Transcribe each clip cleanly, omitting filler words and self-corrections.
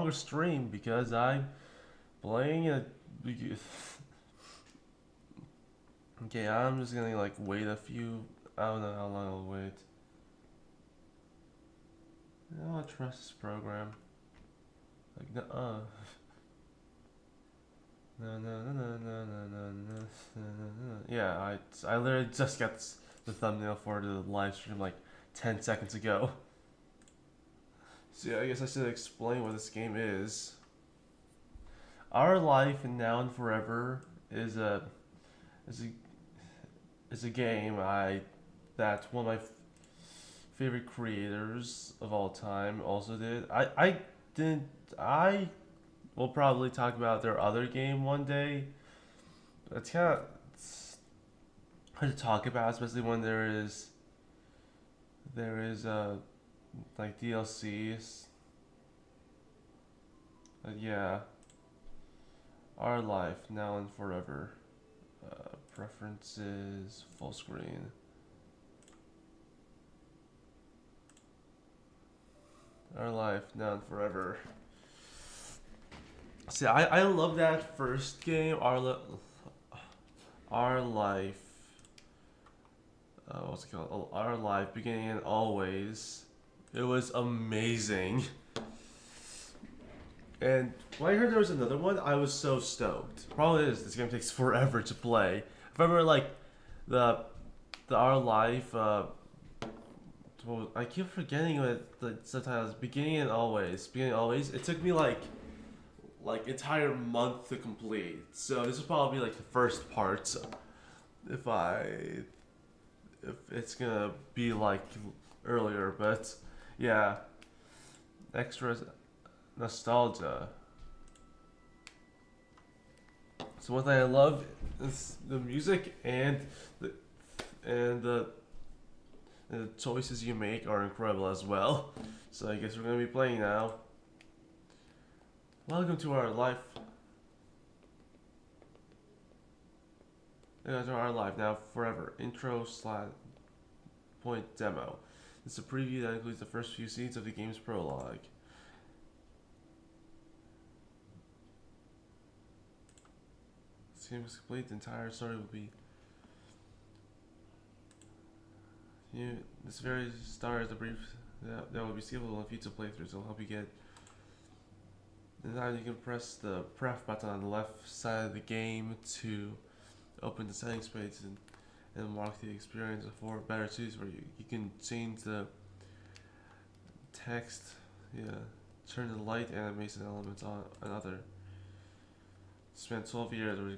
longer stream because I'm playing a. Okay, I'm just gonna like wait a few. I don't know how long I'll wait. I don't trust this program. Like, no. No, no, no, no, no, no, no, no, no. Yeah, I literally just got the thumbnail for the live stream like 10 seconds ago. So yeah, I guess I should explain what this game is. Our Life Now and Forever is a is a is a game that one of my favorite creators of all time also did. I didn't I will probably talk about their other game one day. It's kind of hard to talk about, especially when there is like DLCs. Yeah, Our Life Now and Forever. Preferences, full screen. Our Life Now and Forever. See, I love that first game, Our Life. What's it called? Our Life, Beginning and Always. It was amazing. And when I heard there was another one, I was so stoked. Problem is, this game takes forever to play. If I remember, like the the Our Life, well, I keep forgetting what the subtitles. Beginning and Always, Beginning and Always. It took me like entire month to complete. So this will probably be like the first part. If I if it's gonna be like earlier, but yeah, extra nostalgia. So one thing I love is the music the and the and the choices you make are incredible as well. So I guess we're gonna be playing now. Welcome to our life. Welcome to our life now forever. Intro slide point demo. It's a preview that includes the first few scenes of the game's prologue. This game is complete. The entire story will be. This very start is a brief that will be seeable in future playthroughs. It'll help you get. And now you can press the pref button on the left side of the game to open the settings page and mark the experience for better choose where you can change the text, yeah, turn the light animation elements on another. Spent 12 years in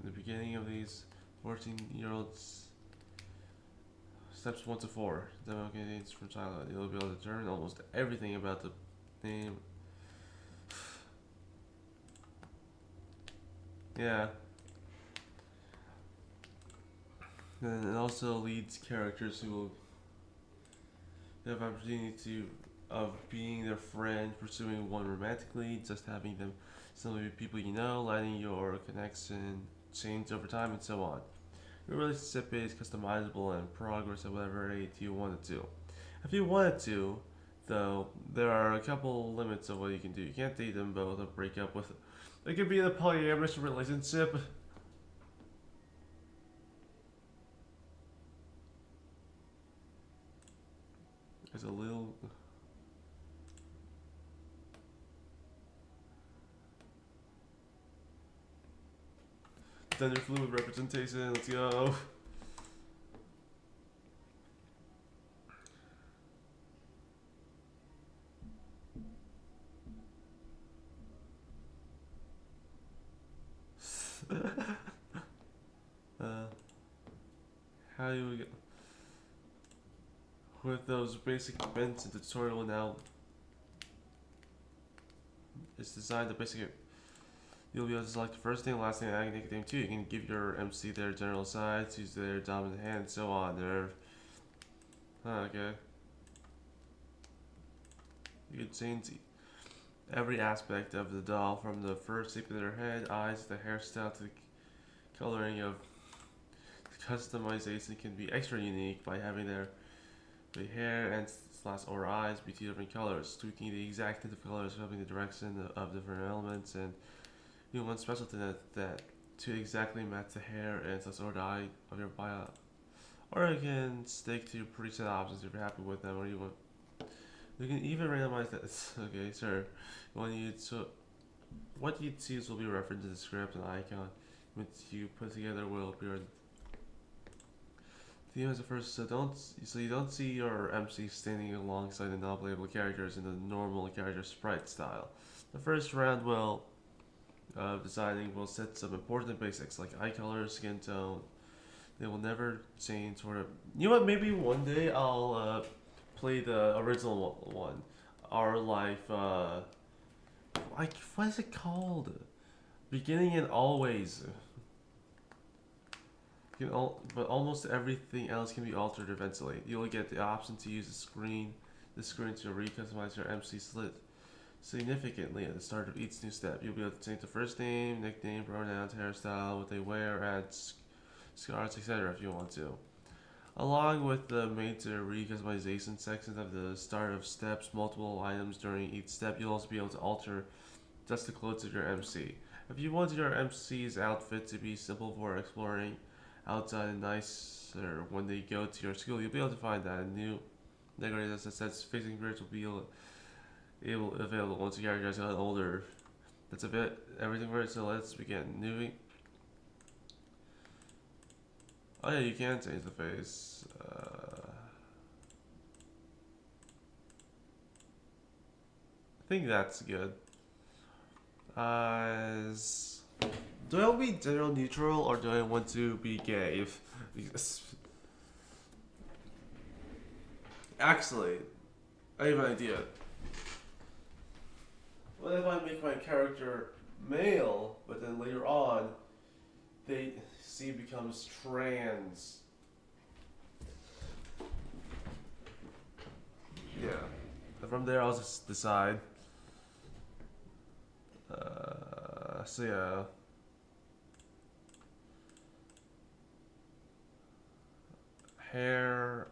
the beginning of these 14-year-olds steps 1 to 4 demo candidates from childhood. You'll be able to learn almost everything about the name. Yeah. And it also leads characters who will have opportunity to of being their friend, pursuing one romantically, just having them simply be people you know, letting your connection change over time, and so on. Your relationship is customizable and progress at whatever rate you want it to. If you wanted to, though, there are a couple limits of what you can do. You can't date them both or break up with. It could be in a polyamorous relationship. There's a little. Gender fluid representation. Let's go. uh, how do we get with those basic events? The tutorial now is designed to basically you'll be able to select the first thing, last thing, and nickname too. You can give your MC their general size, use their dominant hand, and so on. Okay. You can change every aspect of the doll, from the first shape of their head, eyes, the hairstyle, to the coloring of. The customization can be extra unique by having their hair and flash or eyes be 2 different colors. Tweaking the exact tint of colors, helping the direction of different elements, and one special thing that to exactly match the hair and such or the eye of your bio. Or you can stick to your preset options if you're happy with them, or you can even randomize that. Okay, sure. What you choose will be referenced in the script and icon. What you put together will appear. Theme as a first, so you don't see your MC standing alongside the non-playable characters in the normal character sprite style. The first round designing will set some important basics like eye color, skin tone. They will never change. Sort of. You know what? Maybe one day I'll play the original one. Our life. Like what is it called? Beginning and always. But almost everything else can be altered eventually. You'll get the option to use the screen to recustomize your MC slit significantly at the start of each new step. You'll be able to change the first name, nickname, pronouns, hairstyle, what they wear, add scars, etc. if you want to. Along with the major recustomization sections of the start of steps, multiple items during each step, you'll also be able to alter just the clothes of your MC. If you want your MC's outfit to be simple for exploring outside and nicer when they go to your school, you'll be able to find that. A new decorated that says facing grids will be available once the characters get older. That's a bit everything for it, so let's begin. Oh yeah, you can change the face. I think that's good. Do I want to be general neutral or do I want to be gay? Actually, I have an idea. What if I make my character male, but then later on, C becomes trans? Yeah. And from there, I'll just decide. So yeah. Hair.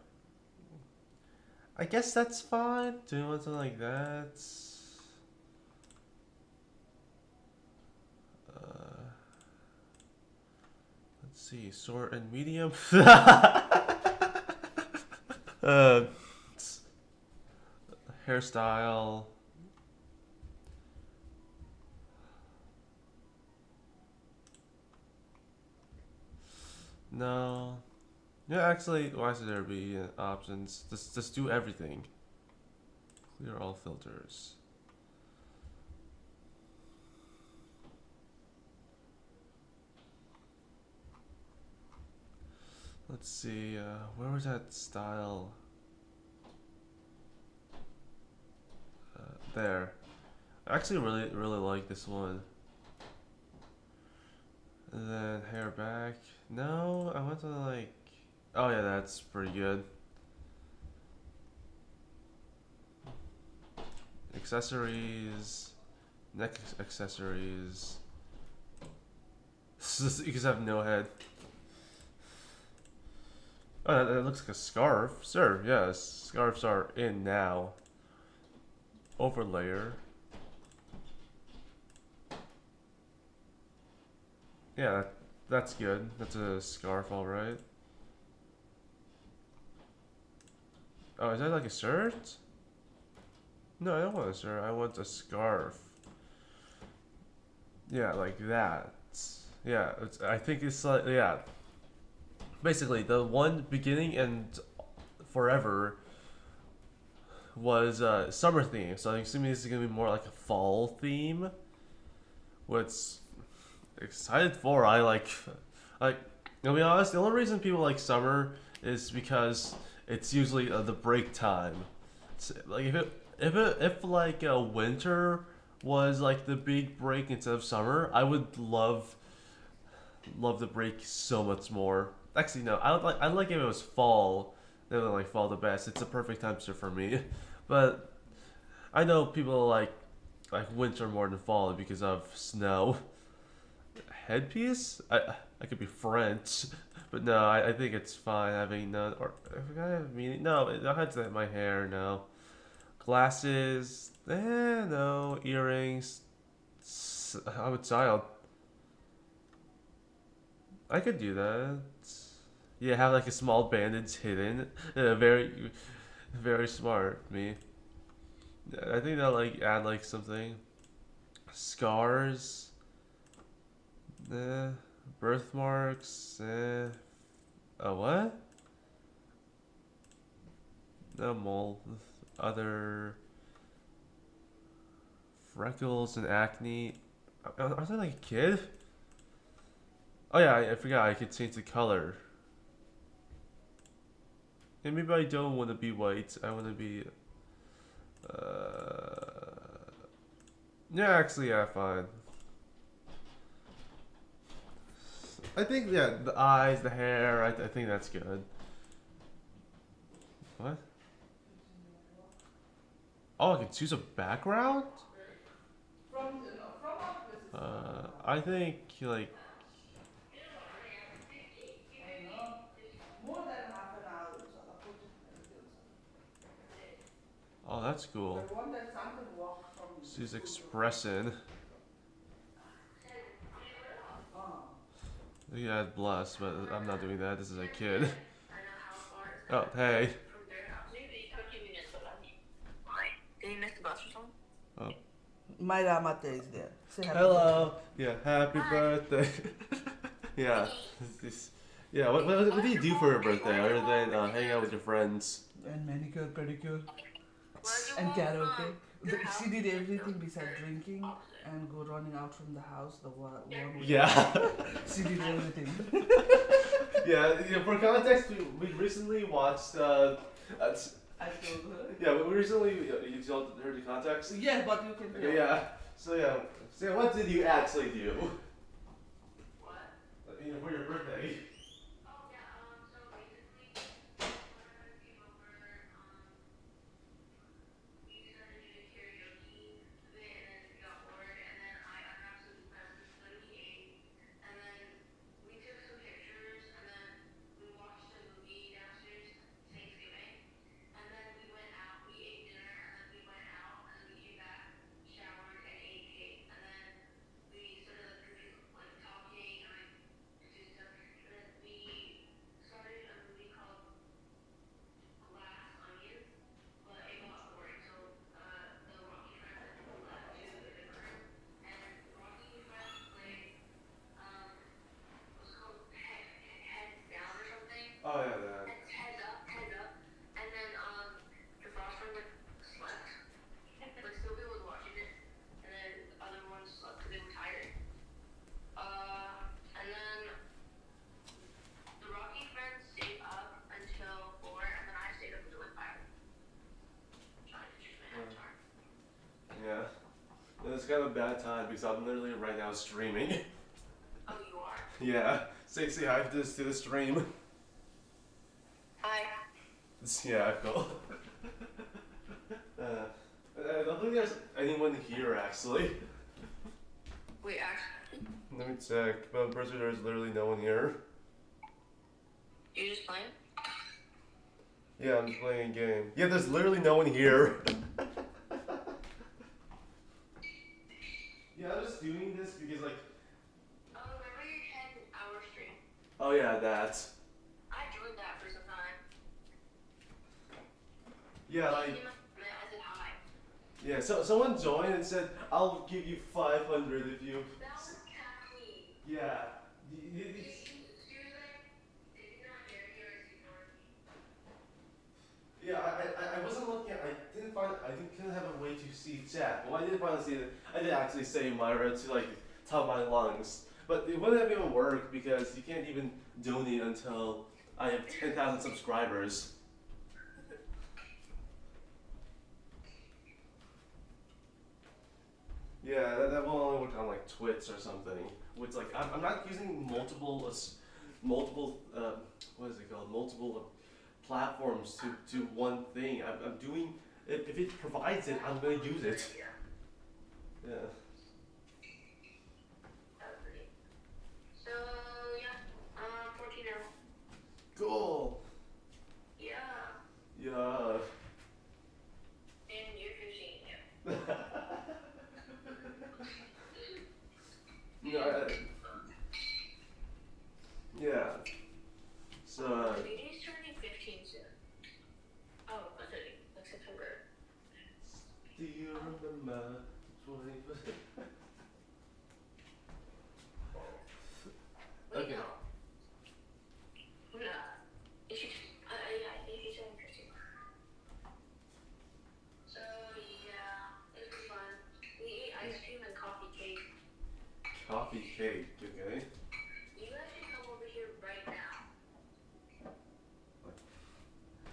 I guess that's fine. Do you want something like that? Let's see, short and medium. Hairstyle. No. Yeah, actually, why should there be options? Just do everything. Clear all filters. Let's see, where was that style? There. I actually really like this one. And then hair back. No, I want to like. Oh yeah, that's pretty good. Accessories, neck accessories. You just have no head. Oh, that looks like a scarf. Sure, yes, scarves are in now. Overlayer. Yeah, that's good. That's a scarf, alright. Oh, is that like a shirt? No, I don't want a shirt. I want a scarf. Yeah, like that. Yeah, I think it's like, yeah. Basically, the one beginning and forever was summer theme. So I'm assuming this is going to be more like a fall theme. What's excited for? I'll be honest, the only reason people like summer is because it's usually the break time. It's, like if like winter was like the big break instead of summer, I would love the break so much more. Actually, no, I'd like if it was fall. They would like fall the best. It's the perfect temperature for me. But I know people like winter more than fall because of snow. Headpiece? I could be French, but no, I think it's fine having none. Or if I have meaning, no, it hides that my hair. No glasses. No earrings. I'm a child. I could do that. Yeah, have like a small bandage hidden. Very, very smart, me. I think that like add like something. Scars. Eh. Birthmarks. Eh. A what? No mole. Other freckles and acne. Aren't I like a kid? Oh yeah, I forgot I could change the color. And maybe I don't want to be white. I want to be. Yeah, actually, yeah, fine. I think yeah, the eyes, the hair. I think that's good. What? Oh, I can choose a background. I think like. Oh, that's cool. Choose expression. You add blush, but I'm not doing that. This is a kid. Oh, hey. Oh. My Ramate is there. Say happy Hello. Yeah, happy birthday. Yeah. This, yeah, what do you do for your birthday other than hang out with your friends? birthday. And manicure, pedicure, and karaoke. She did everything besides drinking and go running out from the house. The one with Yeah. she did everything. Yeah, for context, we recently watched. I told her. Yeah, we recently. You told heard the context? Yeah, but you can tell. Okay, yeah. So what did you actually do? For your birthday? Oh yeah, that. Yeah. It's kind of a bad time because I'm literally right now streaming. Yeah. Say hi to the stream. Yeah, cool. I don't think there's anyone here actually. Let me check. But Blizzard, there's literally no one here. Yeah, I'm just playing a game. Yeah, there's literally no one here. Yeah, I'm just doing this because like. Oh yeah, that. Yeah, like. Yeah, so someone joined and said, "I'll give you 500 if you." Yeah. Yeah, I wasn't looking at. Couldn't have a way to see chat. But when I did finally see it, I did actually say Myra to like top of my lungs. But it wouldn't have even worked because you can't even donate until I have 10,000 subscribers. Yeah, that will only work on like Twitch or something. Which like I'm not using multiple what is it called, multiple platforms to one thing. I'm doing if it provides it, I'm gonna use it. Yeah. Cool. Yeah. Yeah. And you're fishing, yeah. No, yeah. So, Baby's turning 15 soon. Oh, what's it? Like September. do you remember 20? Wait, Okay. no. Nah. Is she, I think she's turning 15. So, yeah, it was fun. We ate ice cream and coffee cake. Coffee cake, okay. You guys should come over here right now.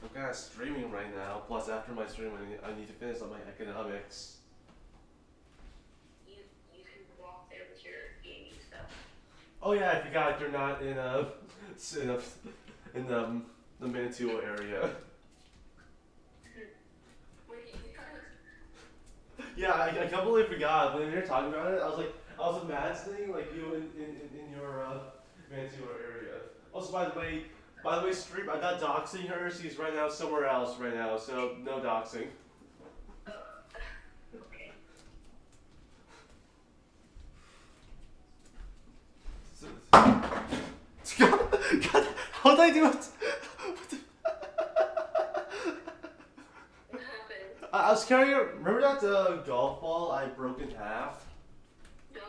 I'm kind of streaming right now. Plus, after my stream, I need to finish on my economics. You can walk there with your gaming stuff. Oh yeah, I forgot you're not in the Mantua area. Wait, you guys. Yeah, I completely forgot. When you were talking about it, I was imagining like you in your Mantua area. Also, by the way, stream, I'm not doxing her. She's right now somewhere else right now, so no doxing. Okay. God, how did I do it? What happened? I was carrying. Remember that golf ball I broke in half? No.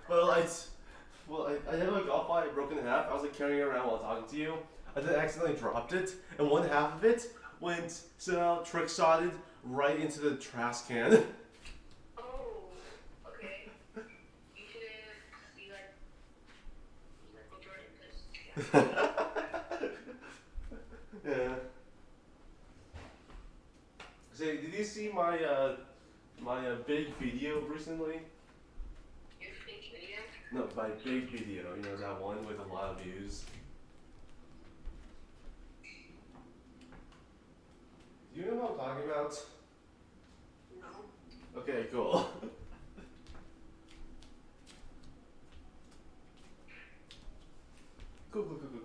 Well, I have a golf ball I broke in half. I was like carrying it around while talking to you. I then accidentally dropped it, and one half of it went trick shotted right into the trash can. Oh, okay. You should be like Michael Jordan, because, Yeah. Say, did you see my big video recently? your fake video. No, my big video. You know that one with a lot of views. Do you know what I'm talking about? No. Okay, cool.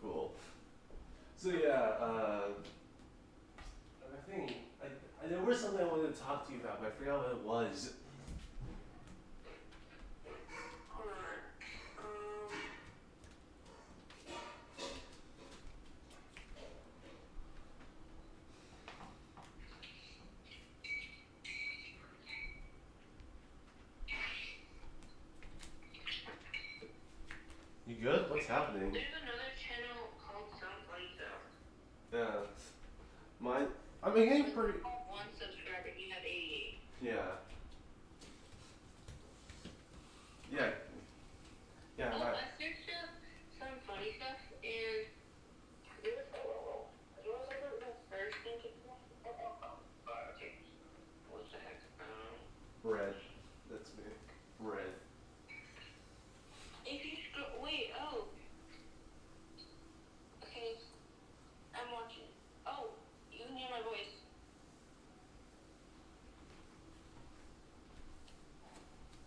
Cool. So yeah, I think there was something I wanted to talk to you about, but I forgot what it was. Hold on. You good? What's happening? There's another channel called Sound Funny Stuff. Yeah. Mine. I'm getting pretty. One subscriber, you have 88. Yeah. Yeah. Yeah. Oh, My, I searched up some funny stuff, and there was like the first thing to okay. What the heck? red. That's me. Red. If you scroll, wait, oh. Okay, I'm watching. Oh, you can hear my voice.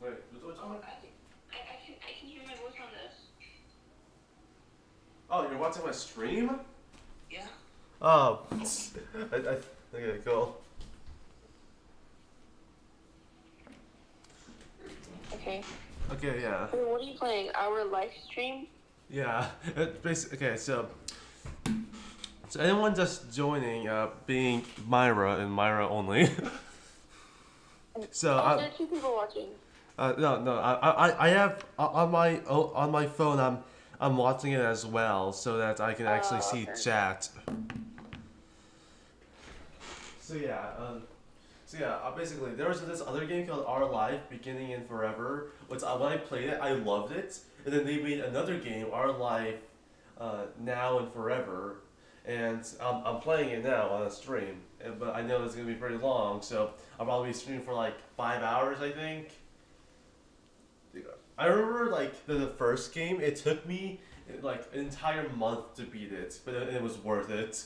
Wait. What's Oh, on? I can hear my voice on this. Oh, you're watching my stream? Yeah. Oh. Okay, cool. Okay. Okay, yeah. Wait, what are you playing? Our live stream? Yeah. Okay, so anyone just joining, being Myra and Myra only. So There are 2 people watching. no, I have on my phone. I'm watching it as well, so that I can actually see okay. chat. So yeah, basically there was this other game called Our Life Beginning and Forever, which when I played it, I loved it. And then they made another game, Our Life Now and Forever, and I'm playing it now on a stream. But I know it's gonna be pretty long, so I'll probably be streaming for like 5 hours, I think. I remember like the first game, it took me like an entire month to beat it, but it was worth it.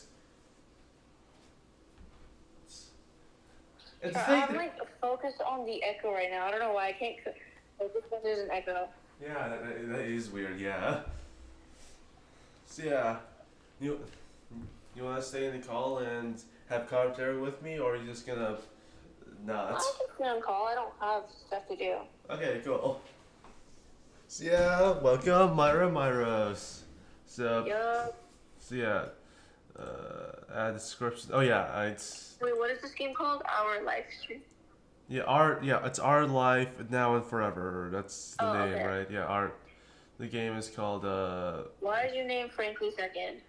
And to think I'm that, like focused on the echo right now. I don't know why I can't focus when there's an echo. yeah, that is weird, yeah. So yeah, you you want to stay in the call and have commentary with me, or are you just gonna not? I'm just gonna call. I don't have stuff to do. Okay, cool. So yeah, welcome Myra Myros. So Yup. so yeah, add description. Oh yeah, it's Wait, what is this game called? Our live stream. it's our life now and forever. That's the Oh, name, okay. right? Yeah, our the game is called Why did you name Frankly Second?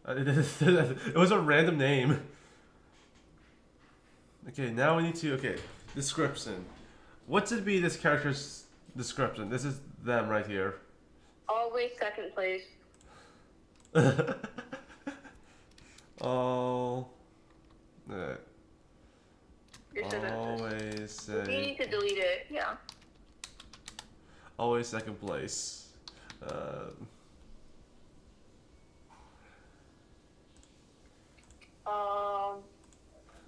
it was a random name. Okay, now we need to description. What should be this character's description? This is them right here. Always second place. Oh, You're so good. always You say need to delete it. Yeah. always second place. Uh,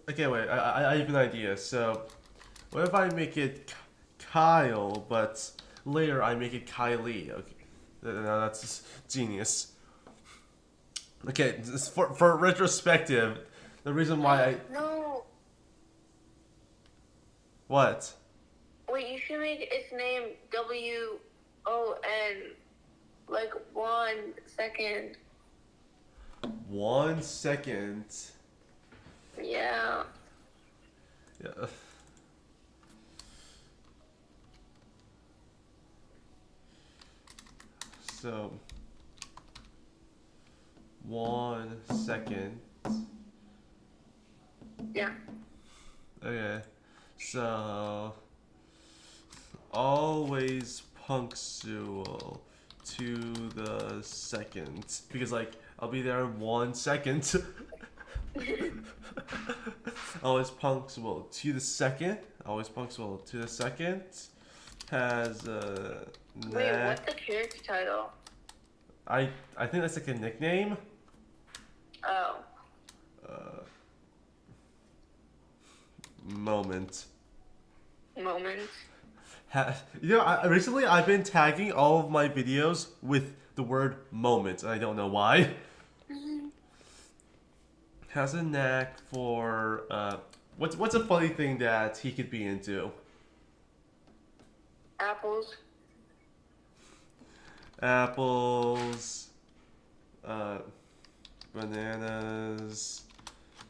okay, wait. I have an idea. So, what if I make it Kyle, but later I make it Kylie? Okay, now that's just genius. Okay, for retrospective, the reason why I No. what? Wait, you should make its name WON. Like 1 second. 1 second. Yeah. Yeah. So 1 second. Yeah. Okay. So always punctual to the second because like I'll be there in 1 second. Always punctual to the second. Always punctual to the second. Has a Wait, what's the character title? I think that's like a nickname. Oh. Moment. Moment. Recently I've been tagging all of my videos with the word moment, and I don't know why. Has a knack for what's a funny thing that he could be into? Apples. Apples, bananas,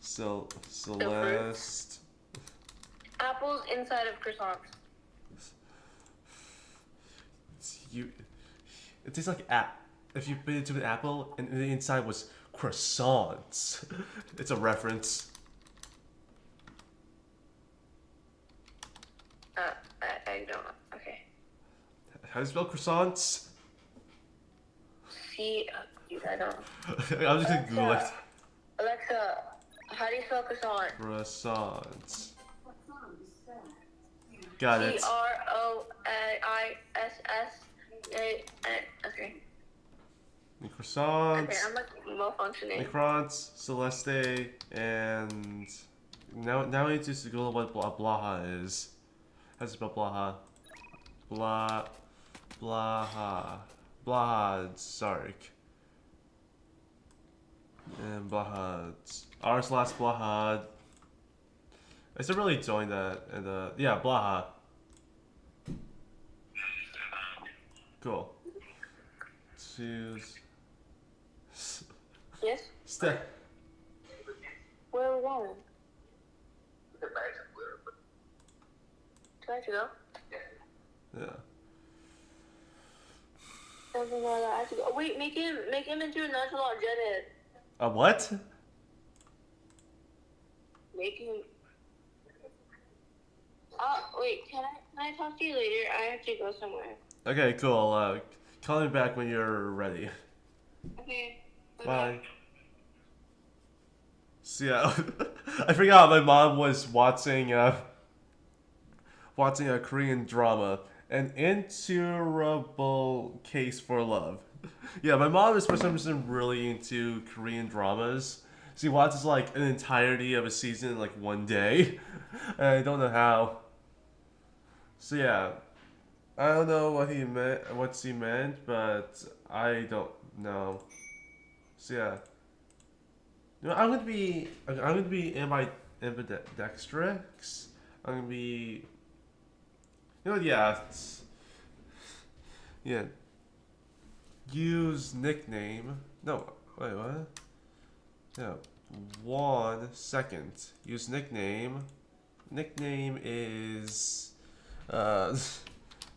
Celeste. Apples inside of croissants. It tastes like if you bit into an apple and the inside was croissants. It's a reference. I don't know. Okay. How do you spell croissants? Dude, I don't know. I'm just gonna Google it. Alexa, how do you spell croissant? Croissants. Got it. CROISSA. Okay. The croissants. Okay, I'm like malfunctioning. Necrons, Celeste, and now we need to Google what Blaha is. How do you spell Blaha? Blaha. Sark. And Blahad. R/Blahad. I should really join that. And yeah, Blaha. Cool. Choose. Yes? Step. Where are we going? Do I have to go? Yeah. Something like that. I have to go. Wait, make him into a nonchalant Jedid. A what? Make him. Wait, can I talk to you later? I have to go somewhere. Okay, cool. Call me back when you're ready. Okay. Bye. So yeah, I forgot my mom was watching a Korean drama, An Incurable Case for Love. Yeah, my mom is for some reason really into Korean dramas. She watches like an entirety of a season in like one day, and I don't know how. So yeah, I don't know what she meant, but I don't know. So yeah. You know, I'm gonna be ambidextrous. I'm gonna be. You know, yeah. Yeah. Use nickname. No, wait, what? Yeah. 1 second. Use nickname. Nickname is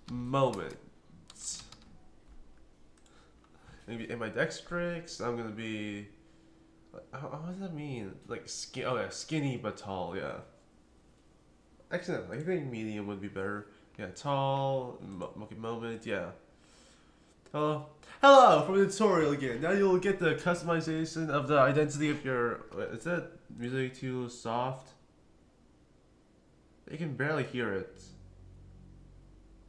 moment. Maybe ambidextrous. I'm gonna be. What does that mean? Like oh yeah, skinny but tall. Yeah. Excellent. I think medium would be better. Yeah, tall. Moment. Yeah. Hello. Hello from the tutorial again. Now you'll get the customization of the identity of your. Wait, is that music too soft? You can barely hear it.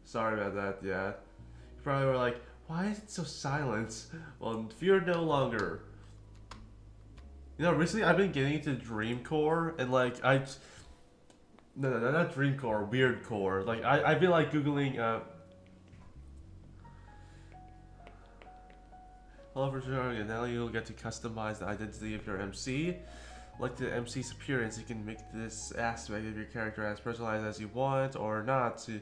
Sorry about that. Yeah. You probably were like, why is it so silent? Well, fear no longer. You know, recently I've been getting into Dreamcore and like no, not Dreamcore, Weirdcore. Like I've been like googling hello for sure, and now you'll get to customize the identity of your MC. Like the MC's appearance, you can make this aspect of your character as personalized as you want, or not to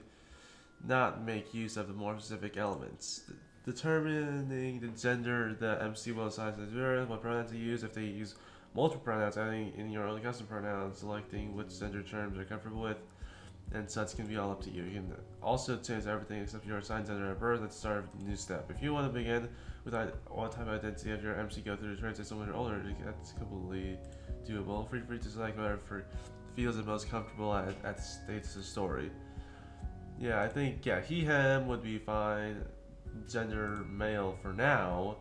not make use of the more specific elements. Determining the gender the MC will assign to the what pronoun to use. If they use multiple pronouns, adding in your own custom pronouns, selecting which gender terms you're comfortable with, and such can be all up to you. You can also change everything except your assigned gender at birth at the start of the new step. If you want to begin with one type of identity of your MC, go through the transition when you're older, that's completely doable. Feel free to select whatever feels the most comfortable at stage of the story. Yeah, I think, yeah, he, him would be fine. Gender male for now.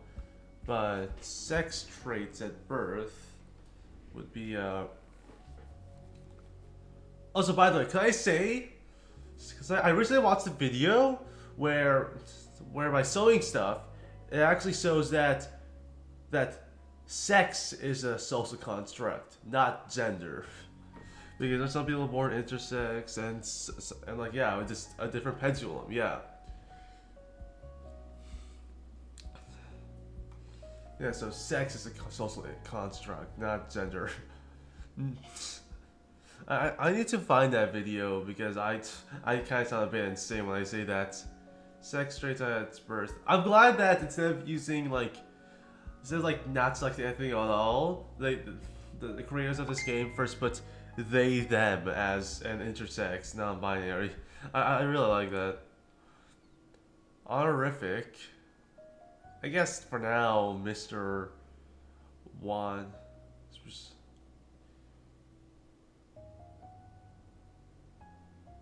But sex traits at birth would be, Also, by the way, can I say, because I recently watched a video where by sewing stuff, it actually shows that sex is a social construct, not gender. Because there's some people born intersex and like, yeah, just a different pendulum, yeah. Yeah, so sex is a social construct, not gender. I need to find that video because I kind of sound a bit insane when I say that. Sex traits at birth. I'm glad that instead of not selecting anything at all, the creators of this game first put they them as an intersex, non-binary. I really like that. Honorific. I guess for now, Mr. Juan.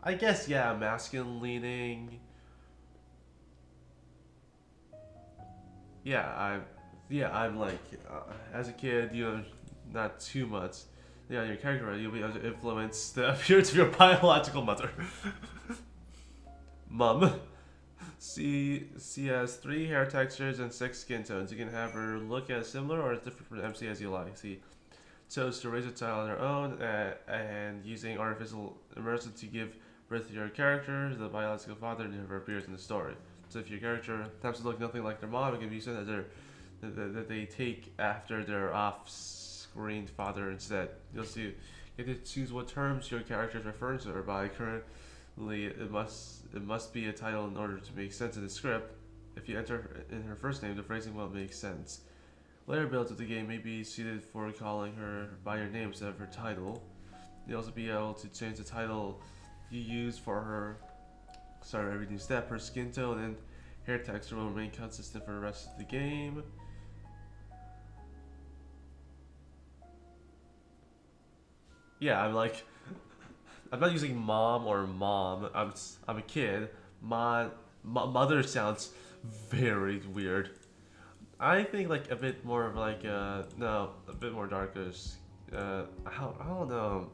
I guess, yeah, masculine leaning. Yeah, I'm like, as a kid, you know, not too much. Yeah, your character, you'll be able to influence the appearance of your biological mother. Mum. She has 3 hair textures and 6 skin tones. You can have her look as similar or as different from MC as you like. She chose to raise a child on her own and using artificial immersion to give birth to your character. The biological father never appears in the story. So if your character happens to look nothing like their mom, it can be said that they take after their off-screen father instead. You'll see. You get to choose what terms your character is referring to her by. Currently, it must be a title in order to make sense in the script. If you enter in her first name, the phrasing won't make sense. Later builds of the game may be suited for calling her by her name instead of her title. You'll also be able to change the title you use for her. Start every new step. Her skin tone and hair texture will remain consistent for the rest of the game. Yeah, I'm not using mom or mom. I'm a kid. Mother sounds very weird. I think like a bit more of like no, a bit more darkish. I don't know.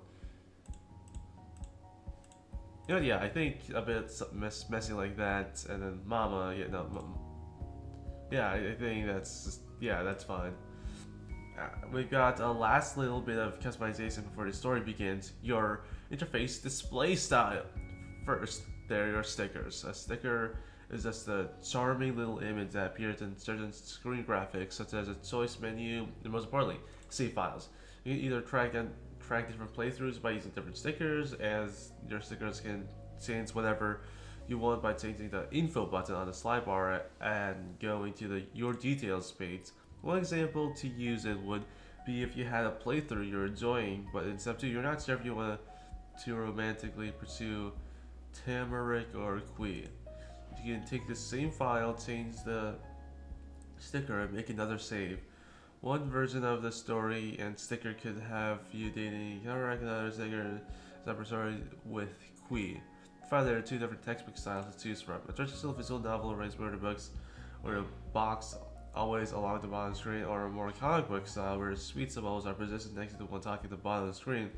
You know, yeah, I think a bit messy like that, and then mama, yeah, no, yeah, I think that's just, yeah, that's fine. We've got a last little bit of customization before the story begins. Your interface display style. First, there are your stickers. A sticker is just a charming little image that appears in certain screen graphics, such as a choice menu, and most importantly, save files. You can either track different playthroughs by using different stickers, as your stickers can change whatever you want by changing the info button on the slide bar and going to the your details page. One example to use it would be if you had a playthrough you're enjoying, but in step 2 you're not sure if you want to romantically pursue Tamarick or Kui. You can take the same file, change the sticker, and make another save. One version of the story and sticker could have you dating Tamarick, another sticker, separate story with Kui. Finally, there are 2 different textbook styles to choose from. A traditional visual novel arranged murder books, or a box always along the bottom screen, or a more comic book style where sweet symbols are positioned next to the one talking at the bottom of the screen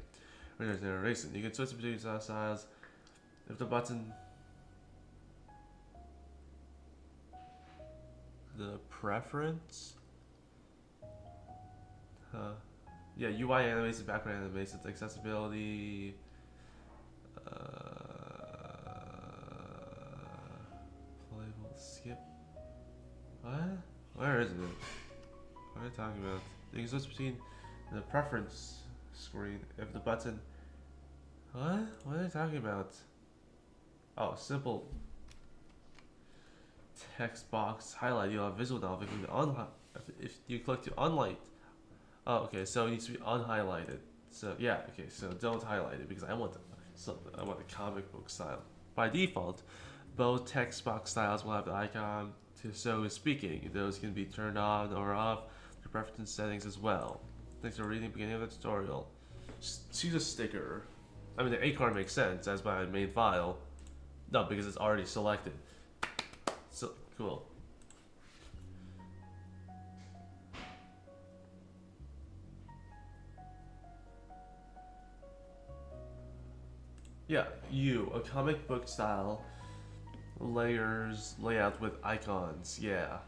where there's narration. You can switch between styles if the button. The preference? Yeah, UI animation, background animations, accessibility. Playable skip. What? Where is it? What are you talking about? You can switch between the preference screen if the button. What? What are you talking about? Oh, simple text box highlight. You'll have visual now. If you click to unlight. Oh, okay. So it needs to be unhighlighted. So yeah, okay. So don't highlight it because I want the comic book style. By default, both text box styles will have the icon to so is speaking. Those can be turned on or off the preference settings as well. Thanks for reading the beginning of the tutorial. Choose a sticker. I mean, the acorn makes sense as my main file. No, because it's already selected. So, cool. Yeah, a comic book style layout with icons, yeah.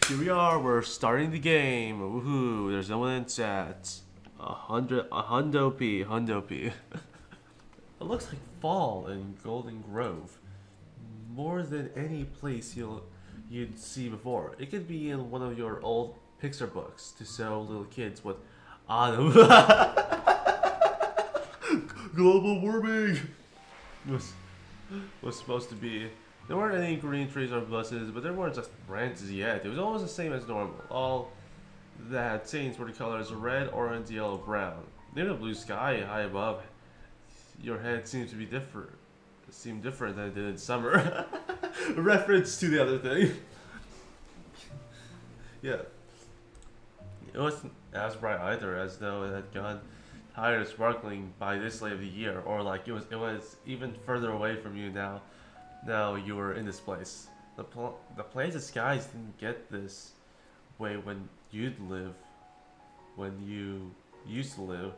Here we are, we're starting the game. Woohoo, there's no one in chat. Hundo P. It looks like fall in Golden Grove. More than any place you'd see before. It could be in one of your old Pixar books to show little kids what autumn global warming was supposed to be. There weren't any green trees or buses, but there weren't just branches yet. It was almost the same as normal. All that changed were the colors red, orange, yellow, brown. Near the blue sky high above your head seemed different than it did in summer. Reference to the other thing. Yeah. It wasn't as bright either, as though it had gone tired of sparkling by this late of the year, or like it was even further away from you now. Now you were in this place. The plains and skies didn't get this way when you used to live.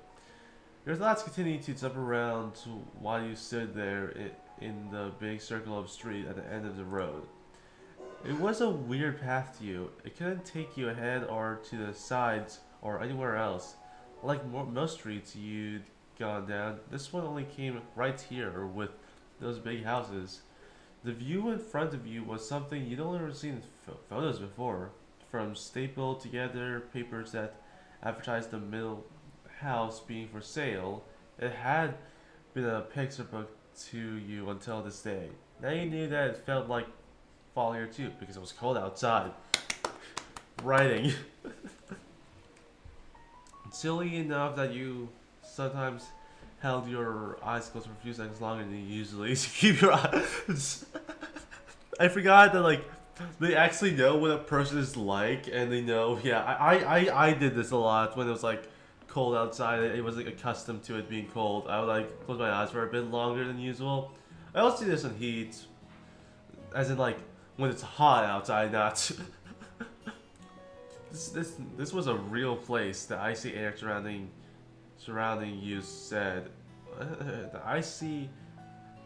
Your thoughts continued to jump around while you stood there in the big circle of street at the end of the road. It was a weird path to you. It couldn't take you ahead or to the sides or anywhere else. Like most streets you'd gone down, this one only came right here with those big houses. The view in front of you was something you'd only ever seen in photos before. From stapled together papers that advertised the middle house being for sale, it had been a Pixar book to you until this day. Now you knew that it felt like fall here too, because it was cold outside. Writing. Silly enough that you sometimes held your eyes closed for a few seconds longer than you usually to keep your eyes. I forgot that like they actually know what a person is like, and they know. Yeah, I did this a lot when it was like cold outside. It was like accustomed to it being cold. I would like close my eyes for a bit longer than usual. I also do this in heat, as in like when it's hot outside. Not this was a real place. The icy air surrounding you said. The icy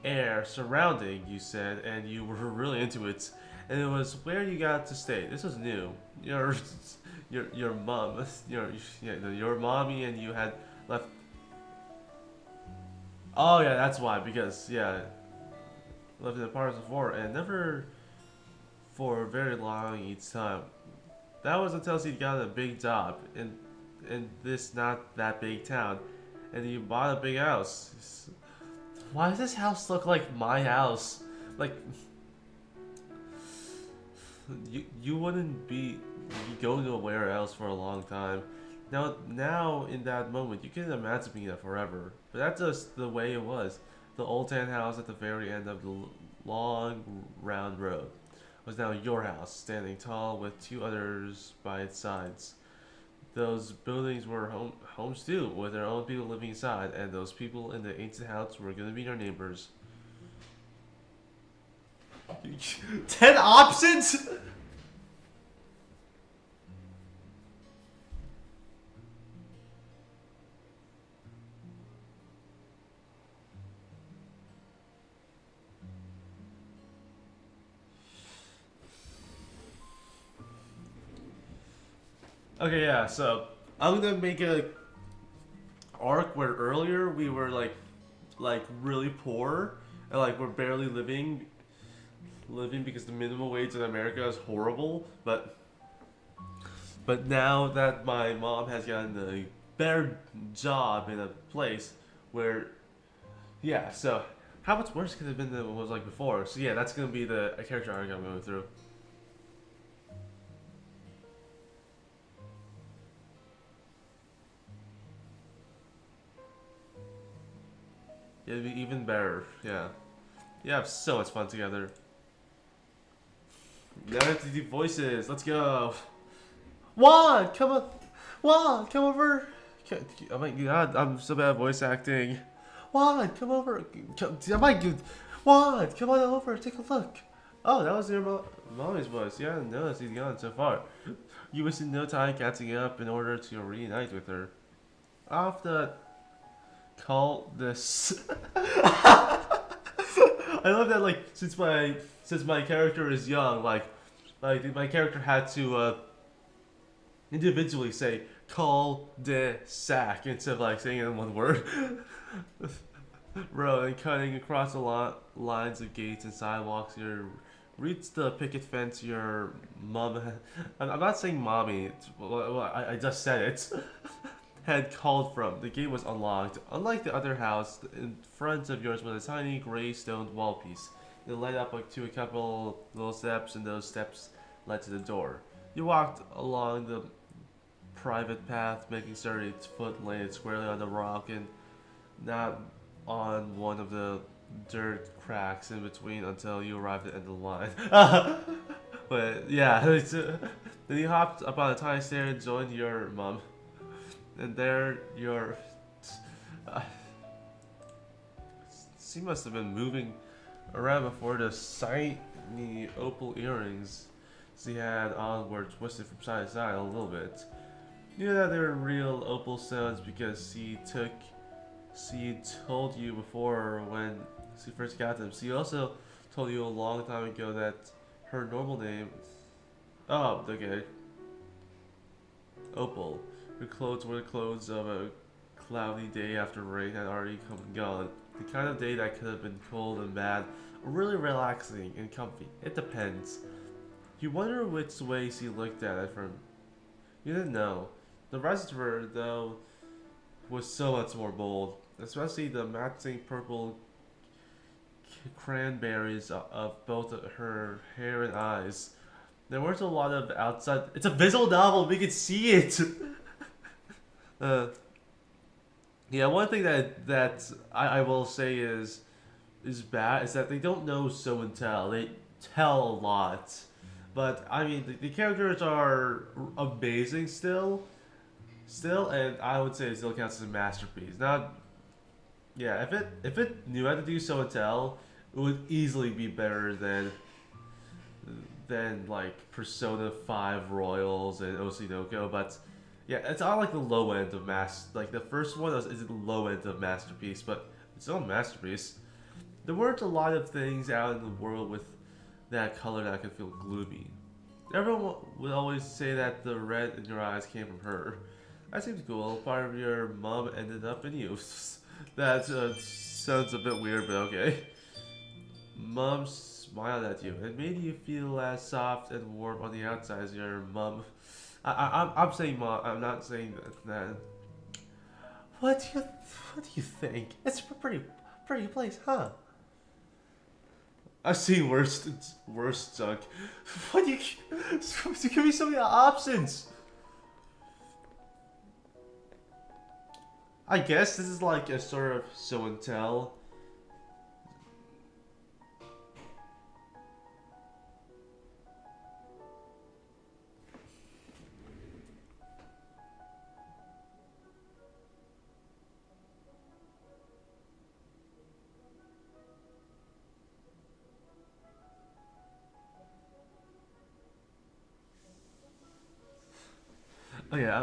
air surrounding you said, and you were really into it. And it was where you got to stay. This was new. Your mom, your mommy and you had left Oh yeah, that's why. Because yeah, lived in apartments before and never for very long each time. That was until she got a big job in this not that big town, and you bought a big house. Why does this house look like my house? Like you wouldn't be going nowhere else for a long time. Now in that moment, you can imagine being there forever. But that's just the way it was. The old tan house at the very end of the long round road was now your house, standing tall with two others by its sides. Those buildings were homes too, with their own people living inside, and those people in the ancient house were gonna be your neighbors. 10 options? Okay, yeah, so I'm gonna make a arc where earlier we were like really poor and like we're barely living because the minimum wage in America is horrible, but now that my mom has gotten a better job in a place where yeah, so how much worse could it have been than it was like before? So yeah, that's gonna be the a character arc I'm going through. It'd be even better, yeah. You have so much fun together. Now we have to do voices. Let's go. Juan, come on. Juan, come over. Oh my god, I'm so bad at voice acting. Juan, come over. Oh my god. Juan, come on over. Take a look. Oh, that was your mommy's voice. Yeah, I didn't notice he's gone so far. You wasted no time catching up in order to reunite with her. I'll have to call this. I love that. Like since my character is young, like my character had to individually say call de sac instead of like saying it in one word. Bro, and cutting across the lines of gates and sidewalks, you reach the picket fence your mom. I'm not saying mommy. I just said it. Had called from. The gate was unlocked. Unlike the other house, in front of yours was a tiny gray stone wall piece. It led up to a couple little steps, and those steps led to the door. You walked along the private path, making sure its foot landed squarely on the rock and not on one of the dirt cracks in between until you arrived at the end of the line. But yeah, then you hopped up on a tiny stair and joined your mom. And there your she must have been moving around before the shiny opal earrings she had on were twisted from side to side a little bit. You knew that they were real opal stones because she told you before when she first got them. She also told you a long time ago that her normal name, oh, okay, Opal. Her clothes were the clothes of a cloudy day after rain had already come and gone. The kind of day that could have been cold and bad, or really relaxing and comfy. It depends. You wonder which way she looked at it from. You didn't know. The rest of her, though, was so much more bold. Especially the matching purple cranberries of both her hair and eyes. There weren't a lot of outside. It's a visual novel. We can see it. uh, yeah, one thing that I will say is bad is that they don't know show and tell. They tell a lot, but I mean the characters are amazing still, and I would say it still counts as a masterpiece. Not yeah, if it knew how to do show and tell, it would easily be better than like Persona 5 Royals and Oshinoko, but yeah, it's on like the low end of like the first one is the low end of masterpiece, but it's still a masterpiece. There weren't a lot of things out in the world with that color that could feel gloomy. Everyone would always say that the red in your eyes came from her. That seems cool. Part of your mom ended up in you. That sounds a bit weird, but okay. Mom smiled at you. It made you feel as soft and warm on the outside as your mom. I'm saying mom. I'm not saying that. What do you think? It's a pretty place, huh? I've seen worse junk. What do you give me so many options? I guess this is like a sort of show and tell. Oh yeah,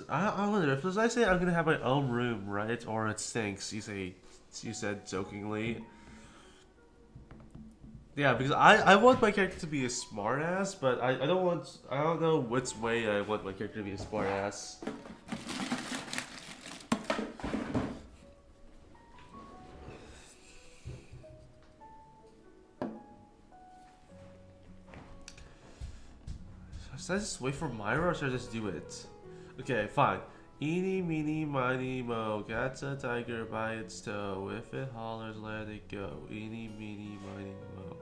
I wonder if as I say I'm gonna have my own room, right? Or it stinks. You said jokingly. Yeah, because I want my character to be a smartass, but I don't know which way I want my character to be a smartass. Should I just wait for Myra or should I just do it? Okay, fine. Eeny, meeny, miny, mo. Catch a tiger by its toe. If it hollers, let it go. Eeny, meeny, miny, mo.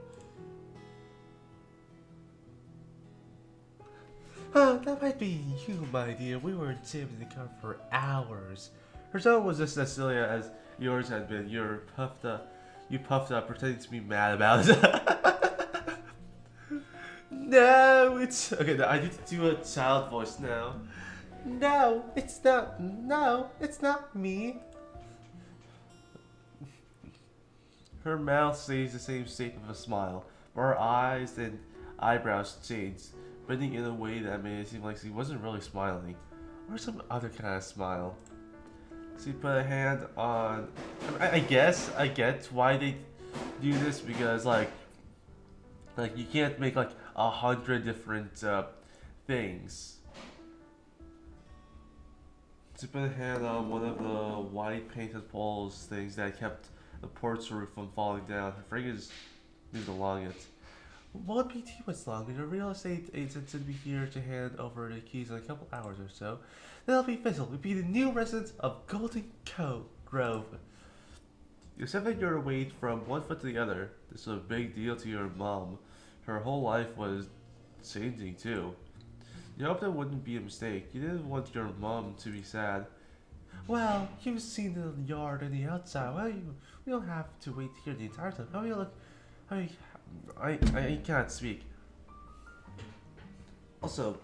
Oh, that might be you, my dear. We were jammed in the car for hours. Her tone was just as silly as yours had been. You puffed up, pretending to be mad about it. No, it's okay. I need to do a child voice now. No, it's not. No, it's not me. Her mouth stays the same shape of a smile, but her eyes and eyebrows changed, bending in a way that made it seem like she wasn't really smiling, or some other kind of smile. She put a hand on. I guess I get why they do this because like you can't make like 100 different things. She put a hand on one of the white painted poles things that kept the porch roof from falling down. Her fingers moved along it. Won't be too much longer. The real estate agent should be here to hand over the keys in a couple hours or so. Then I'll be official. We'll be the new residents of Golden Grove. You said that you're away from one foot to the other. This is a big deal to your mom. Her whole life was changing too. You hoped it wouldn't be a mistake. You didn't want your mom to be sad. Well, you've seen the yard and the outside. Well, we don't have to wait here the entire time. How you look? I can't speak. Also,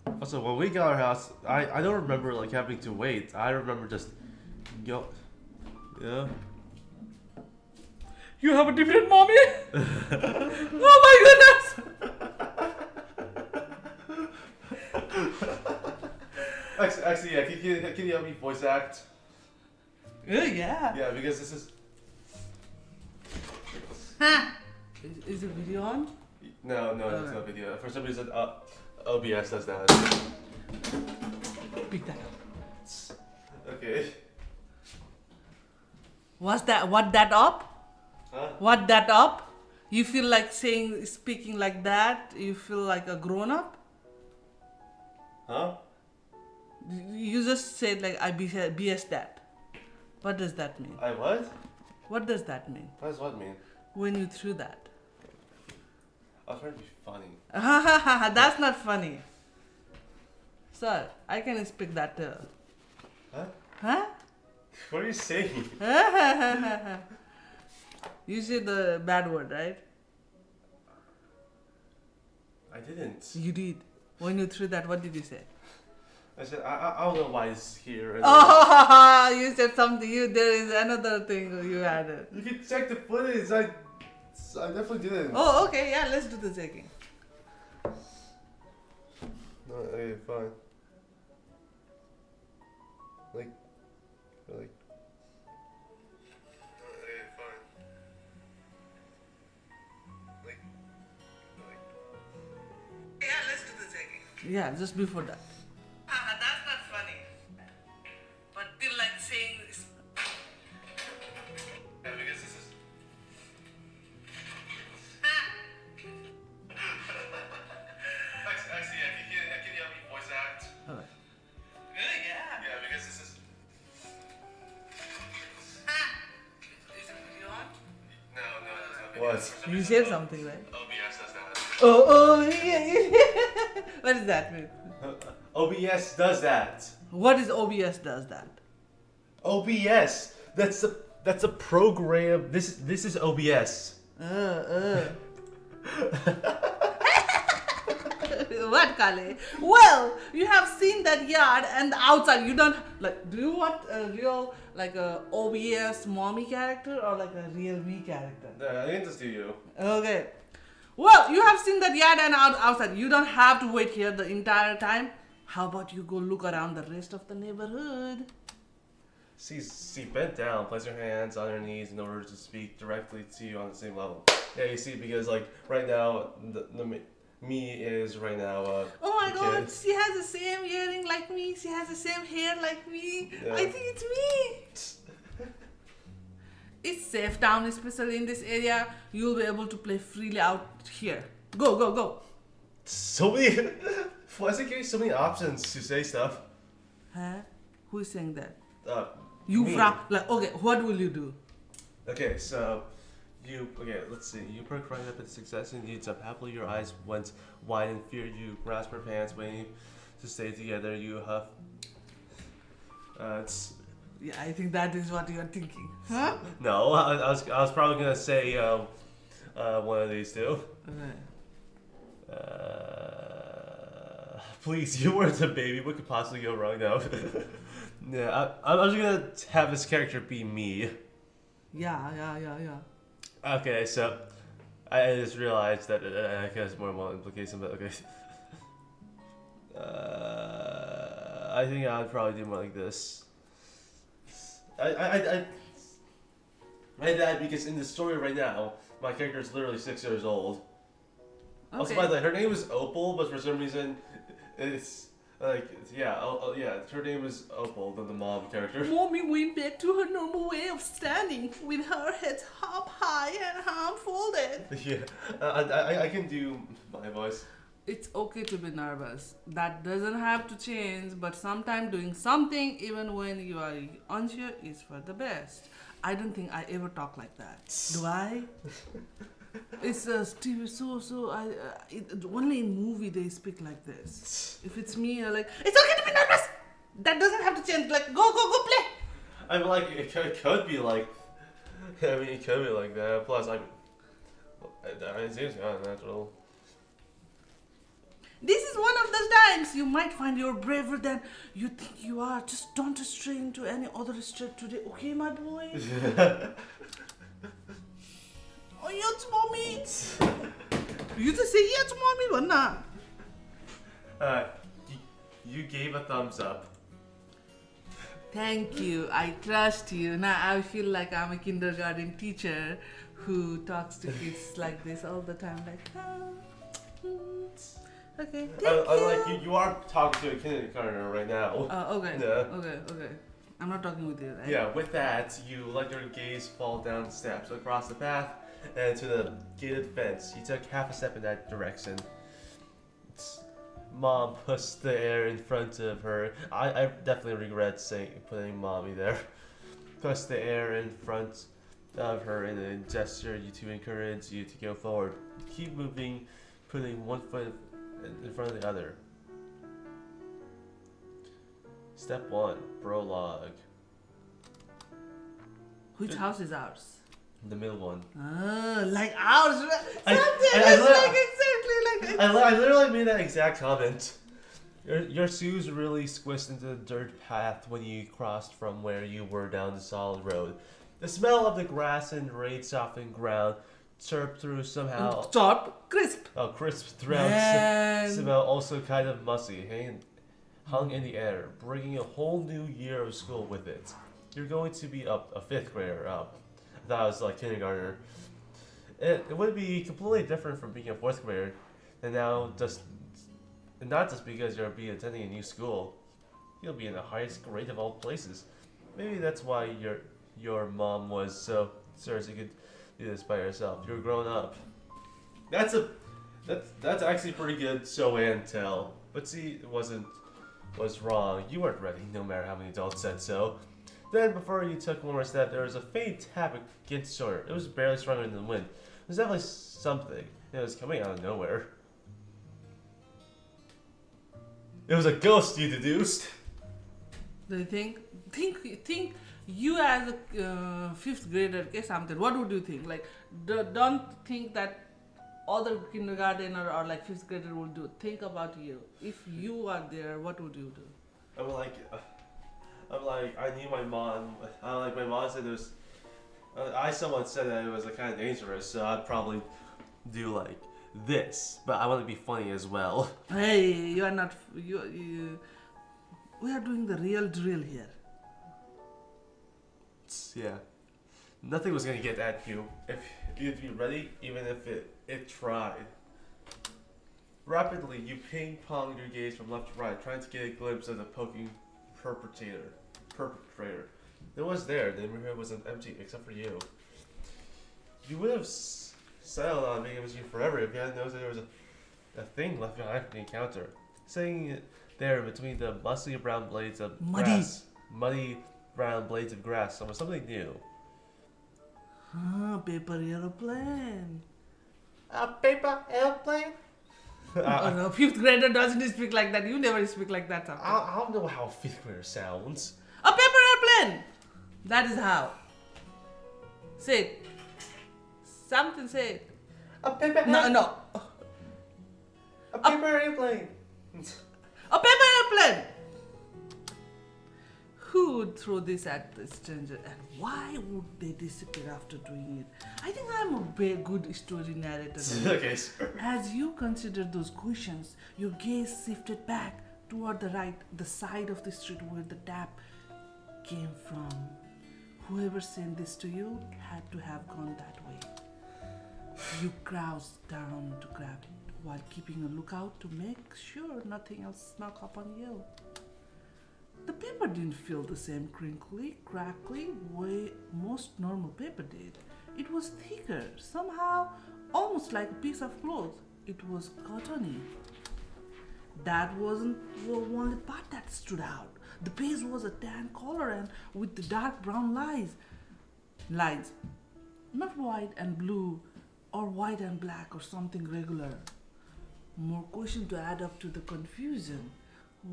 when we got our house, I don't remember like having to wait. I remember just go. Yeah. You have a different mommy? Oh my goodness! Actually, yeah. Can you help me voice act? Yeah. Yeah, because this is. Is the video on? No, it's not video. For some reason, OBS does that. Pick that up. Okay. What that up? Huh? What that up? You feel like speaking like that? You feel like a grown up? Huh? You just said like I BS that. What does that mean? I what? What does that mean? What does what mean? When you threw that? I was trying to be funny. That's not funny. Sir, I can speak that too. Huh? Huh? What are you saying? You said the bad word, right? I didn't. You did. When you threw that, what did you say? I said I don't know why it's here. And Oh, you said something. There is another thing you added. you can check the footage. I definitely didn't. Oh, okay. Yeah, let's do the checking. No, okay, fine. Like. Okay, fine. Like. Yeah, let's do the checking. Yeah, just before that. That's not funny. But still like saying What? You said something, right? OBS does that. Oh, yeah. What does that mean? OBS does that. What is OBS does that? OBS. That's a program. This is OBS. What, Kale? Well, you have seen that yard and the outside. You don't like. Do you want a real like a OBS mommy character or like a real me character? I think just do you. Okay. Well, you have seen that yard and outside. You don't have to wait here the entire time. How about you go look around the rest of the neighborhood? See, bent down, place your hands on your knees in order to speak directly to you on the same level. Yeah, you see, because like right now, me is right now. Oh my a God, kid. she has the same earring like me. She has the same hair like me. Yeah. I think it's me. It's safe down, especially in this area. You'll be able to play freely out here. Go, go, go. So many. Why is it giving so many options to say stuff? Huh? Who is saying that? Me. Like, okay, what will you do? Okay, so let's see. You perk right up at success and you jump happily. Your eyes went wide in fear. You grasp her pants, waiting to stay together. You huff. Yeah, I think that is what you are thinking. Huh? No, I was probably gonna say one of these two. Okay. Please, you weren't a baby. What could possibly go wrong now? Yeah, I'm just gonna have this character be me. Yeah. Okay, so I just realized that I guess more implication, but okay. I think I'd probably do more like this. I that because in the story right now, my character is literally 6 years old. Okay. Also, by the way, her name is Opal, but for some reason, it's like her name is Opal, the mom character. Mommy went back to her normal way of standing, with her head up high and arm folded. Yeah, I can do my voice. It's okay to be nervous. That doesn't have to change, but sometimes doing something, even when you are unsure, is for the best. I don't think I ever talk like that. Do I? It's TV only in movie they speak like this. If it's me, you're like, it's okay to be nervous. That doesn't have to change. Like, go play. I mean, like it could be like, I mean, it could be like that. Plus, it seems kind of natural. This is one of those times you might find you're braver than you think you are. Just don't stray into any other street today, okay, my boy? Oh, yes, mommy. You just say yes, mommy, Uh, you gave a thumbs up. Thank you. I trust you. Now I feel like I'm a kindergarten teacher who talks to kids like this all the time. Like, okay. Like you are talking to a kindergartner right now. Oh, okay. Yeah. Okay. I'm not talking with you, right? Yeah, with that, you let your gaze fall down the steps across the path and to the gated fence. You took half a step in that direction. Mom pushed the air in front of her. I definitely regret putting mommy there. Pushed the air in front of her in a gesture to encourage you to go forward. Keep moving, putting one foot in front of the other. Step 1, prologue. Which house is ours? The middle one. Like ours. I literally made that exact comment. Your shoes really squished into the dirt path when you crossed from where you were down the solid road. The smell of the grass and rain softened ground chirped through somehow. Chop, crisp. Oh, crisp throughout. Smell also kind of musty, hung in the air, bringing a whole new year of school with it. You're going to be a 5th grader up. I thought it was like kindergartner. It would be completely different from being a 4th grader, and not just because you'll be attending a new school. You'll be in the highest grade of all places. Maybe that's why your mom was so serious you could do this by yourself. You're grown up. That's actually pretty good show and tell. But see, it was wrong. You weren't ready, no matter how many adults said so. Then, before you took one more step, there was a faint tap against your shoulder. It was barely stronger than the wind, There's definitely something. It was coming out of nowhere. It was a ghost, you deduced. Do you think you as a fifth grader, okay, something? What would you think? Like, don't think that other kindergartner or like fifth grader will do. Think about you. If you are there, what would you do? I'm like, I knew my mom. My mom said it was. Someone said that it was kind of dangerous, so I'd probably do like this. But I want to be funny as well. Hey, you are not. You. We are doing the real drill here. Yeah. Nothing was gonna get at you if you'd be ready, even if it tried. Rapidly, you ping-ponged your gaze from left to right, trying to get a glimpse of the poking perpetrator. It was there. The neighborhood was empty except for you. You would have settled on being with you forever if you hadn't noticed that there was a thing left behind from the encounter, sitting there between the musty brown blades of grass. Muddy brown blades of grass. Was something new. Paper aeroplane. A paper airplane? Oh no, fifth grader doesn't speak like that. You never speak like that. I don't know how fifth grader sounds. A paper airplane. That is how. Say it. Something. Say it. A paper No. A paper airplane. A paper airplane. Who would throw this at the stranger, and why would they disappear after doing it? I think I'm a very good story narrator. Okay, sir. As you considered those questions, your gaze shifted back toward the right, the side of the street where the tap came from. Whoever sent this to you had to have gone that way. You crouched down to grab it while keeping a lookout to make sure nothing else snuck up on you. The paper didn't feel the same crinkly, crackly way most normal paper did. It was thicker, somehow almost like a piece of cloth. It was cottony. That wasn't the only part that stood out. The page was a tan color and with the dark brown lines. Not white and blue or white and black or something regular. More questions to add up to the confusion.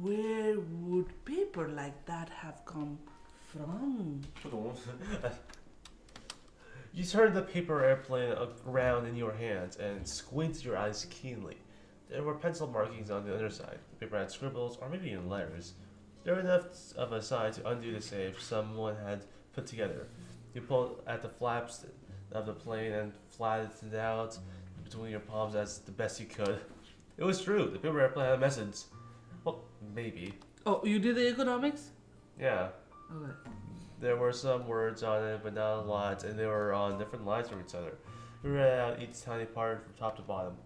Where would paper like that have come from? You turned the paper airplane around in your hands and squinted your eyes keenly. There were pencil markings on the underside. The paper had scribbles, or maybe even letters. There were enough of a size to undo the shape someone had put together. You pulled at the flaps of the plane and flattened it out between your palms as the best you could. It was true. The paper airplane had a message. Well, maybe. Oh, you did the economics? Yeah. Okay. There were some words on it, but not a lot, and they were on different lines from each other. We read out each tiny part from top to bottom.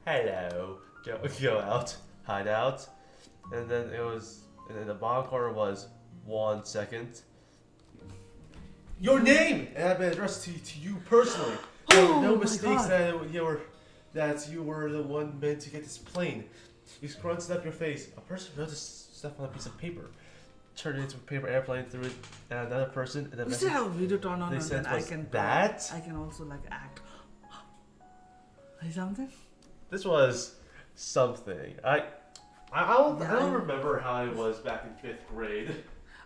Hello. Go out. Hide out. And then the bottom corner was 1 second. Your name! And I've been addressed to you personally. There were no mistakes that you were the one meant to get this plane. You scrunched up your face. A person noticed stuff on a piece of paper. Turned it into a paper airplane, threw it at another person, and We still have a video turned on, they and said then I was can that? I can also like act. Say something? This was something. I don't remember how I was back in 5th grade.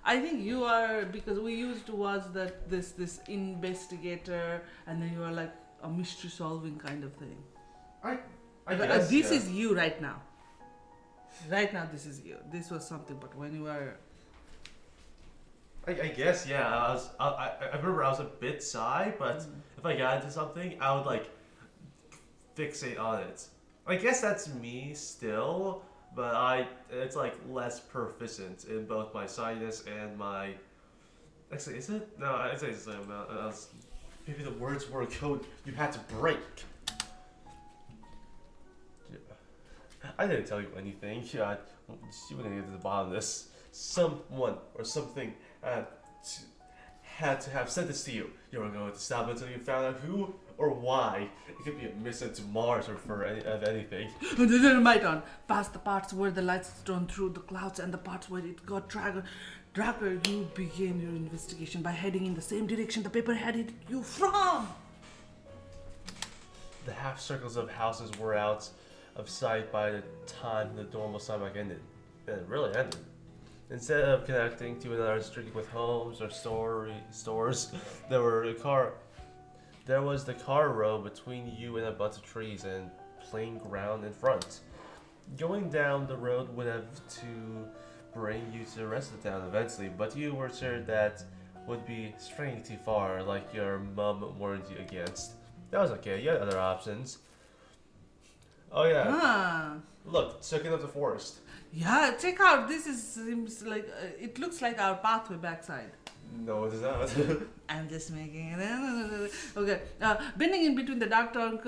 I think you are, because we used to watch this investigator, and then you are like a mystery solving kind of thing. I guess, this yeah. is you right now. Right now, this is you. This was something, but when you were, I guess, yeah. I remember I was a bit shy, but if I got into something, I would like fixate on it. I guess that's me still, but it's like less proficient in both my shyness and my. Actually, is it? No, I'd say it's the same amount. Maybe the words were a code you had to break. I didn't tell you anything. You were gonna get to the bottom of this. Someone or something had to have sent this to you. You weren't going to stop until you found out who or why. It could be a mission to Mars or for anything. my turn. Past the parts where the lights shone through the clouds and the parts where it got darker, you began your investigation by heading in the same direction the paper had hit you from. the half circles of houses were out of sight by the time the normal sunlight ended. And it really ended. Instead of connecting to another street with homes or stores, there was the car road between you and a bunch of trees and plain ground in front. Going down the road would have to bring you to the rest of the town eventually, but you were sure that would be straying too far, like your mum warned you against. That was okay, you had other options. Oh yeah, Ah. look, checking out the forest. Yeah, check out. Seems like it looks like our pathway backside. No, it is not. I'm just making it. Okay, bending in between the dark trunk.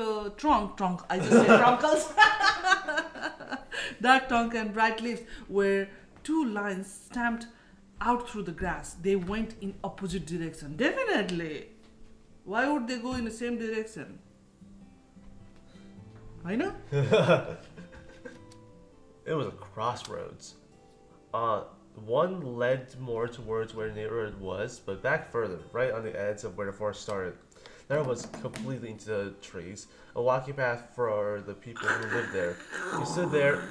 I just said trunkles. Dark trunk and bright leaves were two lines stamped out through the grass. They went in opposite direction. Definitely. Why would they go in the same direction? I know. It was a crossroads. One led more towards where the neighborhood was, but back further, right on the edge of where the forest started. There was completely into the trees, a walking path for the people who lived there. You stood there.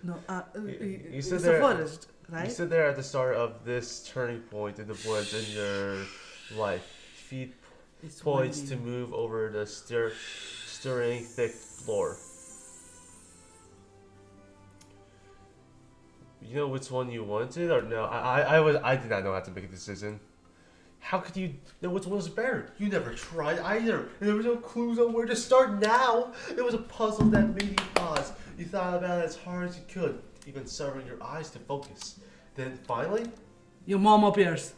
No, You it's stood a there. forest, You right? stood there at the start of this turning point in the woods in your life. Feet It's poised to windy. move over the stirring thick floor. You know which one you wanted, or no? I did not know how to make a decision. How could you know which one was better? You never tried either, and there was no clues on where to start now. It was a puzzle that made you pause. You thought about it as hard as you could, even severing your eyes to focus. Then finally, Your mom appears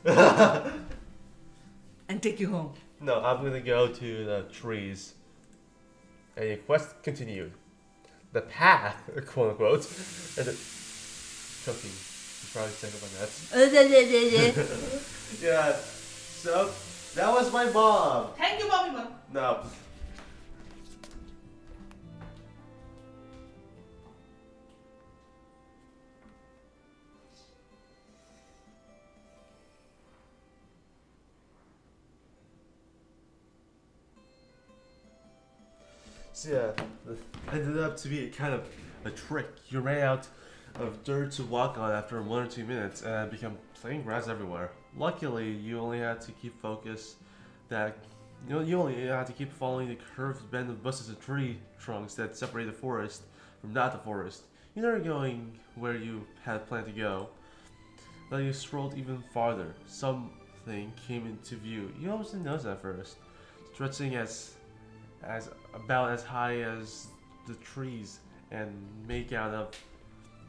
and take you home. no, I'm gonna go to the trees. And your quest continued. The path, quote unquote, and the choking. You probably think about that. Yeah. So that was my mom. Thank you, Bobby Mom. No. So yeah, it ended up to be kind of a trick. You ran out of dirt to walk on after 1 or 2 minutes and become plain grass everywhere. Luckily, you only had to keep focus that you only had to keep following the curved bend of bushes and tree trunks that separate the forest from not the forest. You never going where you had planned to go. Then you strolled even farther. Something came into view. You almost didn't notice at first, stretching as about as high as the trees and make out of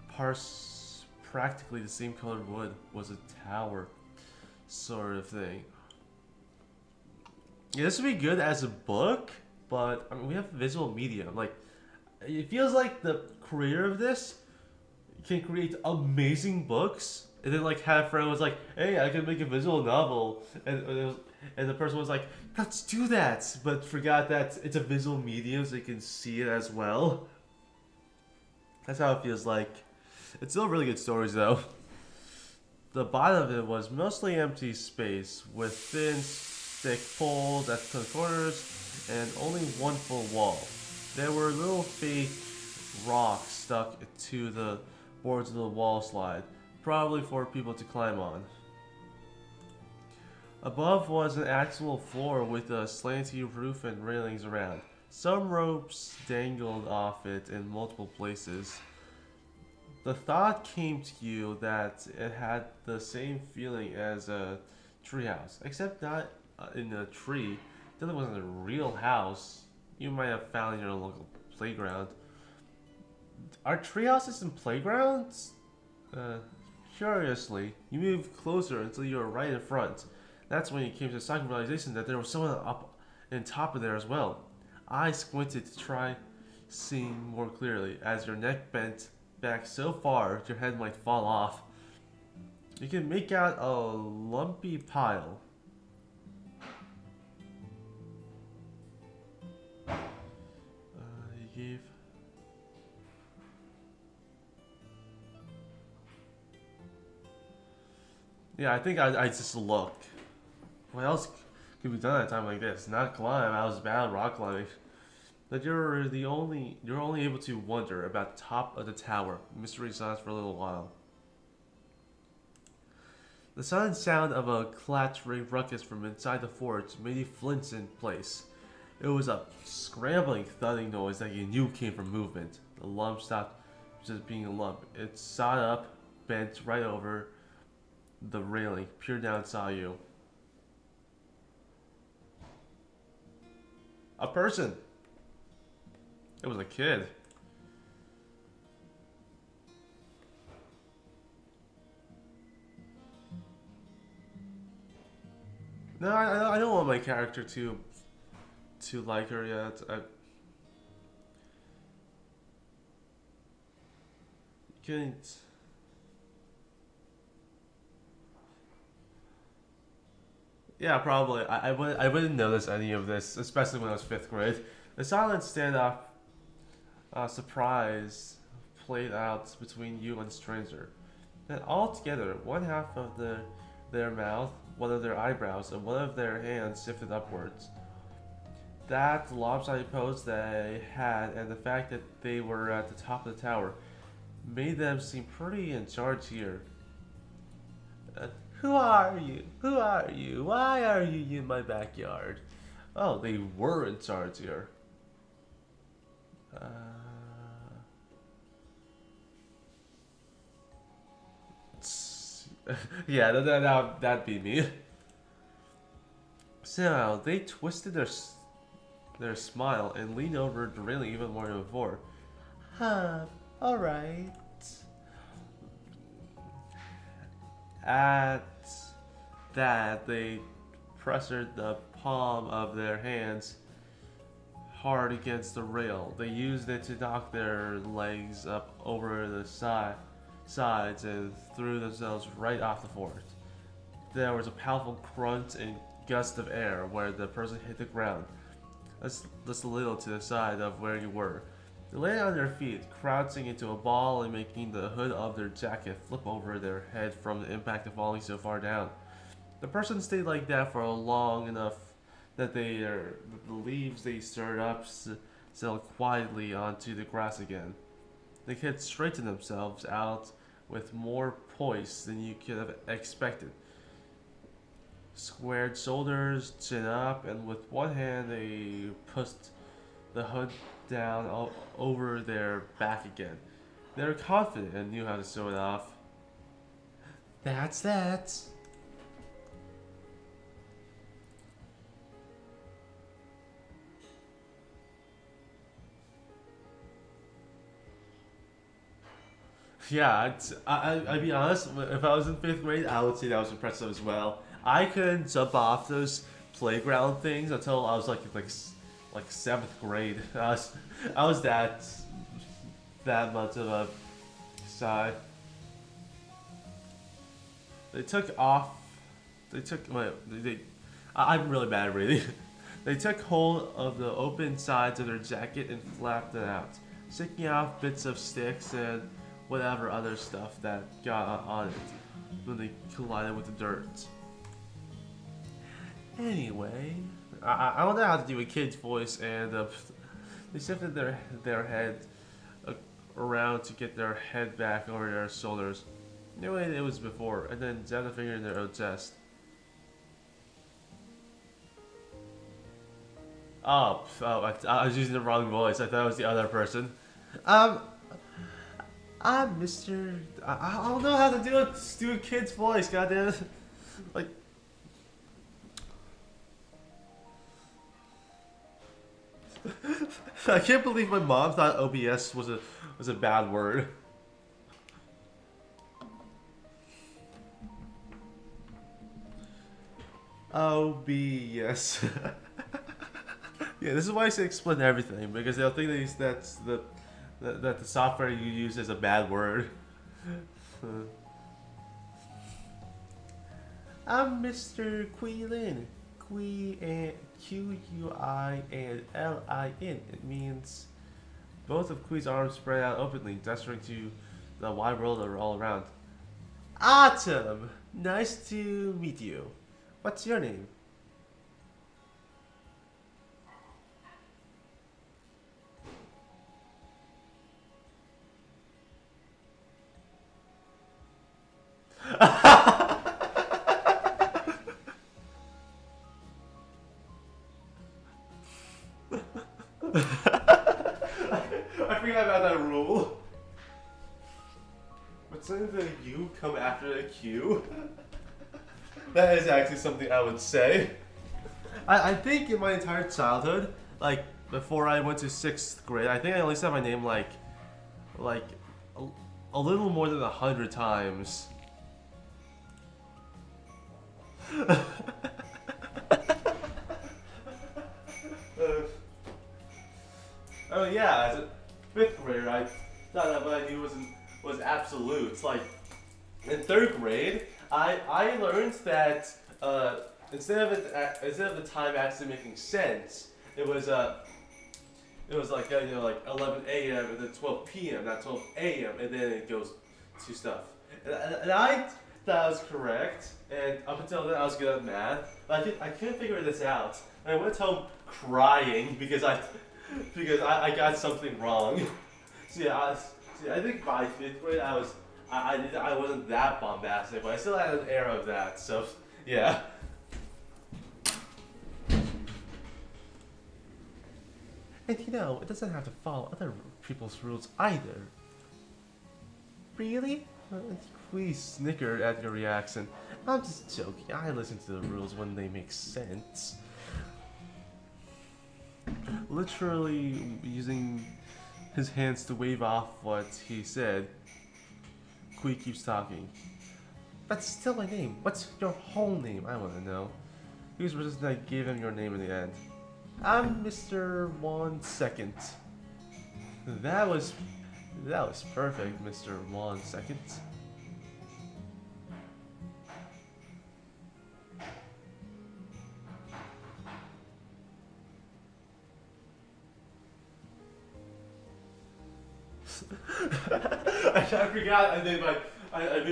parts practically the same colored wood was a tower sort of thing. Yeah, this would be good as a book, but I mean we have visual medium. Like it feels like the creator of this can create amazing books and then like have a friend was like, hey, I can make a visual novel, and the person was like, let's do that, but forgot that it's a visual medium so you can see it as well. That's how it feels like. It's still really good stories though. The bottom of it was mostly empty space with thin, thick poles at the corners and only one full wall. There were little fake rocks stuck to the boards of the wall slide, probably for people to climb on. Above was an actual floor with a slanty roof and railings around. Some ropes dangled off it in multiple places. The thought came to you that it had the same feeling as a treehouse, except not in a tree. That it wasn't a real house you might have found in your local playground. Are treehouses and playgrounds? Curiously, you moved closer until you were right in front. That's when you came to the sudden realization that there was someone up in top of there as well. Eyes squinted to try seeing more clearly as your neck bent back so far your head might fall off. You can make out a lumpy pile. You gave... Yeah, I think I just looked. What else could be done at a time like this? Not climb, I was bad at rock climbing. that you're only able to wonder about the top of the tower. Mystery silence for a little while. The sudden sound of a clattering ruckus from inside the forge made you flinch in place. It was a scrambling, thudding noise that you knew came from movement. The lump stopped just being a lump. It sawed up, bent right over the railing, peered down and saw you. A person! It was a kid. No, I don't want my character to like her yet. I can't. Yeah, probably. I wouldn't notice any of this, especially when I was fifth grade. The silent standoff surprise played out between you and the stranger. Then all together, one half of their mouth, one of their eyebrows, and one of their hands shifted upwards. That lopsided pose they had, and the fact that they were at the top of the tower, made them seem pretty in charge here. Who are you? Who are you? Why are you in my backyard? Oh, they were in charge here. Uh, yeah, that'd be me. So they twisted their smile and leaned over the railing even more than before. Huh, alright. At that, they pressed the palm of their hands hard against the rail. They used it to knock their legs up over the sides and threw themselves right off the fort. There was a powerful crunch and gust of air where the person hit the ground, just a little to the side of where you were. They lay on their feet, crouching into a ball and making the hood of their jacket flip over their head from the impact of falling so far down. The person stayed like that for long enough that the leaves they stirred up settled quietly onto the grass again. The kids straightened themselves out with more poise than you could have expected. Squared shoulders, chin up, and with one hand they pushed the hood down over their back again. They were confident and knew how to sew it off. That's that. Yeah, I'd be honest, if I was in fifth grade, I would say that was impressive as well. I couldn't jump off those playground things until I was like seventh grade. I was that much of a shy. They took off. They took wait. I'm really bad at reading. They took hold of the open sides of their jacket and flapped it out, sticking off bits of sticks and whatever other stuff that got on it when they collided with the dirt. Anyway, I don't know how to do a kid's voice, and they shifted their head around to get their head back over their shoulders. The way it was before, and then jabbed a finger in their own chest. I was using the wrong voice. I thought it was the other person. I'm Mr. I don't know how to do a kid's voice. Goddamn it! Like. I can't believe my mom thought OBS was a bad word. OBS. Yeah, this is why I say explain everything, because they'll think that the software you use is a bad word. I'm Mr. Quilin. Quilin. It means both of Qui's arms spread out openly, gesturing to the wide world all around. Autumn! Nice to meet you. What's your name? come after a Q. That is actually something I would say. I think in my entire childhood, like before I went to 6th grade, I think I only said my name like a little more than 100 times. Oh yeah, as a 5th grader, I thought that what I knew was absolute. Like in 3rd grade, I learned that instead of the time actually making sense, it was like like 11 a.m. and then 12 p.m. not 12 a.m. and then it goes to stuff. And I thought I was correct, and up until then I was good at math. But I couldn't figure this out. And I went home crying because I got something wrong. So yeah, I think by 5th grade I wasn't that bombastic, but I still had an air of that. So yeah. And you know, it doesn't have to follow other people's rules either. Really? We snickered at your reaction. I'm just joking. I listen to the rules when they make sense. Literally using his hands to wave off what he said. Kui keeps talking. That's still my name. What's your whole name? I want to know. Who's resistant I gave him your name in the end? I'm Mr. 1 Second. That was perfect, Mr. 1 Second. I forgot I made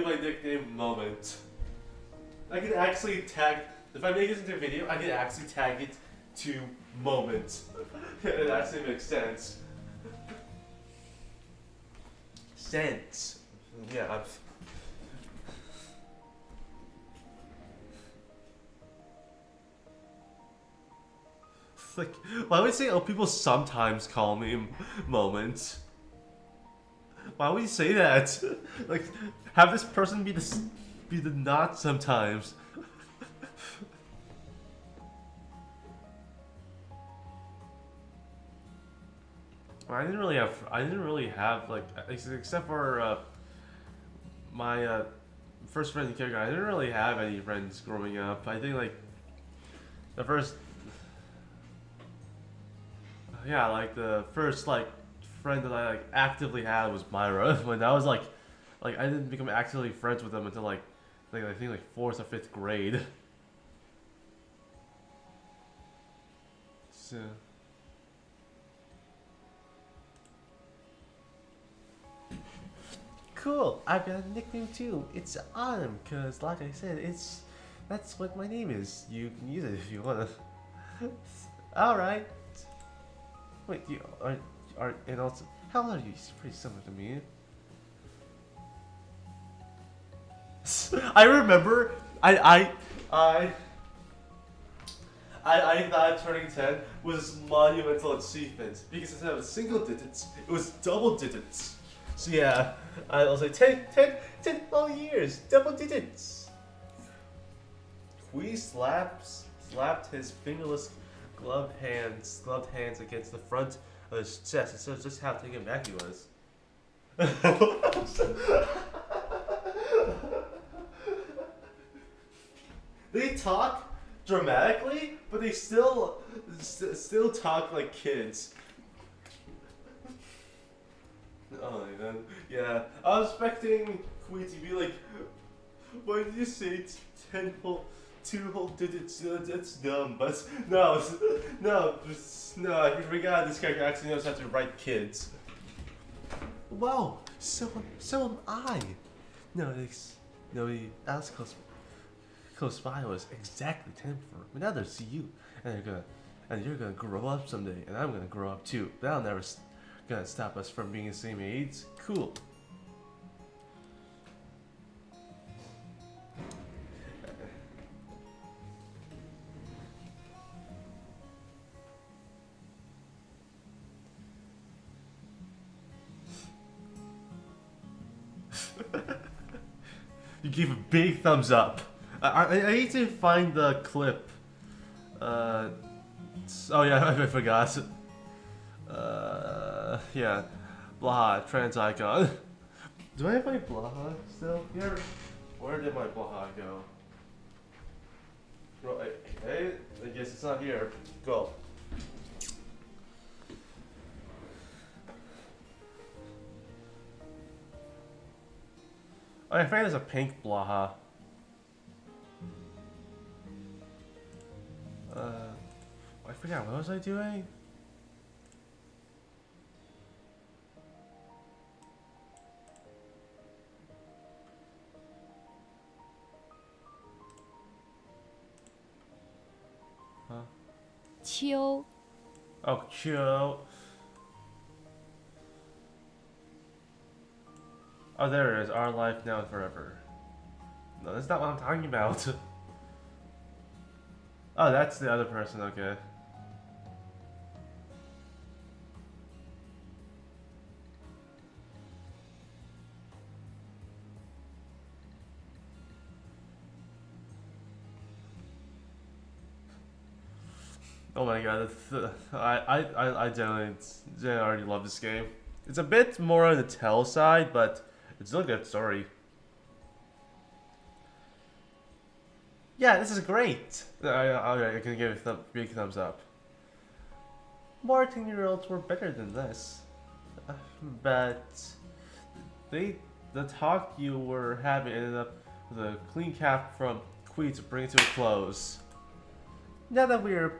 my nickname Moment. I can actually tag, if I make this into a video, I can actually tag it to Moment. It actually makes sense. Sense. Yeah. Like, why would you say, oh, people sometimes call me Moment? Why would you say that? Like, have this person be the not sometimes. I didn't really have like, except for my first friend in kindergarten. I didn't really have any friends growing up. I think like the first, yeah, like the first like friend that I like actively had was Myra. When I was like I didn't become actively friends with them until like I think like 4th or 5th grade. So. Cool, I've got a nickname too. It's Autumn, cause like I said, that's what my name is. You can use it if you wanna. All right. Wait, you are and also how old are you? It's pretty similar to me. I remember I thought turning 10 was monumental achievement because instead of single digits, it was double digits. So yeah, I was like 10 whole years, double digits. Kui slapped his fingerless gloved hands against the front of his chest and said just how taken aback he was. They talk dramatically, but they still talk like kids. Oh my god. Yeah, I was expecting Kui to be like, why did you say 10 whole, 2 whole digits? That's dumb. But no, I forgot this character actually knows how to write kids. Wow, so am I. No, Alex close by was exactly 10 for another see you, and you're gonna grow up someday, and I'm gonna grow up too. That'll never gonna stop us from being the same age. Cool. You gave a big thumbs up. I need to find the clip. Oh yeah, I forgot. Yeah. Blaha, trans icon. Do I have my Blaha still here? Where did my Blaha go? Well, I guess it's not here. Go. Oh, I found there's a pink Blaha. I forgot, what was I doing? Huh? 秋 Oh, Kyo. Oh, there it is. Our life now and forever. No, that's not what I'm talking about. Oh, that's the other person, okay. Oh my god, I genuinely already love this game. It's a bit more on the tell side, but it's still a good story. Yeah, this is great. I can give it a big thumbs up. More 10-year-olds were better than this. But the talk you were having ended up with a clean cap from Kui to bring it to a close. Now that we're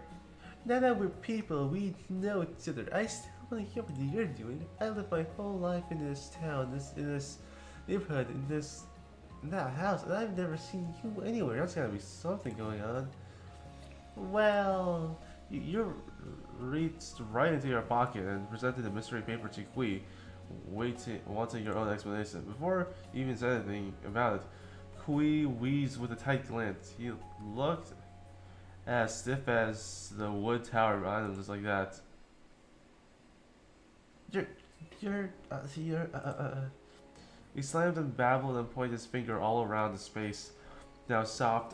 people, we know each other. I still want to hear what you're doing. I lived my whole life in this town, in this neighborhood, in that house, and I've never seen you anywhere. There's gotta be something going on. Well, you reached right into your pocket and presented the mystery paper to Kui, wanting your own explanation. Before you even said anything about it, Kui wheezed with a tight glance. He looked as stiff as the wood tower behind him, just like that. He slammed and babbled and pointed his finger all around the space, now soft,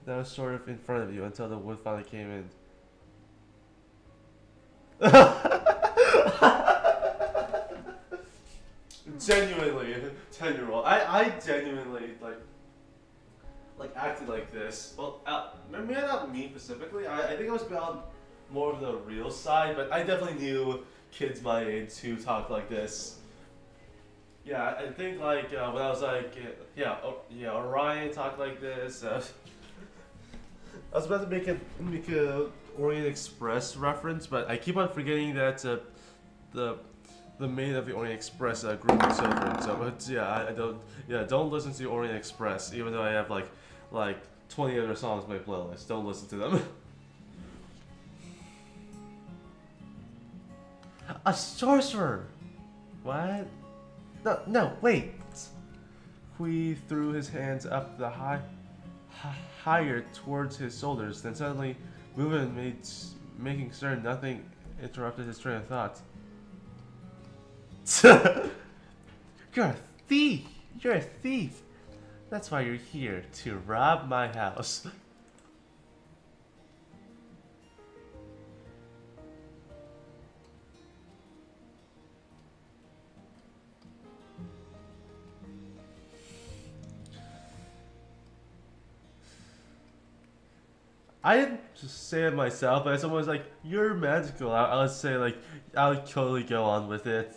that was sort of in front of you until the wood finally came in. Genuinely, 10-year-old. I genuinely like acted like this. Well, maybe not me specifically. I think I was about more of the real side, but I definitely knew kids my age who talked like this. Yeah, I think like when I was like, Orion talked like this. I was about to make a Orient Express reference, but I keep on forgetting that the main of the Orient Express group is different. So, but yeah, don't listen to Orient Express, even though I have like 20 other songs on my playlist. Don't listen to them. A sorcerer. What? No, wait. Kui threw his hands up the higher towards his shoulders, then suddenly movement making certain nothing interrupted his train of thought. You're a thief! You're a thief! That's why you're here, to rob my house. I didn't just say it myself, but if someone was like, "You're magical," I would say like, I would totally go on with it.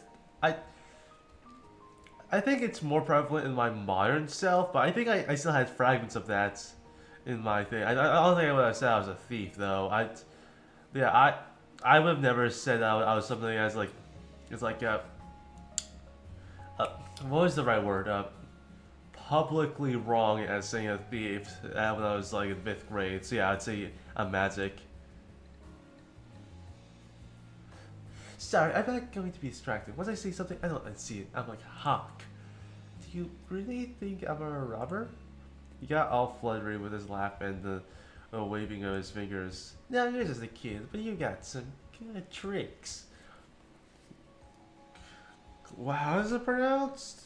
I think it's more prevalent in my modern self, but I think I still had fragments of that in my thing. I don't think I would have said I was a thief though. I would have never said I was something as like, it's like what was the right word? Publicly wrong as saying a thief when I was like in 5th grade. So yeah, I'd say I'm magic. Sorry, I'm not going to be distracted. Once I see something, I don't see it. I'm like, Hawk. Do you really think I'm a robber? He got all fluttery with his laugh and the waving of his fingers. No, you're just a kid, but you got some good tricks. Wow, how is it pronounced?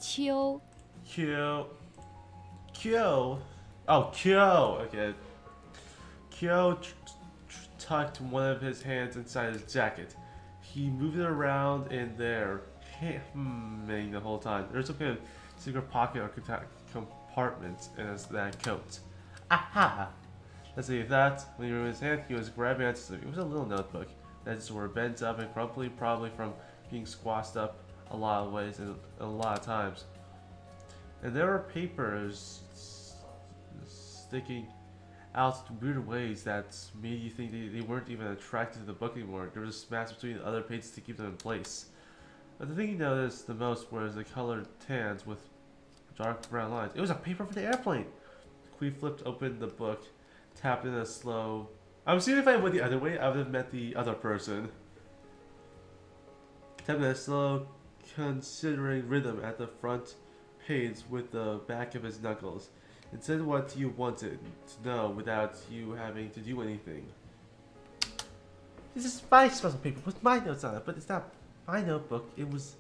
秋 Kyo. Kyo. Oh, Kyo. Okay. Kyo tucked one of his hands inside his jacket. He moved it around in there, humming the whole time. There's some kind of secret pocket or compartment in that coat. Aha! Let's see that. When he removed his hand, he was grabbing at something. It was a little notebook that just were bent up and crumply, probably from being squashed up a lot of ways and a lot of times. And there were papers sticking out in weird ways that made you think they weren't even attracted to the book anymore. There was a smash between the other pages to keep them in place. But the thing you noticed the most was the colored tans with dark brown lines. It was a paper for the airplane! Kui flipped open the book, tapped in a slow... I'm assuming if I went the other way, I would have met the other person. Tapped in a slow, considering rhythm at the front page with the back of his knuckles. It said what you wanted to know without you having to do anything. This is my special paper with my notes on it, but it's not my notebook. It was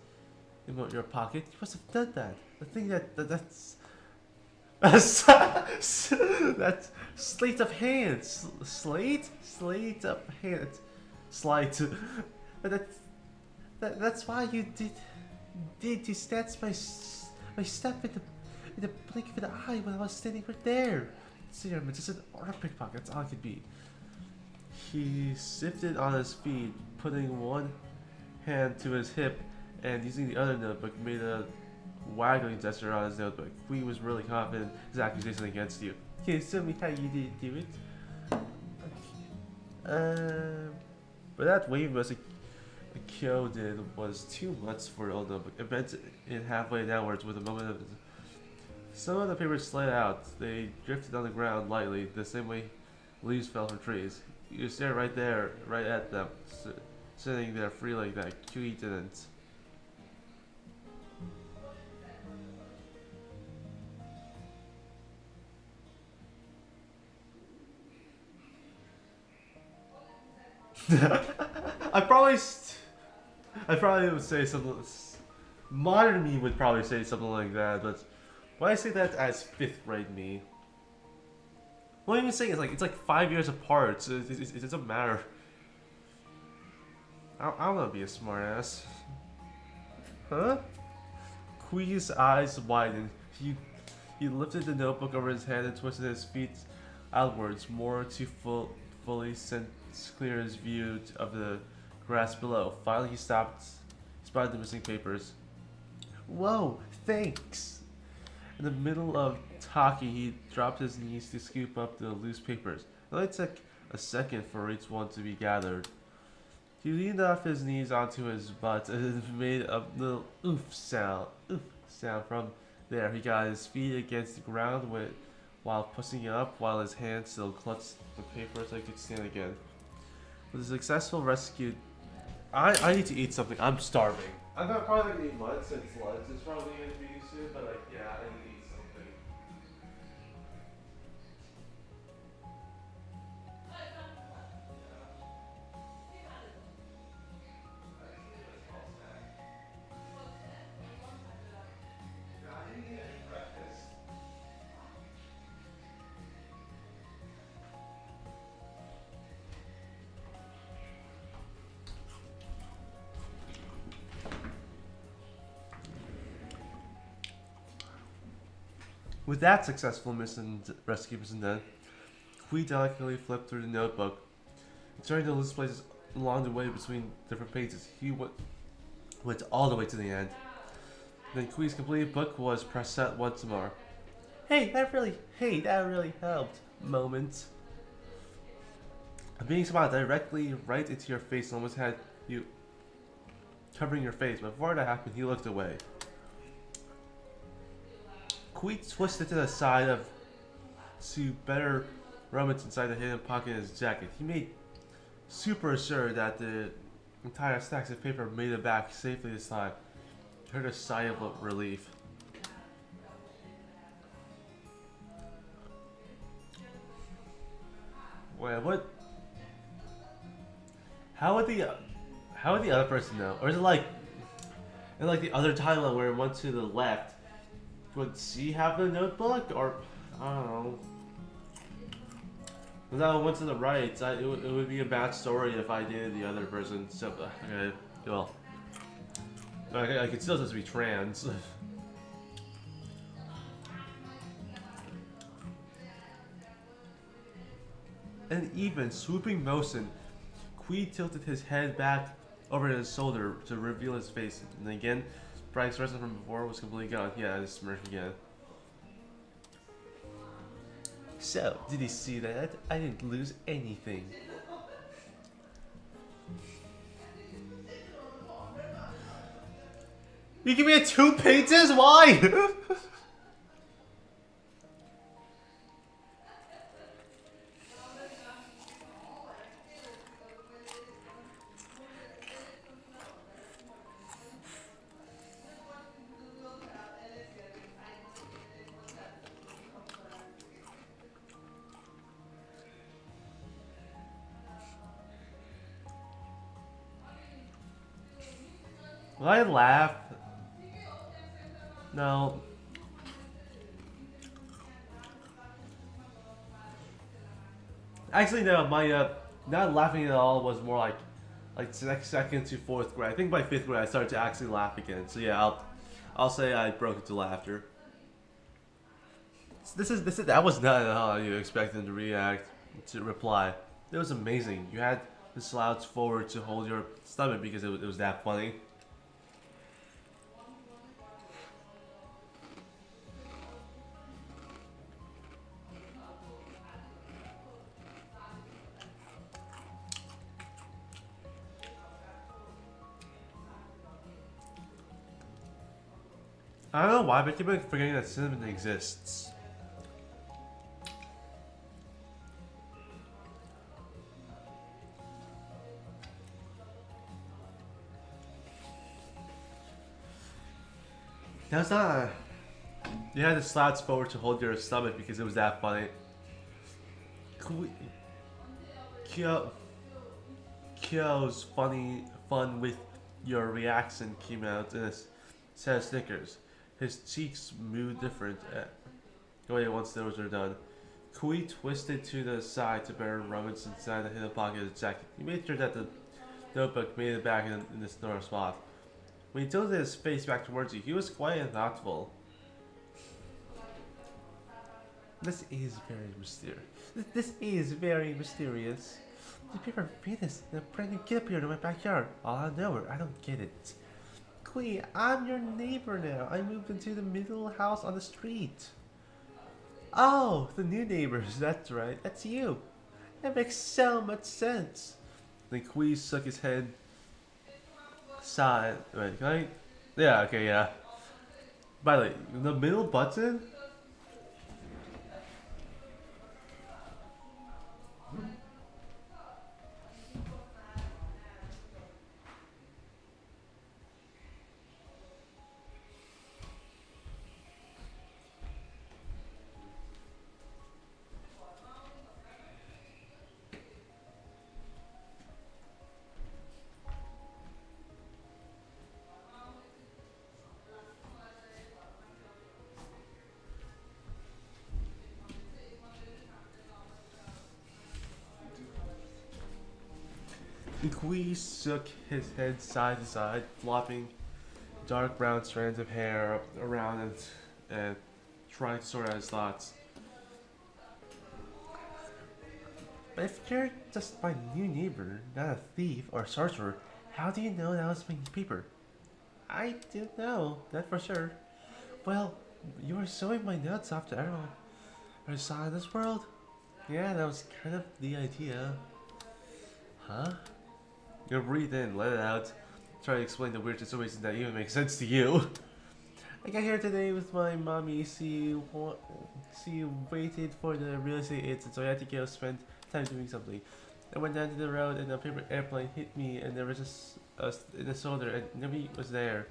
in your pocket. You must have done that. The thing that's that's slate of hands. Slate of hands. Slate. But that's why you did you snatch my stuff in the blink of an eye when I was standing right there. It's just an art pickpocket, that's all it could be. He shifted on his feet, putting one hand to his hip and using the other notebook made a waggling gesture on his notebook. Kui was really confident in his accusation against you. Can you tell me how you did do it? Okay. But that wave was Kyo did was too much for the old notebook. It bent it halfway downwards with a moment of... Some of the papers slid out. They drifted on the ground lightly, the same way leaves fell from trees. You stared right at them, sitting there free like that. Kui didn't. I probably would say something. Modern me would probably say something like that, but why I say that as 5th grade me? What I'm even saying is it's like 5 years apart, so it doesn't matter. I don't want to be a smartass. Huh? Kui's eyes widened. He lifted the notebook over his head and twisted his feet outwards, more to fully clear his view of the grass below. Finally, he stopped, spotted the missing papers. Whoa, thanks! In the middle of talking, he dropped his knees to scoop up the loose papers. It only took a second for each one to be gathered. He leaned off his knees onto his butt and made a little oof sound from there. He got his feet against the ground while pushing up, while his hands still clutched the paper so he could stand again. With a successful rescue, I need to eat something. I'm starving. I'm not probably gonna eat lunch since lunch is probably gonna be soon, but yeah, I need to eat something. With that successful rescue mission done, Kui delicately flipped through the notebook, turning to loose places along the way between different pages. He went all the way to the end. Then Kui's complete book was pressed set once more. Hey, that really helped. Moment. Being smiled directly right into your face almost had you covering your face. Before that happened, he looked away. Kui twisted to the side to better rummage inside the hidden pocket in his jacket. He made super sure that the entire stacks of paper made it back safely this time. He heard a sigh of relief. Wait, what? How would the other person know? Or is it like the other timeline where it went to the left? would she have the notebook, or I don't know. Because I went to the right, it would be a bad story if I dated the other person. So, okay, well, I could still just be trans. An even swooping motion. Kui tilted his head back over his shoulder to reveal his face, and again, Brian's expression from before was completely gone. Yeah, I just smirked again. So, did you see that? I didn't lose anything. You give me 2 pages? Why? Will I laugh? No. Actually, no. My not laughing at all was more like second to fourth grade. I think by fifth grade I started to actually laugh again. So yeah, I'll say I broke into laughter. This is that was not how you expected to react to reply. It was amazing. You had to slouch forward to hold your stomach because it was that funny. I don't know why, but I keep forgetting that cinnamon exists. That's not a... You had to slouch forward to hold your stomach because it was that funny. Kyo's fun with your reaction came out in a set of Snickers. His cheeks moved different. Once those were done. Kui twisted to the side to better rummage inside the hidden pocket of his jacket. He made sure that the notebook made it back in the snorer spot. When he tilted his face back towards you, he was quiet and thoughtful. This is very mysterious. This is very mysterious. The paper Venus and a brand new kid appeared in my backyard. All out of nowhere. I don't get it. Kui, I'm your neighbor now. I moved into the middle house on the street. Oh, the new neighbors. That's right. That's you. That makes so much sense. Then Kui shook his head. Sighed. Wait, can I? Yeah, okay, yeah. By the way, the middle button? Kui shook his head side to side, flopping dark brown strands of hair around it and trying to sort out his thoughts. But if you're just my new neighbor, not a thief or a sorcerer, how do you know that was my paper? I didn't know, that for sure. Well, you were showing my notes after everyone I saw in this world. Yeah, that was kind of the idea. Huh? You breathe in, let it out. Try to explain the weird situation that even makes sense to you. I got here today with my mommy. She waited for the real estate agent, so I had to go spend time doing something. I went down to the road and a paper airplane hit me, and there was just us in the shoulder, and nobody was there.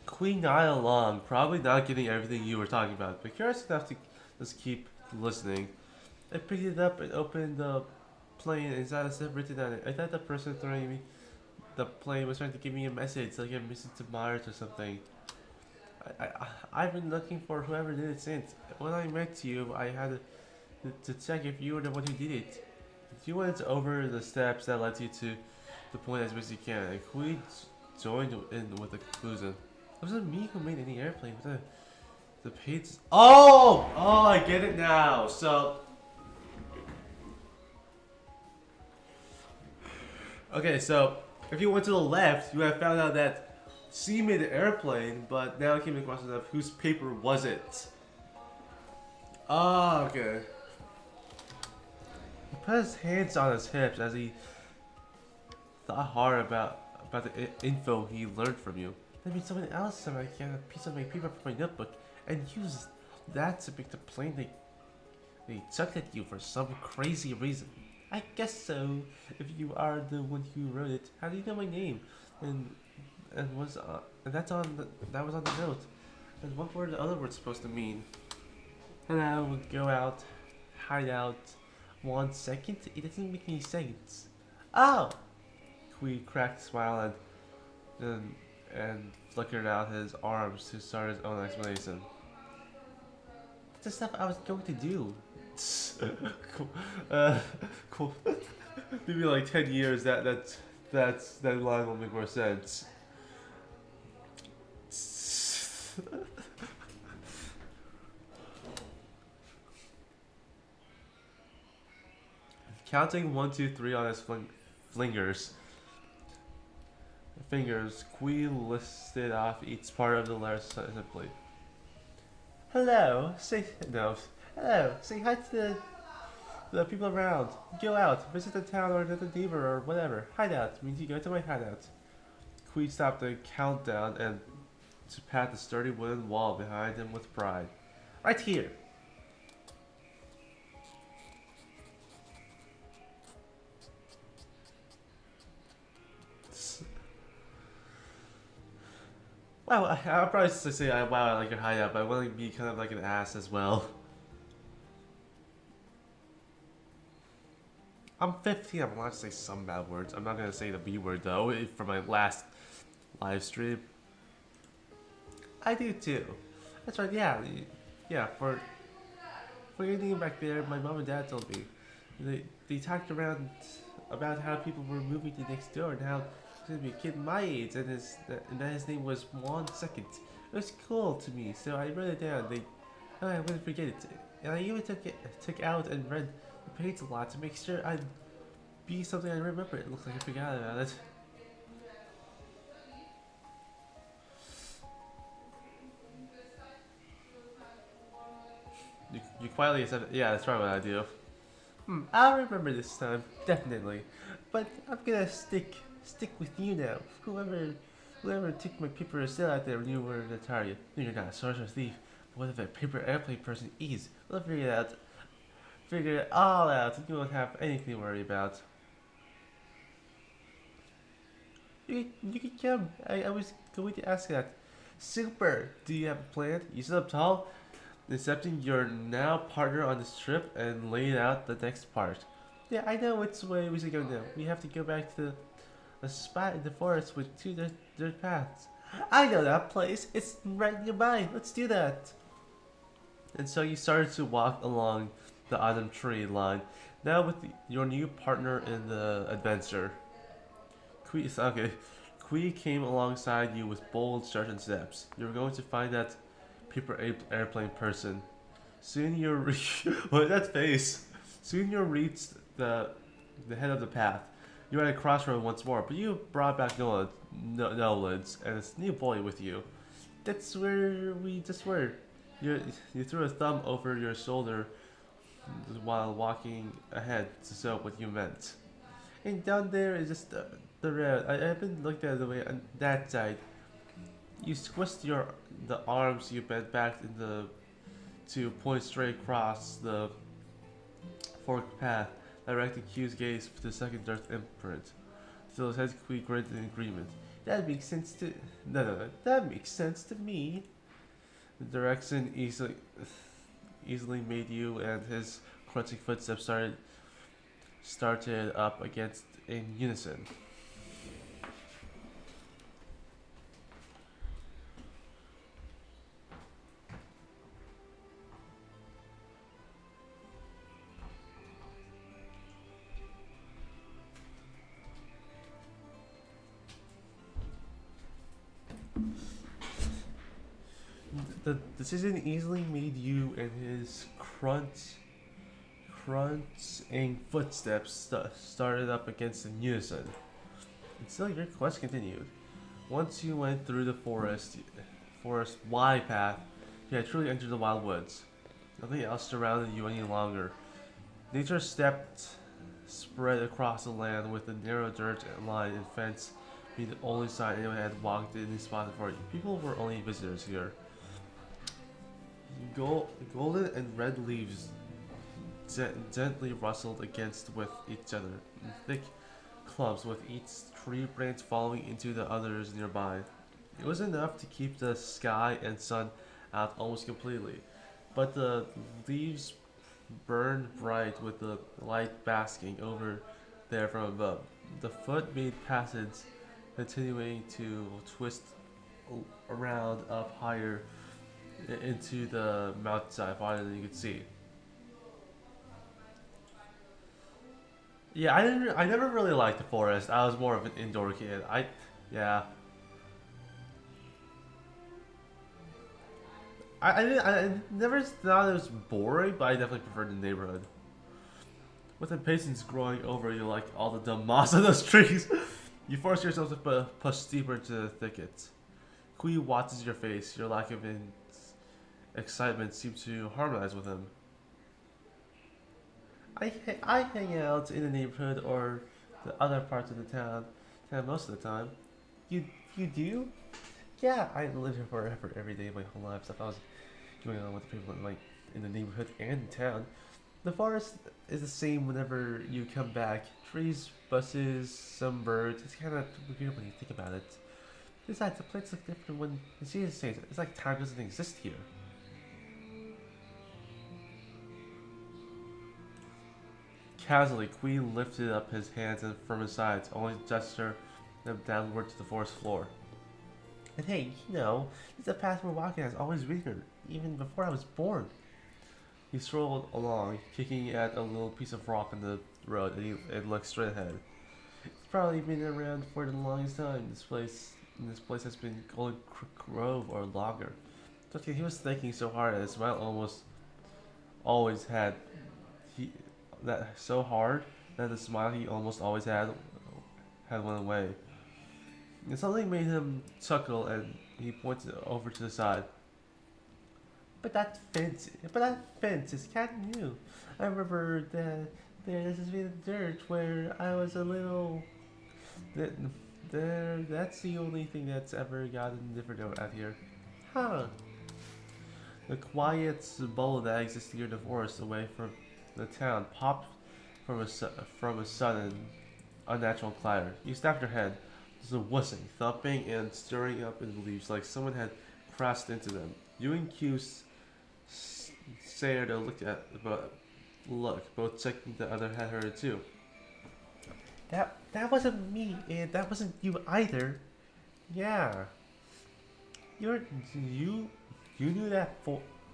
Queen nodded along, probably not getting everything you were talking about, but curious enough to just keep listening. I picked it up and opened the plane and saw the stuff written on it. I thought the person throwing me the plane was trying to give me a message, like a message to Mars or something. I've been looking for whoever did it since. When I met you, I had to check if you were the one who did it. You went over the steps that led you to the point as best as you can, and Kui joined in with the conclusion. It wasn't me who made any airplane. The page. Oh, I get it now. So, okay, so if you went to the left, you have found out that she made the airplane, but now it came to the question of whose paper was it? Oh, okay. He put his hands on his hips as he thought hard about the info he learned from you. Maybe someone else might get a piece of my paper from my notebook and use that to make the plane they chucked at you for some crazy reason. I guess so. If you are the one who wrote it, how do you know my name? And that was on the note. And what were the other words supposed to mean? Hello, go out, hide out. 1 second? It doesn't make any sense. Oh! Kui cracked a smile and flickered out his arms to start his own explanation. It's the stuff I was going to do. Cool. Cool. Maybe like 10 years that line will make more sense. Counting 1, 2, 3 on his fingers, Kui listed off each part of the letter simply. Hello, say hi to the people around. Go out, visit the town or the neighbor or whatever. Hideout means you go to my hideout. Kui stopped the countdown and to pat the sturdy wooden wall behind him with pride. Right here. Wow, I'll probably say, wow, I like your hideout, but I want to be kind of like an ass as well. I'm 15, I'm allowed to say some bad words. I'm not going to say the B word though, for my last live stream. I do too. That's right, yeah, for your name back there, my mom and dad told me. They talked around about how people were moving to next door and how there's gonna be a kid my age and that his name was 1 second. It was cool to me, so I wrote it down. I wouldn't forget it. And I even took out and read the page a lot to make sure I'd be something I remember. It looks like I forgot about it. You quietly said, yeah, that's right what I do. I'll remember this time, definitely. But I'm gonna stick with you now. Whoever took my paper is still out there, you were the target. No, you're not a sorcerer thief. But what if a paper airplane person is? We'll figure it all out. You won't have anything to worry about. You can come. I was going to ask that. Super. Do you have a plan? You sit up tall, accepting your now partner on this trip, and laying out the next part. Yeah, I know which way we should go now. We have to go back to a spot in the forest with 2 dirt paths. I know that place. It's right nearby. Let's do that. And so you started to walk along the autumn tree line, now with your new partner in the adventure. Kui came alongside you with bold, certain steps. You're going to find that paper airplane person. Soon you'll reach. What that face? Soon you'll reach the head of the path. You're at a crossroad once more, but you brought back Nolans and his new boy with you. That's where we just were. You threw a thumb over your shoulder while walking ahead to show what you meant. And down there is just the road. I haven't looked at the way on that side. You squished the arms you bent back to point straight across the forked path, directing Q's gaze to the second dirt imprint. Still his head Kui grinned in agreement. That makes sense to that makes sense to me. The direction easily made you, and his crunching footsteps started up against in unison. The decision easily made you and his crunching footsteps started up against in unison. And still, your quest continued. Once you went through the forest wide path, you had truly entered the wild woods. Nothing else surrounded you any longer. Nature stepped spread across the land with a narrow dirt line and fence being the only sign anyone had walked in and spotted for you. People were only visitors here. Golden and red leaves gently rustled against with each other in thick clumps, with each tree branch falling into the others nearby. It was enough to keep the sky and sun out almost completely, but the leaves burned bright with the light basking over there from above. The foot made passage, continuing to twist around up higher into the mountainside, farther than you could see. Yeah, I never really liked the forest. I was more of an indoor kid. Yeah. I never thought it was boring, but I definitely preferred the neighborhood. With impatience growing over you like all the dumb moss on those trees, you force yourself to push deeper into the thickets. Kui watches your face. Your lack of excitement seems to harmonize with him. I hang out in the neighborhood or the other parts of the town most of the time. You do? Yeah, I lived here forever, every day of my whole life. Stuff I was going on with the people in the neighborhood and town. The forest is the same whenever you come back. Trees, buses, some birds. It's kind of weird when you think about it. Besides, the place looks different when the season changes. It's like time doesn't exist here. Casually, Kui lifted up his hands from his sides, only to gesture them downward to the forest floor. And hey, it's a path we're walking has always been here, even before I was born. He strolled along, kicking at a little piece of rock on the road, and looked straight ahead. It's probably been around for the longest time. This place has been Golden Grove or longer. He was thinking so hard that his smile always had so hard that the smile he almost always had went away. And something made him chuckle, and he pointed over to the side. But that fence is kind of new. I remember that this has been the dirt where I was a little. That's the only thing that's ever gotten different out here. Huh. The quiet bubble that exists near the forest away from the town popped from a sudden unnatural clatter. You snapped your head. There's a whistling, thumping, and stirring up in the leaves like someone had crashed into them. You and Q stared and look, both checking the other had heard it too. That wasn't me, and that wasn't you either. Yeah. You knew that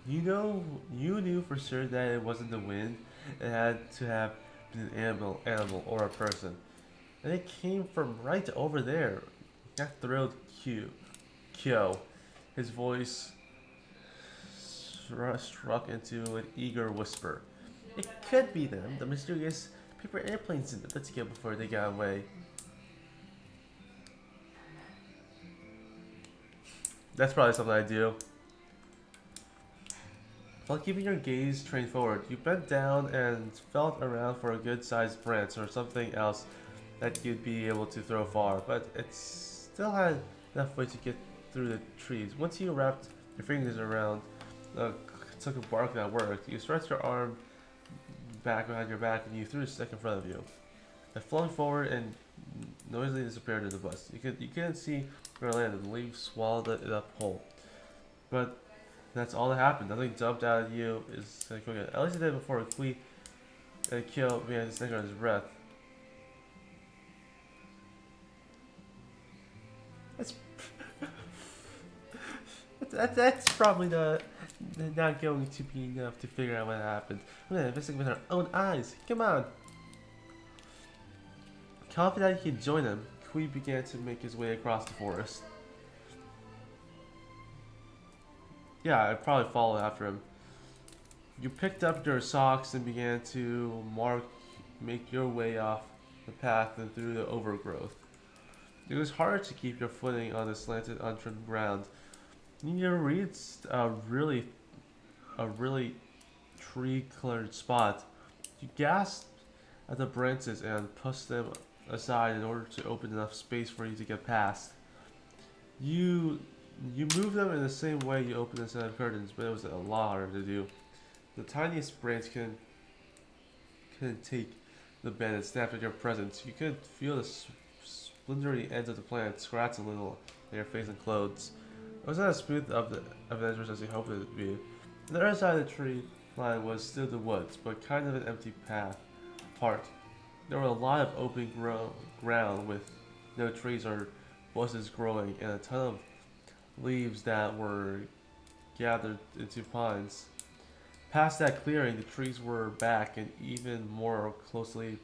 you knew for sure that it wasn't the wind. It had to have been an animal or a person. And it came from right over there. That thrilled Kyo. His voice struck into an eager whisper. It could be them, the mysterious paper airplanes that took it before they got away. That's probably something I do. While keeping your gaze trained forward, you bent down and felt around for a good-sized branch or something else that you'd be able to throw far, but it still had enough way to get through the trees. Once you wrapped your fingers around took a bark that worked, you stretched your arm back behind your back and you threw a stick in front of you. It flung forward and noisily disappeared in the bus. You couldn't see where it landed. The leaves swallowed it up whole. But that's all that happened. Nothing jumped out at you. At least it did before Kui and Kyo began to snicker on his breath. That's probably not going to be enough to figure out what happened. We're gonna investigate with our own eyes. Come on. Confident he could join him, Kui began to make his way across the forest. yeah, I'd probably follow after him. You picked up your socks and began to make your way off the path and through the overgrowth. It was hard to keep your footing on the slanted, untrimmed ground. You reached a really tree-cluttered spot. You gasped at the branches and pushed them aside in order to open enough space for you to get past. You you moved them in the same way you open a set of curtains, but it was a lot harder to do. The tiniest branch couldn't take the bend and snapped at your presence. You could feel the splintery ends of the plant scratch a little in your face and clothes. It wasn't as smooth of an entrance as you hoped it would be. The other side of the tree line was still the woods, but kind of an empty path apart. There were a lot of open ground with no trees or bushes growing, and a ton of leaves that were gathered into pines. Past that clearing, the trees were back and even more closely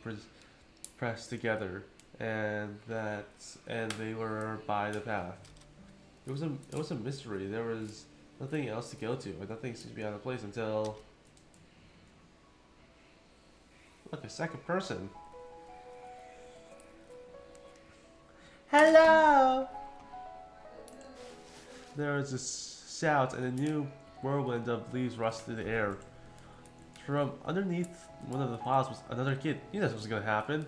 pressed together, and they were by the path. It was a mystery. There was nothing else to go to, and nothing seemed to be out of place until look, a second person. Hello. There was a shout, and a new whirlwind of leaves rushed through the air. From underneath one of the piles was another kid. You knew this was gonna happen.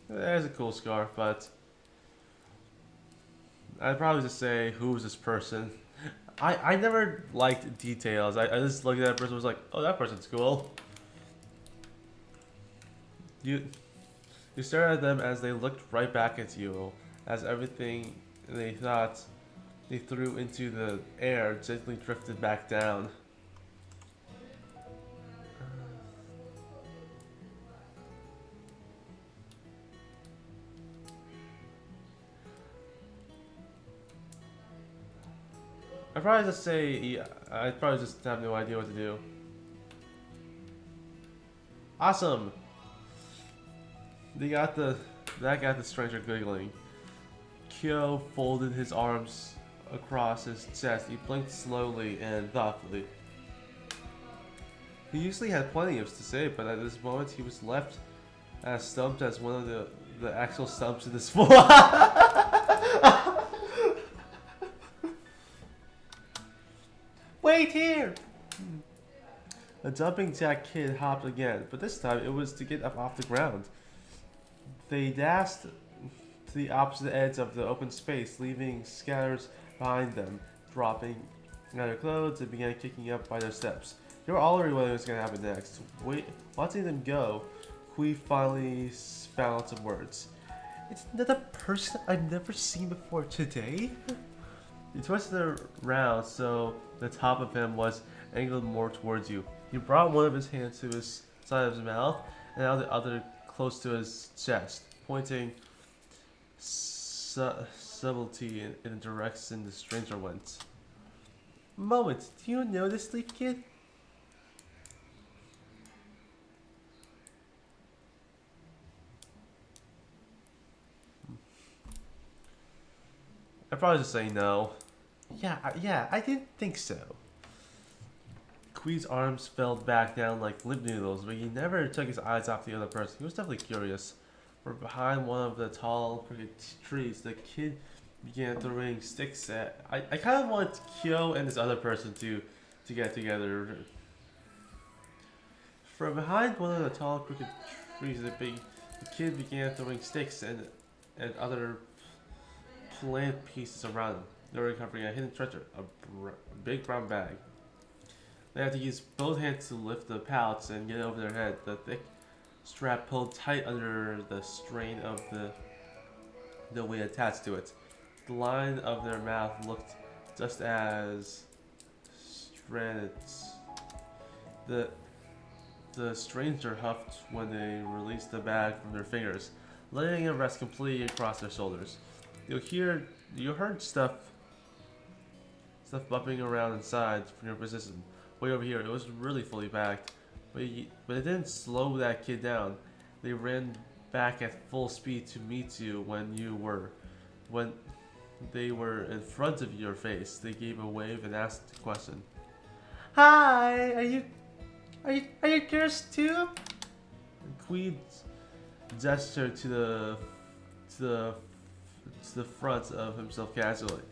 There's a cool scarf, but I'd probably just say, who's this person? I never liked details. I just looked at that person and was like, oh, that person's cool. You stared at them as they looked right back at you, as everything they thought they threw into the air gently drifted back down. I'd probably just say, yeah, I'd probably just have no idea what to do. Awesome! That got the stranger giggling. Kyo folded his arms across his chest. He blinked slowly and thoughtfully. He usually had plenty to say, but at this moment he was left as stumped as one of the actual stumps in this floor. Wait here! The jumping jack kid hopped again, but this time it was to get up off the ground. They dashed to the opposite edge of the open space, leaving scatters behind them, dropping out their clothes and began kicking up by their steps. They were already wondering what's going to happen next. Watching them go, Kui finally found out some words. It's another person I've never seen before today? He twisted around so the top of him was angled more towards you. He brought one of his hands to his side of his mouth and now the other close to his chest, pointing subtlety in the direction the stranger went. Moment, do you know this sleep kid? I'd probably just say no. Yeah, I didn't think so. Kui's arms fell back down like limp noodles, but he never took his eyes off the other person. He was definitely curious. From behind one of the tall crooked trees, the kid began throwing sticks at. I kind of want Kyo and this other person to get together. From behind one of the tall crooked trees, the kid began throwing sticks and other plant pieces around him. They were covering a hidden treasure, a big brown bag. They had to use both hands to lift the pouch and get it over their head. The thick strap pulled tight under the strain of the weight attached to it. The line of their mouth looked just as stranded. The stranger huffed when they released the bag from their fingers, letting it rest completely across their shoulders. You heard stuff bumping around inside from your position. Way over here, it was really fully packed, but it didn't slow that kid down. They ran back at full speed to meet you when they were in front of your face. They gave a wave and asked a question. Hi, are you curious too? And Queen gestured to the front of himself casually.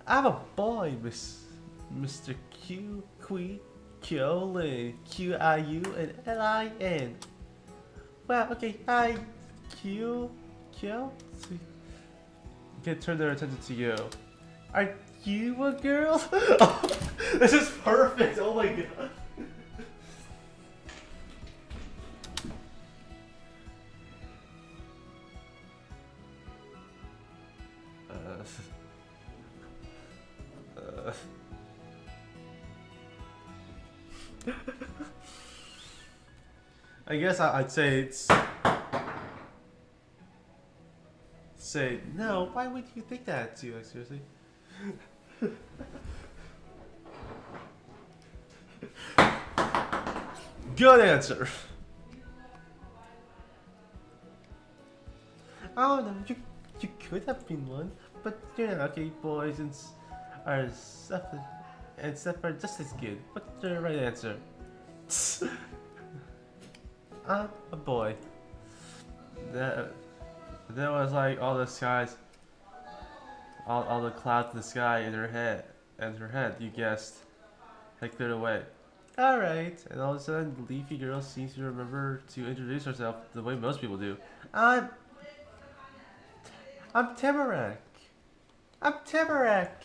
I'm a boy, Mr. Q, Queen, Qiulin, Qiu and Lin. Well, okay, hi, Q. So you can turn their attention to you. Are you a girl? This is perfect. Oh my god. I guess I'd say no. Why would you think that, too? Like, seriously. Good answer. I don't know. You could have been one, but you're not. Okay, boys are stuff are just as good. What's the right answer? I'm a boy. That was like all the skies, all the clouds in the sky in her head, you guessed, had cleared away. Alright, and all of a sudden, the leafy girl seems to remember to introduce herself the way most people do. I'm Tamarak. I'm Tamarak.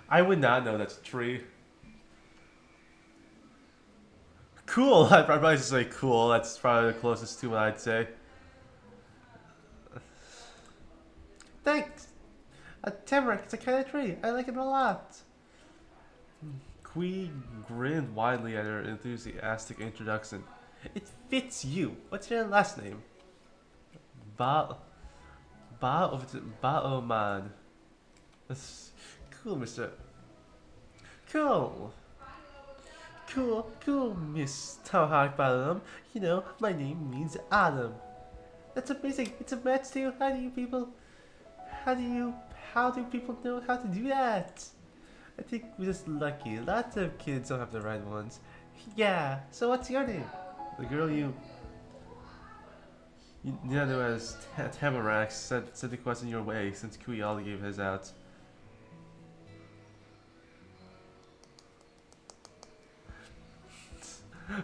I would not know that's a tree. Cool. I'd probably just say cool. That's probably the closest to what I'd say. Thanks. A tamarack is a kind of tree. I like it a lot. Queen grinned widely at her enthusiastic introduction. It fits you. What's your last name? Baoman. That's cool, Mister. Cool, Miss Tauhak Balam. You know, my name means Adam. That's amazing. It's a match too. How do people know how to do that? I think we're just lucky. Lots of kids don't have the right ones. Yeah. So what's your name? The girl you know as Tamarack sent the question your way since Kui already gave his out.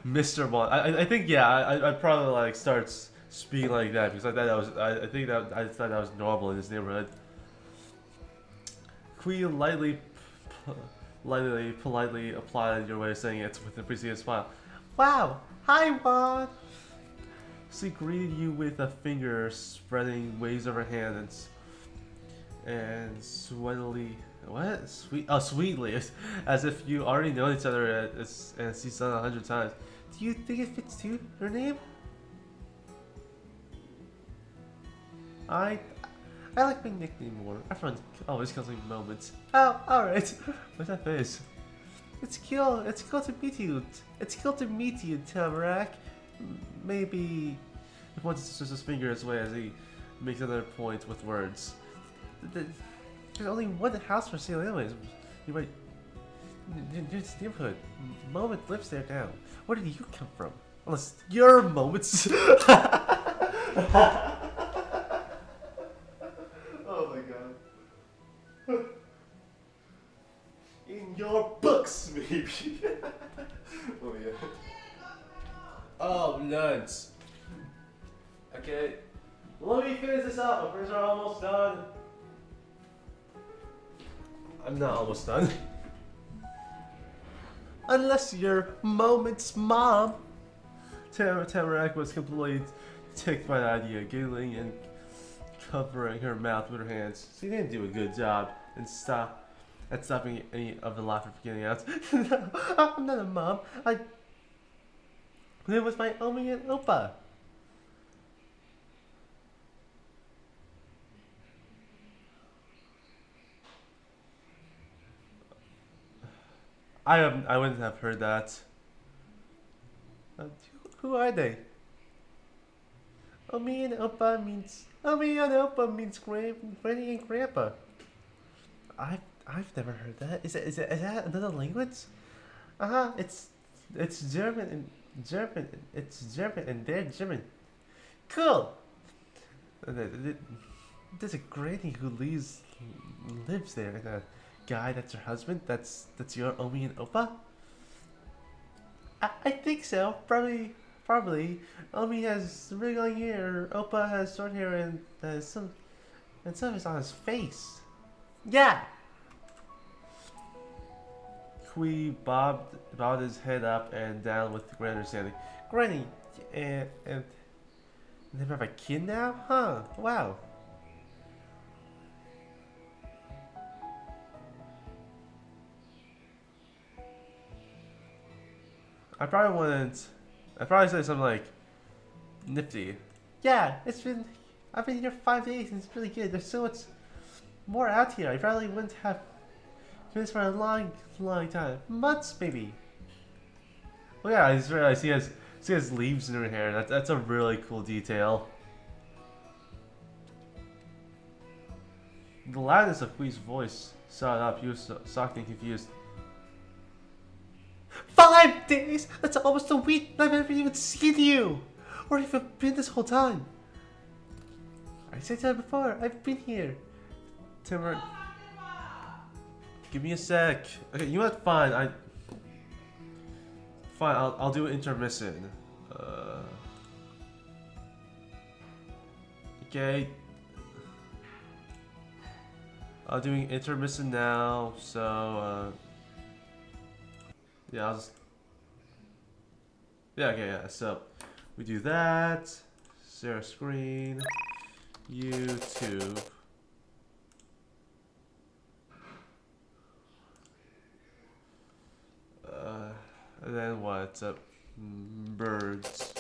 Mr. Mon. I think I'd probably like start speaking like that because I thought that was normal in this neighborhood. Queen politely applauded your way of saying it with an appreciative smile. Wow! Hi, Juan! She greeted you with a finger spreading waves of her hands and sweetly, sweetly, as if you already know each other and she's done 100 times. Do you think it fits too, her name? I like my nickname more. Everyone always calls me Moments. Oh, alright. What's that face? It's cool to meet you. It's cool to meet you, Tamarack. Maybe he points his finger his way as he makes another point with words. There's only one house for sale anyways. You're right. This neighborhood. Moment lives there now. Where did you come from? Unless your Moments. Oh my god. In your books, maybe. Oh yeah. Oh, nuts. Okay. Let me finish this up. My friends are almost done. I'm not almost done. Unless you're Moment's mom. Tamarack was completely ticked by the idea, giggling and covering her mouth with her hands. She didn't do a good job and stopping any of the laughter from getting out. No, I'm not a mom. I live with my Omi and Opa. I wouldn't have heard that. Uh, who are they? Omi and Opa means Omi and Opa means Granny and Grandpa. I've never heard that. Is that another language? It's German and German. It's German and they're German. Cool. There's a granny who lives there, and a guy that's her husband. That's your Omi and Opa. I think so. Probably. Omi has really long hair. Opa has short hair and some of it's on his face. Yeah. Kui bobbed his head up and down with great understanding. Granny, and they have a kid now? Huh? Wow. I probably wouldn't. I'd probably say something like nifty. Yeah, I've been here 5 days and it's really good. There's so much more out here. I probably wouldn't have been this for a long time. Months, maybe. Oh yeah, I just realized she has leaves in her hair. That's a really cool detail. The loudness of Kui's voice saw it up. He was shocked and confused. 5 days? That's almost a week. I've never even seen you, or even been this whole time. I said that before. I've been here. Timur, give me a sec. Okay, you know what? Fine. Fine. I'll do intermission. Okay. I'm doing intermission now. So yeah, okay, yeah. So we do that. Share screen. YouTube. And then what? Birds.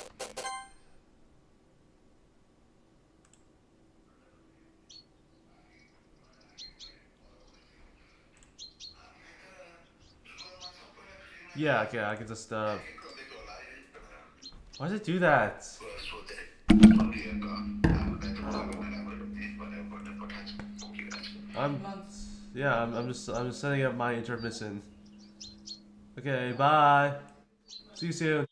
Yeah, okay, I can just why does it do that? I'm yeah, I'm just setting up my intermission. Okay, bye. See you soon.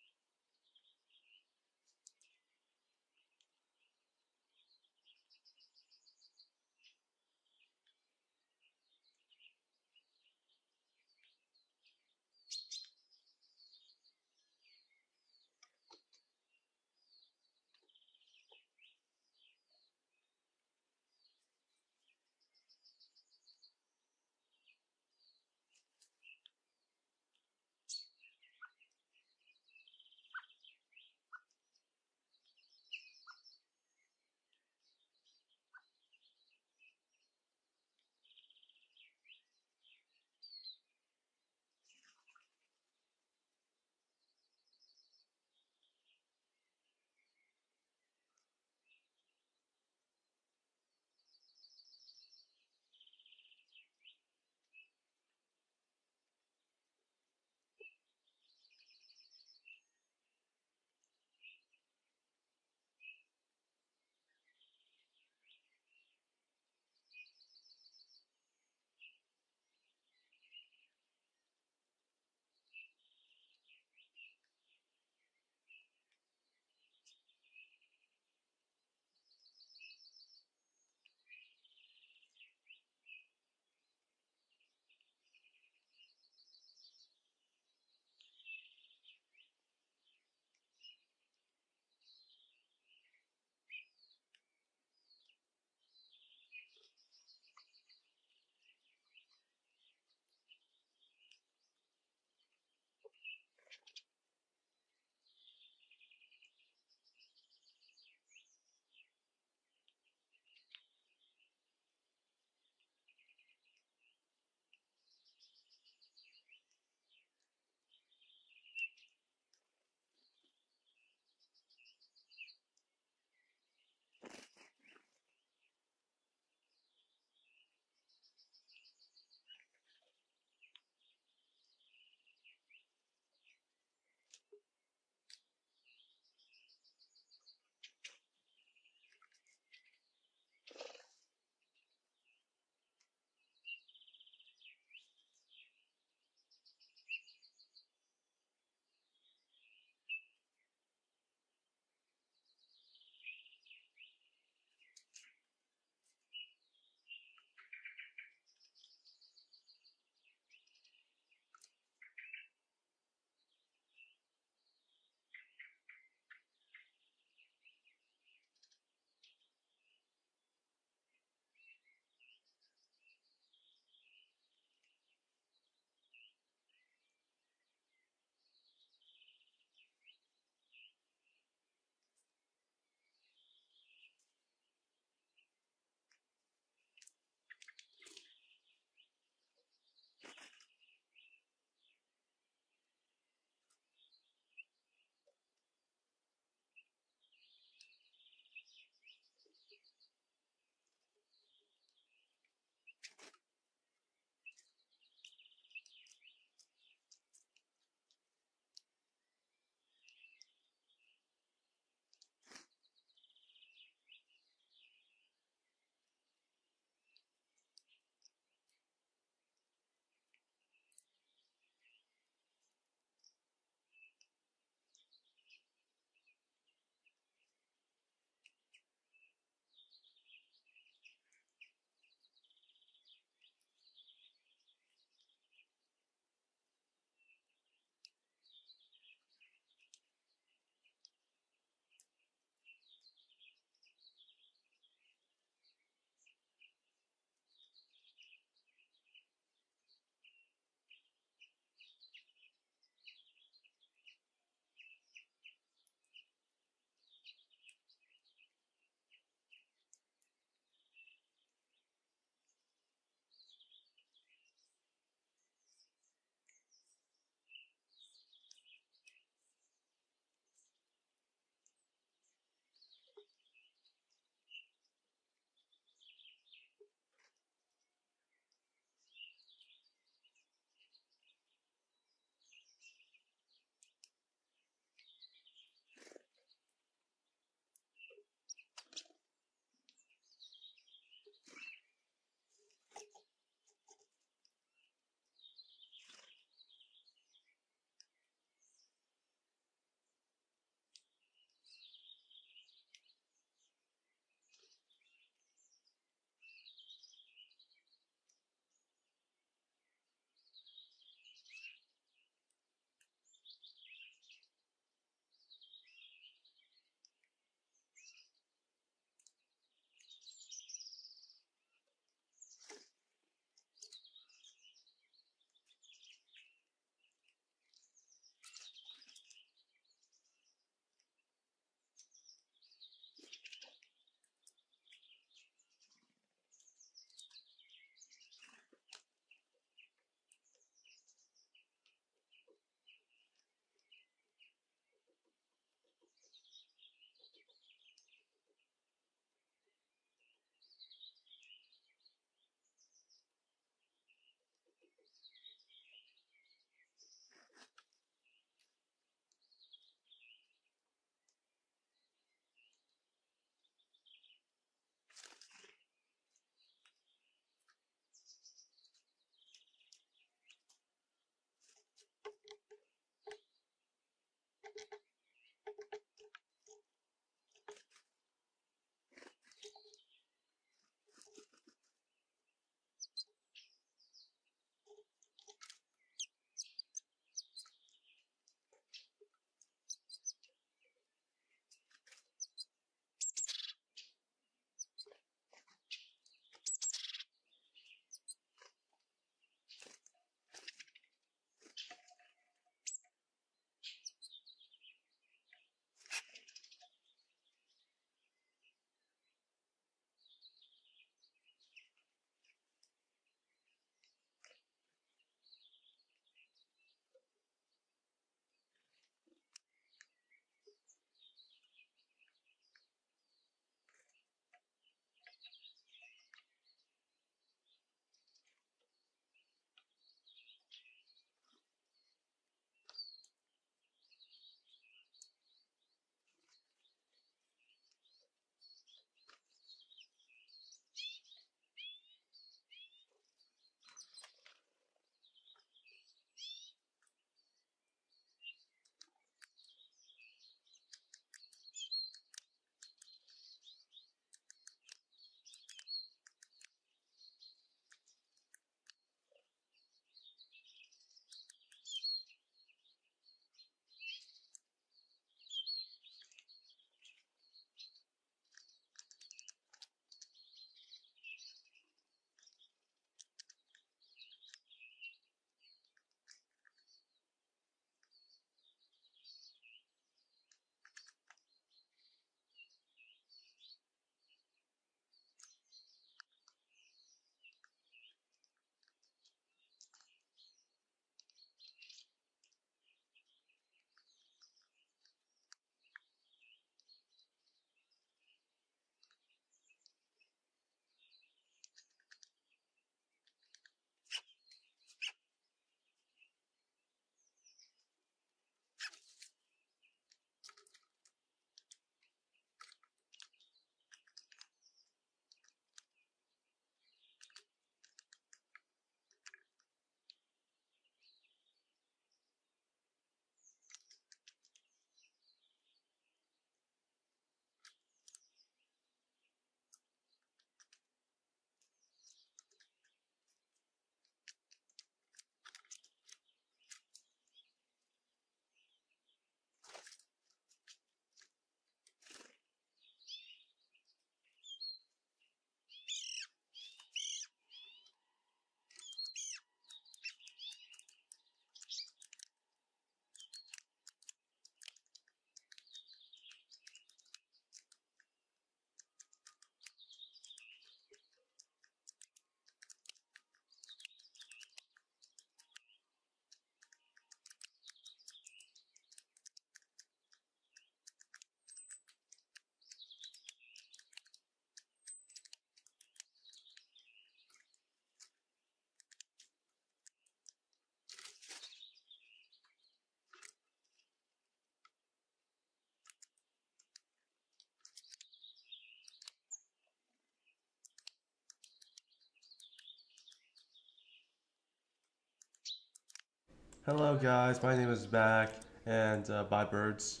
Hello guys, my name is Back and bye birds.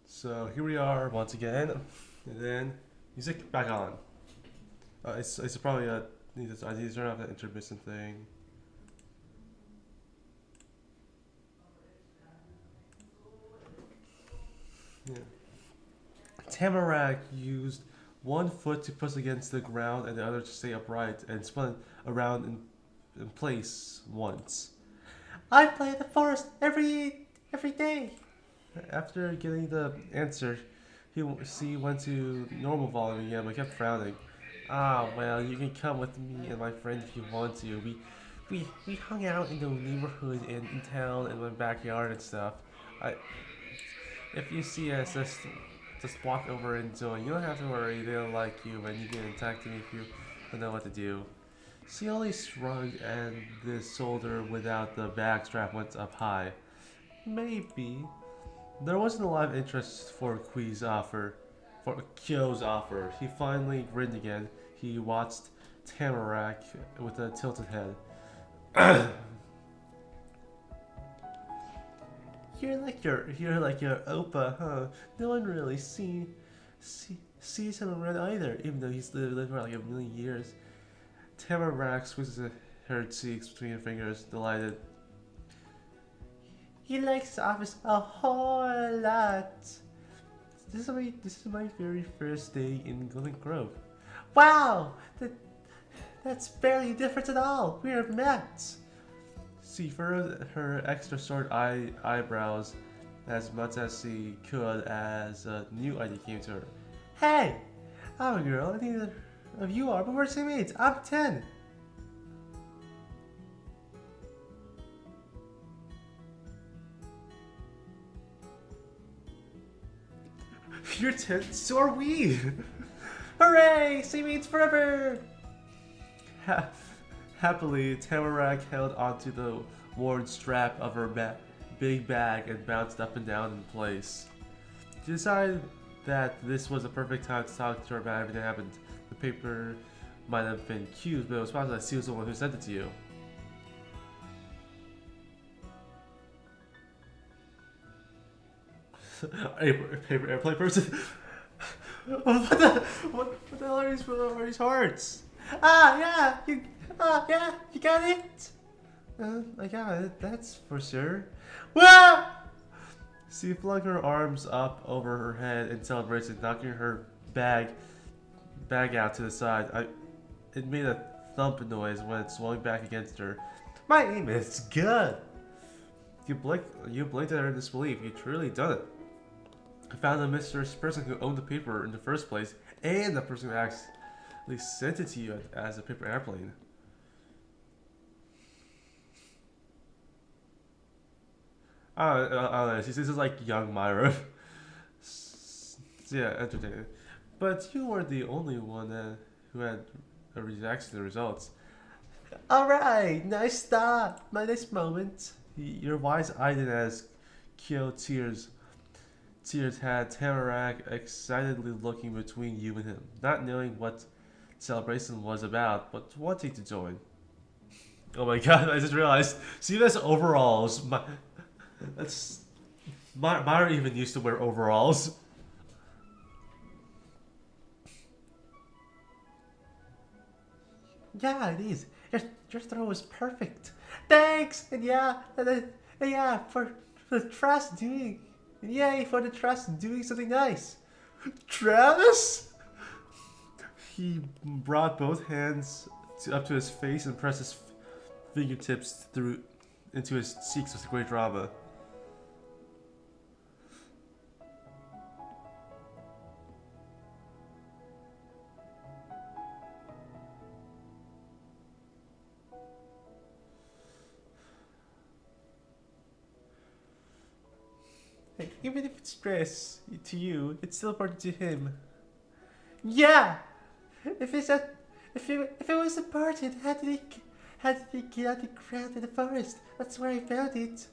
So here we are once again, and then music back on. It's probably I need to turn off that intermittent thing. Yeah. Tamarack used one foot to push against the ground and the other to stay upright and spun around in place once. I play the forest every day. After getting the answer, he went to normal volume again, but kept frowning. Ah, well, you can come with me and my friend if you want to. We hung out in the neighborhood and in town in my backyard and stuff. I If you see us, just walk over and join. You don't have to worry. They don't like you, and you can attack them if you don't know what to do. She only shrugged, and the shoulder without the bag strap went up high. Maybe. There wasn't a lot of interest for Kyo's offer. He finally grinned again. He watched Tamarack with a tilted head. you're like your Opa, huh? No one really sees him around either, even though he's lived for like a million years. Tamara squeezes her cheeks between her fingers, delighted. He likes the office a whole lot. This is my very first day in Golden Grove. Wow! That's barely different at all. We are met. She furrowed her extra short eyebrows as much as she could as a new idea came to her. Hey! I'm a girl, and neither of you are, but we're teammates. I'm 10. You're 10, so are we! Hooray! Teammates forever! Happily, Tamarack held onto the worn strap of her big bag and bounced up and down in place. She decided that this was the perfect time to talk to her about everything that happened. The paper might have been cute, but it was possible that she was the one who sent it to you. Paper airplane person? what the hell are these hearts? Yeah, you got it. I got it. That's for sure. Whoa! She flung her arms up over her head in celebration, knocking her bag out to the side. It made a thump noise when it swung back against her. My aim is good. You blinked at her in disbelief. You truly done it. I found the mysterious person who owned the paper in the first place, and the person who actually sent it to you as a paper airplane. I don't know. This is like young Myra. Yeah, entertaining. But you weren't the only one who had a reaction to the results. Alright, nice start. My next moment. Your wise-eyed as Kyo Tears had Tamarack excitedly looking between you and him, not knowing what celebration was about, but wanting to join. Oh my god, I just realized. See, that's overalls. Myra even used to wear overalls. Yeah, it is. Your throw is perfect. Thanks, and yeah, for the trust doing. Yay for the trust doing something nice. Travis? He brought both hands up to his face and pressed his fingertips into his cheeks with great drama. Even if it's stress to you, it's still important to him. Yeah. If it was important, how did he get out the ground in the forest? That's where I found it.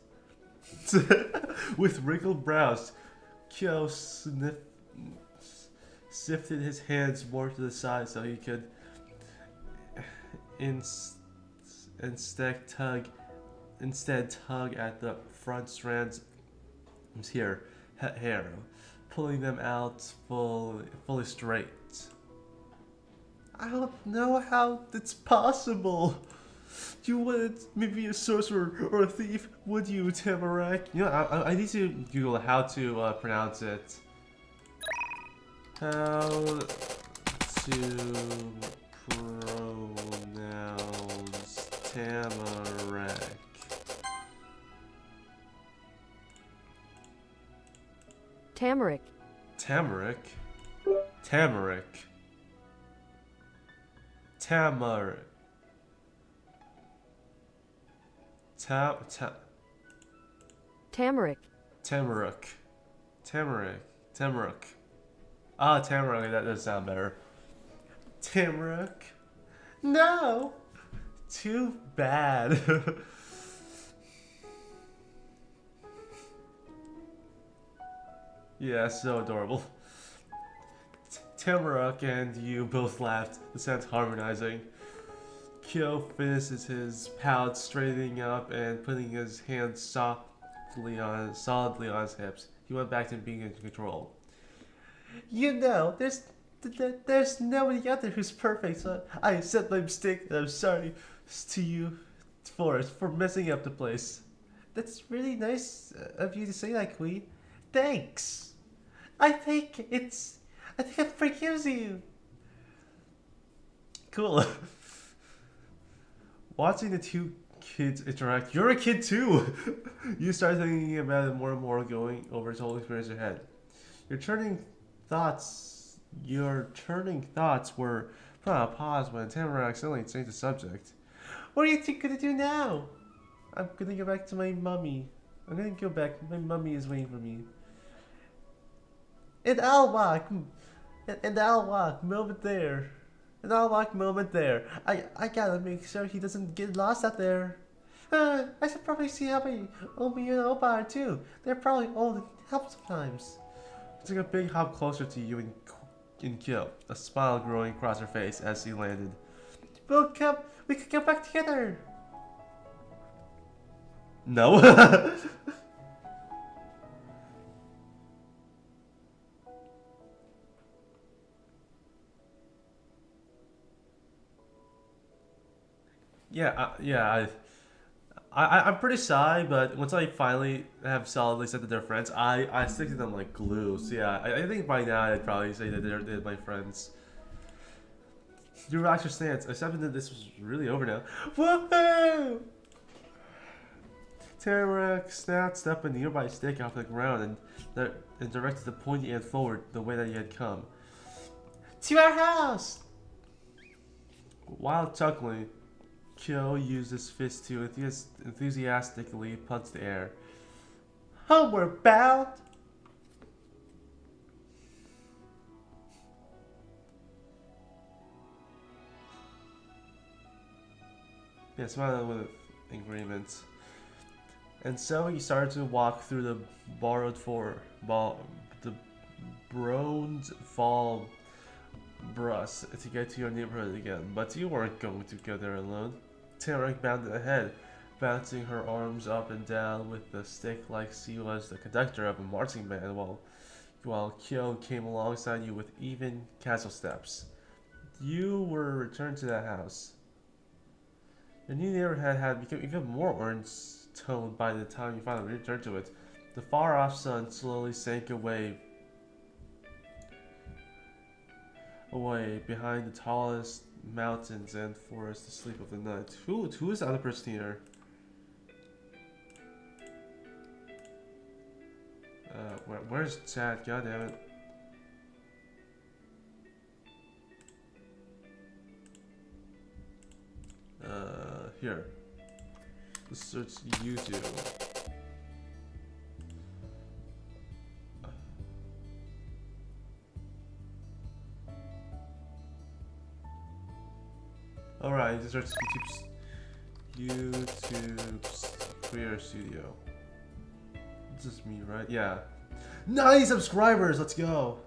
With wrinkled brows, Kyo sifted his hands more to the side so he could instead tug at the front strands hair, pulling them out fully straight. I don't know how that's possible. You wouldn't maybe a sorcerer or a thief, would you, Tamarack? You know, I need to Google how to pronounce it. How to pronounce Tamarack. Tamarack. Tamarack. Tamarack. Tamarack. Tamarack. Tamarack. Tamarack. Tamarack. Ah, Tamarack, that does sound better. Tamarack? No! Too bad. Yeah, so adorable. Tamarack and you both laughed, the sounds harmonizing. Kyo finishes his pout, straightening up and putting his hands solidly on his hips. He went back to being in control. You know, there's nobody out there who's perfect, so I accept my mistake and I'm sorry to you for messing up the place. That's really nice of you to say that, Queen. Thanks. I think it forgives you. Cool. Watching the two kids interact, you're a kid too. You start thinking about it more and more, going over his whole experience in your head. Your turning thoughts were put on a pause when Tamara accidentally changed the subject. What are you gonna do now? I'm gonna go back to my mummy. I'm gonna go back. My mummy is waiting for me. And I'll walk. Moment there. And I'll walk moment there. I gotta make sure he doesn't get lost out there. I should probably see how my Omi and Opa are too. They're probably old and help sometimes. She took a big hop closer to you and Kyo, a smile growing across her face as he landed. We could come back together. No. I'm pretty shy, but once I finally have solidly said that they're friends, I stick to them like glue. So yeah, I think by now I'd probably say that they're my friends. You relax your stance, accepting that this was really over now. Woohoo! Tamarack snatched up a nearby stick off the ground and directed the pointy end forward the way that he had come. To our house! While chuckling, Kyo used his fist to enthusiastically punch the air. Homeward bound! Yeah, smiling with agreement. And so he started to walk through the Bronze Fall Brush to get to your neighborhood again. But you weren't going to go there alone. Tamarack bounded ahead, bouncing her arms up and down with the stick like she was the conductor of a marching band, while Kyo came alongside you with even, casual steps. You were returned to that house. Your new neighborhood had become even more orange-toned by the time you finally returned to it. The far-off sun slowly sank away behind the tallest mountains and forests asleep of the night. Who is the other person here? Where's Chad? God damn it. Here. Let's search YouTube. Alright, just search YouTube's Creator Studio. It's just me, right? Yeah. 90 subscribers! Let's go!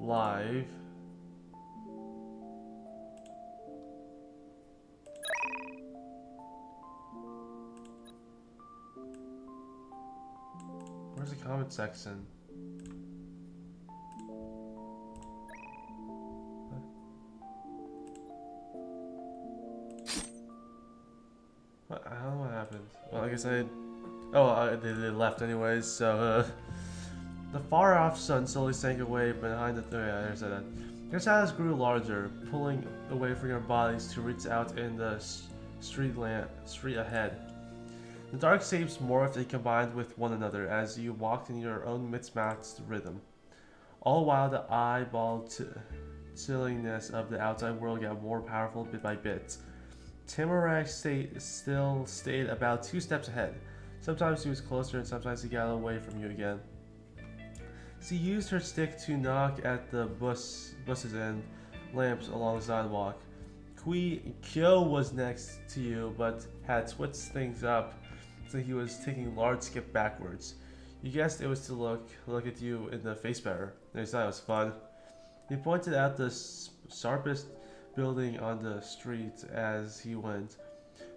Live. Where's the comment section? What? I don't know what happened. Well, I guess they left anyways, so the far-off sun slowly sank away behind the there's that. Your shadows grew larger, pulling away from your bodies to reach out in the street ahead. The dark shapes morphed and combined with one another as you walked in your own mismatched rhythm. All while the eyeball chilliness of the outside world got more powerful bit by bit. Tamarack still stayed about 2 steps ahead. Sometimes she was closer and sometimes she got away from you again. She used her stick to knock at the bushes and lamps along the sidewalk, Kyo was next to you, but had switched things up, so he was taking a large skip backwards. You guessed it was to look at you in the face better. And he thought it was fun. He pointed out the sharpest building on the street as he went.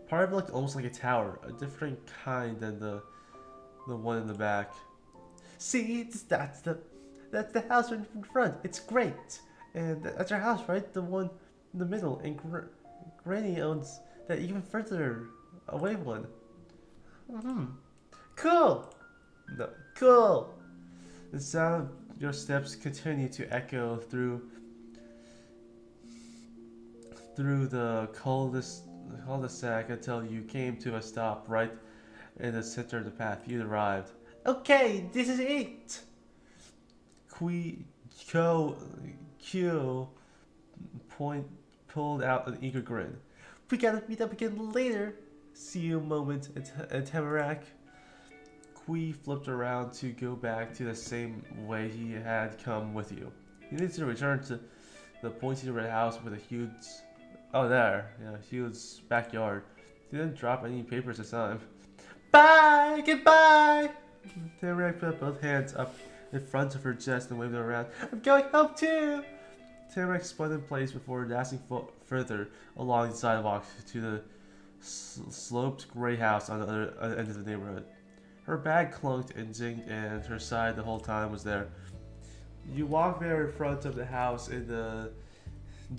Part of it looked almost like a tower, a different kind than the one in the back. See, that's the house in front. It's great, and that's our house, right? The one in the middle. And Granny owns that even further away one. Cool. No, cool. The sound of your steps continued to echo through the cul-de-sac until you came to a stop right in the center of the path. You'd arrived. Okay, this is it. Q pulled out an eager grin. We gotta meet up again later. See you a moment at Tamarack. Kui flipped around to go back to the same way he had come with you. He needed to return to the pointy red house with a huge backyard. He didn't drop any papers this time. Bye! Goodbye! Tamarack put both hands up in front of her chest and waved them around. I'm going home too! Tamarack spun in place before dashing further along the sidewalk to the sloped gray house on the other end of the neighborhood. Her bag clunked and zinged, and her side the whole time was there. You walked there in front of the house in the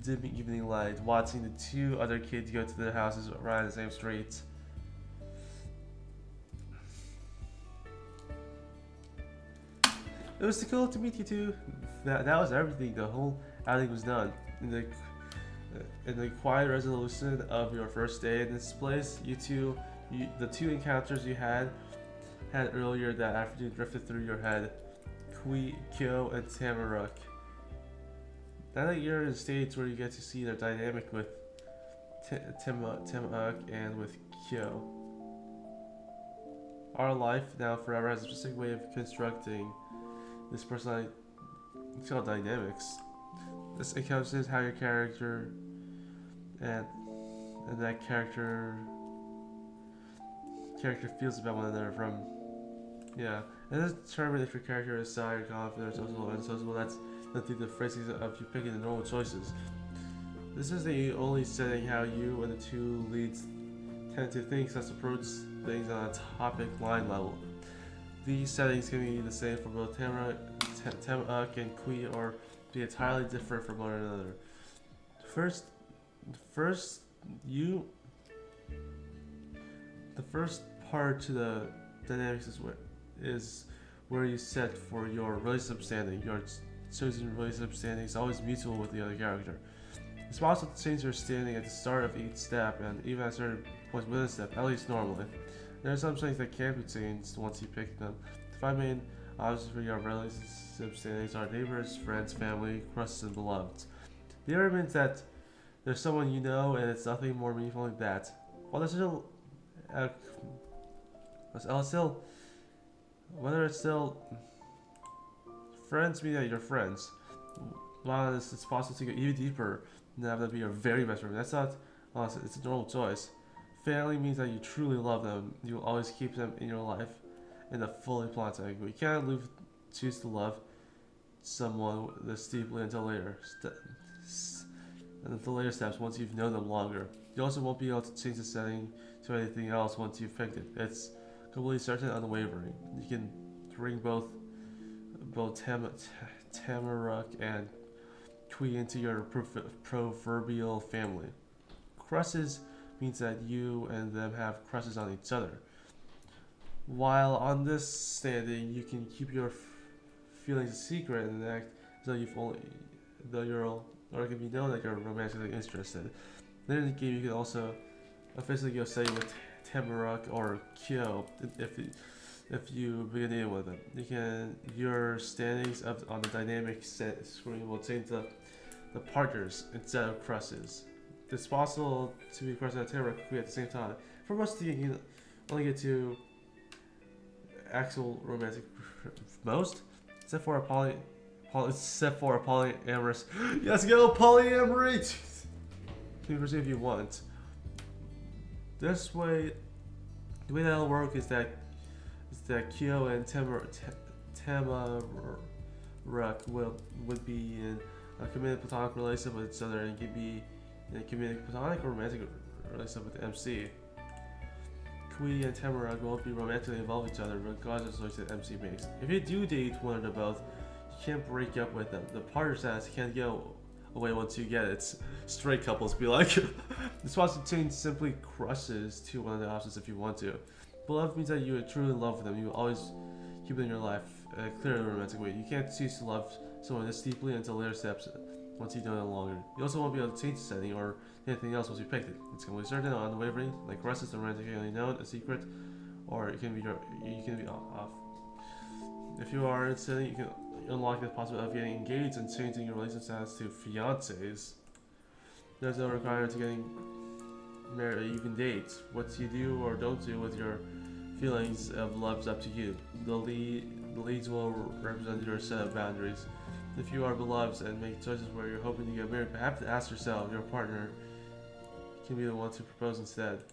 dim evening light, watching the two other kids go to their houses around the same streets. It was cool to meet you two. That was everything. The whole outing was done. In the quiet resolution of your first day in this place, the two encounters you had earlier that afternoon drifted through your head. Kyo and Tamarack. Now that you're in a stage where you get to see their dynamic with Tamarack and with Kyo. Our life now forever has a specific way of constructing this personality. It's called dynamics. This encompasses how your character and that character feels about one another from. And this determines if your character is shy or confident or social and unsociable. That's the phrasing of you picking the normal choices. This is the only setting how you and the two leads tend to think slash approach things on a topic line level. These settings can be the same for both Tamarack and Kui, or be entirely different from one another. The first part to the dynamics is where you set for your relationship standing. Your chosen relationship standing is always mutual with the other character. It's possible to change your standing at the start of each step, and even at certain points within a step, at least normally. There are some things that can't be changed once you pick them. The five main options for your relationship standings are neighbors, friends, family, crushes, and beloveds. The other means that there's someone you know, and it's nothing more meaningful than that. While there's whether it's still friends mean that you're friends. While it's possible to go even deeper and have them be your very best friend. That's not honestly, it's a normal choice. Family means that you truly love them. You will always keep them in your life in a fully platonic. You can't choose to love someone this deeply until later. Until later steps once you've known them longer. You also won't be able to change the setting to anything else once you've picked it. It's completely certain and unwavering. You can bring both Tamarack and Kui into your proverbial family. Crushes means that you and them have crushes on each other. While on this standing, you can keep your feelings a secret and act as though it can be known that you're romantically interested. Later in the game, you can also officially go steady with Tamarack or Kyo if you begin dating with them. Your standings on the dynamic screen will change the partners instead of crushes. It's possible to be crushed on Tamarack and Kui at the same time. For most of you can only get to actual romantic except for a polyamorous. Let's go polyamory. can proceed if you want. This way, the way that'll work is that Kyo and Tamarak would be in a committed platonic relationship with each other and could be in a committed platonic or romantic relationship with the MC. Kui and Tamarak won't be romantically involved with each other regardless of the choice that MC makes. If you do date one or the both, you can't break up with them. The partner status can't go away once you get it. It's straight couples be like. This possible change simply crushes to one of the options if you want to. Beloved means that you are truly in love with them. You will always keep them in your life in a clearly romantic way. You can't cease to love someone this deeply until later steps once you don't no longer. You also won't be able to change the setting or anything else once you picked it. It's completely certain, unwavering, like the rest is romantically known, a secret, or it can be off. If you are in a setting, you can unlock the possibility of getting engaged and changing your relationship status to fiancés. There's no requirement to getting married. You can date. What you do or don't do with your feelings of love is up to you. The leads will represent your set of boundaries. If you are beloved and make choices where you're hoping to get married, perhaps ask yourself, your partner can be the one to propose instead.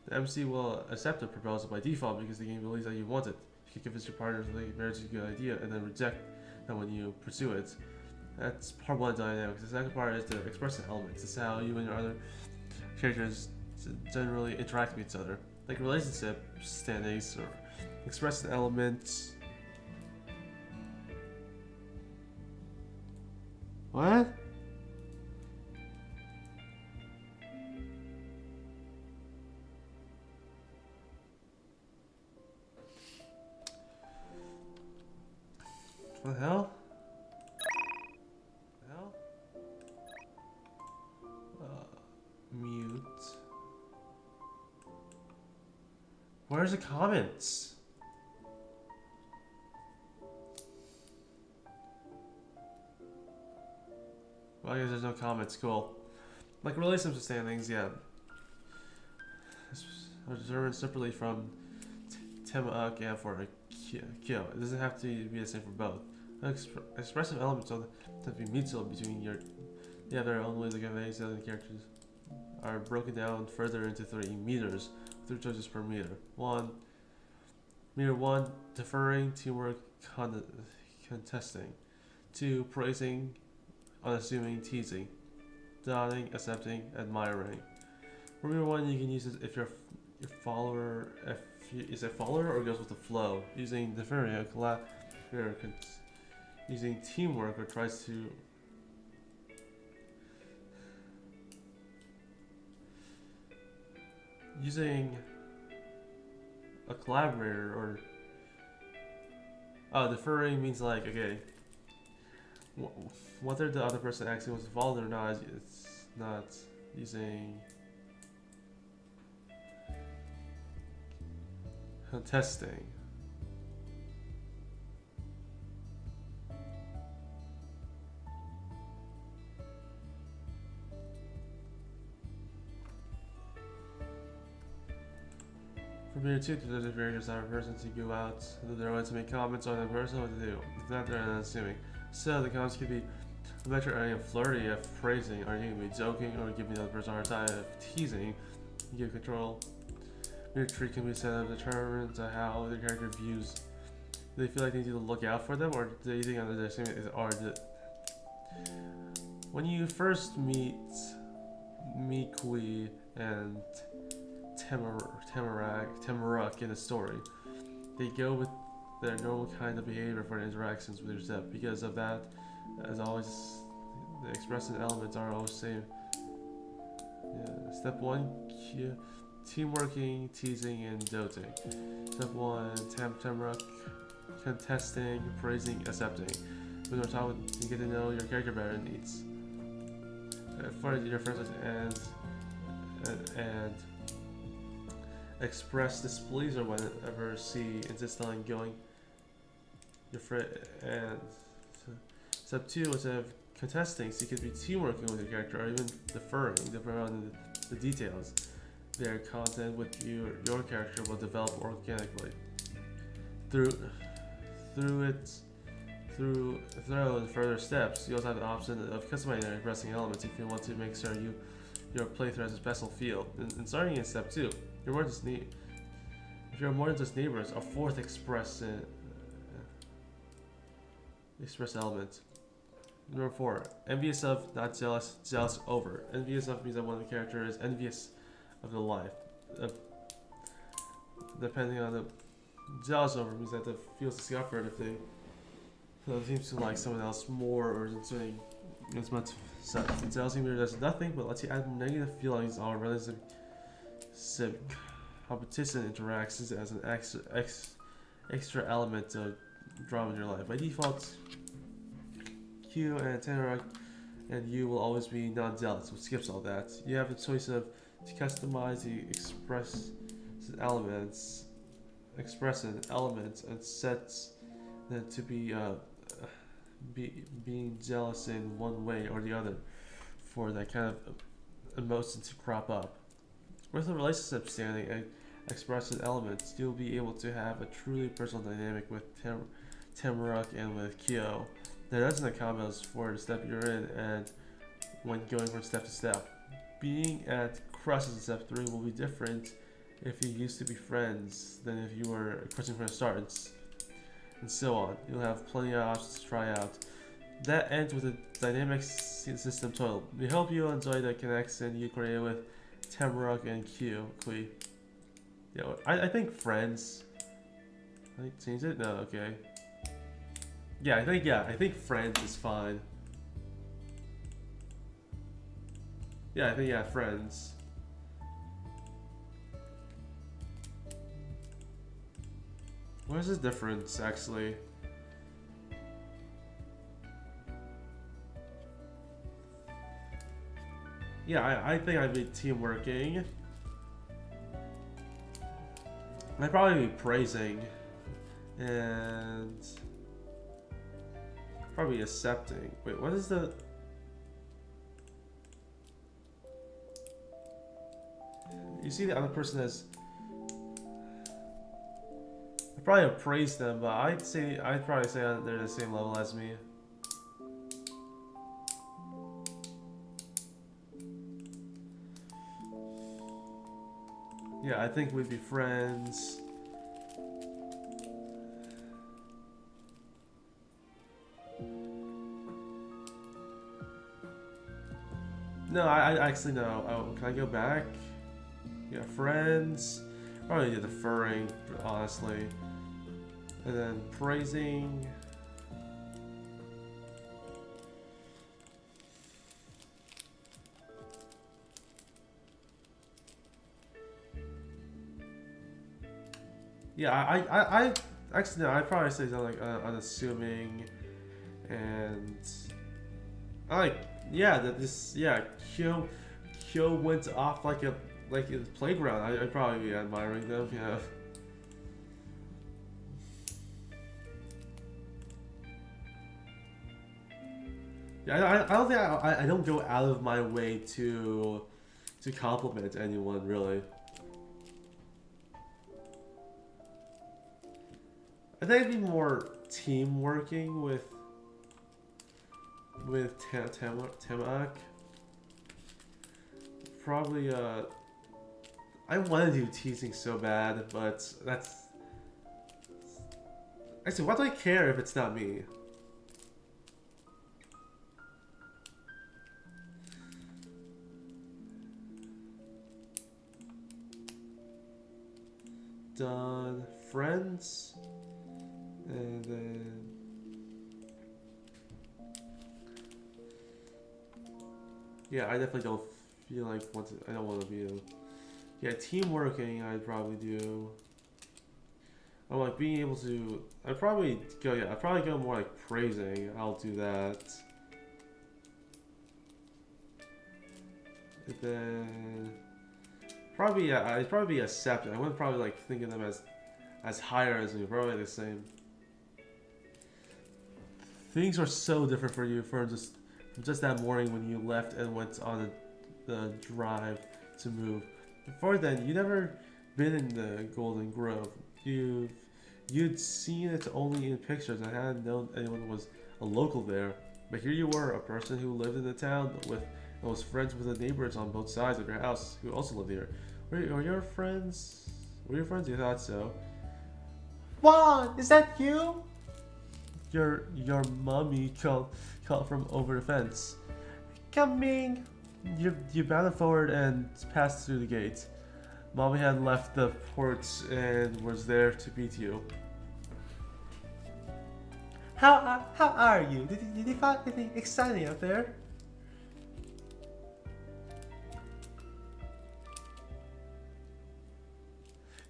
The MC will accept the proposal by default because the game believes that you want it. You can convince your partner that marriage is a good idea and then reject them when you pursue it. That's part one dynamics. The second part is the expressive elements. It's how you and your other characters generally interact with each other, like relationship standings or expressive elements. What? What the hell? Mute. Where's the comments? Well, I guess there's no comments. Cool. Like relationship standings, yeah. Are determined separately from Tema and for Kyo. It doesn't have to be the same for both. Expressive elements don't have to be mutual between the other own ways of conveying the other characters are broken down further into 3 meters, 3 choices per meter. 1. Meter 1, deferring, teamwork, contesting. 2, praising, unassuming, teasing. Dotting, accepting, admiring. For meter 1, you can use it if your follower is a follower or goes with the flow. Using deferring, using teamwork or tries to using a collaborator or deferring means like, okay, whether the other person actually wants to follow it or not, it's not using contesting. For meter 2, there's a various other persons to go out, and they're going to make comments on the person, what to do. If not, they're unassuming. So the comments could be a measure of flirty, of praising, or you can be joking, or giving the other person a hard time, of teasing. You give control. Meter 3 can be set up determined to how the character views. Do they feel like they need to look out for them, or do they think under their statement is when you first meet Kui and Tamarak in a story, they go with their normal kind of behavior for the interactions with your step. Because of that, as always, the expressive elements are always the same. Yeah. Step 1, teamworking, teasing, and doting. Step 1, Tamarak, contesting, praising, accepting. When we're talking, you get to know your character better and needs. For your first and express displeasure whenever she insists on going your friend. And step 2, instead of contesting, she could be teamworking with your character or even deferring on the details. Their content with your character will develop organically through further steps. You also have the option of customizing and expressing elements if you want to make sure you your playthrough as a special field. And starting in step 2, you're more just if you're more than just neighbors, a fourth express element. Number 4, envious of, not jealous, jealous over. Envious of means that one of the characters is envious of the life. Depending on the jealous over means that they feels discomfort if they seems to like someone else more or isn't doing as much such. The jealousy meter does nothing but lets you add negative feelings on relative competition interactions as an extra element of drama in your life. By default, Q and Tamarack and you will always be non-jealous, which skips all that. You have a choice of to customize the expression elements and sets them to be being jealous in one way or the other for that kind of emotion to crop up. With a relationship standing and expression elements, you'll be able to have a truly personal dynamic with Tamarack and with Kyo. There doesn't combos for the step you're in and when going from step to step. Being at crushes in step 3 will be different if you used to be friends than if you were crushing from the start, and so on. You'll have plenty of options to try out. That ends with a dynamic system total. We hope you enjoy the connection you create with Tamarack and Kui. Yeah, I think friends. I change it? No, okay. Yeah, I think friends is fine. Yeah, I think friends. What is the difference actually? Yeah, I think I'd be teamworking. I'd probably be praising and probably accepting. Wait, what is the? You see the other person as. I probably appraise them, but I'd probably say they're the same level as me. Yeah, I think we'd be friends. No, I actually no. Oh, can I go back? Yeah, friends. Probably deferring, honestly. And then praising. Yeah, I actually no. I'd probably say something like unassuming, and I like Kyo went off like a playground. I'd probably be admiring them. Yeah. Yeah, I don't think I don't go out of my way to compliment anyone really. I think I'd be more team working with Tamarack. Probably I want to do teasing so bad, but that's actually, why do I care if it's not me? Done friends, and then yeah, I definitely don't feel like I don't want to be yeah, team working. I'd probably do. I'm like being able to. I'd probably go more like praising. I'll do that. And then probably I'd probably be accepting. I wouldn't probably like think of them as higher as me. Probably the same. Things are so different for you from just that morning when you left and went on the drive to move. Before then, you'd never been in the Golden Grove. You'd seen it only in pictures and hadn't known anyone was a local there. But here you were, a person who lived in the town with I was friends with the neighbors on both sides of your house who also lived here. Were your friends? Were your friends? You thought so. Juan, is that you? Your mommy called from over the fence. Coming. You bounded forward and passed through the gate. Mommy had left the porch and was there to meet you. How are you? Did you find anything exciting out there?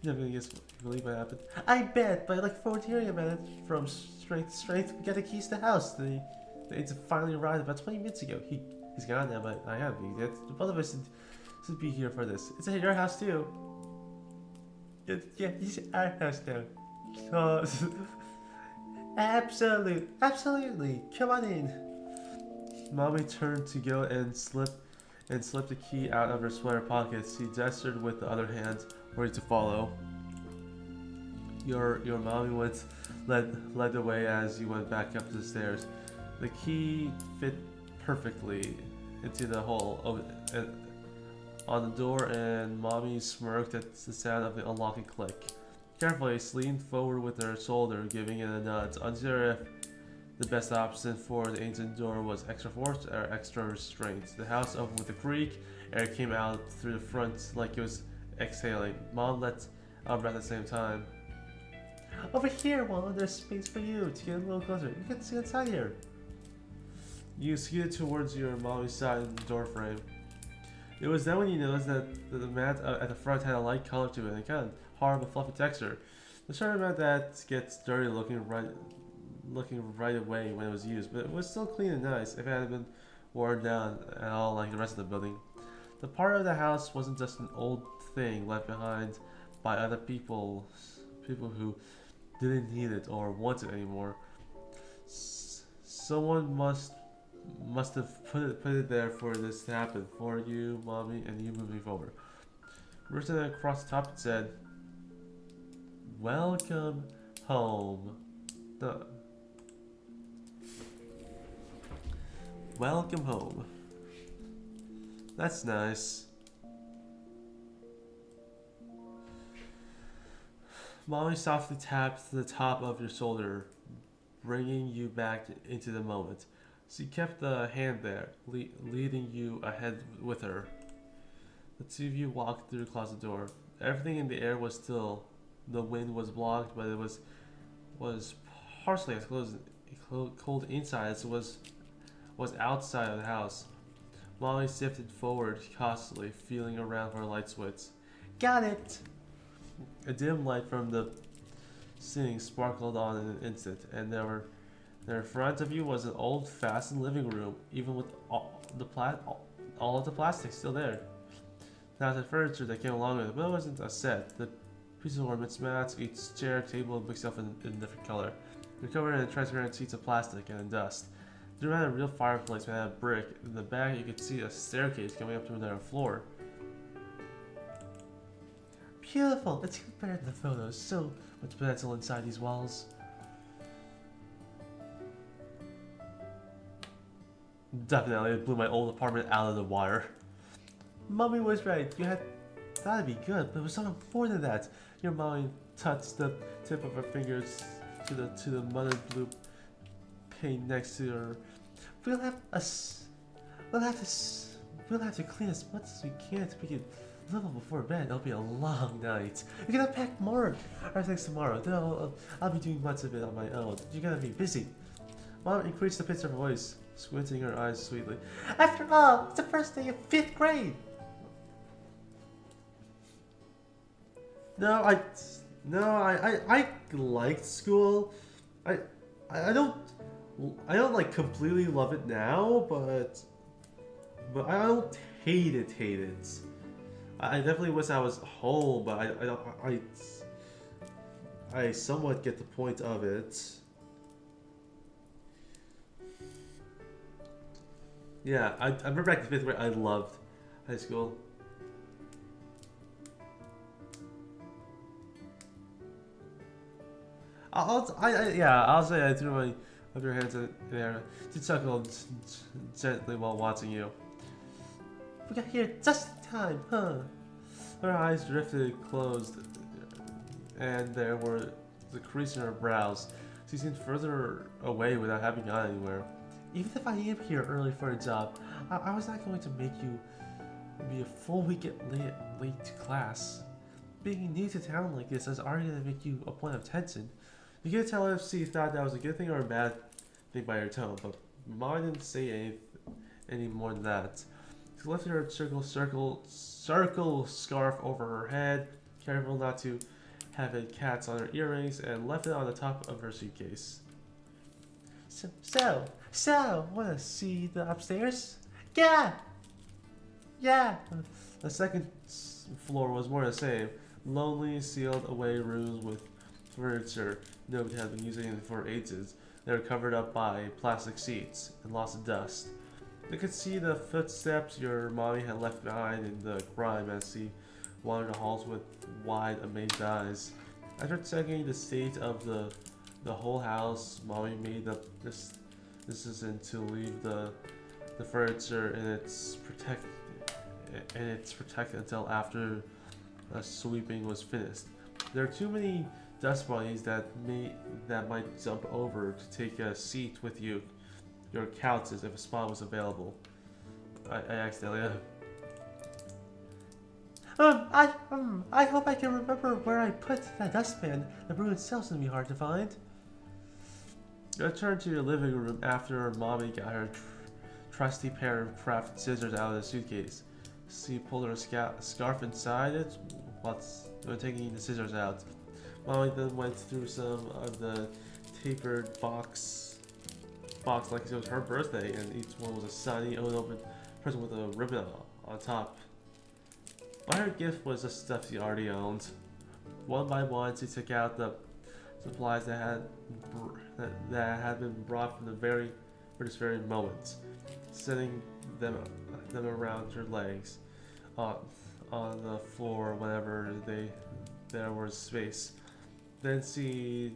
You're never gonna believe what happened. I bet, but I look forward to hearing about it from straight. We got the keys to the house. The agent finally arrived about 20 minutes ago. He's gone now, but I have. Both of us should be here for this. It's at your house too. Yeah, it's our house now. Oh, absolutely. Come on in. Mommy turned to go and slipped the key out of her sweater pocket. She gestured with the other hand, ready to follow. Your mommy led the way as you went back up the stairs. The key fit perfectly into the hole on the door, and Mommy smirked at the sound of the unlocking click. Carefully, she leaned forward with her shoulder, giving it a nudge, unsure if the best option for the ancient door was extra force or extra restraint. The house opened with a creak. Air came out through the front like it was exhaling. Mom let out breath at the same time. Over here, Juan, there's space for you to get a little closer. You can see inside here. You scooted towards your mommy's side in the doorframe. It was then when you noticed that the mat at the front had a light color to it and kind of hard but fluffy texture. The sort of mat that gets dirty looking right away when it was used, but it was still clean and nice if it hadn't been worn down at all like the rest of the building. The part of the house wasn't just an old thing left behind by other people who didn't need it or want it anymore. Someone must have put it there for this to happen, for you, Mommy, and you moving forward. Written across the top it said, "Welcome home." Welcome home. That's nice. Mommy softly tapped the top of your shoulder, bringing you back into the moment. She kept the hand there, leading you ahead with her. The two of you walked through the closet door. Everything in the air was still. The wind was blocked, but it was partially as cold inside as it was outside of the house. Molly shifted forward cautiously, feeling around for a light switch. Got it! A dim light from the ceiling sparkled on in an instant, and there in front of you was an old-fashioned living room, even with all of the plastic still there. Now the furniture that came along with it, but it wasn't a set. The pieces were mismatched, each chair, table, and bookshelf in a different color. They're covered in transparent sheets of plastic and dust. There had a real fireplace made out of brick. In the back, you could see a staircase coming up to another floor. Beautiful! It's better than the photos. So much potential inside these walls. Definitely, it blew my old apartment out of the wire. Mommy was right. You had thought it'd be good, but it was so more than that. Your mommy touched the tip of her fingers to the mother blue pane next to her. We'll have to clean as much as we can to make it livable before bed. It'll be a long night. You're gonna pack more our things tomorrow. Then I'll be doing much of it on my own. You're gonna be busy. Mom increased the pitch of her voice, squinting her eyes sweetly. After all, it's the first day of 5th grade. No, I liked school. I don't like completely love it now, but I don't hate it. I definitely wish I was home, but I somewhat get the point of it. Yeah, I remember back in 5th grade, I loved high school. I'll say I threw my of your hands in the air. She chuckled gently while watching you. We got here just in time, huh? Her eyes drifted closed, and there were the crease in her brows. She seemed further away without having gone anywhere. Even if I am here early for a job, I was not going to make you be a full week late to class. Being new to town like this is already going to make you a point of attention. You can't tell if she thought that was a good thing or a bad thing by her tone, but Mom didn't say any more than that. She lifted her circle scarf over her head, careful not to have it catch on her earrings, and left it on the top of her suitcase. So, wanna see the upstairs? Yeah! The second floor was more the same. Lonely, sealed away rooms with furniture nobody had been using for ages. They were covered up by plastic seats and lots of dust. They could see the footsteps your mommy had left behind in the grime as she wandered the halls with wide, amazed eyes. After checking the state of the whole house, Mommy made the decision to leave the furniture and it's protected until after sweeping was finished. There are too many dust bunnies that might jump over to take a seat with your couches if a spot was available. I asked Elia. I hope I can remember where I put that dustpan. The broom itself's gonna be hard to find. I returned to your living room after Mommy got her trusty pair of craft scissors out of the suitcase. She pulled her scarf inside it while taking the scissors out. Mommy then went through some of the tapered box like it was her birthday, and each one was a sunny, unopened present with a ribbon on top. But her gift was the stuff she already owned. One by one, she took out the supplies that had been brought for this very moment, setting them around her legs, on the floor whenever there was space. Then she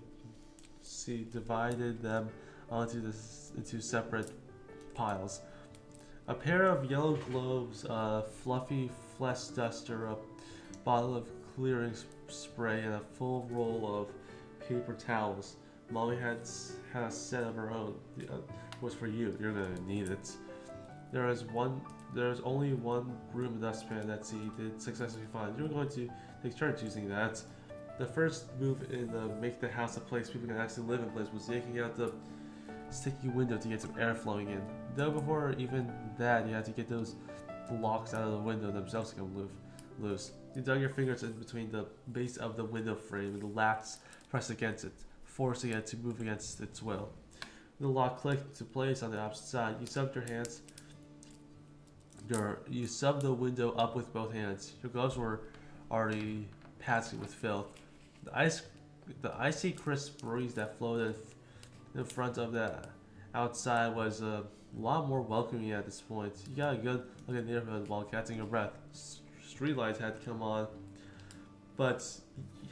divided them into separate piles. A pair of yellow gloves, a fluffy flesh duster, a bottle of clearing spray, and a full roll of paper towels. Molly had a set of her own. Was for you. You're gonna need it. There is only one broom and dustpan that she did successfully find. You're going to take turns using that. The first move in the make the house a place people can actually live in place was yanking out the sticky window to get some air flowing in. Though before even that, you had to get those locks out of the window themselves to come loose. You dug your fingers in between the base of the window frame and the latch pressed against it, forcing it to move against its will. The lock clicked into place on the opposite side. You subbed your hands. You subbed the window up with both hands. Your gloves were already patchy with filth. The icy crisp breeze that floated in front of the outside was a lot more welcoming at this point. You got a good look at the neighborhood while catching your breath. Streetlights had come on, but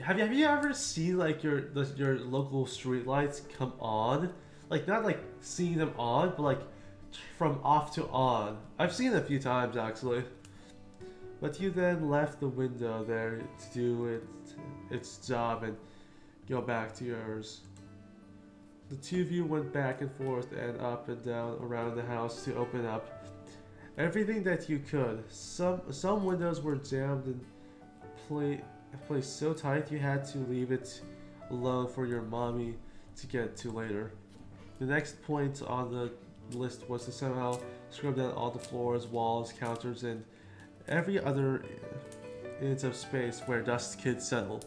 have you ever seen like your local streetlights come on? Like not like seeing them on, but like from off to on. I've seen it a few times actually. But you then left the window there to do its job and go back to yours. The two of you went back and forth and up and down around the house to open up everything that you could. Some windows were jammed and placed so tight you had to leave it alone for your mommy to get to later. The next point on the list was to somehow scrub down all the floors, walls, counters, and every other inch of space where dust could settle,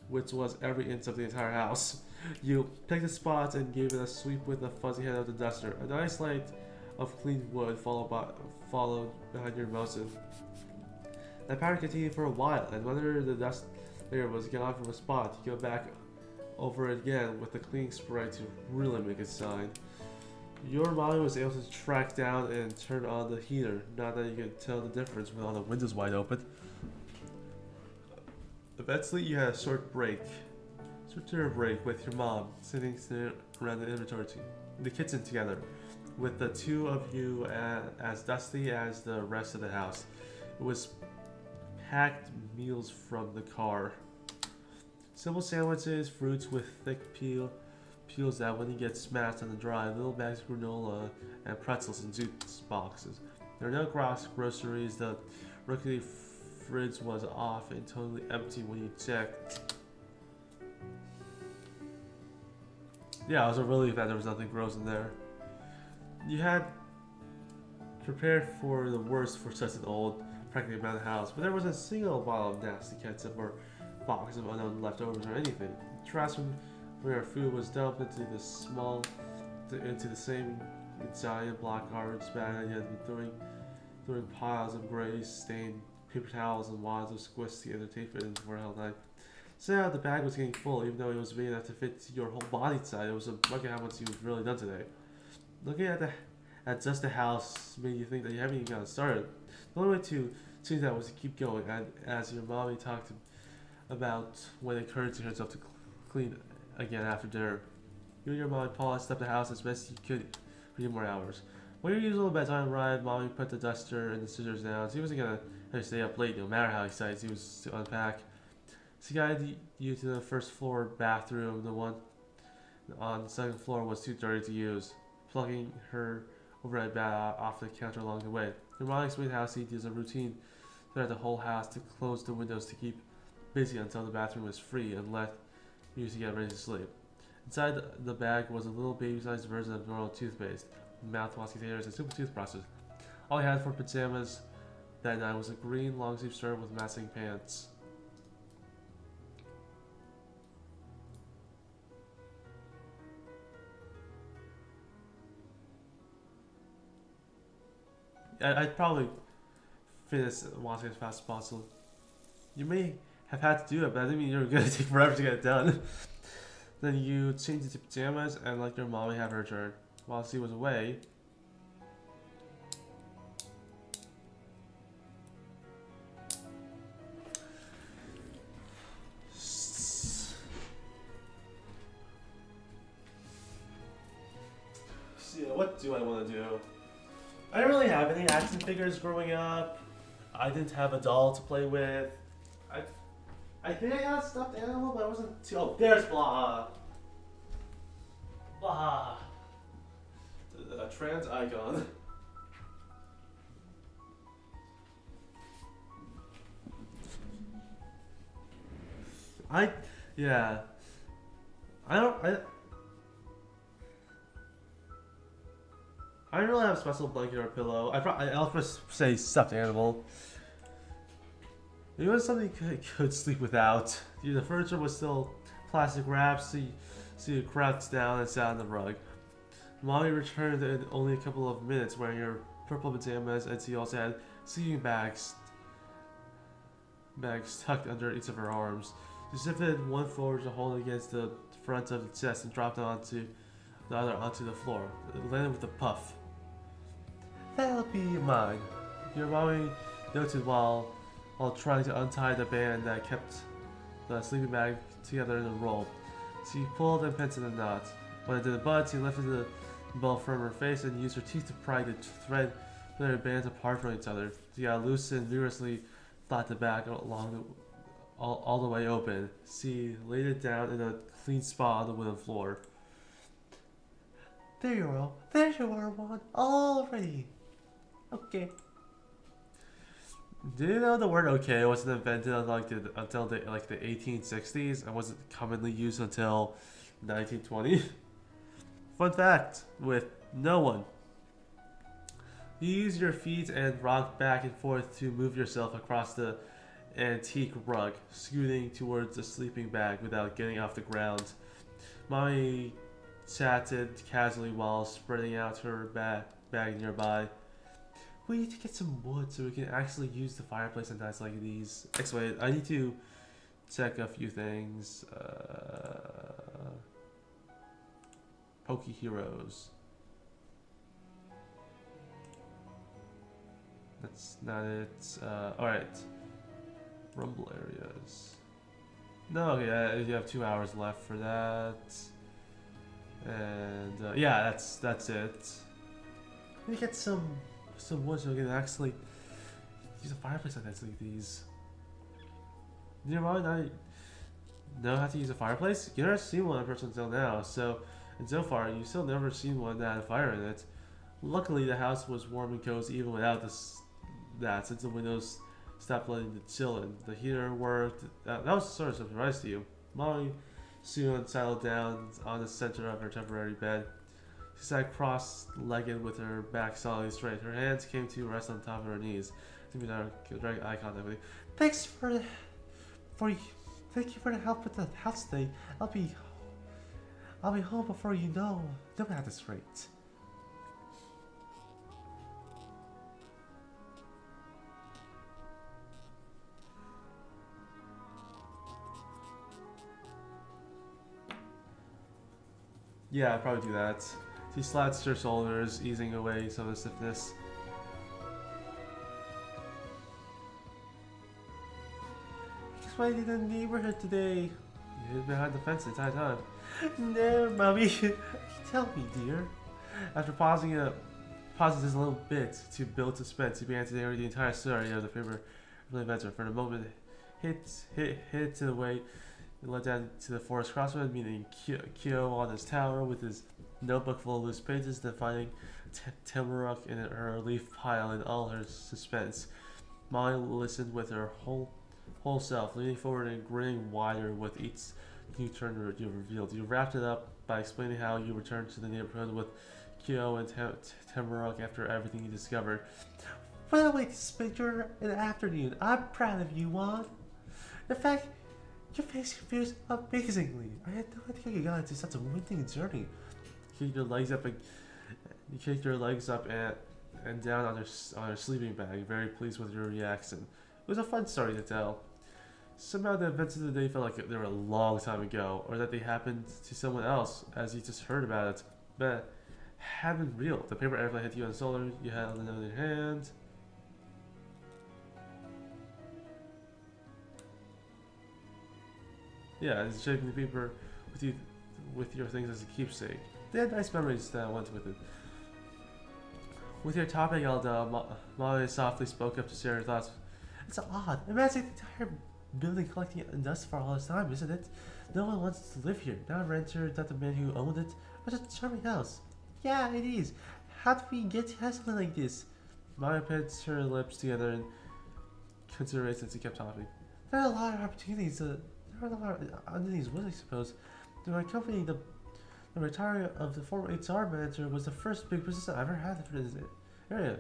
which was every inch of the entire house. You picked the spots and gave it a sweep with the fuzzy head of the duster. A nice light of clean wood followed behind your motion. That pattern continued for a while, and whether the dust layer was gone from a spot, you go back over it again with the cleaning spray to really make it shine. Your mommy was able to track down and turn on the heater, not that you could tell the difference with all the windows wide open. Eventually, you had a short break with your mom, sitting around the kitchen together. with the two of you as dusty as the rest of the house. It was packed meals from the car. Simple sandwiches, fruits with thick peels that wouldn't get smashed on the dry, little bags of granola, and pretzels in juice boxes. There were no groceries. The rickety fridge was off and totally empty when you checked. Yeah, I was relieved that there was nothing gross in there. You had prepared for the worst for such an old, practically abandoned house, but there wasn't a single bottle of nasty ketchup or box of unknown leftovers or anything. The trash from where our food was dumped into the same giant black garbage bag that you had been throwing piles of gray stained paper towels and wads of squish together tape it into for a hell night. So the bag was getting full, even though it was big enough to fit your whole body inside. It was a look at how much you've really done today. Looking at just the house made you think that you haven't even gotten started. The only way to change that was to keep going, and as your mommy talked about when it occurred to herself to clean again after dinner. You and your mommy polished up the house as best you could for 2 more hours. When your usual bedtime arrived, mommy put the duster and the scissors down. She wasn't gonna have to stay up late, no matter how excited she was to unpack. She guided you to the first floor bathroom. The one on the second floor was too dirty to use, plugging her overhead bat off the counter along the way. Your mom explained how she used a routine throughout the whole house to close the windows to keep busy until the bathroom was free and let you to get ready to sleep. Inside the bag was a little baby-sized version of normal toothpaste, mouthwash containers, and simple toothbrushes. All I had for pajamas that night was a green long-sleeve shirt with matching pants. I'd probably finish watching as fast as possible. You may have had to do it, but I didn't mean you were going to take forever to get it done. Then you changed into pajamas and let your mommy have her turn. While she was away, what do I want to do? I didn't really have any action figures growing up. I didn't have a doll to play with. I think I got a stuffed animal, but I wasn't too. Oh, there's Blah. Blah. A trans icon. Yeah. I don't really have a special blanket or pillow. I'll just say stuffed animal. It was something you could sleep without. The furniture was still plastic wrapped, so you crouched down and sat on the rug. Mommy returned in only a couple of minutes wearing her purple pajamas, and she also had sleeping bags tucked under each of her arms. She shifted one forward to hold against the front of the chest and dropped onto the other onto the floor. It landed with a puff. That'll be mine, your mommy noted while trying to untie the band that kept the sleeping bag together in a roll. She pulled and pinching the knot. When it didn't budge, she lifted the ball from her face and used her teeth to pry the thread their bands apart from each other. She got loose and vigorously flat the bag all the way open. She laid it down in a clean spot on the wooden floor. There you are, one already. Okay. Did you know the word okay wasn't invented until the 1860s and wasn't commonly used until 1920? Fun fact with no one. You use your feet and rock back and forth to move yourself across the antique rug, scooting towards the sleeping bag without getting off the ground. Mommy chatted casually while spreading out her bag nearby. We need to get some wood so we can actually use the fireplace on nights like these. Wait, I need to check a few things. Poke Heroes. That's not it. Alright. Rumble areas. No, okay, you have 2 hours left for that. And yeah, that's it. Maybe get some wood so we can actually use a fireplace like these. Do you mind I know how to use a fireplace? You've never seen one in person until now, and so far you've still never seen one that had a fire in it. Luckily, the house was warm and cozy even without that, since the windows stopped letting the chill in. The heater worked. That was sort of a surprise to you. Molly soon settled down on the center of her temporary bed. She sat cross-legged with her back solidly straight. Her hands came to rest on top of her knees. Give me direct eye contact with you. Thank you for the help with the house today. I'll be home before you know. Don't have this rate. Yeah, I'd probably do that. She slats her shoulders, easing away some of the stiffness. Just waiting in the neighborhood today. You hid behind the fence the entire time. No, mommy. Tell me, dear. After pausing just a little bit to build suspense, he began to narrate the entire story of the favorite adventure. For the moment, hit to the way it led down to the forest crossroad, meeting Kyo on his tower with his notebook full of loose pages, then finding Tamurok in her leaf pile in all her suspense. Molly listened with her whole self, leaning forward and grinning wider with each new turn you revealed. You wrapped it up by explaining how you returned to the neighborhood with Kyo and Tamurok after everything you discovered. What a way to spend an afternoon. I'm proud of you, Juan. In fact, your face confused amazingly. I had no idea you got into such a winding journey. You kicked your legs up and down on her sleeping bag, very pleased with your reaction. It was a fun story to tell. Somehow the events of the day felt like they were a long time ago, or that they happened to someone else, as you just heard about it, but had been real. The paper airplane hit you on the shoulder, you held it in your hand. Yeah, it's shaping the paper with your things as a keepsake. They had nice memories that went with it. With your topic held down, Molly softly spoke up to share her thoughts. It's odd. Imagine the entire building collecting dust for all this time, isn't it? No one wants to live here. Not a renter, not the man who owned it. But it's a charming house. Yeah, it is. How do we get to have something like this? Molly pinched her lips together in consideration as he kept talking. There are a lot of opportunities. There are a lot of opportunities, I suppose. To my company, the retirement of the former HR manager was the first big position I ever had for this area.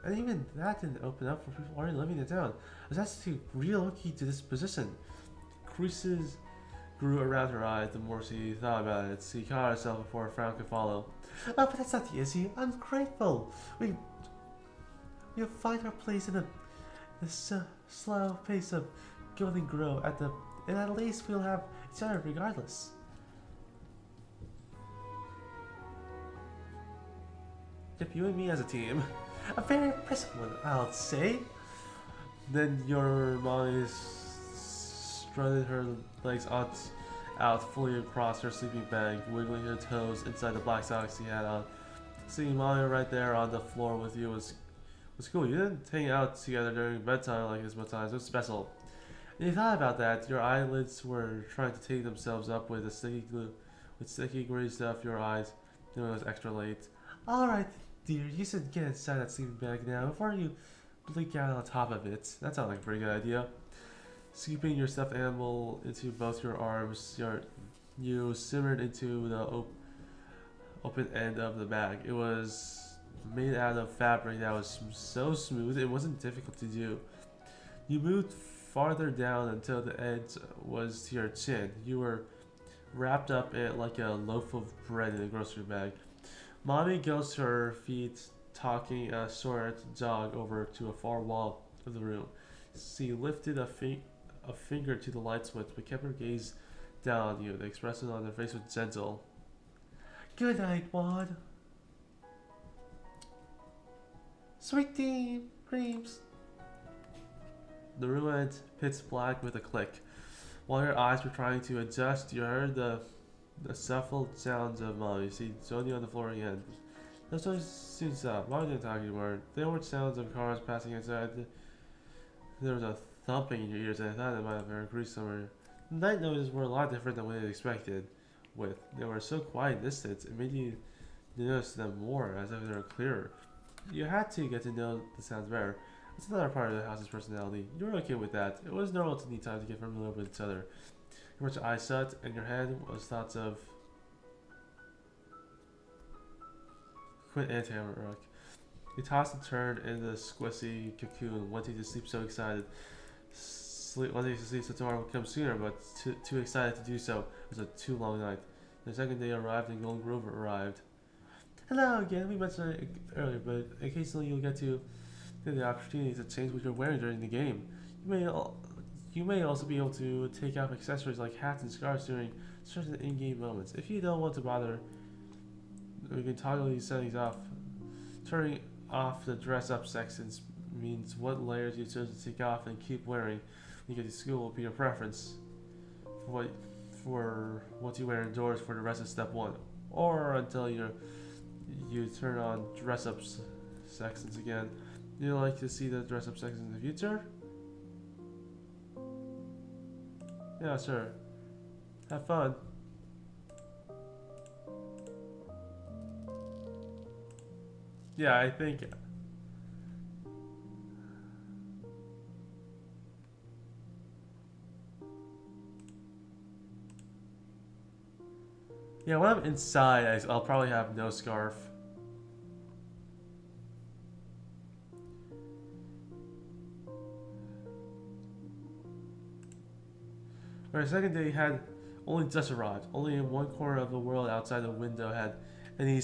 And even that didn't open up for people already living in town. I was asked to relocate to this position. Creases grew around her eyes the more she thought about it. She caught herself before a frown could follow. Oh, but that's not the issue. I'm grateful. We'll find our place in the slow pace of Golden Grove and at least we'll have each other regardless. Yep, you and me as a team. A very impressive one, I'll say. Then your Molly strutted her legs out fully across her sleeping bag, wiggling her toes inside the black socks she had on. Seeing Molly right there on the floor with you was cool. You didn't hang out together during bedtime like this much times. It was special. And you thought about that. Your eyelids were trying to take themselves up with the sticky glue, with sticky gray stuff. Your eyes knew it was extra late. All right, dear. You should get inside that sleeping bag now before you blink out on top of it. That sounds like a pretty good idea. Scooping your stuffed animal into both your arms, you simmered into the open end of the bag. It was made out of fabric that was so smooth it wasn't difficult to do. You moved farther down until the edge was to your chin. You were wrapped up in it like a loaf of bread in a grocery bag. Mommy goes to her feet, talking a short jog over to a far wall of the room. She lifted a finger to the light switch, but kept her gaze down on you. The expression on her face was gentle. Good night, Juan. Sweet dreams. The room went pitch black with a click. While your eyes were trying to adjust, you heard the shuffled sounds of Molly. She joined you on the floor again. Those noise soon stopped. Mommy didn't talk anymore. There were sounds of cars passing outside. There was a thumping in your ears, and I thought it might have been a grease somewhere. The night noises were a lot different than what I expected. They were so quiet and distant, it made you notice them more, as if they were clearer. You had to get to know the sounds better. It's another part of the house's personality. You were okay with that. It was normal to need time to get familiar with each other. Your much eyes shut, and your head was thoughts of quit and Tamarack. You tossed and turned in the squishy cocoon, wanting to sleep so excited. Wanting to sleep so tomorrow would come sooner, but too excited to do so. It was a too long night. The second day arrived and Golden Grove arrived. Hello again, we mentioned it earlier, but occasionally you'll get the opportunity to change what you're wearing during the game. You may also be able to take off accessories like hats and scarves during certain in-game moments. If you don't want to bother, we can toggle these settings off. Turning off the dress-up sections means what layers you choose to take off and keep wearing when you get to school will be your preference for what you wear indoors for the rest of step 1, or until you turn on dress-up sections again. You'd like to see the dress-up sections in the future? Yeah, sure. Have fun. Yeah, I think. Yeah, when I'm inside, I'll probably have no scarf. Our second day had only just arrived. Only in one corner of the world outside the window had any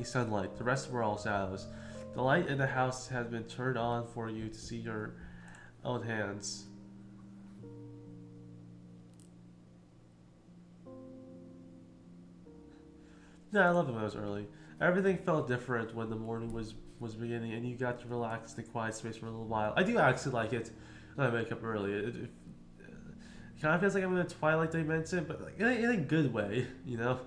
sunlight. The rest were all shadows. The light in the house had been turned on for you to see your own hands. Yeah, I love it when it was early. Everything felt different when the morning was beginning, and you got to relax in the quiet space for a little while. I do actually like it when I wake up early. It kind of feels like I'm in a Twilight dimension, but like in a good way, you know?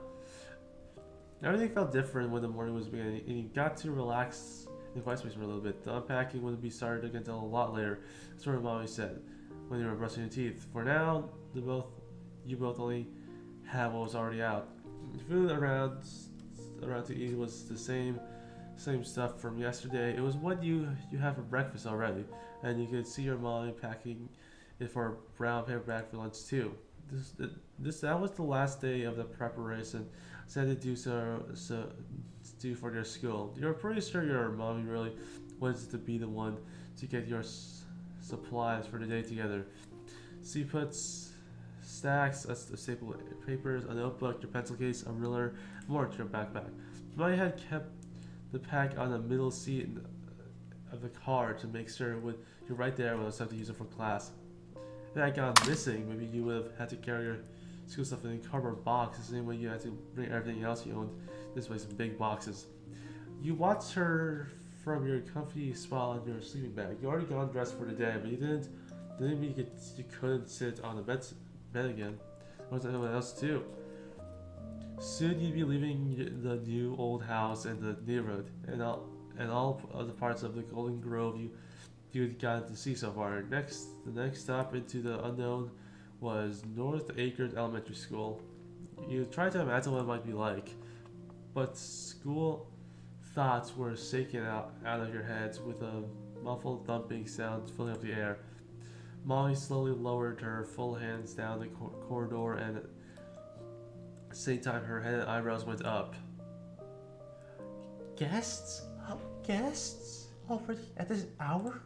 Everything felt different when the morning was beginning, and you got to relax in the quiet space for a little bit. The unpacking wouldn't be started again until a lot later, sort of always said, when you were brushing your teeth. For now, you both only have what was already out. The food around to eat was the same stuff from yesterday. It was what you had for breakfast already, and you could see your mom packing it for a brown paper bag for lunch too. That was the last day of the preparation. Said to do for their school. You're pretty sure your mommy really wanted to be the one to get your supplies for the day together. She puts stacks of staple papers, a notebook, your pencil case, a ruler, more to your backpack. Mommy had kept the pack on the middle seat of the car to make sure you're right there when I was time to use it for class. If that got missing, maybe you would have had to carry your school stuff in a cardboard box, the same way you had to bring everything else you owned this way in big boxes. You watched her from your comfy spot on your sleeping bag. You already gone dressed for the day, but you didn't mean you couldn't sit on the bed again. What was anyone else too? Soon you'd be leaving the new old house and the neighborhood, and all other parts of the Golden Grove you'd gotten to see so far. The next stop into the unknown was North Acres Elementary School. You tried to imagine what it might be like, but school thoughts were shaken out of your heads with a muffled thumping sound filling up the air. Molly slowly lowered her full hands down the corridor, and at the same time her head and eyebrows went up. Guests? Guests? Already at this hour?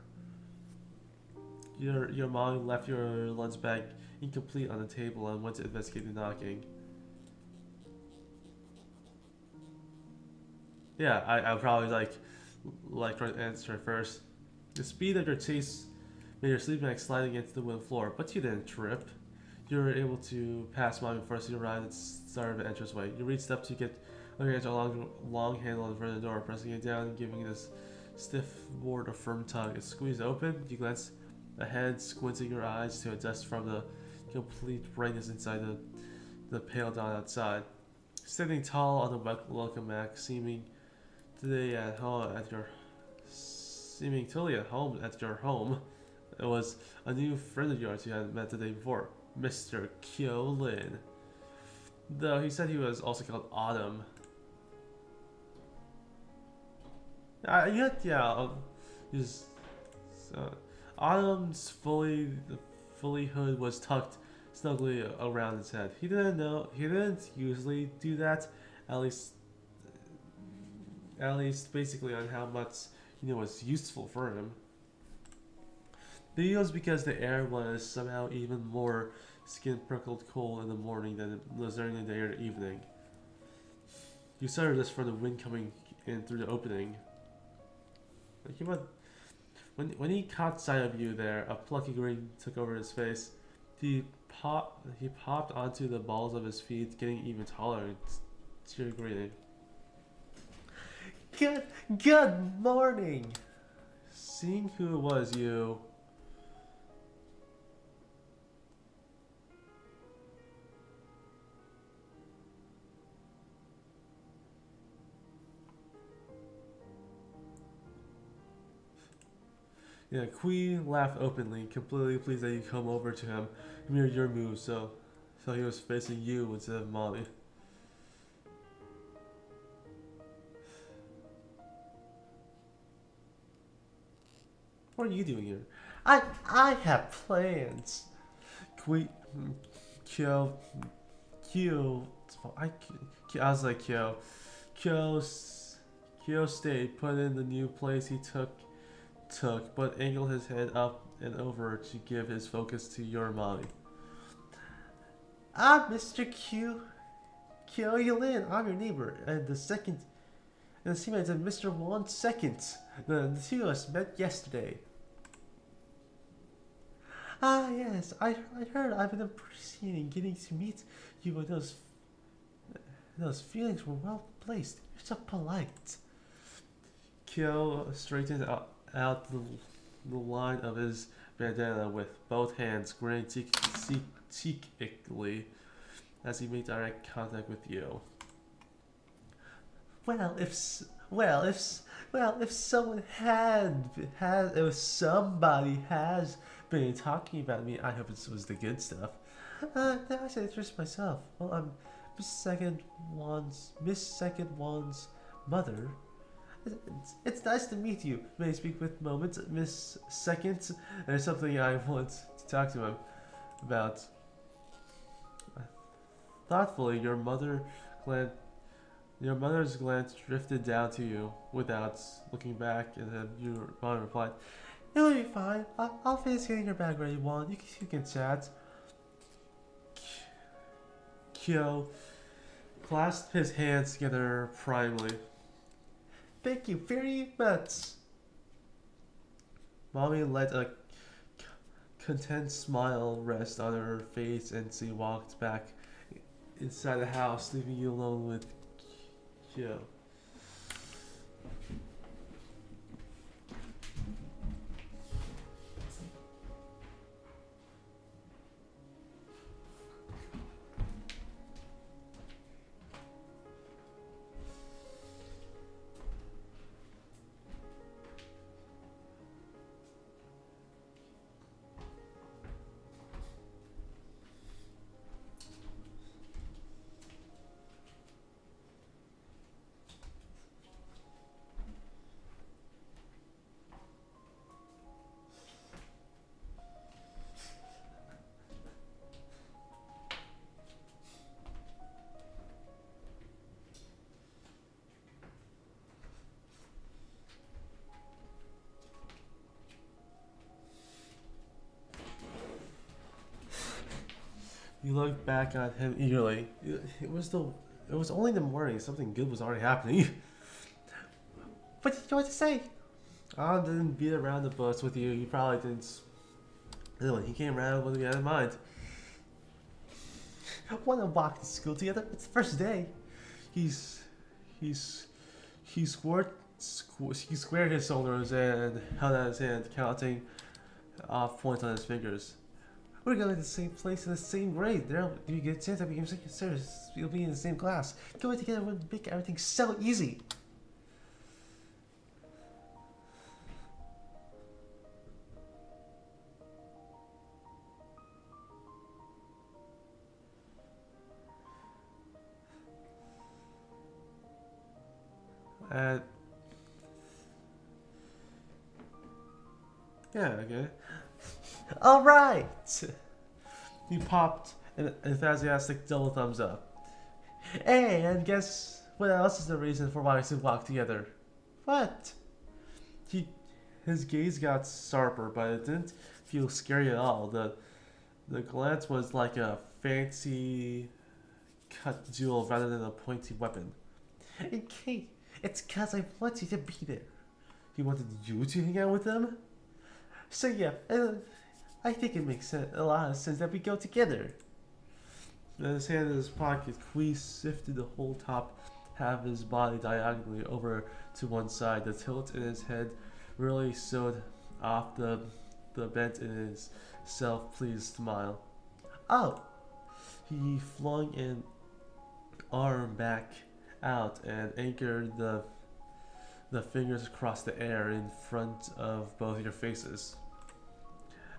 Your mom left your lunch bag incomplete on the table and went to investigate the knocking. Yeah, I probably like to answer first. The speed of your chase made your sleeping bag slide against the wooden floor, but you didn't trip. You were able to pass Mommy before she arrived at the start of the entranceway. You reached up to get looking at a long handle in front of the door, pressing it down and giving this stiff board a firm tug. It squeezed open. You glanced ahead, squinting your eyes to adjust from the complete brightness inside the pale dawn outside. Standing tall on the welcome mat, seeming totally at home at your home. It was a new friend of yours you had met the day before, Mr. Kyo Lin. Though he said he was also called Autumn. Just Autumn's fully hood was tucked snugly around his head. He didn't usually do that, at least basically on how much was useful for him. Maybe it was because the air was somehow even more skin-prickled cold in the morning than it was during the evening. You started this from the wind coming in through the opening. When he caught sight of you there, a plucky grin took over his face. He popped onto the balls of his feet, getting even taller to your greeting. Good morning! Seeing who it was, you... Yeah, Kui laughed openly, completely pleased that you come over to him, mirrored your move, so he was facing you instead of Mommy. What are you doing here? I have plans. Kui, Kyo, I was like Kyo stayed, put in the new place he took, but angled his head up and over to give his focus to your Mommy. Mr. Kyo Yulin, I'm your neighbor, and the teammates of Mr. Won second. The two of us met yesterday. Yes, I heard. I've been appreciating getting to meet you, but those feelings were well placed. You're so polite. Kyo straightened out the line of his bandana with both hands, grinning cheekily as he made direct contact with you. If somebody has been talking about me, I hope it was the good stuff. Now I should introduce myself. Well, I'm Miss Second One's mother. It's nice to meet you. May I speak with moments, Miss Second? There's something I want to talk to him about. Thoughtfully, your mother's glance drifted down to you without looking back, and then your mom replied, "It'll be fine. I'll finish getting your bag ready, Juan. You can chat." Kyo clasped his hands together primly. "Thank you very much." Mommy let a content smile rest on her face, and she walked back inside the house, leaving you alone with Kyo. You looked back at him eagerly. It was only the morning. Something good was already happening. What did you want to say? I didn't beat around the bush with you. You probably didn't. Anyway, he came around with me out of mind. Want to walk to school together? It's the first day. He squared his shoulders and held out his hand, counting off points on his fingers. We're going to the same place in the same grade. There, you get a chance to become second serious. You'll be in the same class. Going together would make everything so easy. And yeah, okay. All right. He popped an enthusiastic double thumbs up. Hey, and guess what else is the reason for why we should walk together? What? His gaze got sharper, but it didn't feel scary at all. The glance was like a fancy cut jewel rather than a pointy weapon. Okay, it's cause I want you to be there. He wanted you to hang out with them? So yeah, I think it makes a lot of sense that we go together. With his hand in his pocket, Kui shifted the whole top half of his body diagonally over to one side. The tilt in his head really showed off the bent in his self-pleased smile. Oh! He flung an arm back out and anchored the fingers across the air in front of both your faces.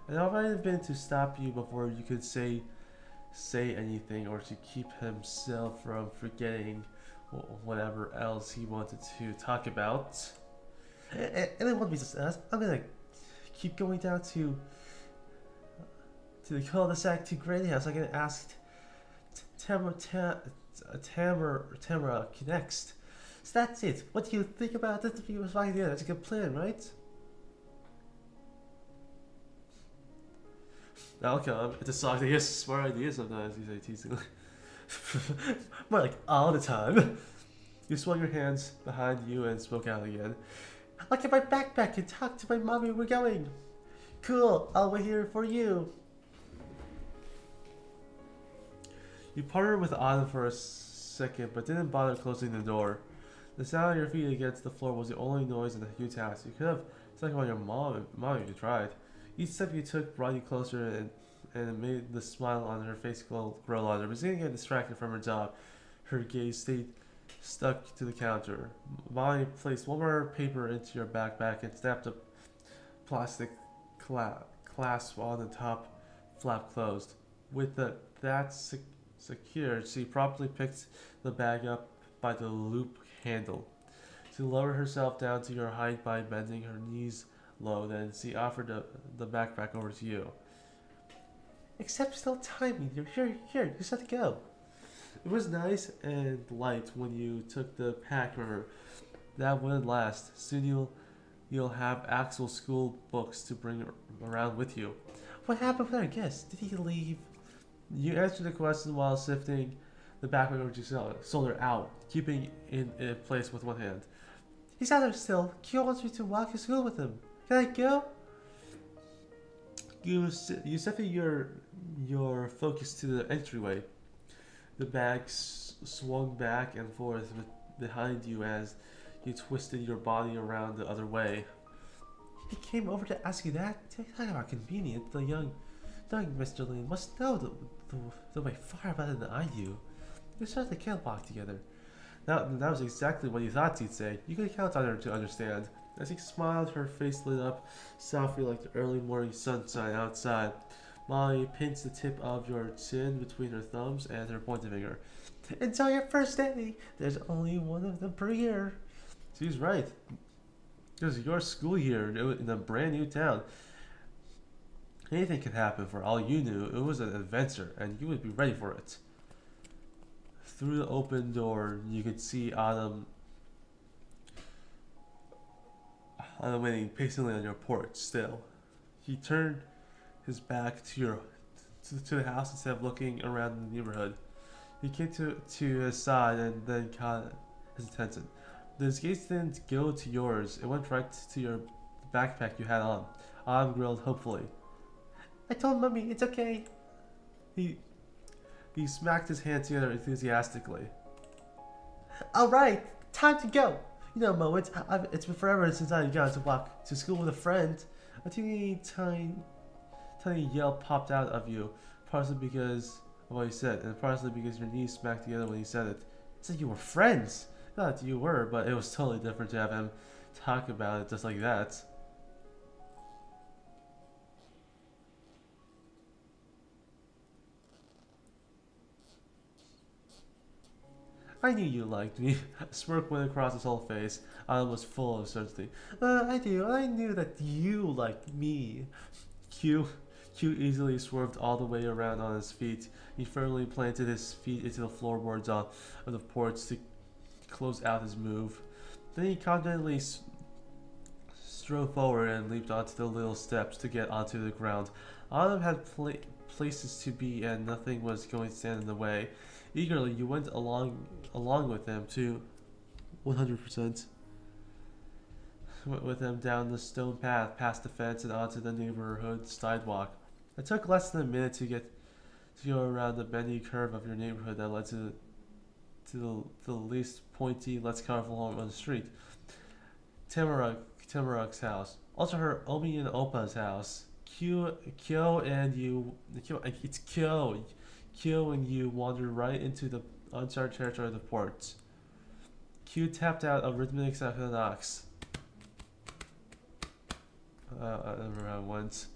It already had been to stop you before you could say anything, or to keep himself from forgetting whatever else he wanted to talk about. And then what we just asked, I'm gonna keep going down to the cul-de-sac to Granny House. I'm gonna ask Tamara next. So that's it. What do you think about this? Yeah, that's a good plan, right? Welcome. It's a song that has smart ideas sometimes, you say teasingly. More like all the time. You swung your hands behind you and spoke out again. I'll get my backpack and talk to my mommy. We're going. Cool. I'll wait here for you. You parted with Autumn for a second, but didn't bother closing the door. The sound of your feet against the floor was the only noise in the huge house. You could have talked about your mom if you tried. Each step you took brought you closer and made the smile on her face grow larger. Beginning to get distracted from her job, her gaze stayed stuck to the counter. Molly placed one more paper into your backpack and snapped a plastic clasp on the top flap closed. With that secured, she promptly picked the bag up by the loop handle. She lowered herself down to your height by bending her knees low, then she offered the backpack over to you. Except still timing. You're here. You just have to go. It was nice and light when you took the pack from her. That wouldn't last. Soon you'll have actual school books to bring around with you. What happened with our guest? Did he leave? You answered the question while shifting the backpack over to your shoulder out, keeping it in place with one hand. He's out there still. Kyo wants me to walk to school with him. Can I go? You shifted your focus to the entryway. The bag swung back and forth behind you as you twisted your body around the other way. He came over to ask you that? Talk about convenient. The young Mr. Lin must know the way far better than I do. You certainly can't walk together. That was exactly what you thought she'd say. You could count on her to understand. As he smiled, her face lit up softly like the early morning sunshine outside. Molly pinched the tip of your chin between her thumbs and her pointer finger. Enjoy your first day. There's only one of them per year. She's right. It was your school year in a brand new town. Anything could happen for all you knew. It was an adventure, and you would be ready for it. Through the open door, you could see Autumn waiting patiently on your porch still. He turned his back to the house instead of looking around the neighborhood. He came to his side and then caught his attention. His gaze didn't go to yours. It went right to your backpack you had on. Autumn grilled hopefully. I told Mummy it's okay. He smacked his hands together enthusiastically. All right, time to go. You know, Mo, it's been forever since I got to walk to school with a friend. A teeny tiny yell popped out of you, partially because of what you said, and partially because your knees smacked together when you said it. It's like you were friends. Not that you were, but it was totally different to have him talk about it just like that. I knew you liked me. A smirk went across his whole face. Adam was full of certainty. I do. I knew that you liked me. Q easily swerved all the way around on his feet. He firmly planted his feet into the floorboards of the porch to close out his move. Then he confidently strode forward and leaped onto the little steps to get onto the ground. Autumn had places to be and nothing was going to stand in the way. Eagerly, you went along with him to 100%. Went with him down the stone path, past the fence and onto the neighborhood sidewalk. It took less than a minute to go around the bendy curve of your neighborhood that led to the least pointy, less colorful home on the street. Tamaruk's house. Also her Omi and Opa's house. Kyo and you wandered right into the uncharted territory of the port. Q tapped out a rhythmic second knocks. I never had once.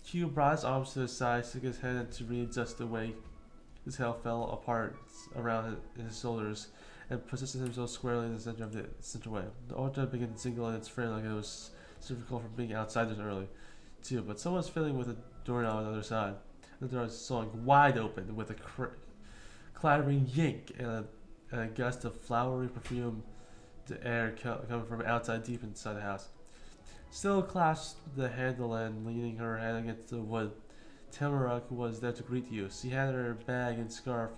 Q brought his arms to his side, took his head to readjust the way his hair fell apart around his shoulders, and positioned himself squarely in the center of the centerway. The order began to jingle in its frame like it was cervical from being outsiders early, too, but someone was fiddling with a doorknob on the other side. The door was swung wide open with a clattering yank and a gust of flowery perfume. The air coming from outside deep inside the house. Still clasped the handle and leaning her head against the wood. Tamaruk was there to greet you. She had her bag and scarf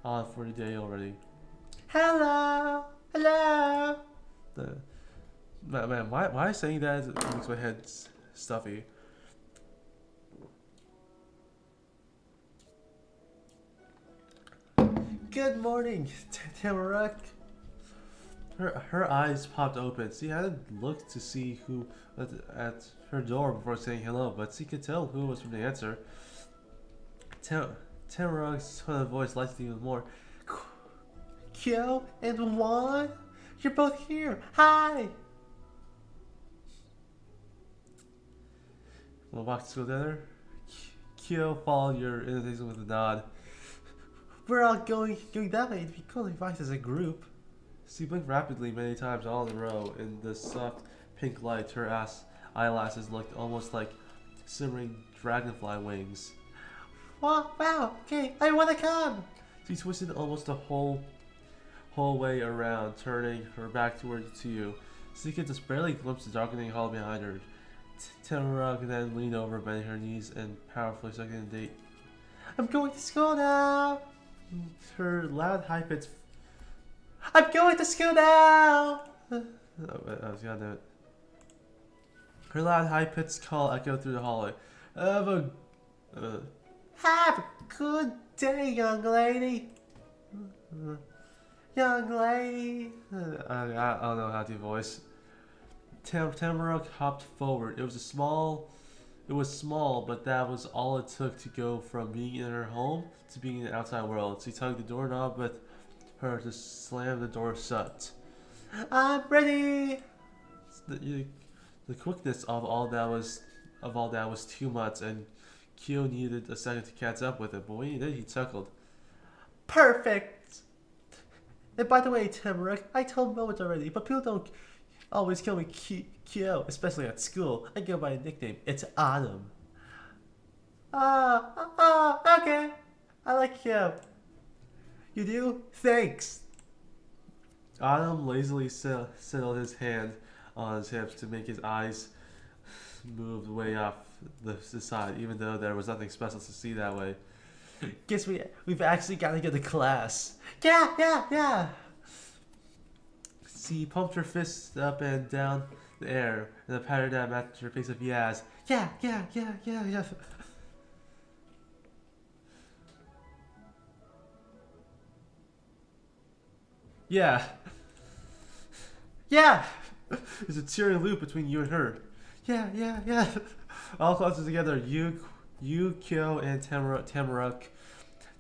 on for the day already. Hello! Hello! Man, why saying that makes my head stuffy. Good morning, Tamaruk. Her eyes popped open. She hadn't looked to see who at her door before saying hello, but she could tell who was from the answer. Tamaruk's tone of voice lightened even more. Kyo and Juan, you're both here. Hi. Wanna walk to school together? Kyo followed your invitation with a nod. We're all going that way. It'd be cool if I as a group. She blinked rapidly many times all in a row. In the soft pink light, her eyelashes looked almost like simmering dragonfly wings. Wow, okay, I wanna come! She twisted almost the whole way around, turning her back to you. She could just barely glimpse the darkening hall behind her. Tamaruk then leaned over, bending her knees and powerfully sucking the date. I'm going to school now! Her loud high-pitched I'm going to school now! I was gonna do it. Her loud, high-pitched call echoed through the hallway. Have a good day, young lady. Young lady. I don't know how to voice. Tamaruk hopped forward. It was small, but that was all it took to go from being in her home to being in the outside world. She tugged the doorknob with her to slam the door shut. I'm ready. The quickness of all that was too much, and Kyo needed a second to catch up with it. But when he did, he chuckled. Perfect. And by the way, Tamaruk, I told Moment already, but people don't always call me Kyo, especially at school. I go by a nickname. It's Autumn. Okay. I like Kyo. You do? Thanks. Autumn lazily settled his hand on his hips to make his eyes move way off the side, even though there was nothing special to see that way. Guess we've actually got to get to class. Yeah. She pumped her fists up and down the air, and a pattern that matched her face of yes. Yeah. Yeah. There's a tearing loop between you and her. Yeah. All closer together, you, Kyo, and Tamaruk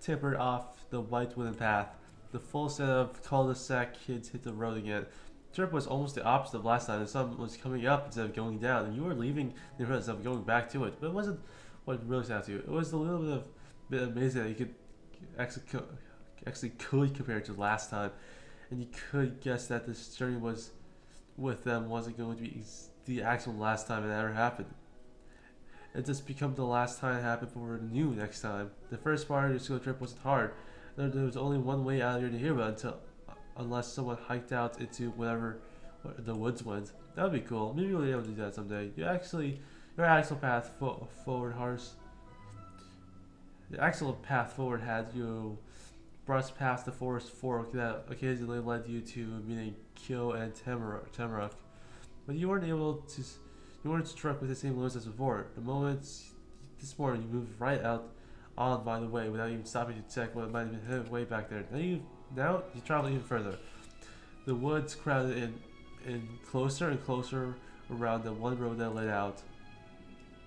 tempered off the white wooden path. The full set of cul-de-sac kids hit the road again. The trip was almost the opposite of last time. The sun was coming up instead of going down, and you were leaving the neighborhood instead of going back to it. But it wasn't what really stood out to you. It was a little bit amazing that you could actually could compare it to last time, and you could guess that this journey was with them wasn't going to be the actual last time it ever happened. It just become the last time it happened for new next time. The first part of your school trip wasn't hard. There was only one way out of your neighborhood unless someone hiked out into whatever the woods went. That would be cool. Maybe we'll be able to do that someday. Your actual path forward The actual path forward had you brushed past the forest fork that occasionally led you to meeting Kyo and Tamaruk. But you weren't struck with the same limits as before. This morning you moved right out on by the way without even stopping to check what might have been hidden way back there. Now you travel even further. The woods crowded in closer and closer around the one road that led out.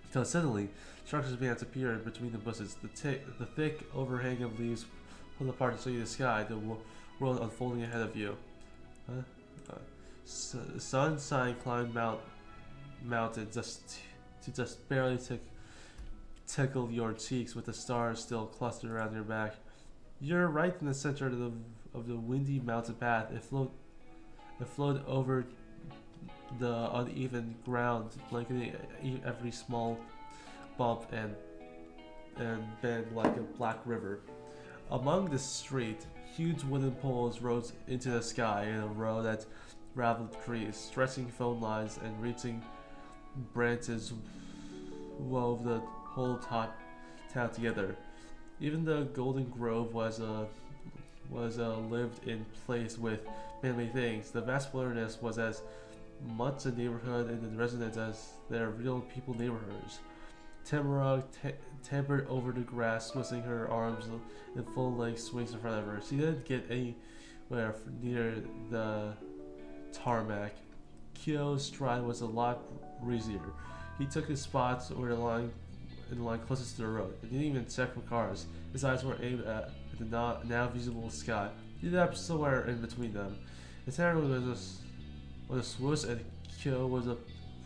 Until suddenly, structures began to appear between the bushes. The thick overhang of leaves pulled apart to show you the sky, the world unfolding ahead of you. Sunshine climbed mountain just barely tickle your cheeks with the stars still clustered around your back. You're right in the center of the windy mountain path. It flowed over the uneven ground, blanketing every small bump and bend like a black river. Among the street, huge wooden poles rose into the sky in a row that raveled trees, stretching phone lines and reaching branches wove the whole town together. Even the Golden Grove was lived in place with man-made things. The vast wilderness was as much a neighborhood and the residents as their real people neighborhoods. Tamara tampered over the grass, twisting her arms in full-length swings in front of her. She didn't get anywhere near the tarmac. Kyo's stride was a lot breezier. He took his spots over the line closest to the road. He didn't even check for cars. His eyes were aimed at the now visible sky. He ended up somewhere in between them. His hair was a swoosh and Kyo was a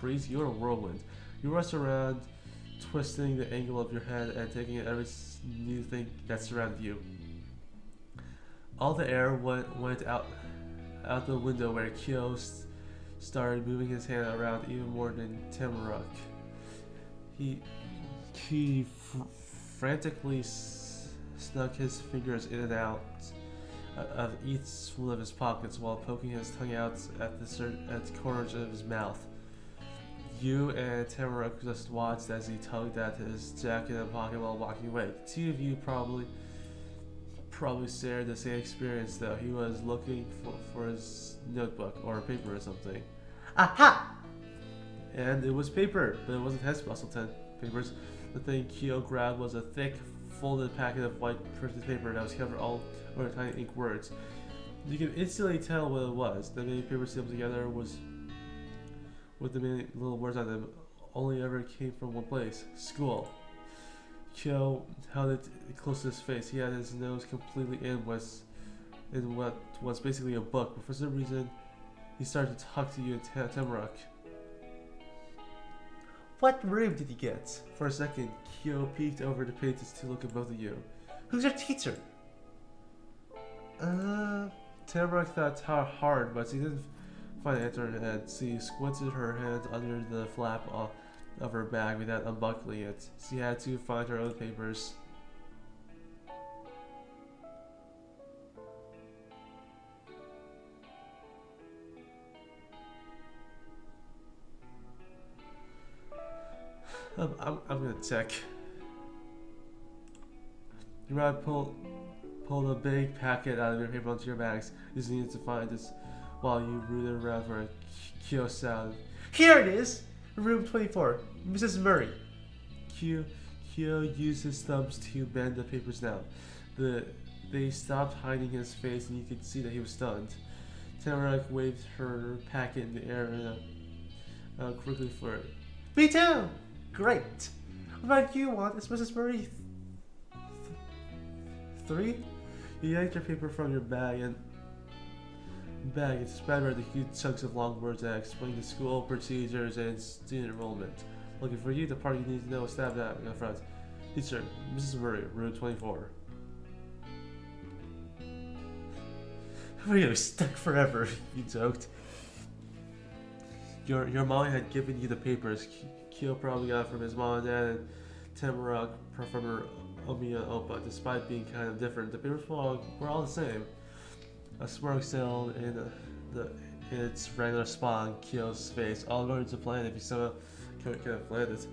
breeze. You were a whirlwind. You rushed around, twisting the angle of your head and taking in every new thing that surrounded you. All the air went out the window where Kyo started moving his hand around even more than Tamaruk. He frantically snuck his fingers in and out of each one of his pockets while poking his tongue out at the corners of his mouth. You and Tamaruk just watched as he tugged at his jacket and pocket while walking away. The two of you probably shared the same experience, though. He was looking for his notebook or paper or something. Aha! And it was paper, but it wasn't his Russell papers. The thing Kyo grabbed was a thick, folded packet of white printed paper that was covered all over tiny ink words. You could instantly tell what it was. The many papers sealed together with the many little words on them only ever came from one place: school. Kyo held it close to his face. He had his nose completely in what was basically a book, but for some reason he started to talk to you and Tamaruk. What room did you get? For a second, Kyo peeked over the pages to look at both of you. Who's your teacher? Tamaruk thought hard, but she didn't find an answer in her head. She squinted her hand under the flap of her bag without unbuckling it. She had to find her own papers. I'm gonna check. You rather pull a big packet out of your paper onto your bags. You just needed to find this while you rooted around for a Kyo sound. Here it is! Room 24, Mrs. Murray. Kyo used his thumbs to bend the papers down. They stopped hiding his face and you could see that he was stunned. Tamaruk waved her packet in the air and quickly for it. Me too! Great! What about you, want? Is Mrs. Murray 3? You yanked your paper from your bag and spread around the huge chunks of long words that explain the school procedures and student enrollment. Looking for you, the part you need to know is stabbed out in front. Teacher, Mrs. Murray, room 24. We're gonna be stuck forever, you joked. Your mom had given you the papers. Kyo probably got from his mom and dad, and Tamara from her Omi and Opa. Despite being kind of different, the papers were all the same. A smirk sailed in its regular spot on Kyo's face, all ready to plan if he somehow could have planned it.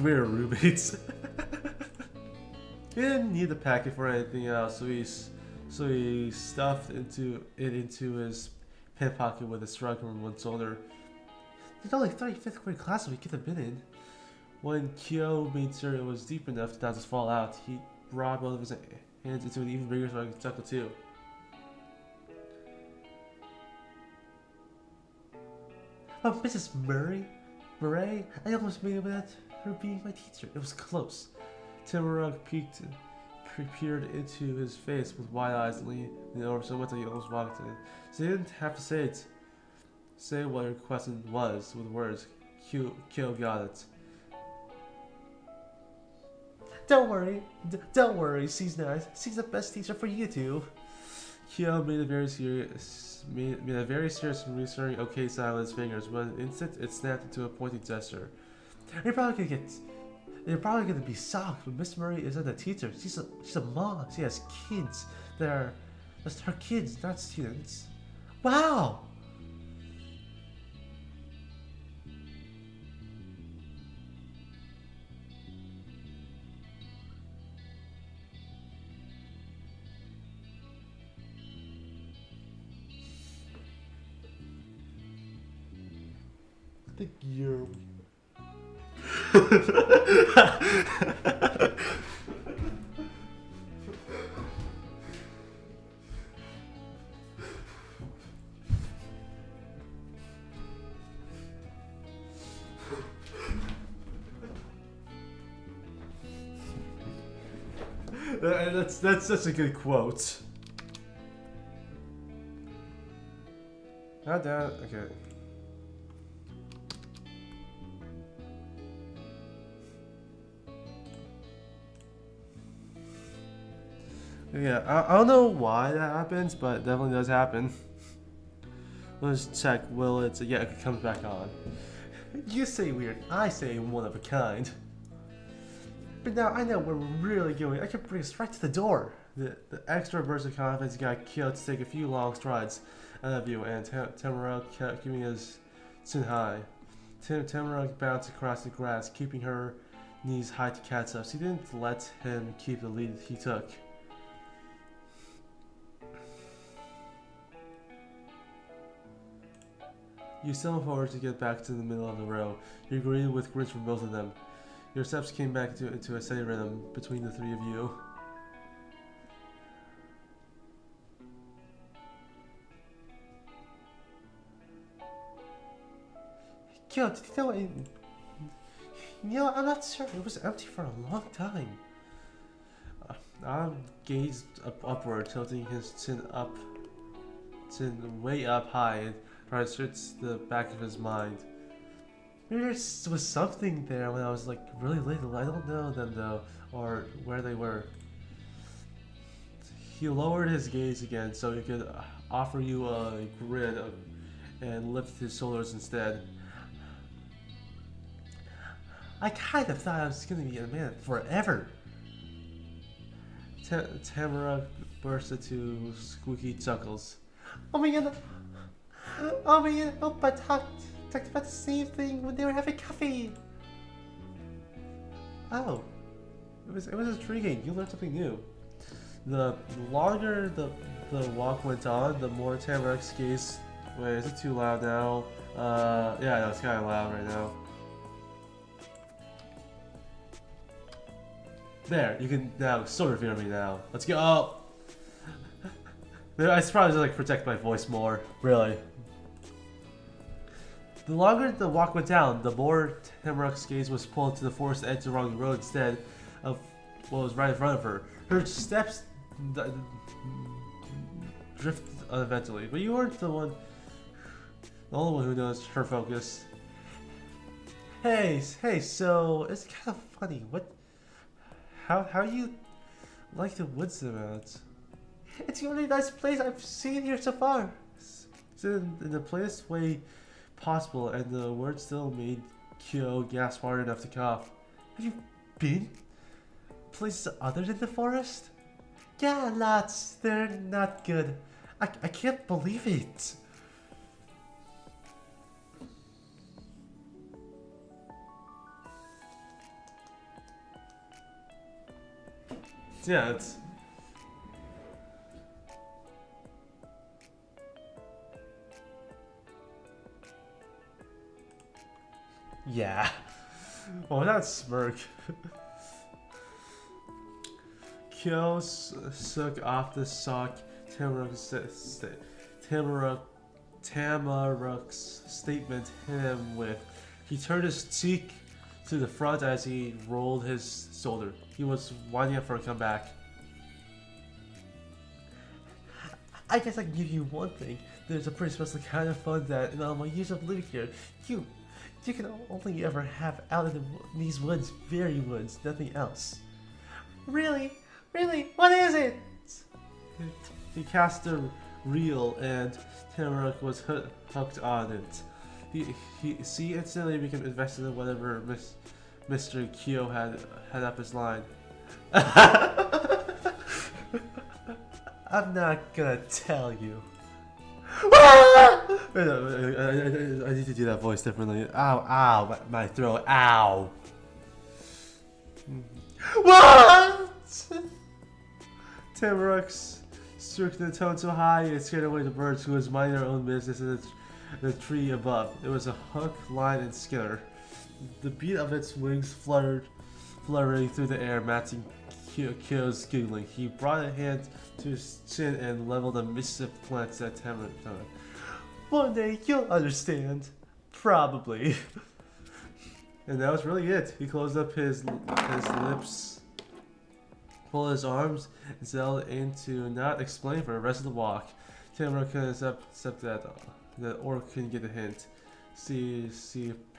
We were roommates. He didn't need the packet for anything else, so he stuffed it into his pant pocket with a shrug from one shoulder. There's only 35th grade class we could have been in. When Kyo made sure it was deep enough to not just fall out, he brought both of his hands into an even bigger so I could chuckle too. Oh, Mrs. Murray, I almost made it without her being my teacher. It was close. Timurag peered into his face with wide eyes and leaned over so much that he almost walked in. So he didn't have to say what her question was with words. Kyo got it. Don't worry, she's nice. She's the best teacher for you two. Kyo made a very serious and reassuring okay sign with his fingers. When an instant, it snapped into a pointing gesture. You're probably gonna be shocked, but Miss Murray isn't a teacher. She's a mom. She has kids. That's her kids, not students. Wow. I think you're. That's such a good quote. Not that. Okay. Yeah, I don't know why that happens, but it definitely does happen. Let's check. Will it? Yeah, it comes back on. You say weird, I say one of a kind. But now I know where we're really going. I can bring us right to the door. The extra burst of confidence got Kyo to take a few long strides out of you, and Tamara kept keeping his chin high. Tamara bounced across the grass, keeping her knees high to catch up. She didn't let him keep the lead he took. You stumbled forward to get back to the middle of the row. You agreed with grins from both of them. Your steps came back into a steady rhythm between the three of you. Kyo, did you know it? You know, I'm not sure. It was empty for a long time. Adam gazed upward, tilting his chin way up high, and tried to search the back of his mind. Maybe there was something there when I was like really little. I don't know them though, or where they were. He lowered his gaze again so he could offer you a grin and lifted his shoulders instead. I kind of thought I was gonna be a man forever. Tamara burst into squeaky chuckles. Oh my god! Oh my god! Oh, but talked about the same thing when they were having coffee. Oh, it was intriguing. You learned something new. The longer the walk went on, the more Tamara's gaze. Wait, is it too loud now? Yeah, no, it's kind of loud right now. There, you can now sort of hear me now. Let's go. Oh. I should probably just like protect my voice more. Really. The longer the walk went down, the more Tamarack's gaze was pulled to the forest edge along the road instead of what was right in front of her. Her steps drifted uneventfully, but you weren't the only one who noticed her focus. Hey, so it's kind of funny. How you like the woods so much? It's the only nice place I've seen here so far. It's in the plainest way possible, and the word still made Kyo gasp hard enough to cough. Have you been places other than the forest? Yeah, lots. They're not good. I can't believe it. Yeah, it's... Yeah. Oh, that smirk. Kyo shook off the sock Tamarack's statement hit him with. He turned his cheek to the front as he rolled his shoulder. He was winding up for a comeback. I guess I can give you one thing. There's a pretty special kind of fun that in all my years of living here, you can only ever have out in these woods, very woods, nothing else. Really? Really? What is it? He cast a reel and Tamarack was hooked on it. She instantly became invested in whatever Mr. Kyo had up his line. I'm not gonna tell you. I need to do that voice differently. Ow, my throat, ow. What? Tamarack struck the tone so high it scared away the birds who was minding their own business in the tree above. It was a hook, line, and skinner. The beat of its wings fluttering through the air, matching Kyo's giggling. He brought a hand to his chin and leveled a mischief glance at Tamarack. One day you'll understand. Probably. And that was really it. He closed up his lips, pulled his arms, and settled into not explain for the rest of the walk. Tamarack couldn't accept that or couldn't get a hint. She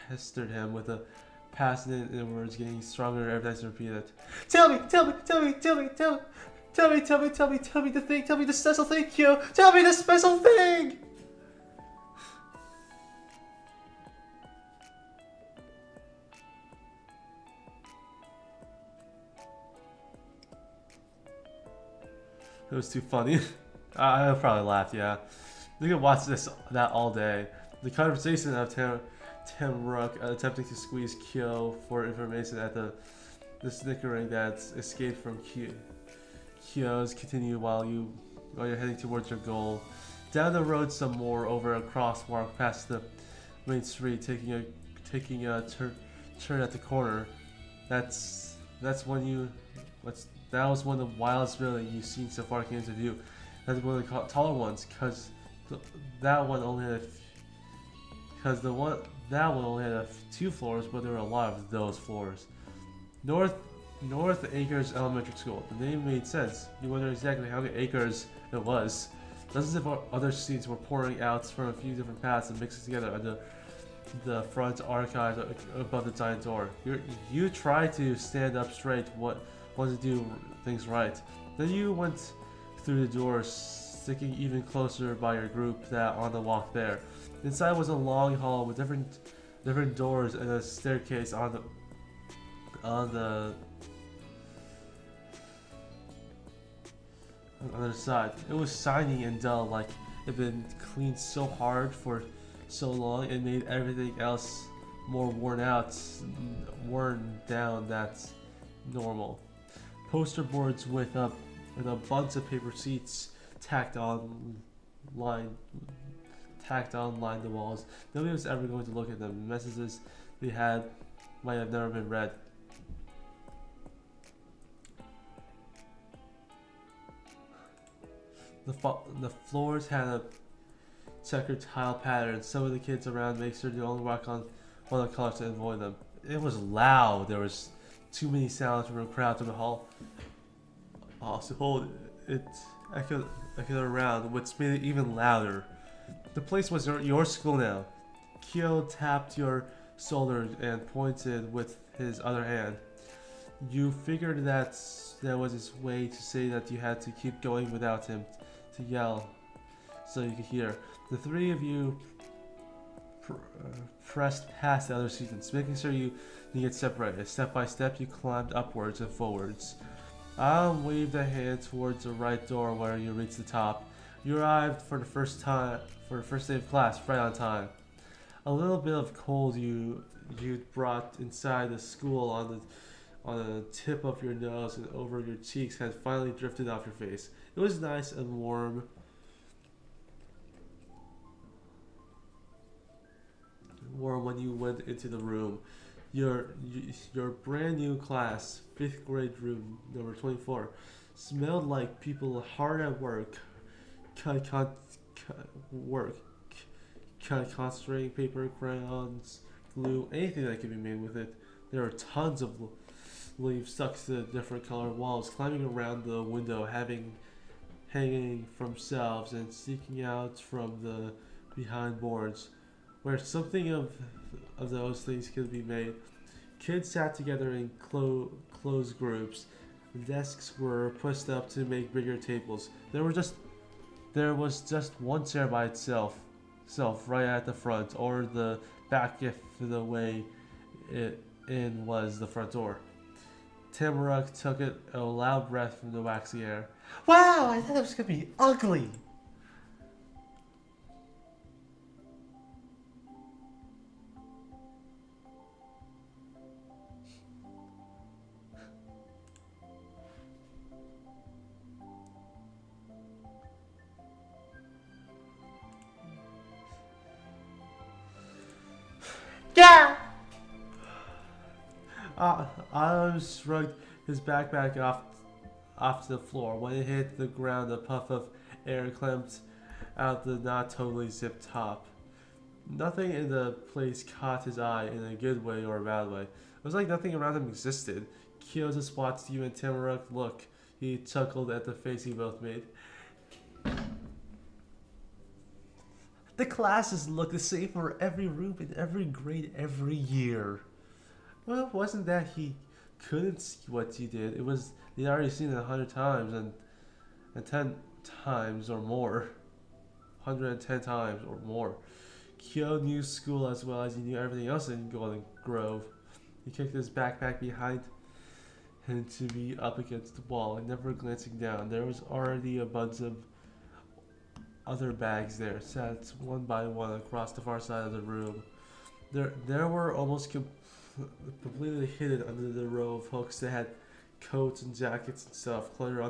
pestered him with a passionate words, getting stronger every time she repeated. Tell me the thing, tell me the special thing, Kyo! Tell me the special thing! It was too funny. I probably laughed, yeah. You can watch that all day. The conversation of Tamarack attempting to squeeze Kyo for information at the snickering that escaped from Kyo's continue while you're heading towards your goal. Down the road some more, over a crosswalk past the main street, taking a turn at the corner. That was one of the wildest buildings you've seen so far came into view. That's one of the taller ones, because that one only had two floors, but there were a lot of those floors. North Acres Elementary School. The name made sense. You wonder exactly how many acres it was. Dozens of other students were pouring out from a few different paths and mixing together under the front archives above the giant door. You tried to stand up straight, wanted to do things right. Then you went through the doors, sticking even closer by your group that on the walk there. Inside was a long hall with different doors and a staircase on the other side. It was shiny and dull, like it had been cleaned so hard for so long it made everything else more worn down. That's normal. Poster boards with a bunch of paper sheets tacked on line the walls. Nobody was ever going to look at them. The messages they had might have never been read. The floors had a checkered tile patterns. Some of the kids around make sure to only walk on one of the colors to avoid them. It was loud. There was too many sounds from a crowd in the hall. Also, it echoed around, which made it even louder. The place was your school now. Kyo tapped your shoulder and pointed with his other hand. You figured that was his way to say that you had to keep going without him to yell so you could hear. The three of you pressed past the other students, making sure you get separated. Step by step, you climbed upwards and forwards. Alan waved a hand towards the right door where you reached the top. You arrived for the first day of class, right on time. A little bit of cold you brought inside the school on the tip of your nose and over your cheeks had finally drifted off your face. It was nice and warm. Warm when you went into the room. Your brand new class, 5th grade room, number 24, smelled like people hard at work, concentrating paper, crayons, glue, anything that could be made with it. There were tons of leaves stuck to the different colored walls, climbing around the window, hanging from shelves and sneaking out from the behind boards, where something of those things could be made. Kids sat together in closed groups. Desks were pushed up to make bigger tables. There was just one chair by itself right at the front, or the back if the way it in was the front door. Tamara took a loud breath from the waxy air. Wow, I thought it was gonna be ugly. Yeah. Adam shrugged his backpack off to the floor. When it hit the ground, a puff of air clamped out the not totally zipped top. Nothing in the place caught his eye in a good way or a bad way. It was like nothing around him existed. Kyo just watched you and Tamara look. He chuckled at the face you both made. The classes look the same for every room in every grade every year. Well, it wasn't that he couldn't see what you did. It was they'd already seen it 100 times and 10 times or more. 110 times or more. Kyo knew school as well as he knew everything else in Golden Grove. He kicked his backpack behind him to be up against the wall and never glancing down. There was already a bunch of other bags there, sat one by one across the far side of the room. There were almost completely hidden under the row of hooks that had coats and jackets and stuff cluttered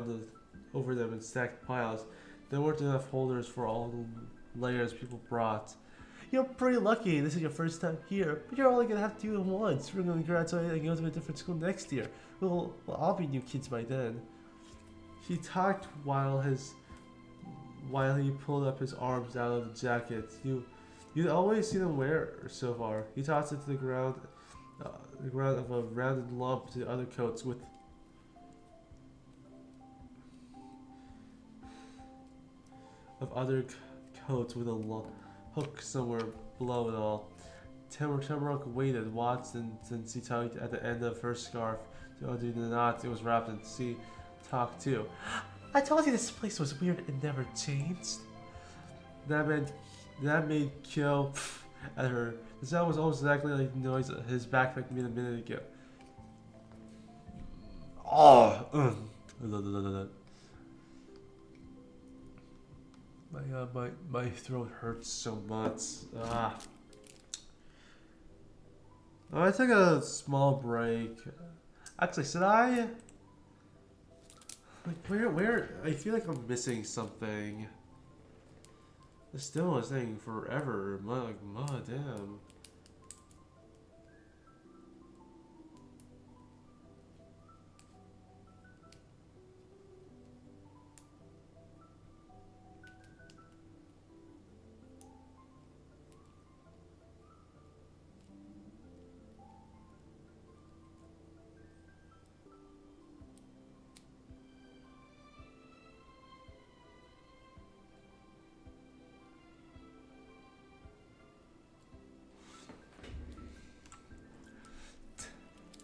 over them in stacked piles. There weren't enough holders for all the layers people brought. You're pretty lucky this is your first time here, but you're only gonna have to do it once. We're gonna graduate and go to a different school next year. Well, I'll be new kids by then. He talked while he pulled up his arms out of the jacket. You'd always seen him wear so far. He tossed it to the ground of a rounded lump to other coats with a hook somewhere below it all. Tamara waited, watched, and since he tugged at the end of her scarf to undo the knot it was wrapped in, she talked too. I told you this place was weird and never changed. That made Kyo at her. The sound was almost exactly like the noise his backpack made a minute ago. Oh, my God, my throat hurts so much. I took a small break. Actually, should I? Like, where? I feel like I'm missing something. This still is taking forever. Damn.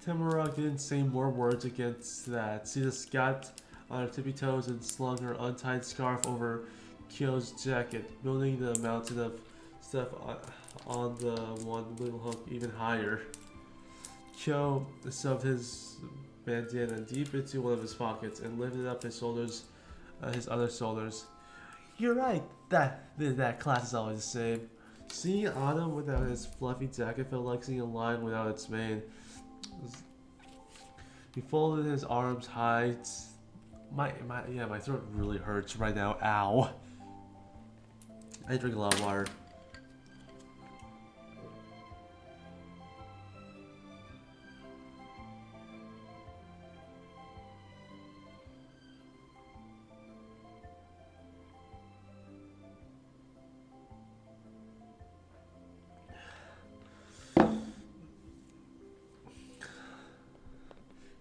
Tamara didn't say more words against that. She just got on her tippy toes and slung her untied scarf over Kyo's jacket, building the mountain of stuff on the one little hook even higher. Kyo shoved his bandana deep into one of his pockets and lifted up his shoulders, his other shoulders. You're right, that class is always the same. Seeing Autumn without his fluffy jacket felt like seeing a lion without its mane. He folded his arms high. My throat really hurts right now. Ow. I drink a lot of water.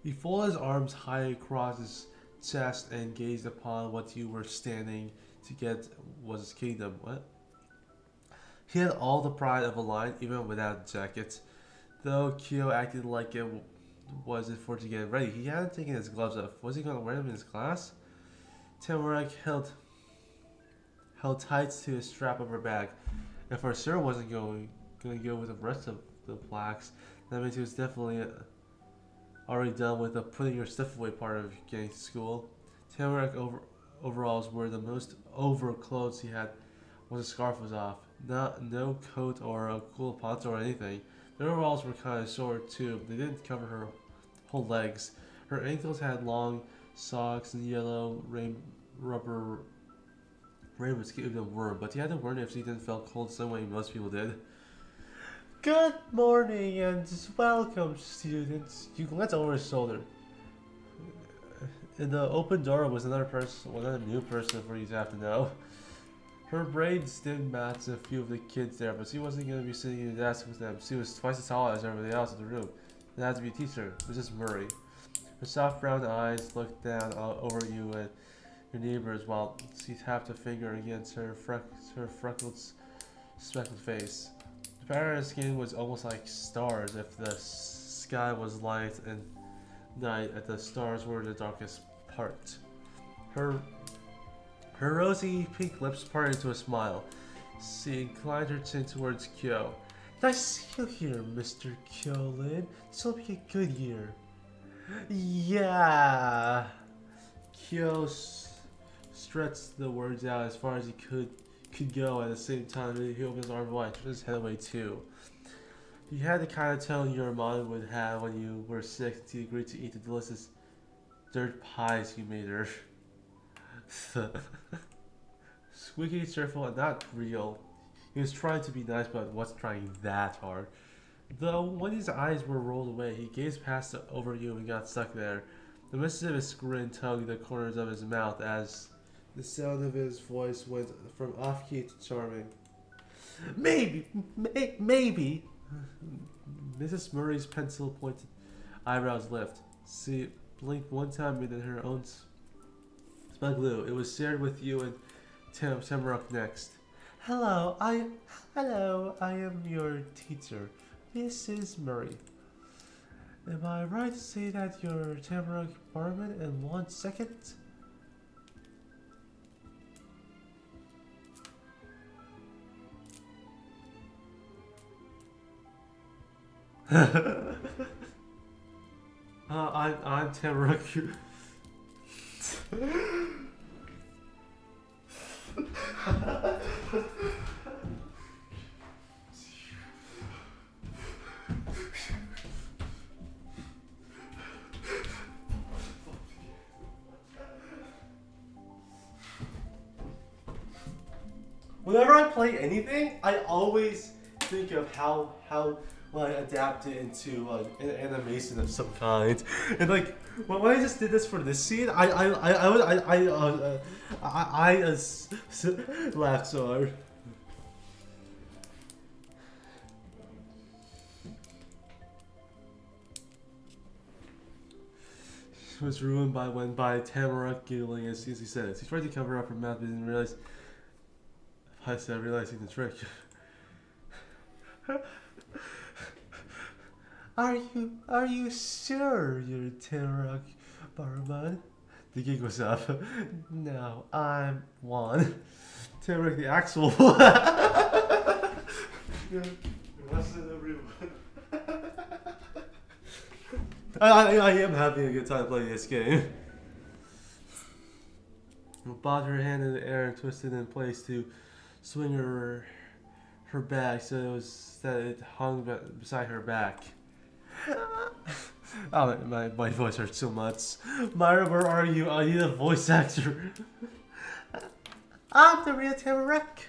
He folded his arms high across his chest and gazed upon what you were standing to get was his kingdom. What? He had all the pride of a lion, even without a jacket. Though Kyo acted like it wasn't for to get ready. He hadn't taken his gloves off. Was he going to wear them in his class? Tamarak held tight to his strap of her bag. If our sir wasn't going to go with the rest of the blacks, that means he was definitely already done with the putting your stuff away part of getting to school. Tamarak overalls were the most over clothes he had when the scarf was off. No coat or a cool poncho or anything. The overalls were kind of short too. They didn't cover her whole legs. Her ankles had long socks and yellow rubber rainbows keep them warm, but he had to wear it if he didn't feel cold the same way most people did. Good morning and welcome, students. You glanced over his shoulder. In the open door was another new person for you to have to know. Her braids didn't match a few of the kids there, but she wasn't going to be sitting in the desk with them. She was twice as tall as everybody else in the room. It had to be a teacher, Mrs. Murray. Her soft brown eyes looked down over you and your neighbors while she tapped a finger against her freckled, speckled face. The pattern of her skin was almost like stars if the sky was light and night and the stars were the darkest part. Her rosy pink lips parted into a smile. She inclined her chin towards Kyo. Nice to see you here, Mr. Kyo-lin. This will be a good year. Yeah. Kyo stretched the words out as far as he could go. At the same time, he opened his arm wide, turned his head away too. He had the kind of tone your mom would have when you were sick and she agreed to eat the delicious dirt pies you made her. Squeaky, cheerful, and not real. He was trying to be nice, but wasn't trying that hard. Though when his eyes were rolled away, he gazed past over you and got stuck there. The mischievous grin tugged the corners of his mouth as the sound of his voice went from off-key to charming. Maybe. Mrs. Murray's pencil-pointed eyebrows lift. She blinked one time and then her own spun glue. It was shared with you and Tamrock next. Hello, I am your teacher, Mrs. Murray. Am I right to say that you're Tamrock Barman in 1 second? I'm Tamrock. Whenever I play anything, I always think of how I adapt it into an animation of some kind. And like when I just did this for this scene, I laughed so hard. It was ruined by Tamara giggling as he said it. She tried to cover up her mouth but didn't realize. I said realizing the trick. Are you sure you're Tamrock Barman? The gig was up. No, I'm Juan. Tamrock the actual one. Listen, everyone. I am having a good time playing this game. Bobbed her hand in the air and twisted in place to swing her bag so it hung beside her back. Oh, my voice hurts so much. Myra, where are you? I need a voice actor. I'm the real Tamarack.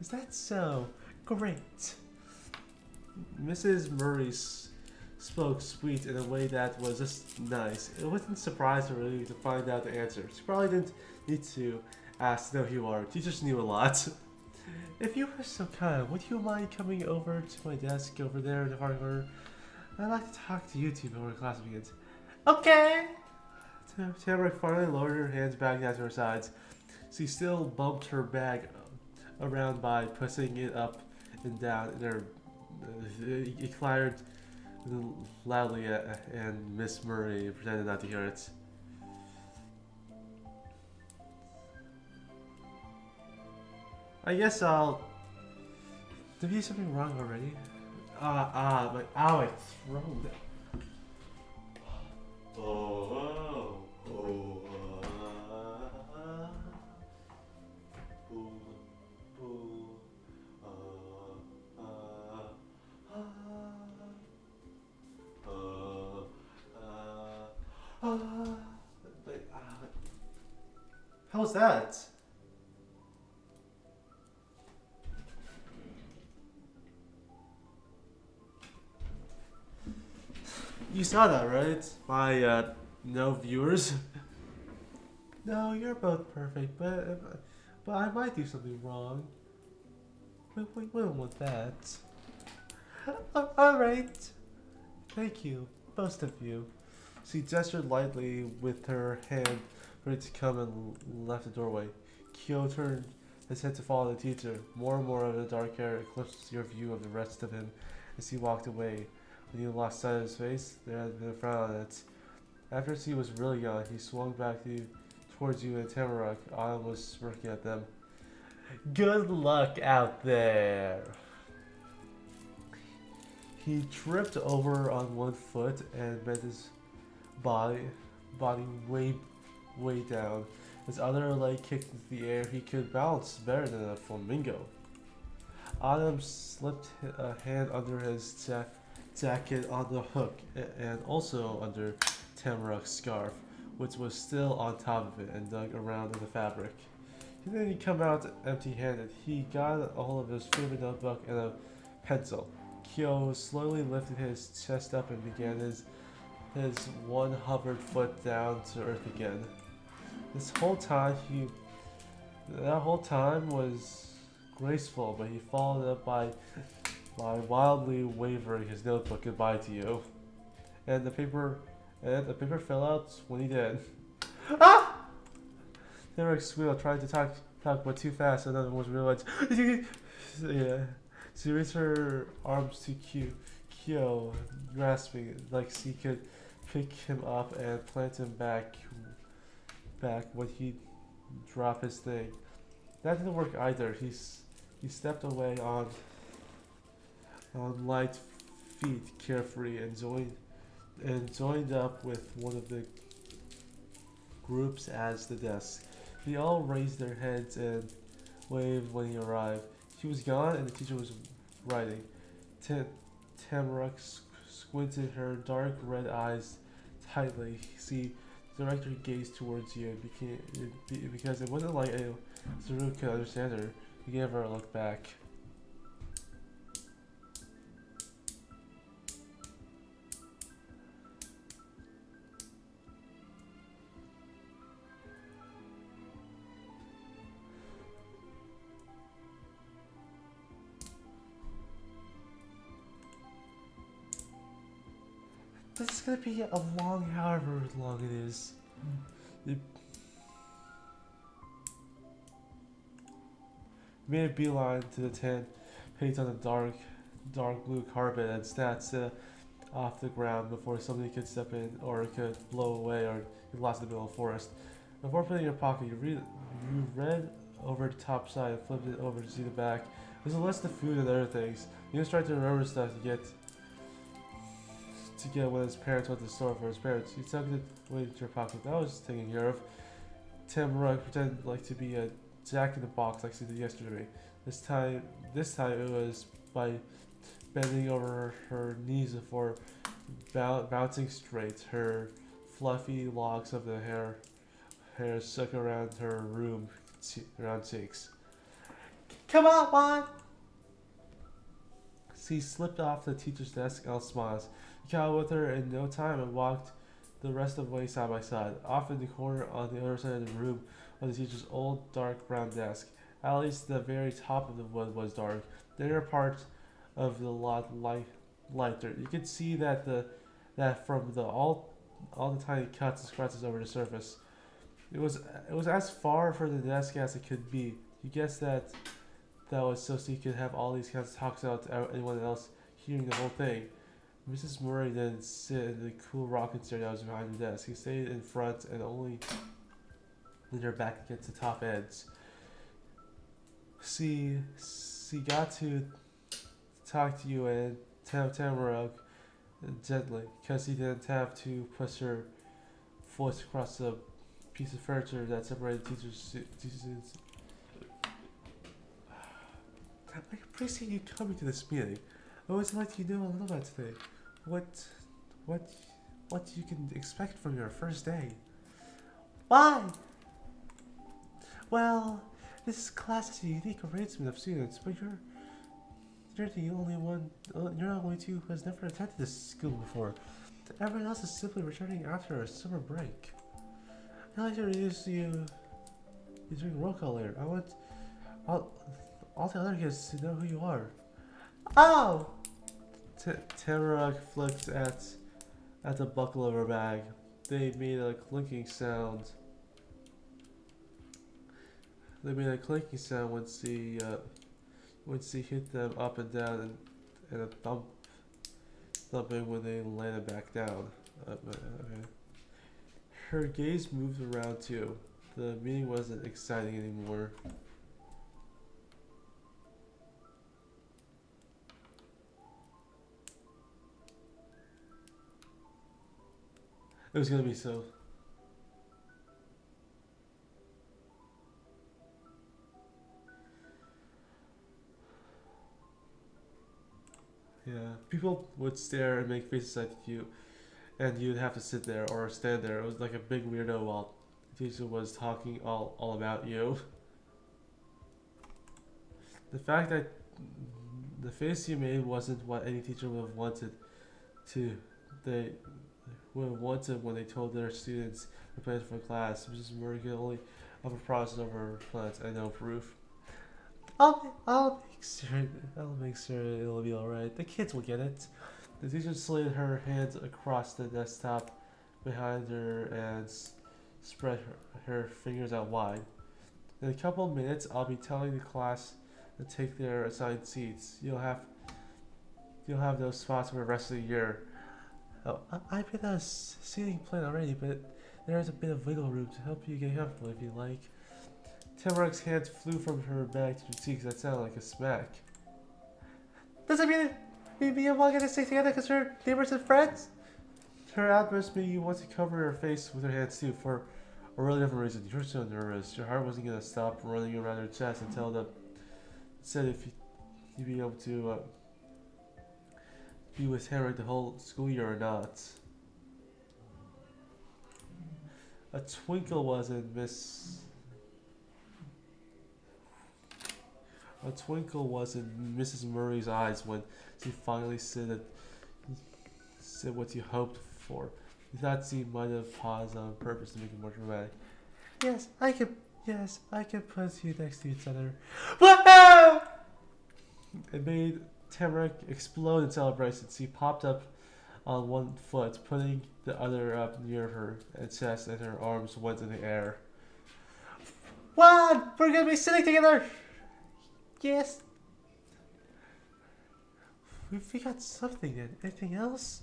Is that so? Great. Mrs. Murray spoke sweet in a way that was just nice. It wasn't surprised or relieved to find out the answer. She probably didn't need to ask to know who you are. Teachers knew a lot. If you were so kind, would you mind coming over to my desk over there in the hardware? I'd like to talk to you two before class begins. Okay! Tamarack finally lowered her hands back down to her sides. She still bumped her bag around by pushing it up and down in her. It clattered loudly and Miss Murray pretended not to hear it. I guess I'll... Did we do something wrong already? My throat. How's that? You saw that, right? My, no viewers? No, you're both perfect, but I might do something wrong. We don't want that. Alright. Thank you, both of you. She gestured lightly with her hand for it to come and left the doorway. Kyo turned his head to follow the teacher. More and more of the dark hair eclipsed your view of the rest of him as he walked away. When you lost sight of his face, there had been a frown on it. After he was really young, he swung back towards you and Tamarack. Autumn was smirking at them. Good luck out there! He tripped over on one foot and bent his body way down. His other leg kicked into the air. He could balance better than a flamingo. Autumn slipped a hand under his jacket on the hook and also under Tamarack's scarf, which was still on top of it, and dug around in the fabric. He didn't come out empty-handed. He got a hold of his favorite notebook and a pencil. Kyo slowly lifted his chest up and began his one hovered foot down to earth again. That whole time was graceful, but he followed up by wildly wavering his notebook goodbye to you. And the paper fell out when he did. Ah! Derek squealed, trying to talk but too fast, so another was realized. Yeah. She raised her arms to Kyo, grasping it like she could pick him up and plant him back when he dropped his thing. That didn't work either. He stepped away on light feet, carefree, and joined up with one of the groups as the desk. They all raised their heads and waved when he arrived. He was gone, and the teacher was writing. Tamarack squinted her dark red eyes tightly. The director gazed towards you, because it wasn't like Zaru could understand her. He gave her a look back. This is gonna be a long, however long it is. You made a beeline to the tent, paint on the dark blue carpet, and sat off the ground before somebody could step in or it could blow away or get lost in the middle of the forest. Before putting it in your pocket, you read over the top side and flipped it over to see the back. There's a list of food and other things. You just try to remember stuff to get when his parents went to the store for his parents. He tucked it away into your pocket. That was taken care of. Tamara pretended like to be a jack in the box like she did yesterday. This time it was by bending over her knees before bouncing straight. Her fluffy locks of the hair stuck around her round cheeks. Come on, Juan! She slipped off the teacher's desk and smiles. He caught with her in no time and walked the rest of the way side by side. Off in the corner on the other side of the room was the teacher's old dark brown desk. At least the very top of the wood was dark. The inner part of the lot lighter. You could see that from all the tiny cuts and scratches over the surface. It was as far from the desk as it could be. You guessed that was so he could have all these kinds of talks without anyone else hearing the whole thing. Mrs. Murray didn't sit in the cool rocking chair that was behind the desk. He stayed in front and only leaned her back against the top edge. She got to talk to you and tell Tamara gently, because he didn't have to push her voice across the piece of furniture that separated teachers. I appreciate you coming to this meeting. I always like to know a little about today. What you can expect from your first day. Why? Well, this class is a unique arrangement of students, but you're the only one. You're the only two who has never attended this school before. Everyone else is simply returning after a summer break. I'd like to introduce you. You're doing roll call later. I want all the other kids to know who you are. Oh! Tamara flicked at the buckle of her bag. They made a clinking sound. When she hit them up and down and a thumping when they landed back down. Okay. Her gaze moved around too. The meeting wasn't exciting anymore. It was gonna be so. Yeah, people would stare and make faces at you, and you'd have to sit there or stand there. It was like a big weirdo while the teacher was talking all about you. The fact that the face you made wasn't what any teacher would have wanted to. They would have wanted when they told their students the plans for class. Mrs. Murray could only offer promises over her plans and no proof. I'll make sure it'll be alright. The kids will get it. The teacher slid her hands across the desktop behind her and spread her fingers out wide. In a couple of minutes, I'll be telling the class to take their assigned seats. You'll have those spots for the rest of the year. Oh, I've been a seating plan already, but there's a bit of wiggle room to help you get comfortable if you like. Tamara's hands flew from her back to her cheeks. That sounded like a smack. Does it mean me and Mom gonna stay together because we're neighbors and friends? Her outburst made you want to cover her face with her hands too, for a really different reason. You were so nervous. Your heart wasn't gonna stop running around her chest until the said if you'd be able to be with Tamara the whole school year or not. A twinkle was in Mrs. Murray's eyes when she finally said what you hoped for. You thought she might have paused on purpose to make it more dramatic. Yes, I can put you next to each other. Whoa! It made Tamara explode in celebration. She popped up on one foot, putting the other up near her chest, and her arms went in the air. Juan, we're gonna be sitting together. Yes. We got something then. Anything else?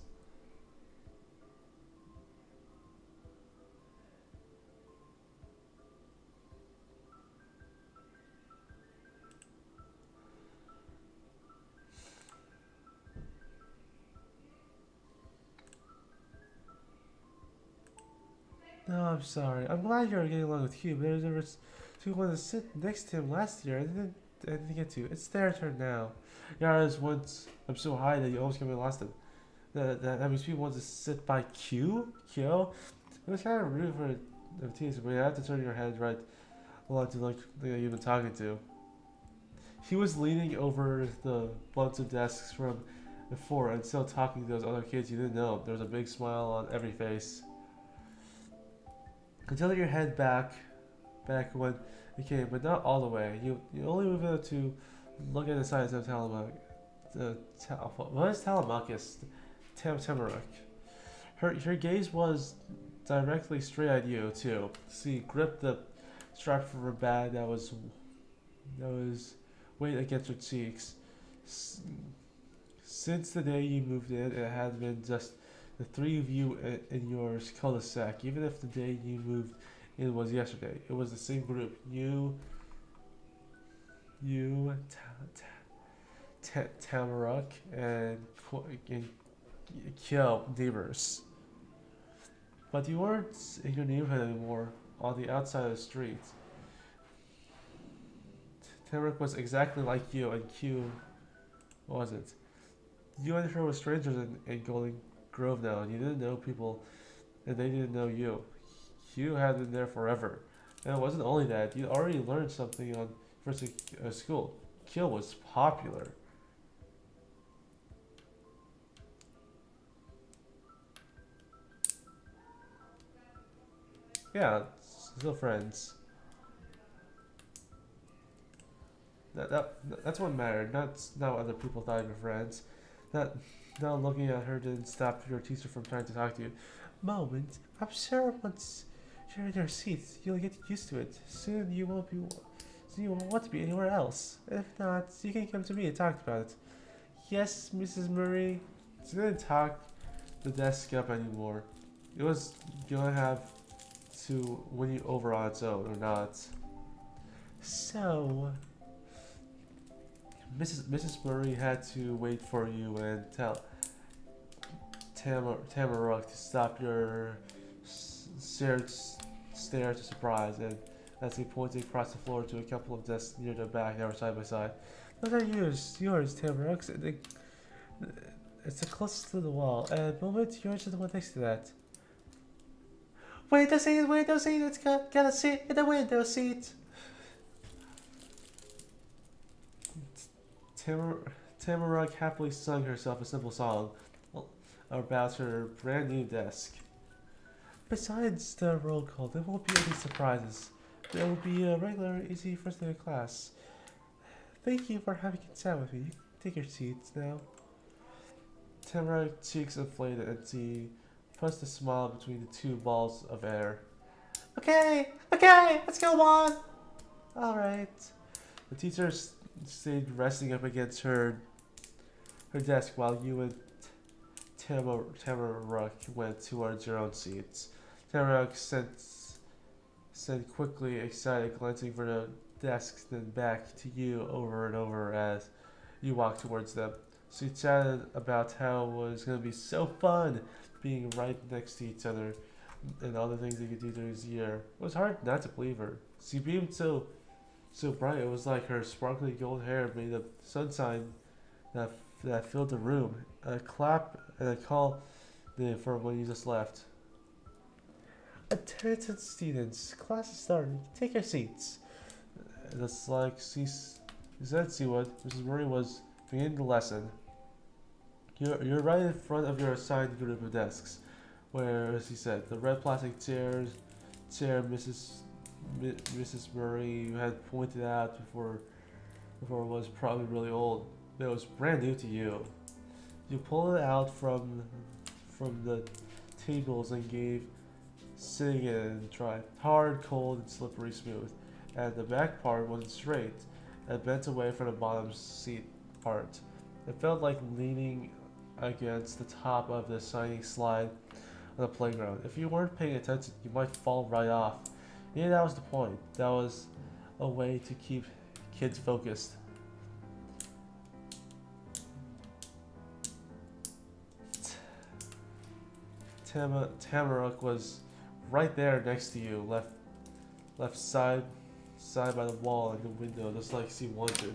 I'm sorry. I'm glad you're getting along with Hugh, but there was two wanted to sit next to him last year. I didn't get to. It's their turn now. Yara's once I'm so high that you almost got me lost him. That means people want to sit by Q? Kyo? It was kind of rude for a teaser, but you have to turn your head right along to look like you've been talking to. He was leaning over the bunch of desks from before and still talking to those other kids you didn't know. There was a big smile on every face. Until your head back when it came, but not all the way. You only move it to look at the sides of what is Telemachus? Tamaruk. Her gaze was directly straight at you too. She gripped the strap from her bag that was weight against her cheeks. Since the day you moved in, it had been just the three of you in your cul-de-sac. Even if the day you moved in was yesterday, it was the same group. Tamaruk, and Kyo neighbors. But you weren't in your neighborhood anymore, on the outside of the street. Tamaruk was exactly like you, and Q wasn't. You and her were strangers in Golden Grove now, and you didn't know people, and they didn't know you. You had been there forever. And it wasn't only that, you already learned something on first school. Q was popular. Yeah, still friends. That's what mattered. Not what other people thought of your friends. Not looking at her didn't stop your teacher from trying to talk to you. Moment. I'm sure once you're in your seats, you'll get used to it. Soon you won't want to be anywhere else. If not, you can come to me and talk about it. Yes, Mrs. Murray. She didn't talk the desk up anymore. It was gonna have to win you over on its own or not. So, Mrs. Murray had to wait for you and tell Tamaruk to stop your stare to surprise, and as he pointed across the floor to a couple of desks near the back that were side by side. Those are yours, Tamaruk. It's the closest to the wall, and moment yours is the one next to that. Window seat, it's gotta sit in the window seat. Tamaruk happily sung herself a simple song about her brand new desk. Besides the roll call, there won't be any surprises. There will be a regular, easy first day of class. Thank you for having a chat with me. You can take your seats now. Tamaruk's cheeks inflated and she pressed a smile between the two balls of air. Okay, let's go on. All right. The teacher stayed resting up against her desk while you and Tamaruk went towards your own seats. Tamaruk sent quickly, excited, glancing from the desks, then back to you over and over as you walked towards them. She chatted about how it was going to be so fun being right next to each other and all the things they could do during this year. It was hard not to believe her. She beamed so bright, it was like her sparkly gold hair made of sunshine that filled the room. A clap and a call for when you just left. Attention students, class is starting. Take your seats. That's like she said she would. Mrs. Murray was beginning the lesson. You're right in front of your assigned group of desks, where, as he said, the red plastic chair Mrs. Murray had pointed out before was probably really old. It was brand new to you. You pulled it out from the tables and gave sitting in it a try. Hard, cold, and slippery smooth. And the back part wasn't straight and bent away from the bottom seat part. It felt like leaning against the top of the shining slide on the playground. If you weren't paying attention, you might fall right off. Yeah, that was the point. That was a way to keep kids focused. Tamaruk was right there next to you, left side by the wall and the window, just like she wanted.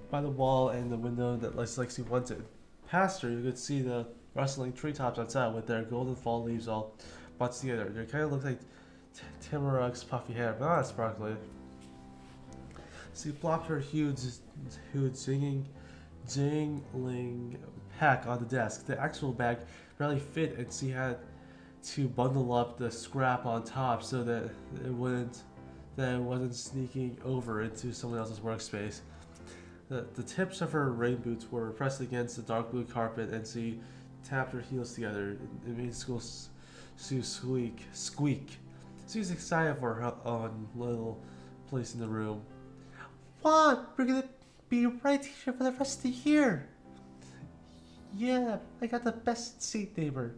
By the wall and the window that Lexi wanted. Past her, you could see the rustling treetops outside with their golden fall leaves all bunched together. They kind of looked like Tamarug's puffy hair, but not sparkly. She plopped her huge jingling pack on the desk. The actual bag barely fit, and she had to bundle up the scrap on top so that it wasn't sneaking over into someone else's workspace. The tips of her rain boots were pressed against the dark blue carpet, and she tapped her heels together. It made school squeak. She was excited for her own little place in the room. What? We're gonna be right here for the rest of the year. Yeah, I got the best seat, neighbor.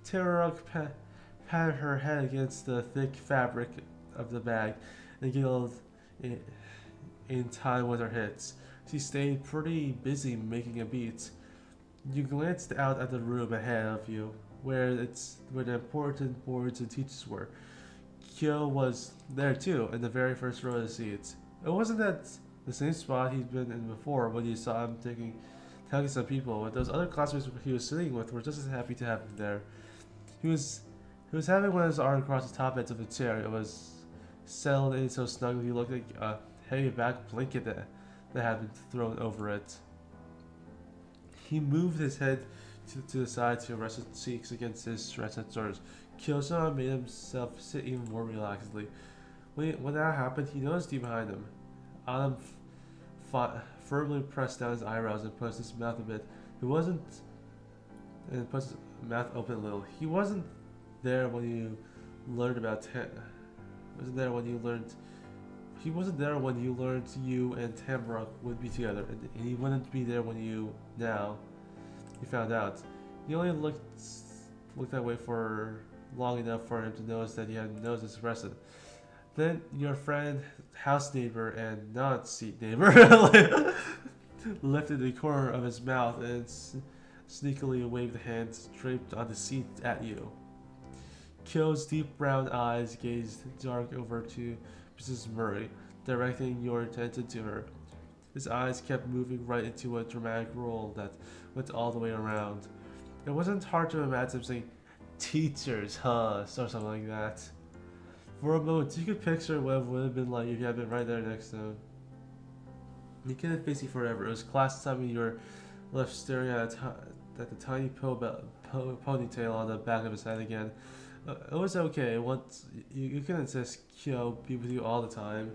Tara patted her head against the thick fabric of the bag and giggled in time with her hits. She stayed pretty busy making a beat. You glanced out at the room ahead of you, where the important boards and teachers were. Kyo was there too, in the very first row of seats. It wasn't at the same spot he'd been in before when you saw him telling some people, but those other classmates he was sitting with were just as happy to have him there. He was having one of his arms across the top edge of the chair. It was settled in so snugly he looked like a heavy back blanket that had been thrown over it. He moved his head to the side to rest his cheeks against his stretched shoulders. Kyosa made himself sit even more relaxedly. When that happened, he noticed you behind him. Adam firmly pressed down his eyebrows and pushed his mouth a bit. Pushed his mouth open a little. He wasn't there when you learned about He wasn't there when you learned you and Tamara would be together, and he wouldn't be there when you found out. He only looked that way for long enough for him to notice that he had nose expressive. Then your friend, house neighbor, and not seat neighbor lifted the corner of his mouth and sneakily waved the hands draped on the seat at you. Kyo's deep brown eyes gazed dark over to Mrs. Murray, directing your attention to her. His eyes kept moving right into a dramatic roll that went all the way around. It wasn't hard to imagine him saying, "Teachers, huh?" or something like that. For a moment, you could picture what it would have been like if you had been right there next to him. He couldn't face you forever. It was class time and you were left staring at the tiny ponytail on the back of his head again. It was okay. Once you couldn't insist Kyo be with you all the time.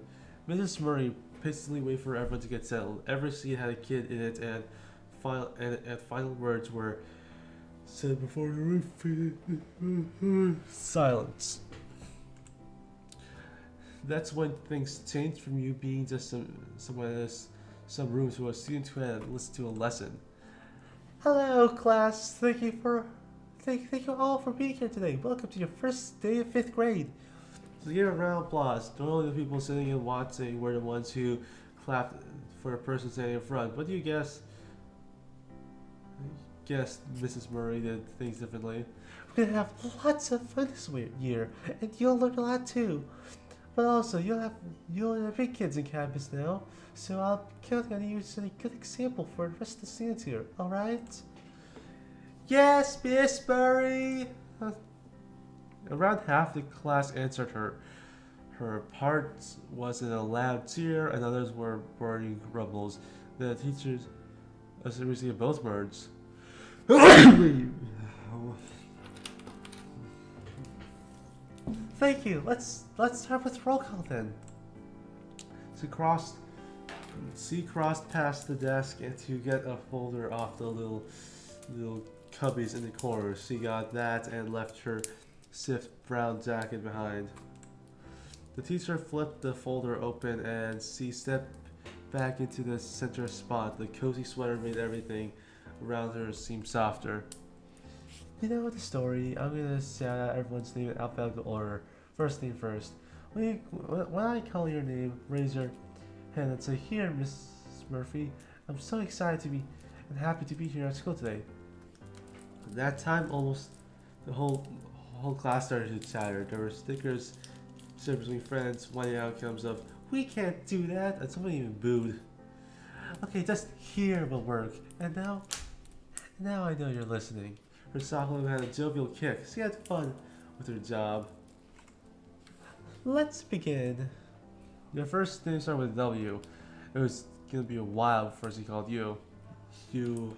Mrs. Murray patiently waited for everyone to get settled. Every seat had a kid in it, and final words were said before the room silence. That's when things changed from you being just someone in some room to a student who had listened to a lesson. Hello, class. Thank you all for being here today. Welcome to your first day of 5th grade. So give a round of applause. Normally the people sitting and watching were the ones who clapped for a person standing in front. But you guess Mrs. Murray did things differently. We're gonna have lots of fun this year, and you'll learn a lot too. But also, you'll have big kids in campus now, so I'll count on you as a good example for the rest of the students here. All right? Yes, Miss Murray. Around half the class answered her. Her part was in a loud cheer, and others were burning grumbles. The teachers, seriously, both words. Thank you. Let's start with roll call then. She crossed past the desk and to get a folder off the little cubbies in the corner. She got that and left her stiff brown jacket behind. The teacher flipped the folder open and she stepped back into the center spot. The cozy sweater made everything around her seem softer. You know the story. I'm gonna shout out everyone's name in alphabetical order. First name first. When I call your name, raise your hand and say, "Here, Miss Murphy. I'm so excited to be and happy to be here at school today." At that time, almost the whole class started to chatter. There were stickers between friends. One outcomes of "We can't do that," and someone even booed. Okay, just here will work. And now I know you're listening. Her soft lip had a jovial kick. She had fun with her job. Let's begin. Your first name started with W. It was gonna be a while before she called you. You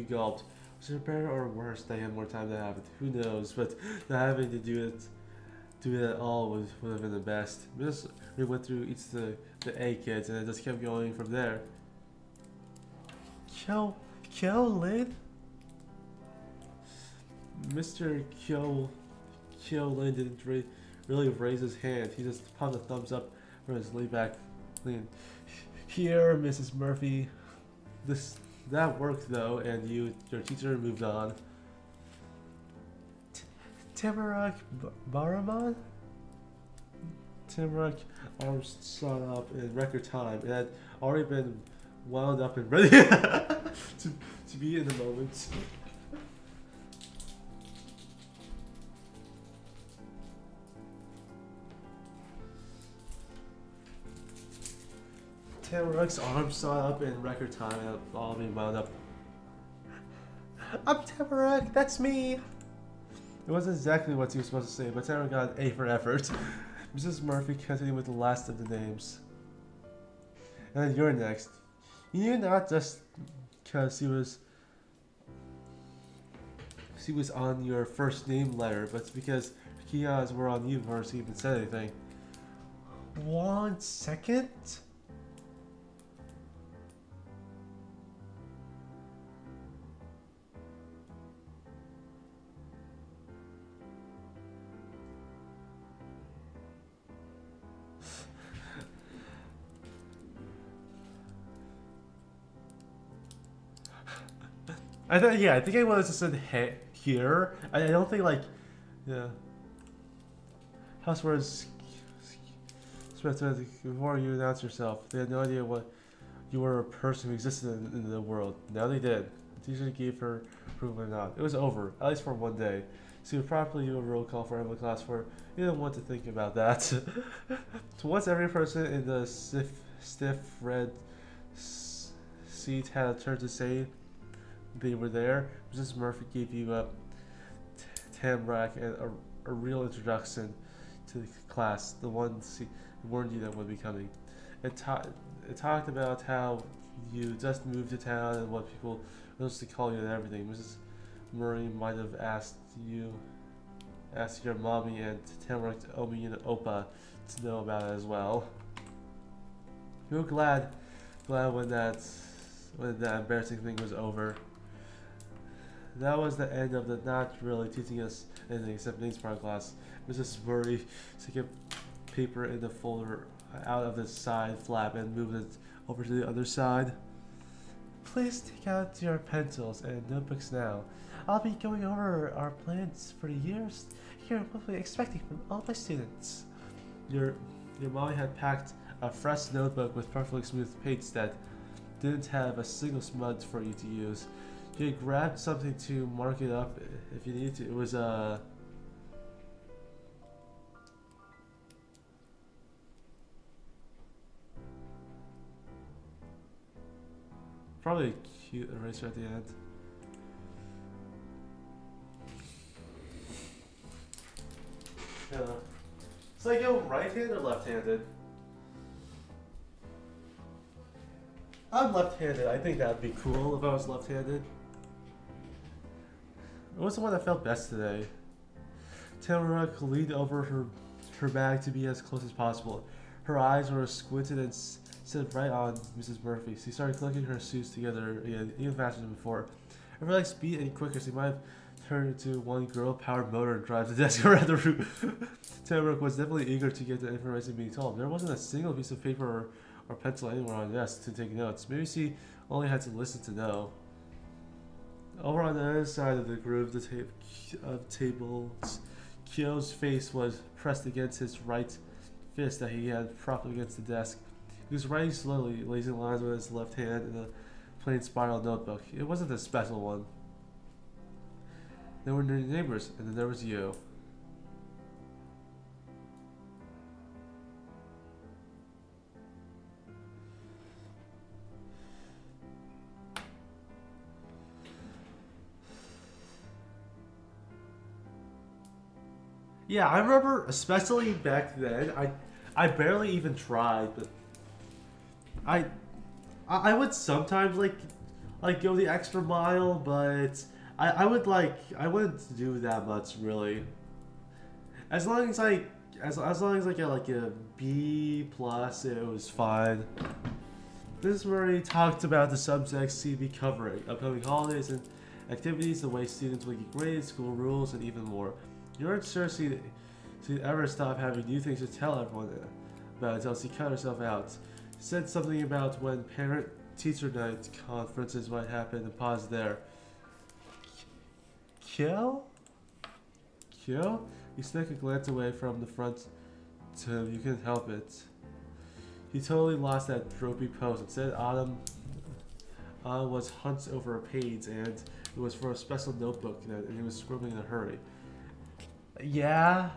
gulped. Was it better or worse that you had more time to have it? Who knows? But not having to do it at all would have been the best. We went through each of the A kids and it just kept going from there. Kyo Lin? Mr. Kyo Lin didn't really raise his hand. He just popped a thumbs up for his laid back lean. Here, Mrs. Murphy. That worked though, and your teacher moved on. Tamarack Baraman? Tamarack arms shot up in record time. It had already been wound up and ready to be in the moment. Tamarack's arms shot up in record time and it all been wound up. I'm Tamarack, that's me! It wasn't exactly what he was supposed to say, but Tamarack got an A for effort. Mrs. Murphy continued with the last of the names. And then you're next. You knew not just because she was on your first name letter, but because her key eyes were on you before she even said anything. 1 second? I think I would have just said here. I don't think yeah. House words before you announce yourself. They had no idea what you were a person who existed in the world. Now they did. The teacher gave her approval or not. It was over, at least for one day. She would probably do a roll call for every class for you didn't want to think about that. So once every person in the stiff red seat had a turn to say they were there, Mrs. Murphy gave you a Tamarack and a real introduction to the class, the one she warned you that would be coming. It talked about how you just moved to town and what people were supposed to call you and everything. Mrs. Murray might have asked your mommy and Tamarack, Omi, and Opa to know about it as well. You were glad when that embarrassing thing was over. That was the end of the not really teaching us anything except names for our class. Mrs. Murray took a paper in the folder out of the side flap and moved it over to the other side. Please take out your pencils and notebooks now. I'll be going over our plans for the years you're hopefully expecting from all my students. Your mommy had packed a fresh notebook with perfectly smooth pages that didn't have a single smudge for you to use. You grabbed something to mark it up if you needed to. It was probably a cute eraser at the end. Yeah. So I go right-handed or left-handed? I'm left-handed. I think that'd be cool if I was left-handed. It was the one that felt best today. Tamarack leaned over her bag to be as close as possible. Her eyes were squinted and set right on Mrs. Murphy. She started clicking her shoes together again, even faster than before. If her legs beat any quicker, she might have turned into one girl-powered motor and drives the desk around the room. Tamarick was definitely eager to get the information being told. There wasn't a single piece of paper or pencil anywhere on the desk to take notes. Maybe she only had to listen to know. Over on the other side of the group, the table, Kyo's face was pressed against his right fist that he had propped against the desk. He was writing slowly, lacing lines with his left hand in a plain spiral notebook. It wasn't a special one. There were their neighbors, and then there was you. Yeah, I remember, especially back then, I barely even tried, but I would sometimes like go the extra mile, but I wouldn't do that much really. As long as as long as I get like a B plus, it was fine. Mrs. Murray talked about the subjects she'd be covering, upcoming holidays and activities, the way students would get graded, school rules, and even more. You weren't sure she'd ever stop having new things to tell everyone about until she cut herself out. She said something about when parent-teacher night conferences might happen and paused there. Kyo? Kyo? He snuck a glance away from the front to him. You couldn't help it. He totally lost that tropey pose. Instead, Autumn was hunched over a page, and it was for a special notebook, and he was scribbling in a hurry. Yeah?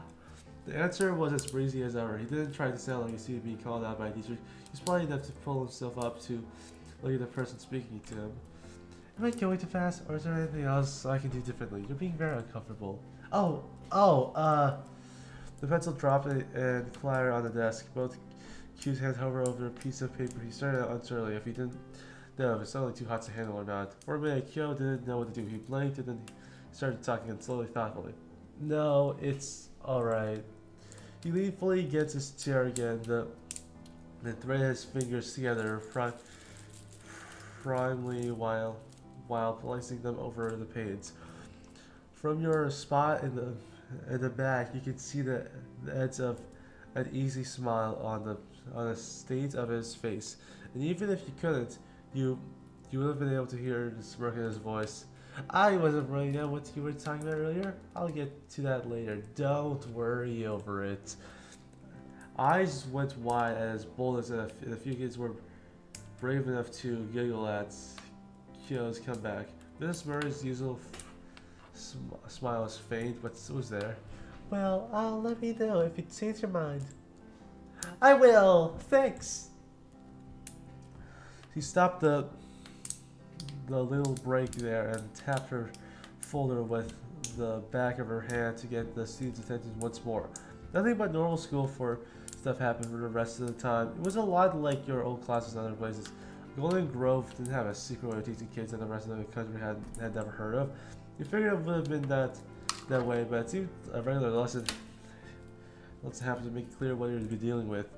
The answer was as breezy as ever. He didn't try to sound like he seemed being called out by a teacher. He was polite enough to pull himself up to look at the person speaking to him. Am I going too fast, or is there anything else I can do differently? You're being very uncomfortable. The pencil dropped and clattered on the desk. Both Q's hands hovered over a piece of paper. He started out uncertainly if he didn't know if it's suddenly too hot to handle or not. For a minute, Kyo didn't know what to do. He blinked and then he started talking and slowly, thoughtfully. No, it's alright. He leaned fully against his chair again, then threaded his fingers together primly while placing them over the page. From your spot in the back, you could see the edge of an easy smile on the state of his face, and even if you couldn't, you would have been able to hear the smirk in his voice. I wasn't writing down what you were talking about earlier. I'll get to that later. Don't worry over it. Eyes went wide and as bold as if a few kids were brave enough to giggle at Kyo's comeback. Mrs. Murray's usual smile was faint, but it was there. Well, let me know if you change your mind. I will. Thanks. She stopped the little break there and tapped her folder with the back of her hand to get the students' attention once more. Nothing but normal school for stuff happened for the rest of the time. It was a lot like your old classes in other places. Golden Grove didn't have a secret way of teaching kids that the rest of the country had never heard of. You figured it would have been that way, but it seemed a regular lesson. Let's have to make it clear what you're to be dealing with.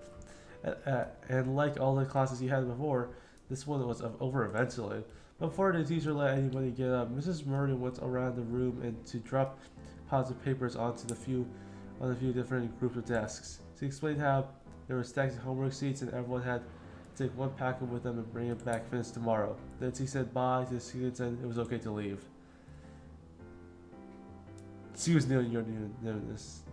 And like all the classes you had before, this one was over eventually. Before the teacher let anybody get up, Mrs. Murray went around the room and to drop piles of papers onto the few different groups of desks. She explained how there were stacks of homework sheets and everyone had to take one packet with them and bring it back finished tomorrow. Then she said bye to the students and it was okay to leave. She was doing this.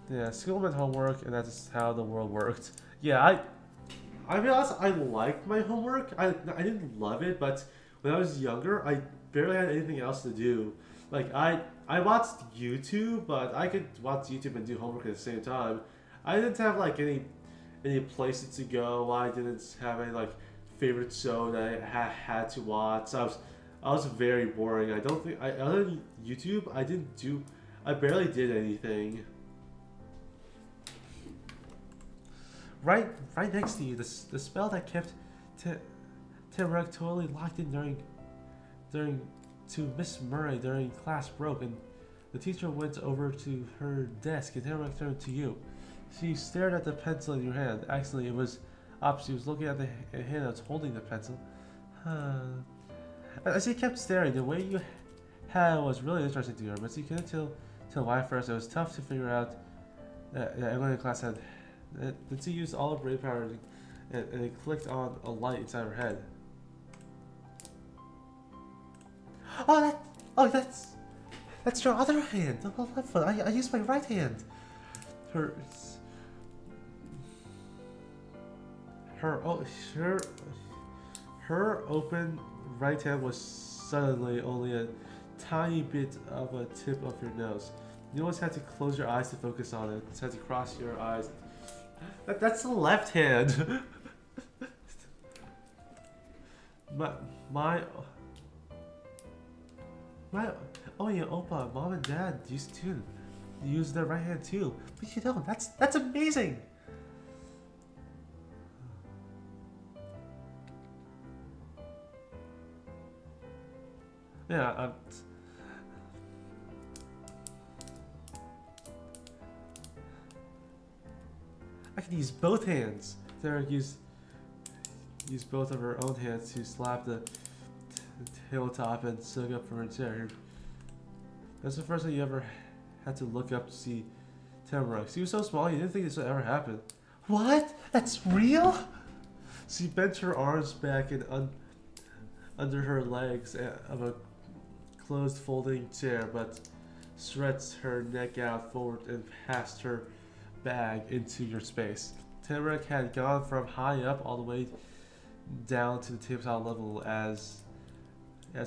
Yeah, school meant homework, and that's how the world worked. Yeah, I be honest, I liked my homework. I didn't love it, but when I was younger, I barely had anything else to do. Like, I watched YouTube, but I could watch YouTube and do homework at the same time. I didn't have, like, any places to go. I didn't have any, like, favorite show that I had to watch. I was very boring. I don't think, other than YouTube, I barely did anything. Right next to you, the spell that kept Tamarick totally locked in during to Miss Murray during class broke, and the teacher went over to her desk, and Tamarick turned to you. She stared at the pencil in your hand. Actually, it was opposite. She was looking at the hand that was holding the pencil. As he kept staring, the way you had was really interesting to her, but she couldn't tell why first. It was tough to figure out that everyone in class had. Then she used all her brain power and it clicked on a light inside her head. That's your other hand. The left foot. I used my right hand. Her open right hand was suddenly only a tiny bit of a tip of your nose. You almost had to close your eyes to focus on it. You had to cross your eyes. That's the left hand. my oh yeah, Oppa, mom and dad used to use their right hand too, but you don't. That's amazing. Yeah, I can use both hands. Sarah used both of her own hands to slap the tabletop and soak up from her chair. That's the first time you ever had to look up to see Tamara. She was so small, you didn't think this would ever happen. What? That's real? She bent her arms back and under her legs of a closed folding chair, but stretched her neck out forward and passed her bag into your space. Tamara had gone from high up all the way down to the tabletop level as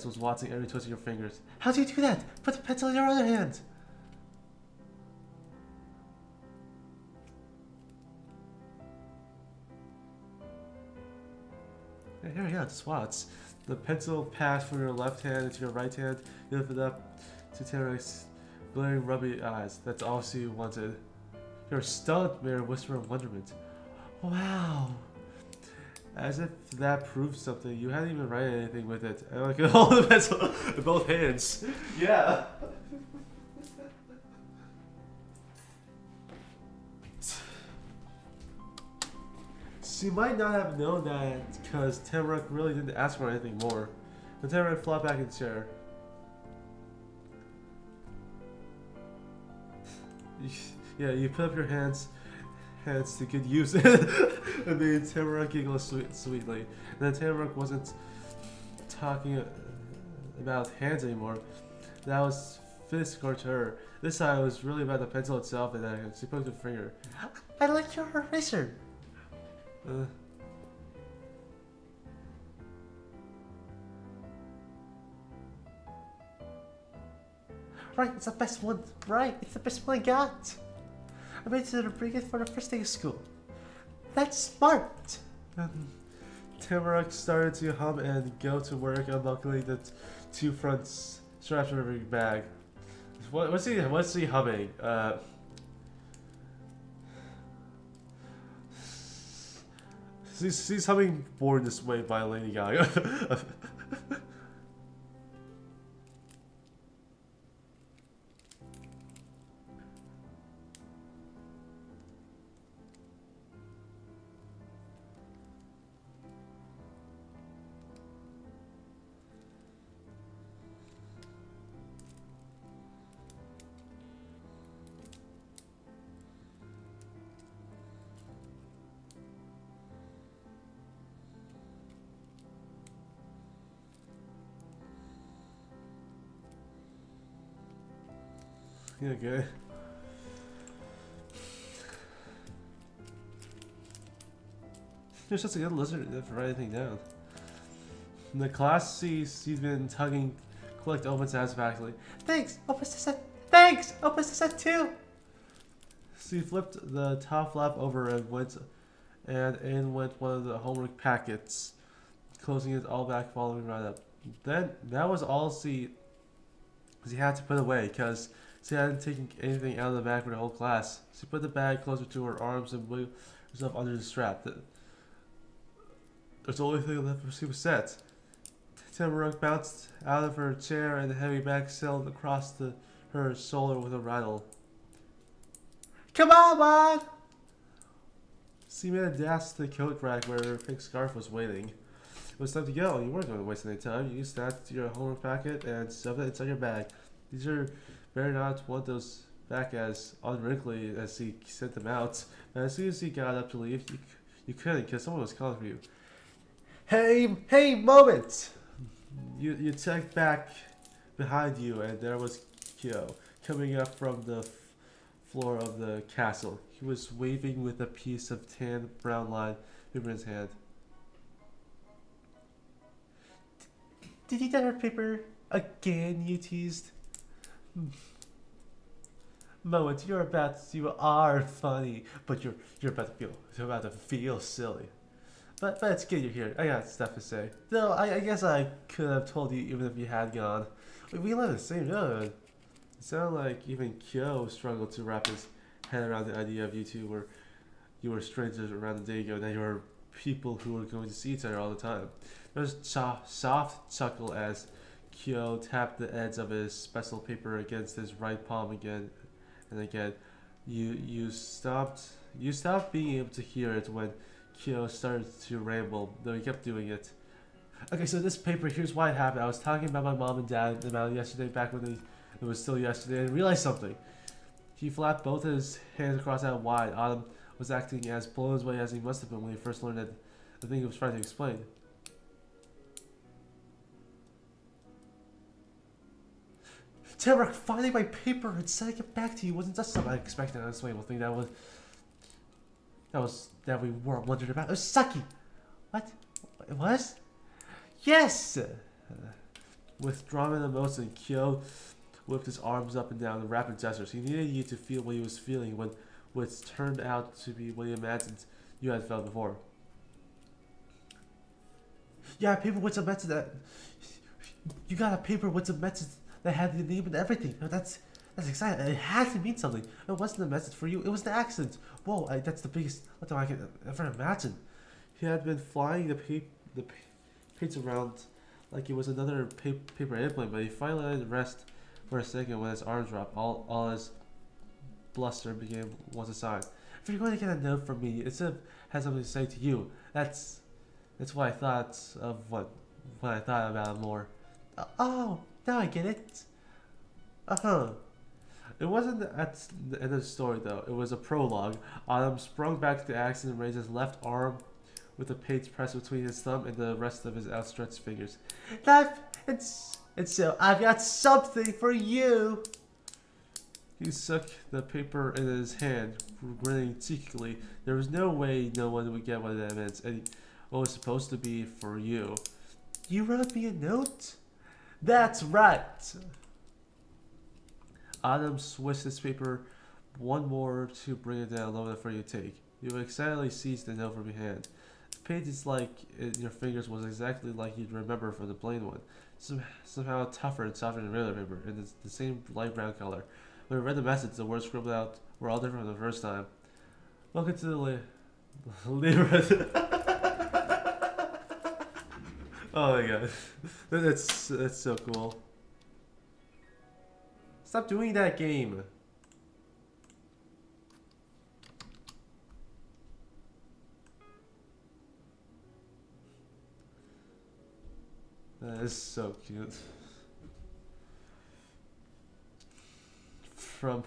was watching every twist of your fingers. How do you do that? Put the pencil in your other hand. Here we go, just watch. The pencil passed from your left hand into your right hand. You lifted up to Tamara's glaring rubby eyes. That's all she wanted. Your stunned Mary whispered in wonderment. Wow. As if that proved something, you hadn't even written anything with it. And I could hold the pencil in both hands. Yeah. She might not have known that because Tamara really didn't ask for anything more. But Tamara flopped back in the chair. Yeah, you put up your hands to good use. And then Tamara giggled sweetly. And then Tamara wasn't talking about hands anymore. That was physical to her. This time it was really about the pencil itself, and she poked her finger. I like your eraser. Right, it's the best one. Right, it's the best one I got. I made it to bring it for the first day of school. That's smart. Tamara started to hum and go to work, unbuckling the two front straps of her bag. What's he humming? She's humming "Born This Way" by Lady Gaga. Yeah, good. You're such a good listener to write anything down. In the class, she's been tugging, clicked open satisfactorily. Thanks, open to set. Thanks, open to set too. She flipped the top flap over and in went one of the homework packets, closing it all back, following right up. Then that was all she had to put away because she hadn't taken anything out of the bag for the whole class. She put the bag closer to her arms and wiggled herself under the strap. That's the only thing left she was set. Tamara bounced out of her chair and the heavy bag sailed across her shoulder with a rattle. Come on, Mom! See me dash to the coat rack where her pink scarf was waiting. It was time to go. You weren't going to waste any time. You snatched your homework packet and shoved it inside your bag. These are better not want those back as unwrinkly as he sent them out. And as soon as he got up to leave, you couldn't because someone was calling for you. Hey, moment! You checked back behind you, and there was Kyo coming up from the floor of the castle. He was waving with a piece of tan brown line paper in his hand. Did you get our paper again? You teased. Moment, you are funny, but you're about to feel silly. But it's good you're here. I got stuff to say. Though I guess I could have told you even if you had gone. We live in the same neighborhood. It sounded like even Kyo struggled to wrap his head around the idea of you were strangers around a day ago, and that you were people who were going to see each other all the time. There was a soft chuckle as Kyo tapped the edge of his special paper against his right palm again and again. You stopped being able to hear it when Kyo started to ramble, though he kept doing it. Okay, so this paper, here's why it happened. I was talking about my mom and dad about it yesterday, back when it was still yesterday, and realized something. He flapped both his hands across out wide. Autumn was acting as blown away as he must have been when he first learned the thing he was trying to explain. Tamara, finding my paper and sending it back to you wasn't just something I expected. Honestly, we'll think that we weren't wondering about. It was sucky. What? It was? Yes! With drama and emotion, Kyo whipped his arms up and down in rapid gestures. He needed you to feel what he was feeling when which turned out to be what he imagined you had felt before. Yeah, paper with a message that... You got a paper with a message that had the name and everything. That's exciting. It had to mean something. It wasn't a message for you. It was the accident. Whoa, that's the biggest letter I can ever imagine. He had been flying the page around like it was another paper airplane, but he finally let it rest for a second when his arms dropped. All his bluster became once aside. If you're going to get a note from me, it has something to say to you. That's what I thought of when I thought about it more. Oh, now I get it. It wasn't at the end of the story, though. It was a prologue. Autumn sprung back to the action and raised his left arm with the page pressed between his thumb and the rest of his outstretched fingers. It's so I've got something for you. He shook the paper in his hand, grinning cheekily. There was no way no one would get what that meant, and what was supposed to be for you. You wrote me a note? That's right. Autumn swished his paper one more to bring it down low enough for you to take. You excitedly seized the note from your hand. The pages like in your fingers was exactly like you'd remember from the plain one. Somehow tougher and softer than regular paper, and it's the same light brown color. When I read the message, the words scribbled out were all different from the first time. Welcome to the Libra. Oh my god, that's so cool. Stop doing that game. That is so cute. From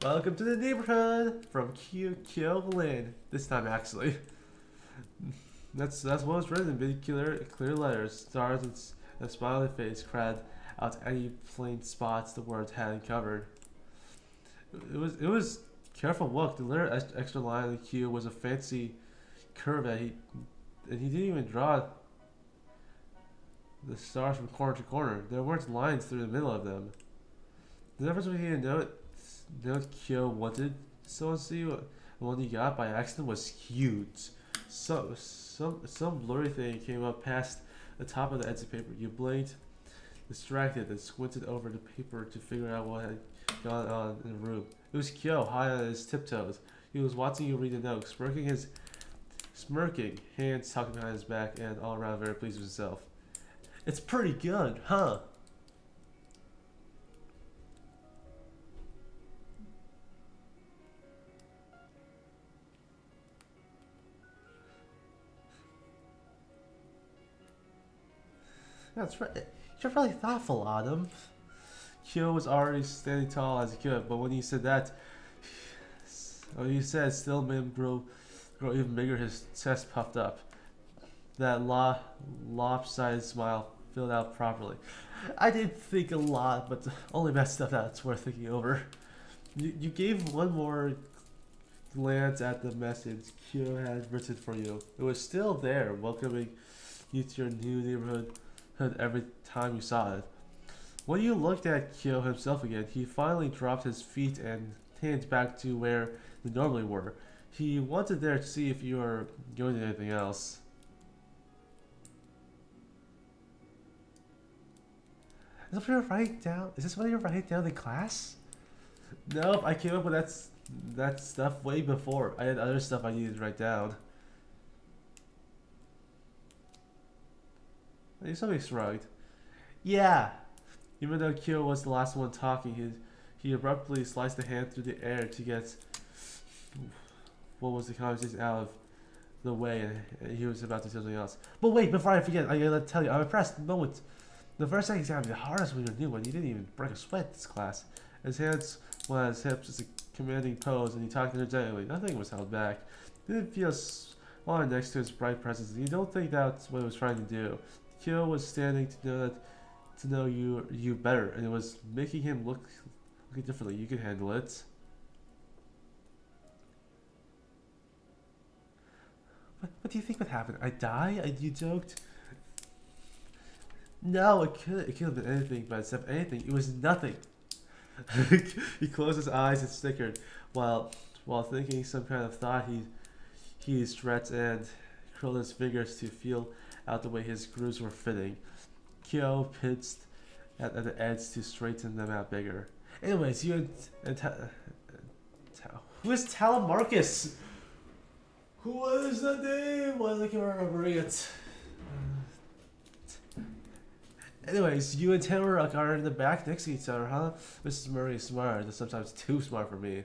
welcome to the neighborhood from Kyo Lin. This time actually. That's what was written in big clear letters. Stars and a smiley face crowd out any plain spots the words hadn't covered. It was careful work. The little extra line on the Q was a fancy curve that he didn't even draw the stars from corner to corner. There weren't lines through the middle of them. The difference between a note Kyo wanted someone to see and one he got by accident was huge. Some blurry thing came up past the top of the edge of paper. You blinked, distracted, and squinted over the paper to figure out what had gone on in the room. It was Kyo, high on his tiptoes. He was watching you read the note, smirking, hands tucked behind his back, and all around very pleased with himself. It's pretty good, huh? That's right. You're really thoughtful, Autumn. Kyo was already standing tall as he could, but when he said that, what he said still made him grow even bigger. His chest puffed up. That lopsided smile filled out properly. I did think a lot, but only about stuff that's worth thinking over. You gave one more glance at the message Kyo had written for you. It was still there, welcoming you to your new neighborhood every time you saw it. When you looked at Kyo himself again, he finally dropped his feet and hands back to where they normally were. He wanted there to see if you were going to anything else. Is this what you're writing down? Is this what you're writing down in class? Nope, I came up with that stuff way before. I had other stuff I needed to write down. Something shrugged. Yeah. Even though Kyo was the last one talking, he abruptly sliced a hand through the air to get what was the conversation out of the way, and he was about to say something else. But wait, before I forget, I gotta tell you, I'm impressed. Moment. The first thing exam the hardest when you're new one. You didn't even break a sweat this class. His hands went on his hips as a commanding pose, and he talked energetically. Nothing was held back. He didn't feel smaller next to his bright presence. You don't think that's what he was trying to do. Kyo was standing to know you better, and it was making him look differently. You could handle it. What do you think would happen? I die? You joked. No, it could have been anything, but except anything, it was nothing. He closed his eyes and snickered, while thinking some kind of thought. He stretched and curled his fingers to feel out the way his grooves were fitting. Kyo pinched at the edge to straighten them out bigger. Anyways, you and who is Telemarcus? Who is the name? Why can't I remember it? Anyways, you and Tamara are in the back next to each other, huh? Mrs. Murray is smart, sometimes too smart for me.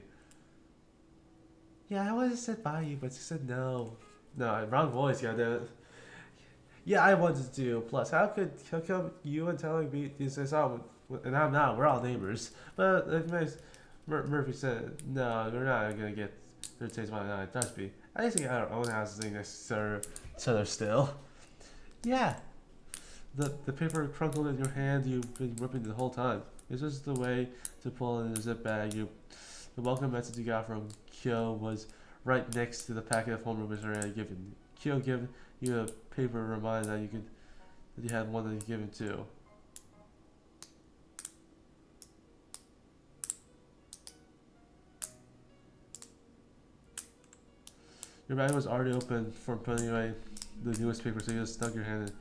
Yeah, I wanted to sit by you, but she said no. No, wrong voice, goddamn. Yeah, I wanted to. Plus, how come you and Taylor be the same song, and I'm not? We're all neighbors. But Murphy said, no, we're not gonna get her taste my night. That's be. I think our own house is next to each other still. Yeah. The paper crumpled in your hand. You've been ripping the whole time. It's just the way to pull in the zip bag. The welcome message you got from Kyo was right next to the packet of homework Mr. had given. Kyo gave you a paper reminder that you had one that you given too. Your bag was already open from putting away the newest paper, so you just stuck your hand in.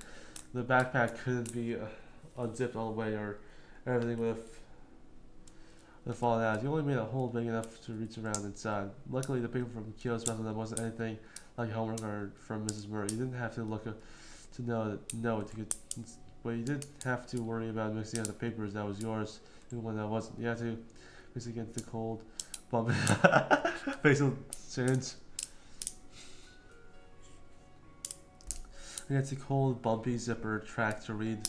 The backpack couldn't be unzipped all the way, or everything would have fallen out. You only made a hole big enough to reach around inside. Luckily, the paper from Kyo's method wasn't anything like homework or from Mrs. Murray. You didn't have to look to know it. You could, but you didn't have to worry about mixing up the papers that was yours, even when that wasn't. You had to mix against the cold, bump facial change. Against the cold, bumpy zipper track to read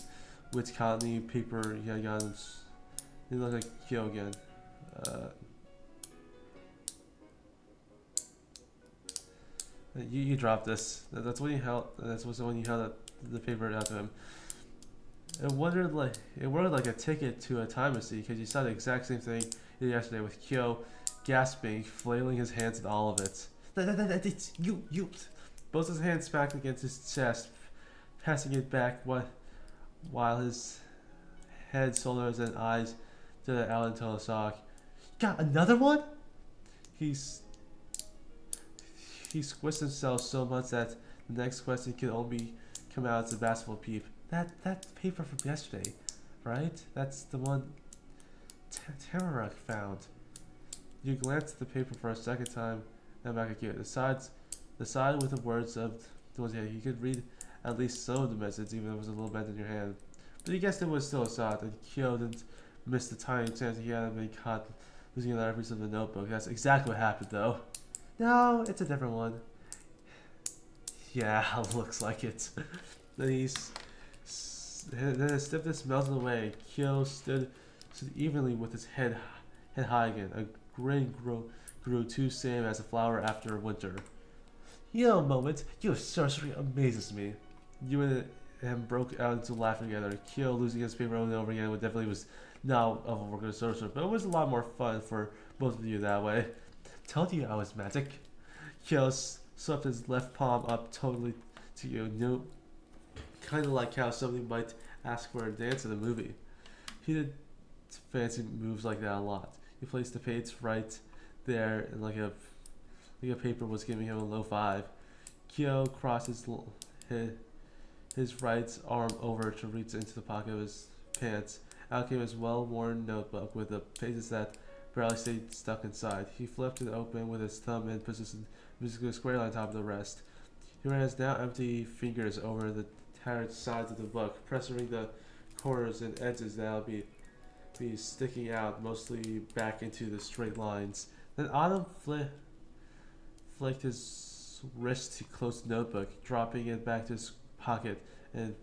which cottony paper he had gotten. It looked like Kyo again. You dropped this. That's when you held. That's when you held the paper out to him. It worked like a ticket to a time machine because you saw the exact same thing you did yesterday with Kyo gasping, flailing his hands at all of it. It's you. Both his hands back against his chest, passing it back while his head, shoulders, and eyes stood out until the sock. Got another one? He squished himself so much that the next question could only come out as a bashful peep. That paper from yesterday, right? That's the one Tamara found. You glanced at the paper for a second time, and back again. The side with the words of the ones you could read at least some of the message, even if it was a little bent in your hand. But he guessed it was still a sock, and Kyo didn't miss the tiny chance he hadn't been caught losing another piece of the notebook. That's exactly what happened, though. No, it's a different one. Yeah, looks like it. Then he then his stiffness melted away. Kyo stood evenly with his head high again. A grin grew too same as a flower after winter. Yo, moment, your sorcery amazes me. You and him broke out into laughing together. Kyo losing his paper over and over again definitely was not of a worker sorcerer, but it was a lot more fun for both of you that way. Told you I was magic. Kyo swept his left palm up totally to you, kind of like how somebody might ask for a dance in a movie. He did fancy moves like that a lot. He placed the page right there, and like a paper was giving him a low five. Kyo crossed his right arm over to reach into the pocket of his pants. Out came his well-worn notebook with the pages that barely stayed stuck inside. He flipped it open with his thumb and positioned a square on top of the rest. He ran his now empty fingers over the tattered sides of the book, pressing the corners and edges that'll be sticking out mostly back into the straight lines. Then Autumn flicked his wrist to close the notebook, dropping it back to his pocket, and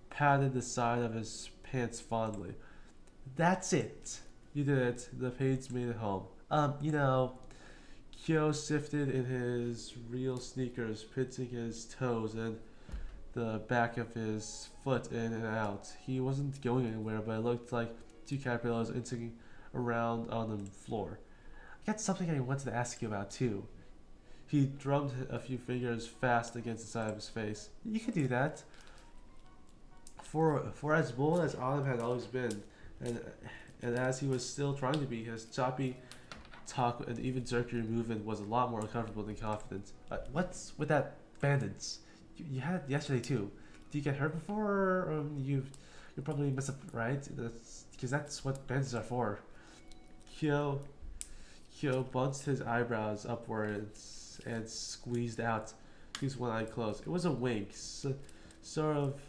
patted the side of his pants fondly. That's it. You did it. The page made it home. Kyo sifted in his real sneakers, pinching his toes and the back of his foot in and out. He wasn't going anywhere, but it looked like two caterpillars inching around on the floor. I got something I wanted to ask you about too. He drummed a few fingers fast against the side of his face. You could do that. For as bold as Autumn had always been, and as he was still trying to be, his choppy talk and even jerkier movement was a lot more uncomfortable than confident. What's with that bandage? You had it yesterday too. Did you get hurt before? Or you probably messed up, right? Because that's what bandages are for. Kyo bunched his eyebrows upwards and squeezed one eye closed. It was a wink, sort of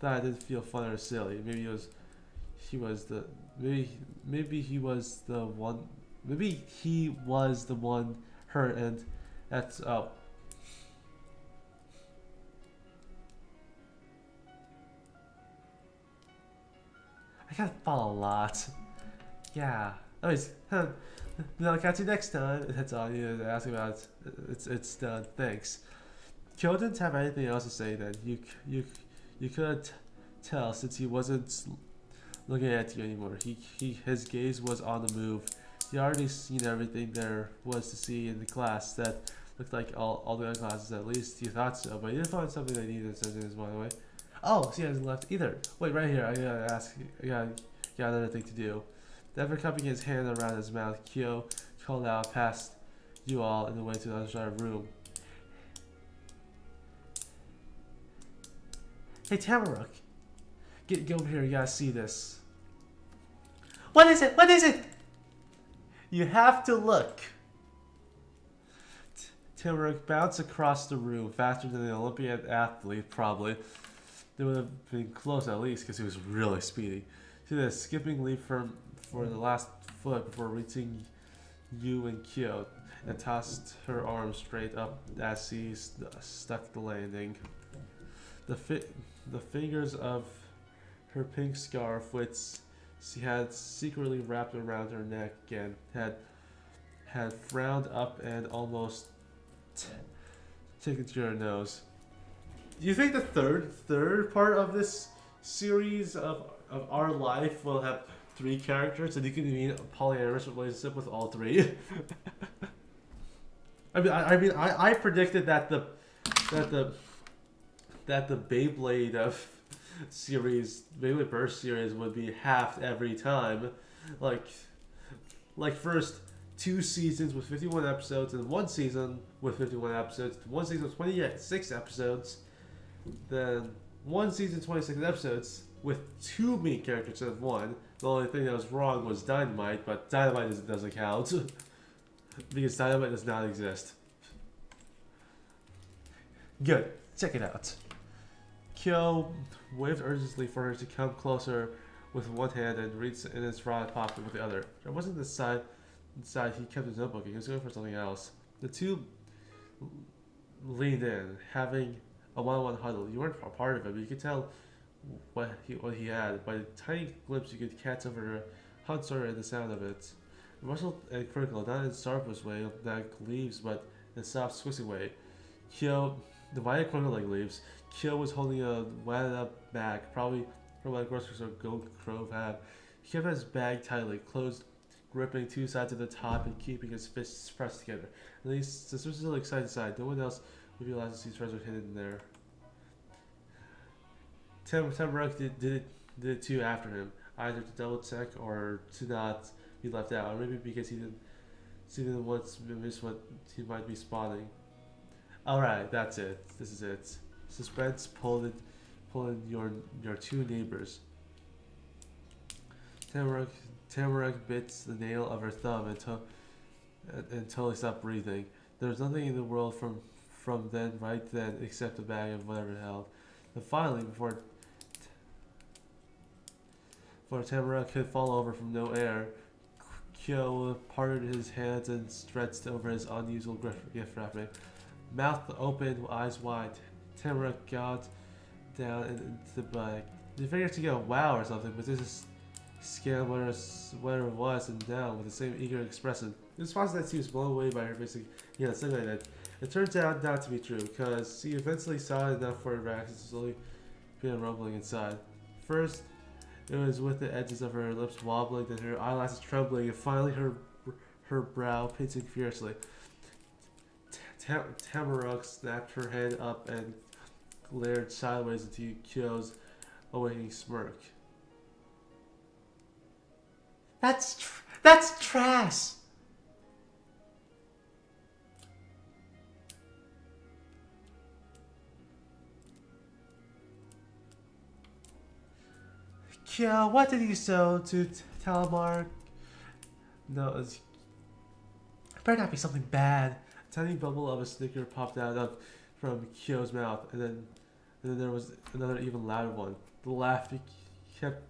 that I didn't feel fun or silly. Maybe he was the one hurt, and that's I gotta fall a lot. Yeah. Anyways, then I'll catch you next time. That's all you need to ask about. It's done. Thanks. Kyo didn't have anything else to say then. You could tell since he wasn't looking at you anymore. His gaze was on the move. He already seen everything there was to see in the class that looked like all the other classes. At least he thought so, but he didn't find something that needed sentence by the way. Oh, so he hasn't left either. Wait, right here. I gotta ask. I got another thing to do. Never cupping his hand around his mouth, Kyo called out past you all in the way to the other side of the room. Hey, Tamaruk. Get over here. You gotta see this. What is it? What is it? You have to look. Tamaruk bounced across the room faster than an Olympian athlete, probably. They would have been close at least because he was really speedy. See this, skipping leap for the last foot before reaching you and Kyo, and tossed her arms straight up as she stuck the landing. The fingers of her pink scarf, which she had secretly wrapped around her neck again, had frowned up and almost taken to her nose. Do you think the third part of this series of our life will have 3 characters and you can be in a polyamorous relationship with all 3? I predicted that the Beyblade of series, Beyblade Burst series would be halved every time, like first 2 seasons with 51 episodes and 1 season with 51 episodes, 1 season with 26 episodes, then 1 season 26 episodes with 2 main characters instead of 1. The only thing that was wrong was Dynamite, but Dynamite doesn't count because Dynamite does not exist. Good, check it out. Kyo waved urgently for her to come closer with one hand and reached in his right pocket with the other. There wasn't the side he kept his notebook. He was going for something else. The two leaned in, having a one-on-one huddle. You weren't a part of it, but you could tell what he had. By the tiny glimpse, you could catch over the Hunter and the sound of it. Rustled and critical, not in Starbuck's way, like leaves, but in a soft, squishy way. Kyo, the mighty critical like leaves. Kyo was holding a wadded up bag, probably from what grocery store Gold Grove had. He kept his bag tightly closed, gripping two sides of the top and keeping his fists pressed together. At least, this was still excited side. No one else would be allowed to see treasure hidden in there. Tamurek did it too after him, either to double check or to not be left out, or maybe because he didn't want to miss what he might be spotting. Alright, that's it. This is it. Suspense pulling your two neighbors. Tamurek bits the nail of her thumb until he stopped breathing. There was nothing in the world from right then except a bag of whatever it held. And finally, before Tamurek could fall over from no air, Kyo parted his hands and stretched over his unusual gift wrapping. Mouth open, eyes wide, Tamurek got down into the bag. He figured to get a wow or something, but this is scanned whatever it was and down with the same eager expression. The response that he was blown away by her facing something like that. It turns out not to be true, because he eventually saw it enough for her reaction to slowly begin rumbling inside. First, it was with the edges of her lips wobbling, then her eyelashes trembling, and finally her brow pinching fiercely. Tamurek snapped her head up and glared sideways into Kyo's awaiting smirk. That's trash! Kyo, what did you say to Telemark? No, it better not be something bad. A tiny bubble of a snicker popped out from Kyo's mouth, and then there was another even louder one. The laugh kept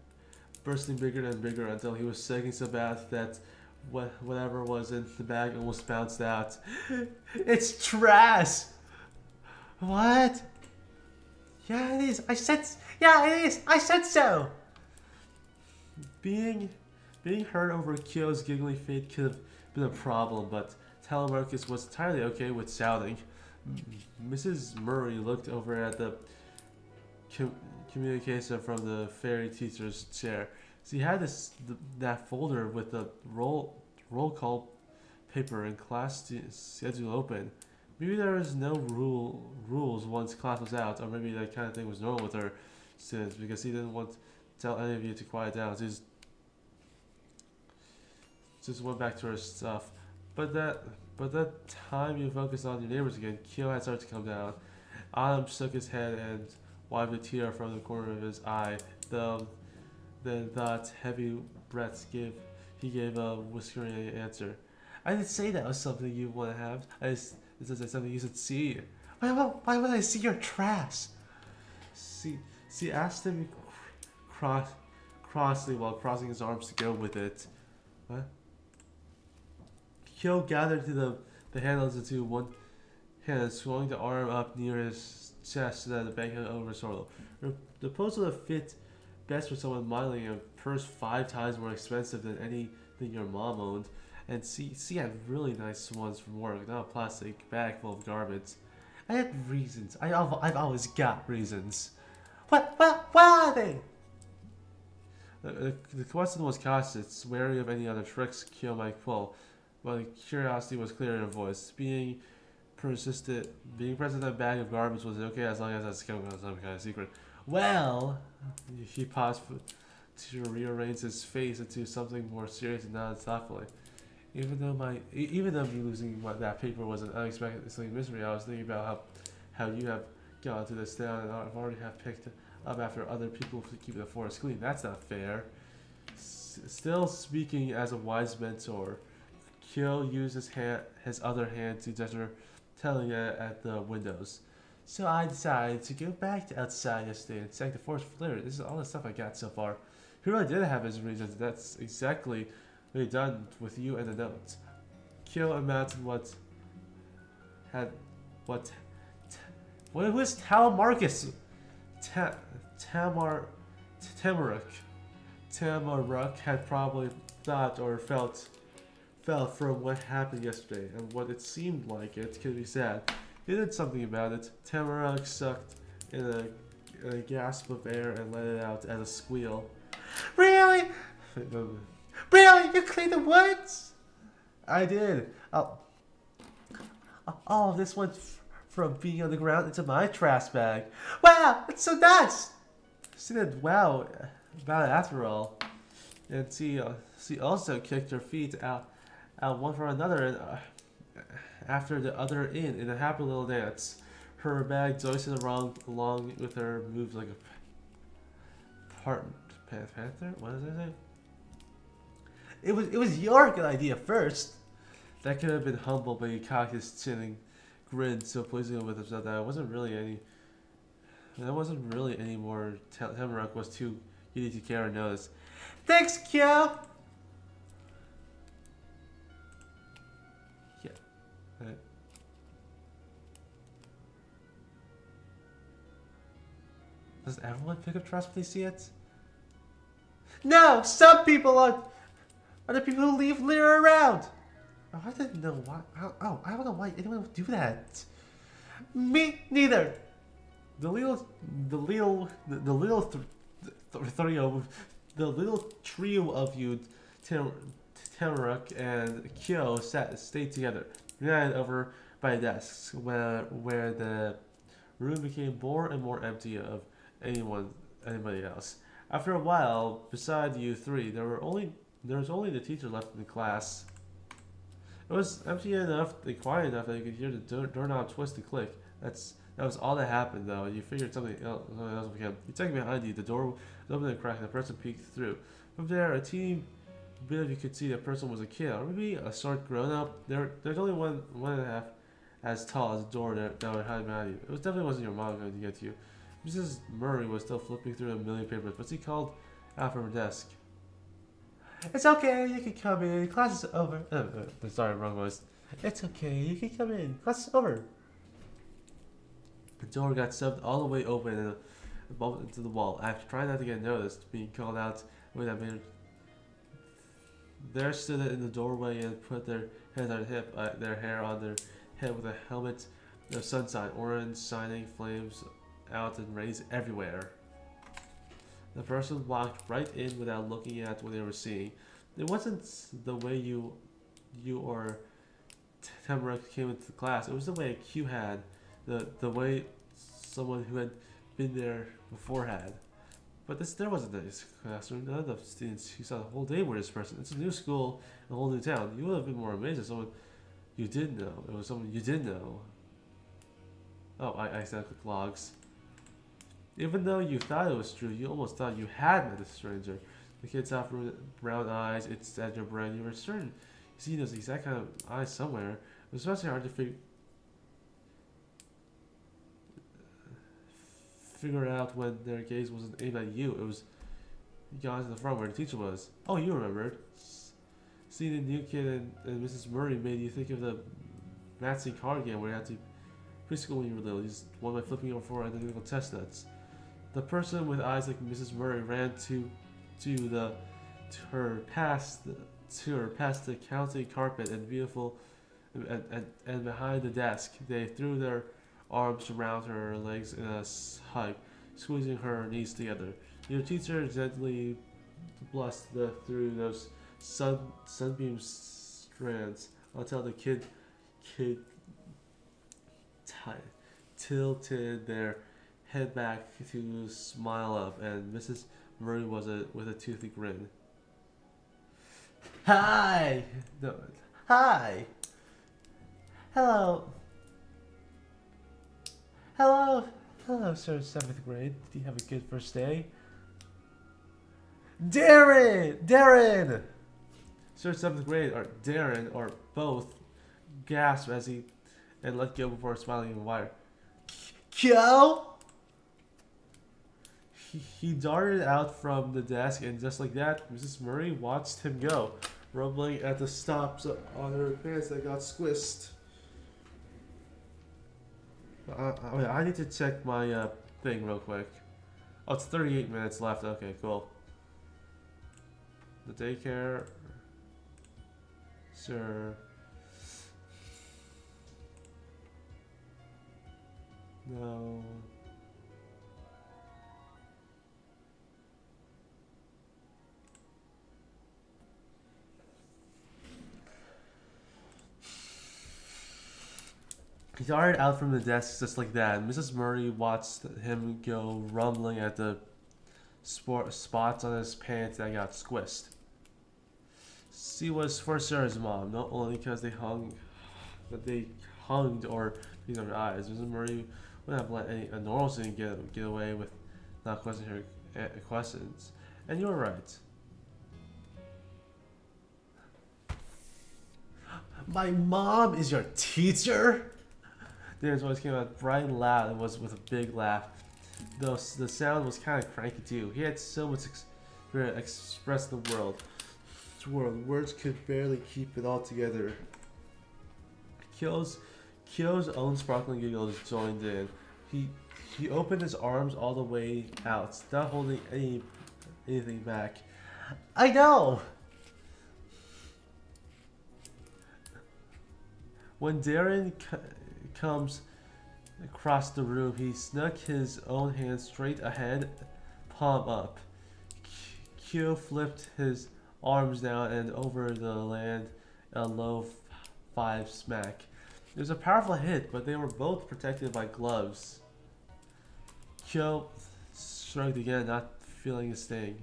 bursting bigger and bigger until he was shaking so bad that whatever was in the bag almost bounced out. It's trash! What? Yeah, it is. It is. I said so! Being heard over Kyo's giggling fate could have been a problem, but Telemarcus was entirely okay with shouting. Mrs. Murray looked over at the communication from the fairy teacher's chair. She had that folder with the roll call paper and class schedule open. Maybe there was no rules once class was out, or maybe that kind of thing was normal with her students because he didn't want to tell any of you to quiet down. She just went back to her stuff. But that time you focused on your neighbors again, Kyo had started to come down. Autumn shook his head and wiped a tear from the corner of his eye. Then that heavy breaths he gave a whispering answer. I didn't say that was something you want to have. This is something you should see. Why would I see your trash? She asked him crossly while crossing his arms to go with it. What? Kyo gathered to the handles into one hand and swung the arm up near his chest so that the bag hung over his shoulder. The pose would have fit best for someone modeling a purse 5 times more expensive than anything your mom owned. And she had really nice ones from work, not a plastic bag full of garbage. I had reasons. I've always got reasons. What are they? The question was cautious, wary of any other tricks Kyo might pull, but the curiosity was clear in her voice. Being present in a bag of garbage was okay as long as that's some kind of secret. Well, he paused to rearrange his face into something more serious and nodded thoughtfully. Even though me losing that paper was an unexpected mystery, I was thinking about how you have gone to this town and I've already have picked up after other people to keep the forest clean. That's not fair. Still speaking as a wise mentor, Kyo used his other hand to gesture, telling at the windows. So I decided to go back to outside yesterday and check the forest for litter. This is all the stuff I got so far. He really did have his reasons. That's exactly what he done with you and the notes. Kyo imagined who's Telemarcus? Tamar, Tamarack, Tamarack had probably thought or felt from what happened yesterday, and what it seemed like it could be sad. He did something about it. Tamarack sucked in a gasp of air and let it out as a squeal. Really? Really? You cleaned the woods? I did. All of this went from being on the ground into my trash bag. Wow, that's so nice! She did wow about it after all. And she also kicked her feet out one for another and after the other in a happy little dance. Her bag joisted along with her moves like a panther? What does that say? It was your good idea first. That could have been humble, but he cocked his chin and grinned so pleasingly with himself that it wasn't really any more. Tamarack was too giddy to care or notice. Thanks, Kyo. Yeah. Right. Does everyone pick up trash when they see it? No, some people are the people who leave litter around. Oh, I didn't know why. I don't know why anyone would do that. Me neither. The little trio of you, Tamarack and Kyo, stayed together, united over by desks, where the room became more and more empty of anybody else. After a while, beside you three, there was only the teacher left in the class. It was empty enough and quiet enough that you could hear the doorknob twist and click. That was all that happened, though. You figured something else would come. You checked behind you. The door was open and cracked, and a person peeked through. From there, a teeny bit of you could see that person was a kid, or maybe a short grown-up. There's only one and a half as tall as the door that would hide behind you. It definitely wasn't your mom going to get to you. Mrs. Murray was still flipping through a million papers, but she called out from her desk. It's okay, you can come in. Class is over. Sorry, wrong voice. It's okay, you can come in. Class is over. The door got shoved all the way open and bumped into the wall. After trying not to get noticed, being called out with that made there stood in the doorway and put their hands on their hip, their hair on their head with a helmet of sunshine, orange shining flames out and rays everywhere. The person walked right in without looking at what they were seeing. It wasn't the way you or Tamarack came into the class. It was the way Q had, the way someone who had been there before had. But there wasn't this classroom. None of the students you saw the whole day were this person. It's a new school, a whole new town. You would have been more amazed if someone you did know. It was someone you did know. Oh, I said click logs. Even though you thought it was true, you almost thought you had met a stranger. The kid's soft brown eyes, it's at your brain. You were certain you see those exact kind of eyes somewhere. It was especially hard to figure out when their gaze wasn't aimed at you. It was guys in the front where the teacher was. Oh, you remembered. Seeing the new kid and Mrs. Murray made you think of the Nazi card game where you had to preschool when you were little. You just won by flipping over 4 identical chestnuts. The person with eyes like Mrs. Murray ran to her past the counting carpet and beautiful and behind the desk. They threw their arms around her legs in a hug, squeezing her knees together. Your teacher gently blushed through those sunbeam strands until the kid tilted their head back to smile up, and Mrs. Murray was with a toothy grin. Hi! No, hi! Hello, sir, 7th grade. Do you have a good first day? Darren! Sir, 7th grade, or Darren, or both, gasped as he and let go before smiling even wider. Kyo? He darted out from the desk, and just like that, Mrs. Murray watched him go, rumbling at the stops on her pants that got squished. I need to check my thing real quick. Oh, it's 38 minutes left. Okay, cool. The daycare. Sir. No. He darted out from the desk just like that. Mrs. Murray watched him go, rumbling at the spots on his pants that got squished. She was for Sarah's mom, not only because they hunged or these other eyes. Mrs. Murray wouldn't have let a normal student get away with not questioning her questions. And you were right. My mom is your teacher? Darren's voice came out bright and loud and was with a big laugh. Though the sound was kind of cranky too. He had so much to express the world. Words could barely keep it all together. Kyo's own sparkling giggles joined in. He opened his arms all the way out, not holding anything back. I know! When Darren comes across the room, he snuck his own hand straight ahead, palm up. Kyo flipped his arms down and over the land, a low 5 smack. It was a powerful hit, but they were both protected by gloves. Kyo shrugged again, not feeling a sting.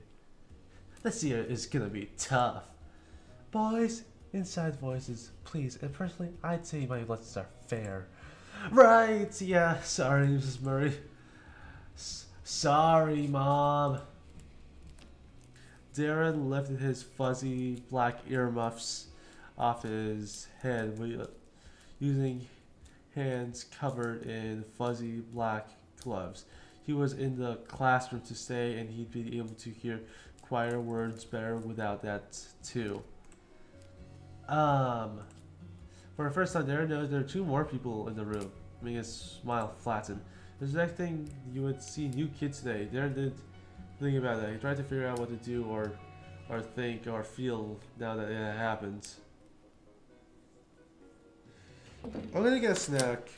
This year is gonna be tough. Boys, inside voices, please. And personally, I'd say my lessons are fair. Right, yeah, sorry, Mrs. Murray. Sorry, Mom. Darren lifted his fuzzy black earmuffs off his head using hands covered in fuzzy black gloves. He was in the classroom to stay, and he'd be able to hear quieter words better without that too. For the first time, Darren noticed there were 2 more people in the room, making his smile flatten. It was the next thing you would see new kids today. Darren didn't think about that. He tried to figure out what to do or think or feel now that it happens. I'm gonna get a snack.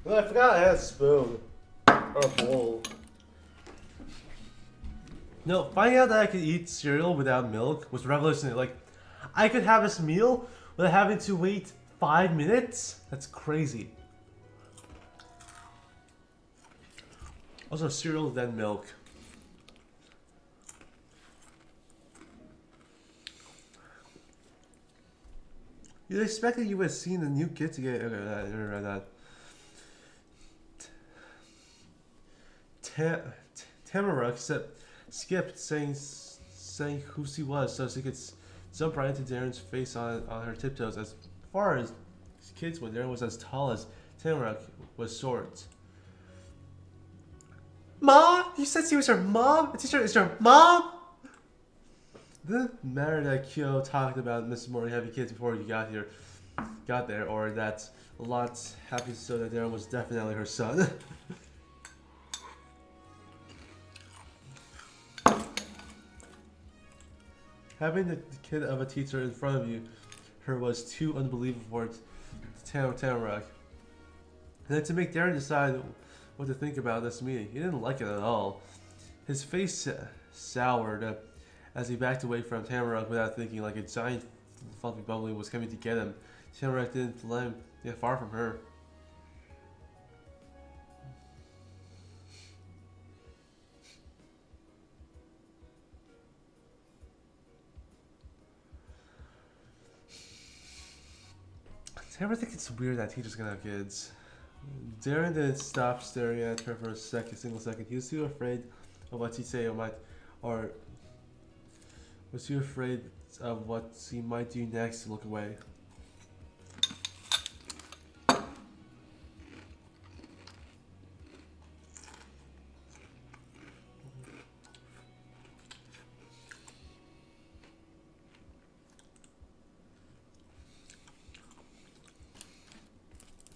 Well, I forgot I had a spoon. Or a bowl. No, finding out that I could eat cereal without milk was revolutionary. Like, I could have this meal without having to wait 5 minutes? That's crazy. Also, cereal, then milk. You'd expect that you would have seen the new kid together. Okay, I never read that. Tamara skipped saying who she was so she could jump right into Darren's face on her tiptoes. As far as kids went, Darren was as tall as Tamara was short. Mom? You said she was your mom? The teacher is your mom? It didn't matter that Kyo talked about Mrs. Morley having kids before you got there, or that a lot happened so that Darren was definitely her son. Having the kid of a teacher in front of her was too unbelievable for Tamara. And then to make Darren decide what to think about this meeting. He didn't like it at all. His face soured as he backed away from Tamara without thinking, like a giant fluffy bubbly was coming to get him. Tamara didn't let him get far from her. Tamara thinks it's weird that teachers can have kids. Darren didn't stop staring at her for a single second. He was too afraid of what she'd say or was too afraid of what he might do next to look away.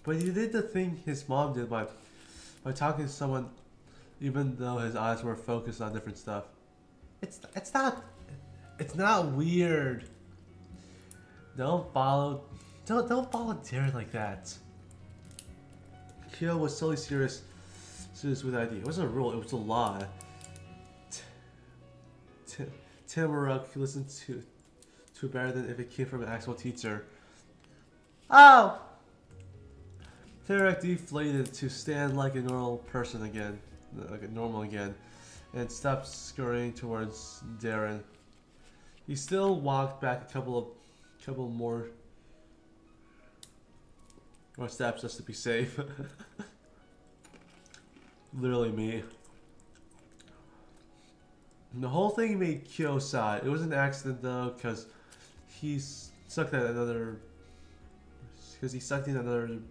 But he did the thing his mom did by talking to someone, even though his eyes were focused on different stuff. It's not weird. Don't follow Darren like that. Kyo was totally serious with the idea. It wasn't a rule, it was a law. Tamara could listen to better than if it came from an actual teacher. Oh! Tarek deflated to stand like a normal person again, and stopped scurrying towards Darren. He still walked back a couple more steps just to be safe. Literally me. And the whole thing made Kyo sad. It was an accident though, because he sucked in another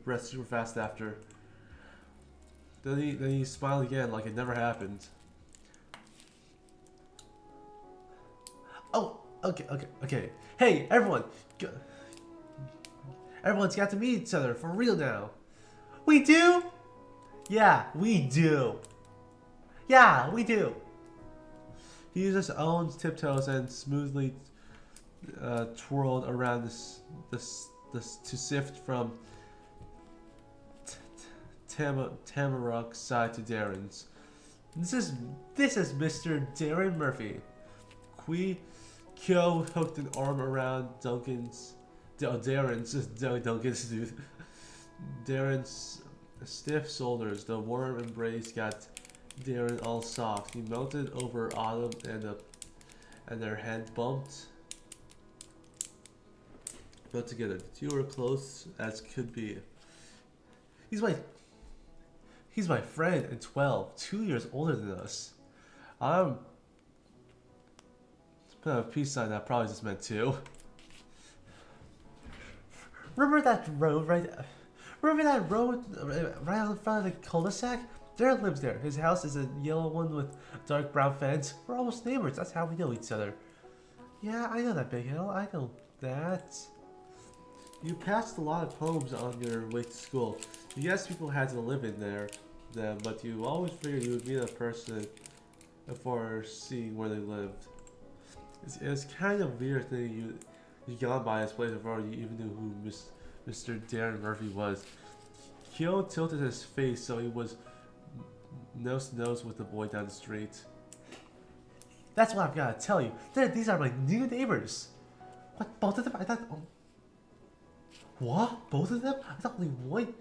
breath super fast after. Then he smiled again like it never happened. Oh, okay. Hey, everyone! Everyone's got to meet each other for real now. We do? Yeah, we do. Yeah, we do. He used his own tiptoes and smoothly twirled around this to sift from Tamarok's side to Darren's. This is Mr. Darren Murphy. Kyo hooked an arm around Duncan's stiff shoulders. The warm embrace got Darren all soft. He melted over Autumn and their hand bumped together. The two were close as could be. He's my friend and 12, 2 years older than us. Put a peace sign that probably just meant 2. Remember that road right out in front of the cul-de-sac? Darren lives there. His house is a yellow one with a dark brown fence. We're almost neighbors. That's how we know each other. Yeah, I know that, Big Hill. I know that. You passed a lot of homes on your way to school. You guessed people had to live in them, but you always figured you would meet a person before seeing where they lived. It's kind of weird that you gone by his place before you even knew who Mr. Darren Murphy was. Kyo tilted his face so he was nose to nose with the boy down the street. That's what I've got to tell you. These are my new neighbors. What? Both of them? I thought. Oh. What? Both of them? I thought only one.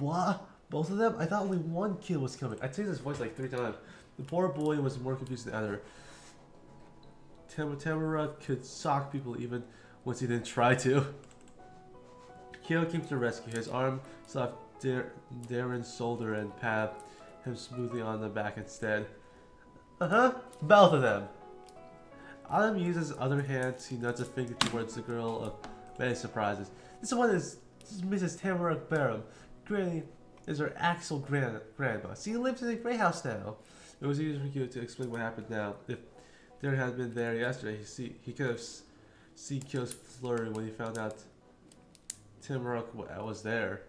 What? Both of them? I thought only one kid was coming. I changed his voice like 3 times. The poor boy was more confused than ever. Tamara could shock people even once he didn't try to. Kyo came to the rescue. His arm slapped Darren's shoulder and pat him smoothly on the back instead. Both of them. Autumn uses his other hand to nudge a finger towards the girl of many surprises. This is Mrs. Tamara Barham. Granny is her actual grandma. She lives in a great house now. It was easy for Kyo to explain what happened now. If Darren had been there yesterday, he could have seen Kyo's flurry when he found out Tamara was there.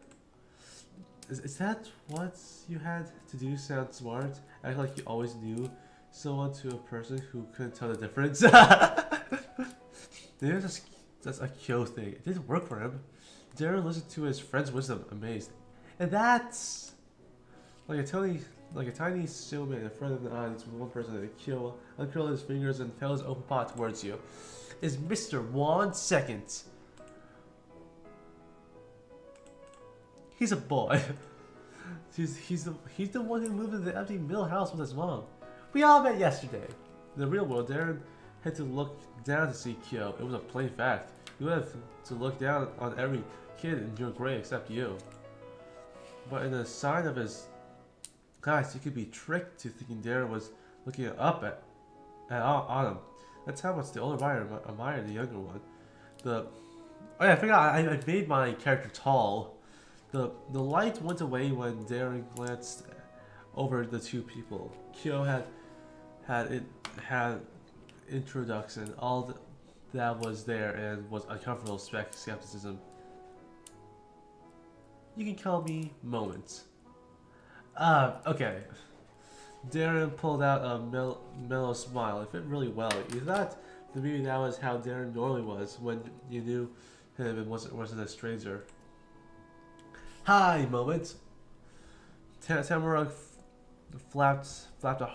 Is that what you had to do? Sound smart? Act like you always knew someone to a person who couldn't tell the difference? Maybe that's a Kyo thing. It didn't work for him. Darren listened to his friend's wisdom, amazed. And that's Like a tiny snowman in front of the audience with one person to kill, uncurl his fingers and held his open pot towards you. Is Mr. Juan Second. He's a boy. he's the one who moved into the empty middle house with his mom. We all met yesterday. In the real world, Darren had to look down to see Kyo. It was a plain fact. You would have to look down on every kid in your grade except you. But in a sign of his class, you could be tricked to thinking Darren was looking up on him. That's how much the older Ryan admired the younger one. Oh yeah, I forgot. I made my character tall. The light went away when Darren glanced over the two people. Kyo had introduction. All that was there and was uncomfortable skepticism. You can call me Moment. Okay. Darren pulled out a mellow smile. It fit really well. You thought that maybe that was how Darren normally was when you knew him and wasn't a stranger. Hi, Moment. Tamara flapped a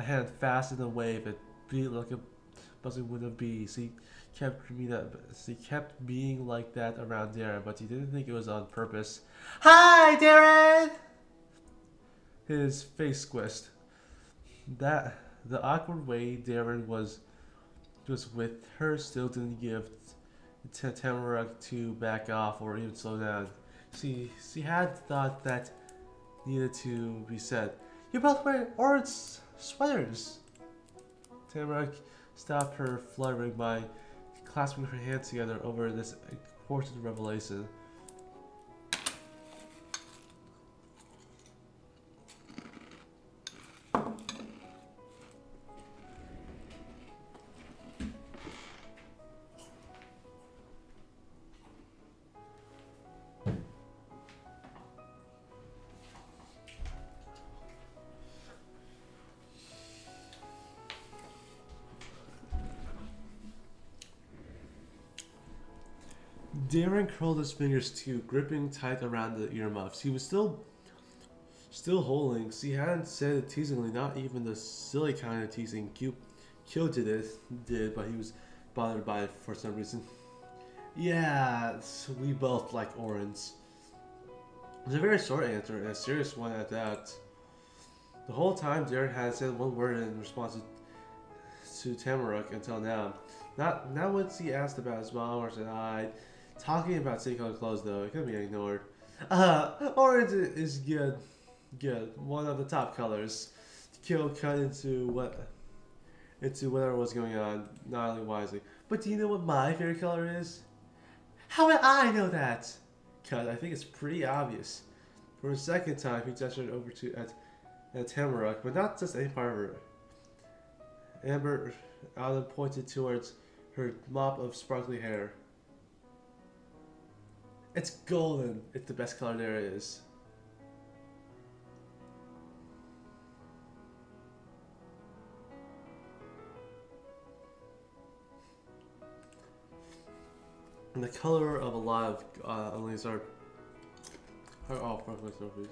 hand fast in the wave. It beat like a buzzing wind of bees. He kept being like that around Darren, but he didn't think it was on purpose. Hi, Darren! His face squished. The awkward way Darren was with her still didn't give Tamara to back off or even slow down. She had thought that needed to be said. You're both wearing orange sweaters. Tamara stopped her fluttering by clasping her hands together over this important revelation. Darren curled his fingers too, gripping tight around the earmuffs. He was still holding. She hadn't said it teasingly, not even the silly kind of teasing Kyo did, but he was bothered by it for some reason. Yeah, we both like orange. It was a very short answer and a serious one at that. The whole time Darren had said one word in response to Tamaruk until now. Not when she asked about his mom or said hi. Talking about same-colored clothes though, it couldn't be ignored. Orange is good. One of the top colors. Kyo cut into whatever was going on, nodding wisely. But do you know what my favorite color is? How would I know that? Cut, I think it's pretty obvious. For a second time, he gestured over at Tamaruk, but not just any part of her. Amber Allen pointed towards her mop of sparkly hair. It's golden. It's the best color there is. And the color of a lot of Emily's art. Oh, fuck myself, please.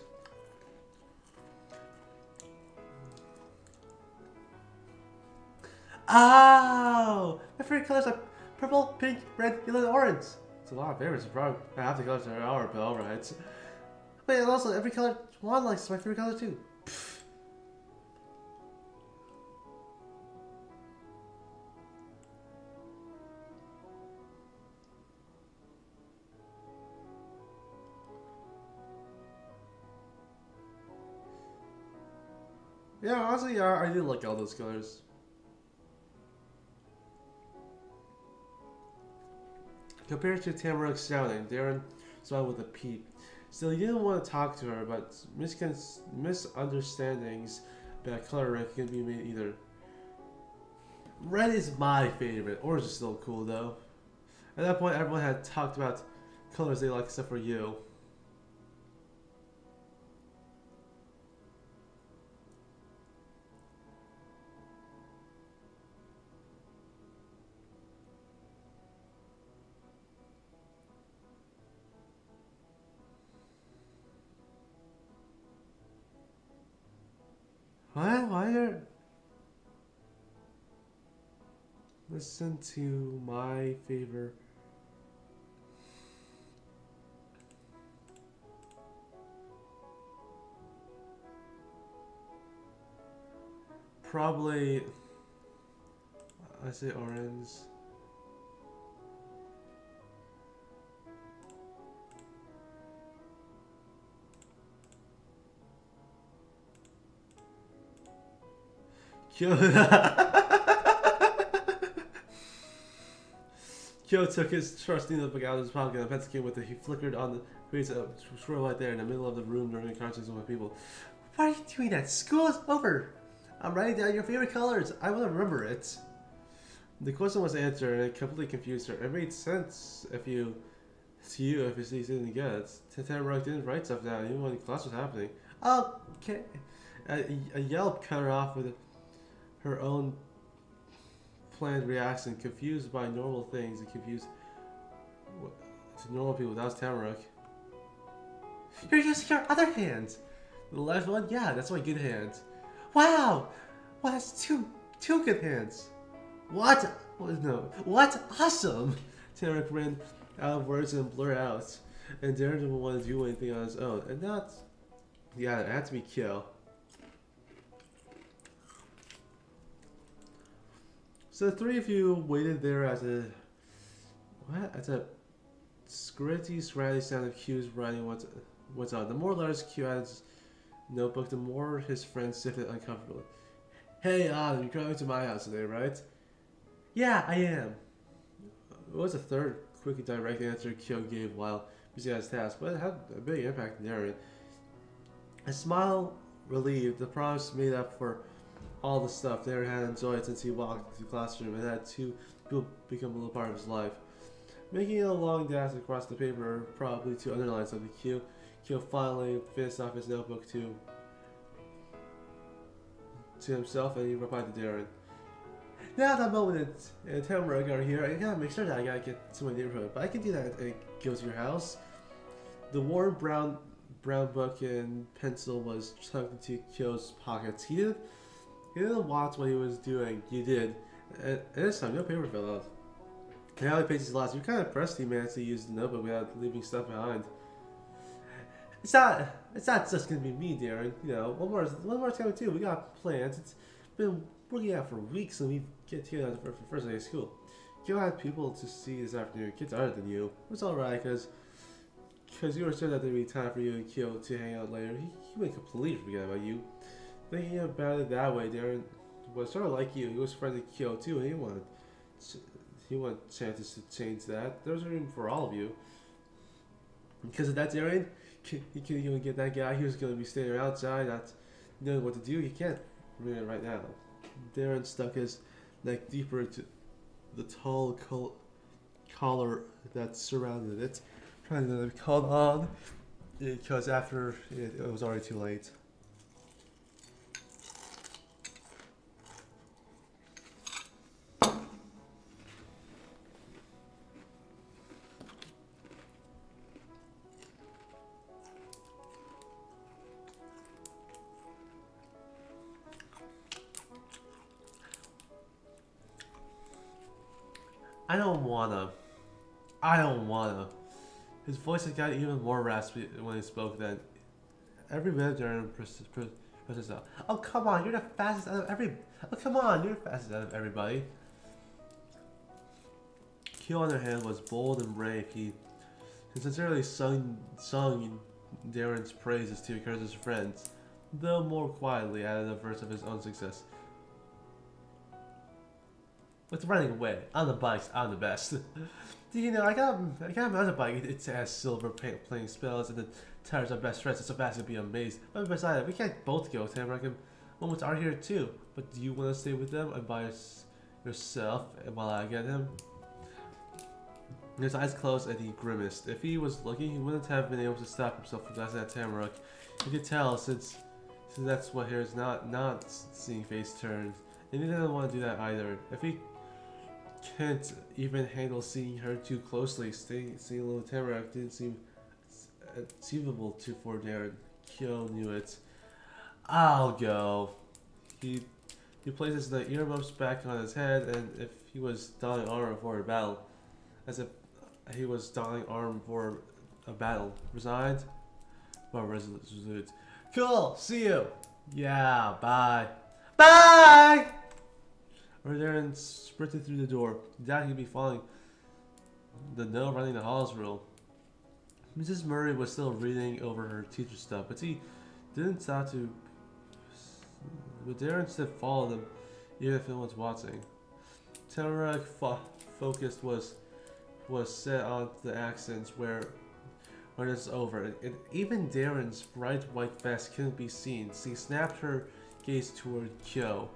Oh! My favorite colors are purple, pink, red, yellow, and orange. It's a lot of favorites. Probably half the colors are our bill, right? Wait, and also every color Juan likes is my favorite color too. Pfft. Yeah, honestly, I do like all those colors. Compared to Tamaruk's shouting, Darren smiled with a peep. Still, he didn't want to talk to her, but misunderstandings about color rank can be made either. Red is my favorite. Orange is still cool, though. At that point, everyone had talked about colors they like except for you. What? Why are... Listen to my favorite... Probably... I say orange. Kyo took his trusty notebook out of his pocket and a pencil came with it. He flickered on the face of swirl right there in the middle of the room during a conversation with people. Why are you doing that? School is over. I'm writing down your favorite colors. I will remember it. The question was answered and it completely confused her. It made sense if you didn't get it. Tamara didn't write stuff down even when class was happening. Okay. A yelp cut her off with her own planned reaction, confused by normal things and confused to normal people. That was Tamara. You're using your other hand. The left one? Yeah, that's my good hand. Wow! Well, that's two good hands. What? No. What? Awesome! Tamara ran out of words and blurred out. And Darren didn't want to do anything on his own. And that's... Yeah, it had to be Kyo. So the three of you waited there as a... What? As a scratchy sound of Q's writing what's on. The more letters Q had his notebook, the more his friends sifted uncomfortably. Hey, Adam, you're coming to my house today, right? Yeah, I am. It was the third quick and direct answer Kyo gave while busy at his task, but it had a big impact on Darren. A smile relieved, the promise made up for all the stuff Darren had enjoyed since he walked into the classroom and had two people become a little part of his life. Making a long dash across the paper, probably to underline something, Kyo finally finished off his notebook to himself and he replied to Darren. Now that moment and Tamara are here, I gotta make sure that I gotta get to my neighborhood, but I can do that and go to your house. The worn brown book and pencil was tucked into Kyo's pockets. He didn't watch what he was doing. You did. And this time, no paper fell out. And how he pages lost. You're kind of impressed he managed to use the notebook without leaving stuff behind. It's not just gonna be me, Darren. You know, one more time too. We got plans. It's been working out for weeks, and we get together for first day of school. You had people to see this afternoon. Kids other than you. It's all right, cause you were sure that there'd be time for you and Kyo to hang out later. He would completely forget about you. Thinking about it that way, Darren was sort of like you. He was friends with Kyo too, and he wanted chances to change that. There's room for all of you. Because of that, Darren, he can't even get that guy. He was going to be staying outside, not knowing what to do. He can't read it right now. Darren stuck his neck deeper into the tall collar that surrounded it, trying to call on, because after it was already too late. I don't wanna. His voice had got even more raspy when he spoke then. Every minute Darren presses out. Oh come on, you're the fastest out of everybody. Kyo on their hand was bold and brave. He sincerely sung Darren's praises to encourage his friends, though more quietly added a verse of his own success. With running away, on the bikes, I'm the best. Do you know, I got a mountain bike, it has silver playing spells, and the tires are best friends, it's so fast you'll be amazed. But besides that, we can't both go, Tamara and Moments are here too. But do you want to stay with them and by yourself while I get him? His eyes closed and he grimaced. If he was lucky, he wouldn't have been able to stop himself from glancing at Tamara. You could tell since that's what hair's not seeing face turned. And he didn't want to do that either. If he can't even handle seeing her too closely, seeing little Tamara didn't seem achievable for Darren. Kyo knew it. I'll go. he places the earmuffs back on his head, and if he was donning armor for a battle, as if he was donning armor for a battle. Resigned, but resolute. Cool. See you. Yeah. Bye. Bye. Darren sprinted through the door. Dad could be following the no running the halls rule. Mrs. Murray was still reading over her teacher stuff, but he didn't stop to. But Darren instead followed them, even if no one's watching. Tamarack focused was set on the accents when it's over, and even Darren's bright white vest couldn't be seen. She snapped her gaze toward Kyo.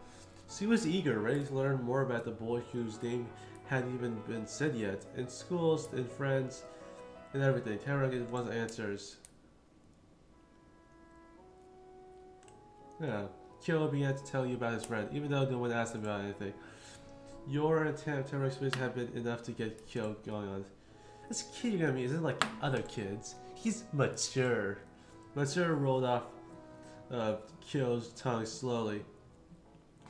She was eager, ready to learn more about the boy whose name hadn't even been said yet. In schools, in friends, and everything. Tamarack wants answers. Yeah. Kyo began to tell you about his friend, even though no one asked him about anything. Your and Tamarack's face had been enough to get Kyo going on. This kid you're gonna meet isn't like other kids. He's mature. Mature rolled off Kyo's tongue slowly.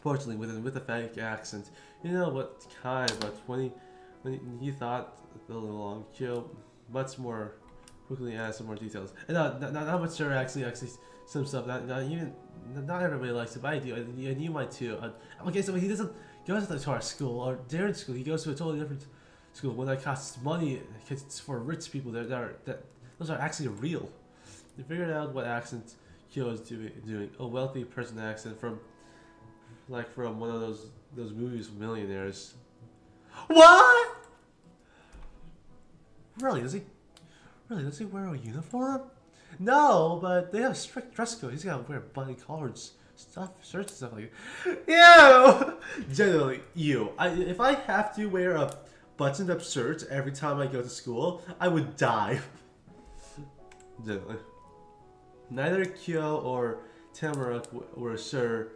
Fortunately, with a fake accent. You know what kind, but when he thought a little long, Kyo much more quickly added some more details. And not mature actually some stuff. Not everybody likes it, but I do. And you might too. Okay, so he doesn't go to our school or Darren's school. He goes to a totally different school. One that costs money. It's for rich people. Those are actually real. They figured out what accent Kyo is doing. A wealthy person accent from one of those movies with millionaires. What? Really? Does he wear a uniform? No, but they have strict dress code. He's gotta wear button collars, shirts and stuff like that. Ew! Generally, ew. If I have to wear a buttoned up shirt every time I go to school, I would die. Generally. Neither Kyo or Tamarack were sure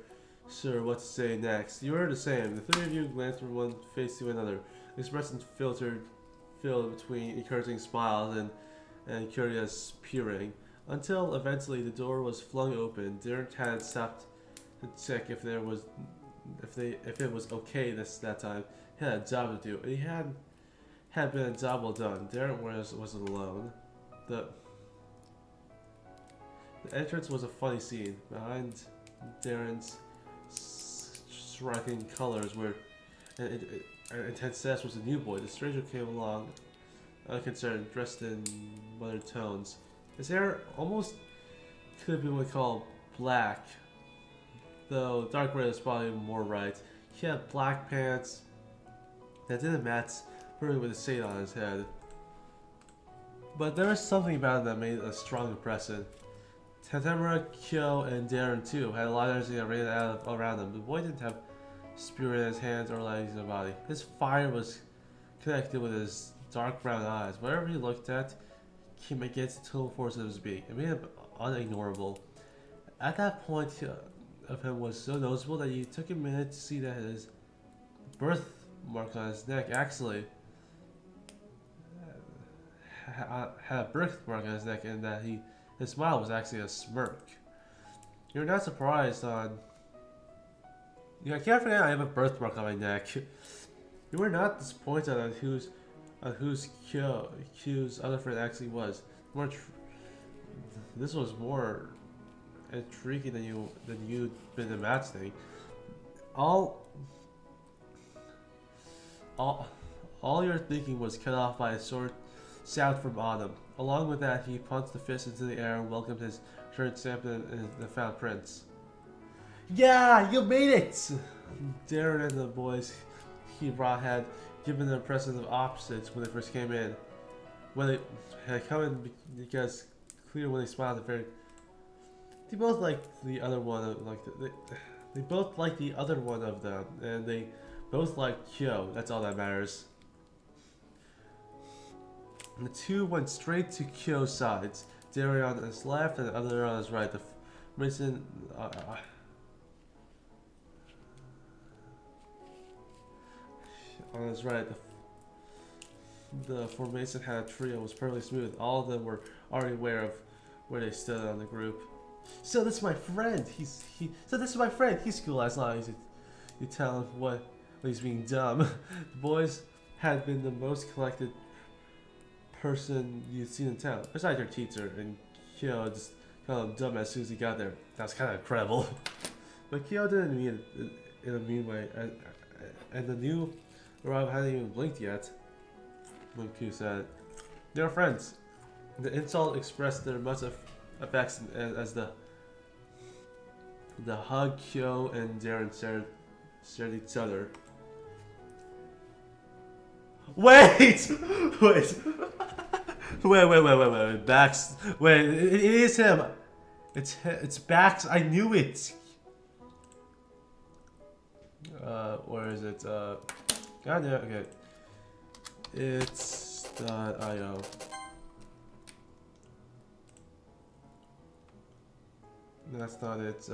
what to say next. You were the same. The three of you glanced from one face to another. Expressions filled between encouraging smiles and curious peering, until eventually the door was flung open. Darren had stopped to check if it was okay that time. He had a job to do, and he had been a job well done. Darren wasn't alone. The entrance was a funny scene. Behind Darren's striking colors were intense sass was a new boy. The stranger came along unconcerned, dressed in muttered tones. His hair almost could have been what we call black, though dark gray is probably more right. He had black pants that didn't match perfectly with the shade on his head, but there was something about it that made a strong impression. Tamarack, Kyo, and Darren too had a lot of energy that ran out around them. The boy didn't have spirit in his hands or legs in his body. His fire was connected with his dark brown eyes. Whatever he looked at came against the total force of his being. It made him unignorable. At that point of him was so noticeable that it took a minute to see that his birthmark on his neck actually had a birthmark on his neck, and that his smile was actually a smirk. You're not surprised on... I can't forget I have a birthmark on my neck. You were not disappointed on whose Q's other friend actually was. This was more intriguing than you'd been imagining. All your thinking was cut off by a short shout from Autumn. Along with that, he punched the fist into the air and welcomed his shirt stamped in the found prints. Yeah, you made it! Darren and the boys he brought had given the impression of opposites when they first came in. When they had come in, because clear when they smiled at very... They both liked the other one of they both liked the other one of them, and they both liked Kyo. That's all that matters. And the two went straight to Kyo's sides. Darren on his left and the other on his right. The Mason on his right, the formation had a trio was perfectly smooth. All of them were already aware of where they stood on the group. So this is my friend. So this is my friend. He's cool as long as you tell him what he's being dumb. The boys had been the most collected person you'd seen in town, besides their teacher, and Kyo just called him dumb as soon as he got there. That's kind of incredible. But Kyo didn't mean it in a mean way, and the new arrival hadn't even blinked yet when Q said, "They're friends." The insult expressed their much affection as the hug Kyo and Darren shared each other. Wait! Wait. Wait, it is him. It's Bax. I knew it. Where is it? God damn. Okay. It's .io. No, that's not it.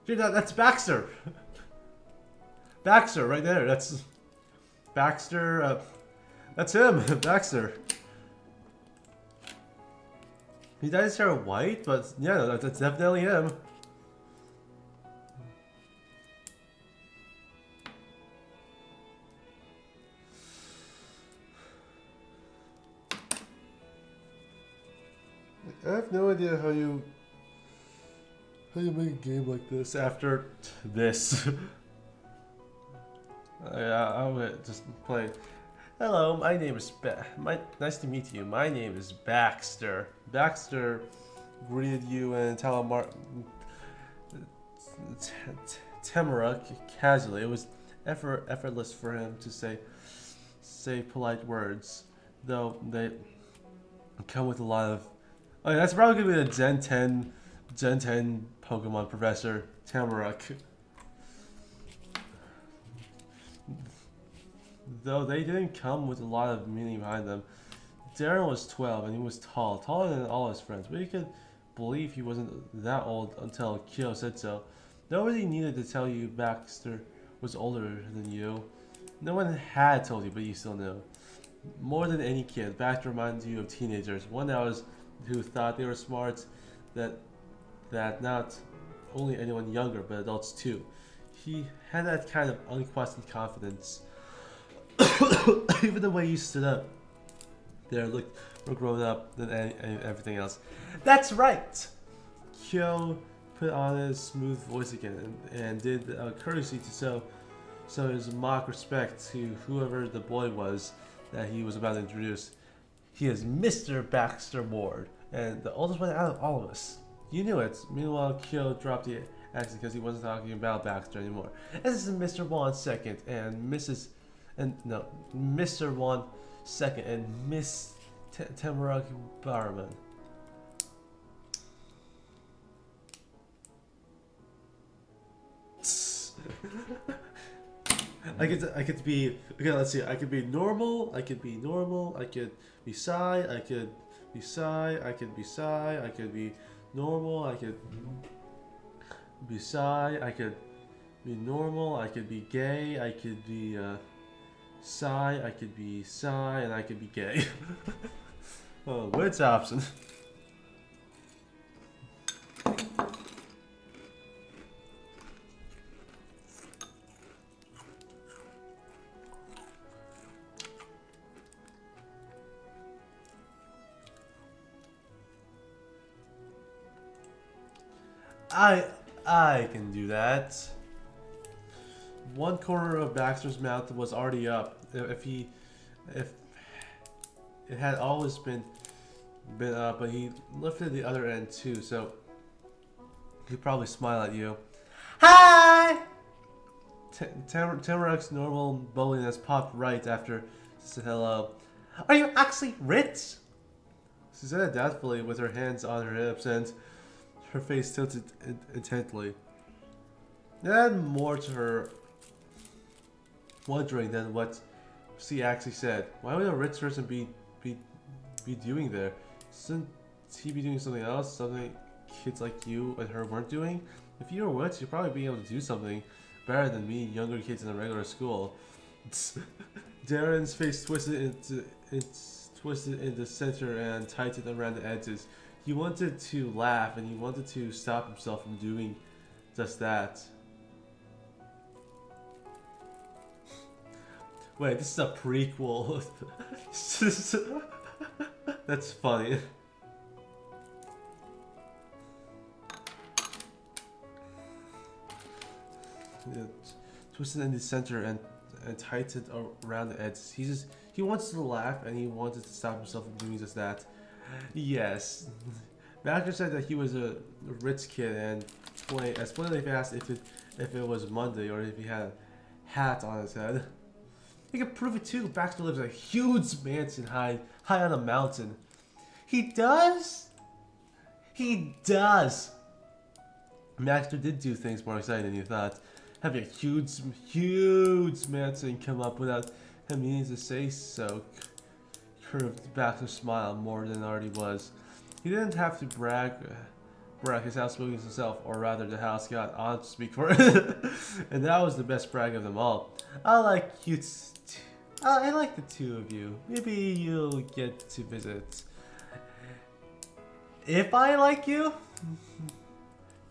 Dude, that's Baxter. Baxter, right there. That's Baxter. That's him, Baxter. He dyed his hair white, but yeah, that's definitely him. I have no idea how you make a game like this after this. I'll just play. Hello, my name is nice to meet you. My name is Baxter. Baxter greeted you and Tamara casually. It was effortless for him to say polite words, though they come with a lot of. Oh, yeah, that's probably gonna be the Gen 10 Pokemon Professor Tamarack. Though they didn't come with a lot of meaning behind them. Darren was 12 and he was taller than all his friends, but you could believe he wasn't that old until Kyo said so. Nobody needed to tell you Baxter was older than you. No one had told you, but you still knew. More than any kid, Baxter reminded you of teenagers. One who thought they were smart, that not only anyone younger, but adults too. He had that kind of unquestioned confidence. Even the way you stood up there looked more grown up than everything else. That's right! Kyo put on his smooth voice again and did a courtesy to show his mock respect to whoever the boy was that he was about to introduce. He is Mr. Baxter Ward, and the oldest one out of all of us. You knew it. Meanwhile, Kyo dropped the accent because he wasn't talking about Baxter anymore. And this is Mr. Wan second, and Mr. Wan second, and Miss Tamaraki Barman. I could be okay. Let's see. I could be normal. I could be normal. I could be Psy. I could be Psy. I could be Psy. I could be normal. I could be Psy. I could be normal. I could be gay. I could be Psy. I could be Psy, and I could be gay. Oh, which option? I can do that. One corner of Baxter's mouth was already up. If it had always been up, but he lifted the other end too, so he'd probably smile at you. Hi! Tamarak's normal bulliness popped right after she said hello. Are you actually rich? She said it doubtfully with her hands on her hips and her face tilted intently. It had more to her wondering than what she actually said. Why would a rich person be doing there? Shouldn't he be doing something else? Something kids like you and her weren't doing? If you were rich, you'd probably be able to do something better than me, younger kids in a regular school. Darren's face twisted in the center and tightened around the edges. he wanted to laugh and he wanted to stop himself from doing just that. Wait, this is a prequel. That's funny. Yeah, twisted in the center and tightened around the edges. He wants to laugh and he wanted to stop himself from doing just that. Yes. Baxter said that he was a rich kid and explained if asked if it was Monday or if he had a hat on his head. He could prove it too. Baxter lives in a huge mansion high on a mountain. He does? He does! Baxter did do things more exciting than you thought. Having a huge mansion come up without him needing to say so curved Baxter's smile more than it already was. He didn't have to brag his house spoke as himself, or rather the house got on to speak for it. And that was the best brag of them all. I like you I like the two of you. Maybe you'll get to visit. If I like you?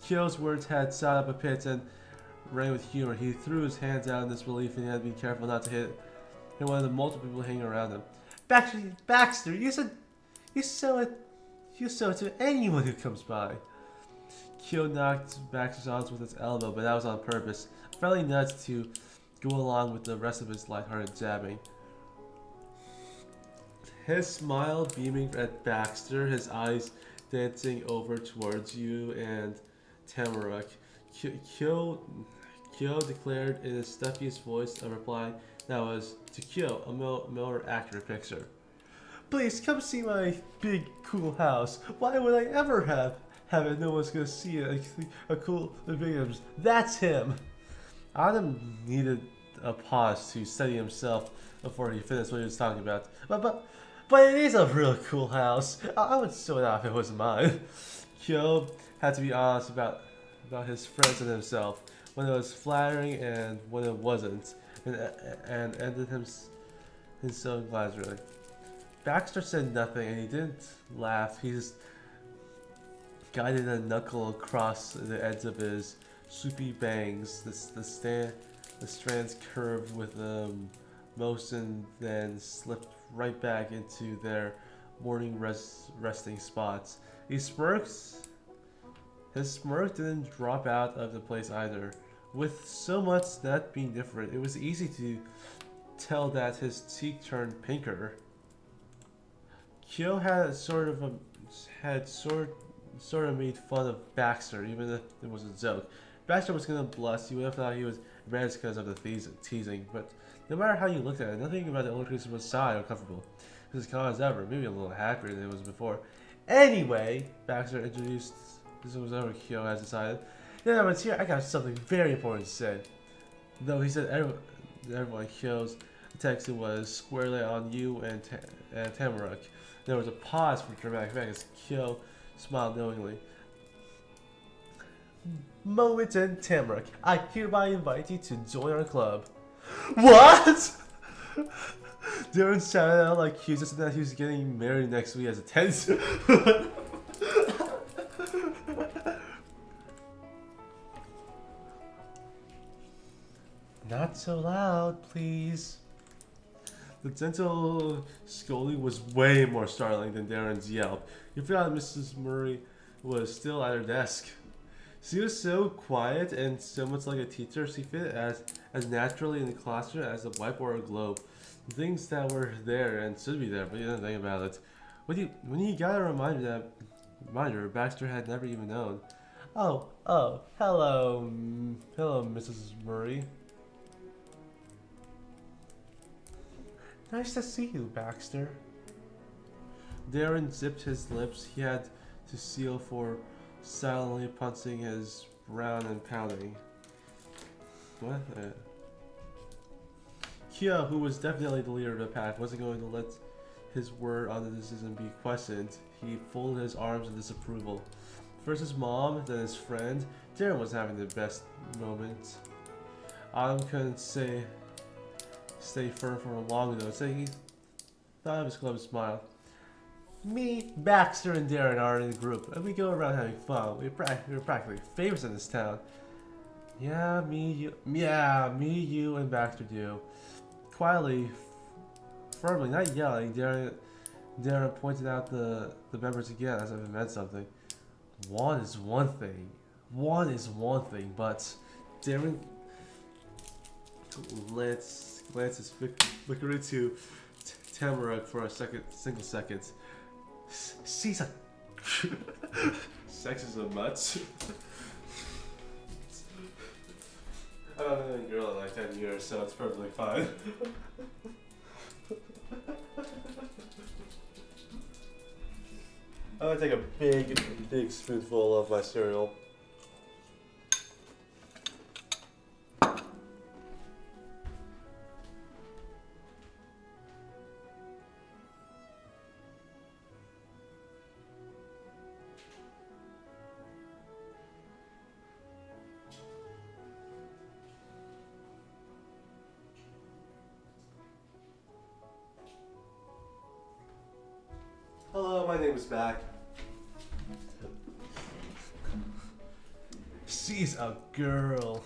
Kyo's words had sat up a pit and rang with humor. He threw his hands out in disbelief and he had to be careful not to hit one of the multiple people hanging around him. Baxter, you sell it to anyone who comes by. Kyo knocked Baxter's arms with his elbow, but that was on purpose. A friendly nudge to go along with the rest of his lighthearted jabbing. His smile beaming at Baxter, his eyes dancing over towards you and Tamarack. Kyo declared in his stuffiest voice a reply that was, to Kyo, a more accurate picture. Please come see my big cool house. Why would I ever have it? No one's gonna see it. A cool big. That's him. Adam needed a pause to study himself before he finished what he was talking about. But it is a real cool house. I would show it off if it was mine. Kyo had to be honest about his friends and himself, when it was flattering and when it wasn't, and ended himself gladsly. Baxter said nothing and he didn't laugh. He just guided a knuckle across the edge of his swoopy bangs. The strands curved with motion, then slipped right back into their morning resting spots. His smirk didn't drop out of the place either. With so much not being different, it was easy to tell that his cheek turned pinker. Kyo had sort of made fun of Baxter, even if it was a joke. Baxter was gonna blush. You would have thought he was embarrassed because of the teasing, but no matter how you looked at it, nothing about the older creature was shy or comfortable. It was as calm as ever, maybe a little happier than it was before. Anyway, Baxter introduced. This was over. Kyo has decided. Then I was here. I got something very important to say. Though he said everyone, Kyo's attention was squarely on you and Tamarack. There was a pause for dramatic effect as Kyo smiled knowingly. Moment and Tamarack, I hereby invite you to join our club. What? Darren shouted out like he just said that he was getting married next week as a tense. Not so loud, please. The gentle scolding was way more startling than Darren's yelp. You forgot Mrs. Murray was still at her desk. She was so quiet and so much like a teacher. She fit as naturally in the classroom as a whiteboard or a globe. The things that were there and should be there, but you didn't think about it. When you got a reminder, Baxter had never even known. Oh, hello, Mrs. Murray. Nice to see you, Baxter. Darren zipped his lips. He had to seal for silently punching his brown and pouting. What? Kyo, who was definitely the leader of the pack, wasn't going to let his word on the decision be questioned. He folded his arms in disapproval. First his mom, then his friend. Darren was having the best moment. Autumn couldn't stay firm for long though, so he thought of his club and smiled. Me, Baxter, and Darren are in a group, and we go around having fun. We're practically famous in this town. Yeah, me, you, and Baxter do. Quietly, firmly, not yelling, Darren pointed out the members again as if it meant something. One is one thing, but Darren glances flickered into Tamara for a single second. She's a sex is a mutt. I haven't been a girl in like 10 years, so it's perfectly fine. I'm gonna take a big spoonful of my cereal. Hello, my name is Mac. She's a girl.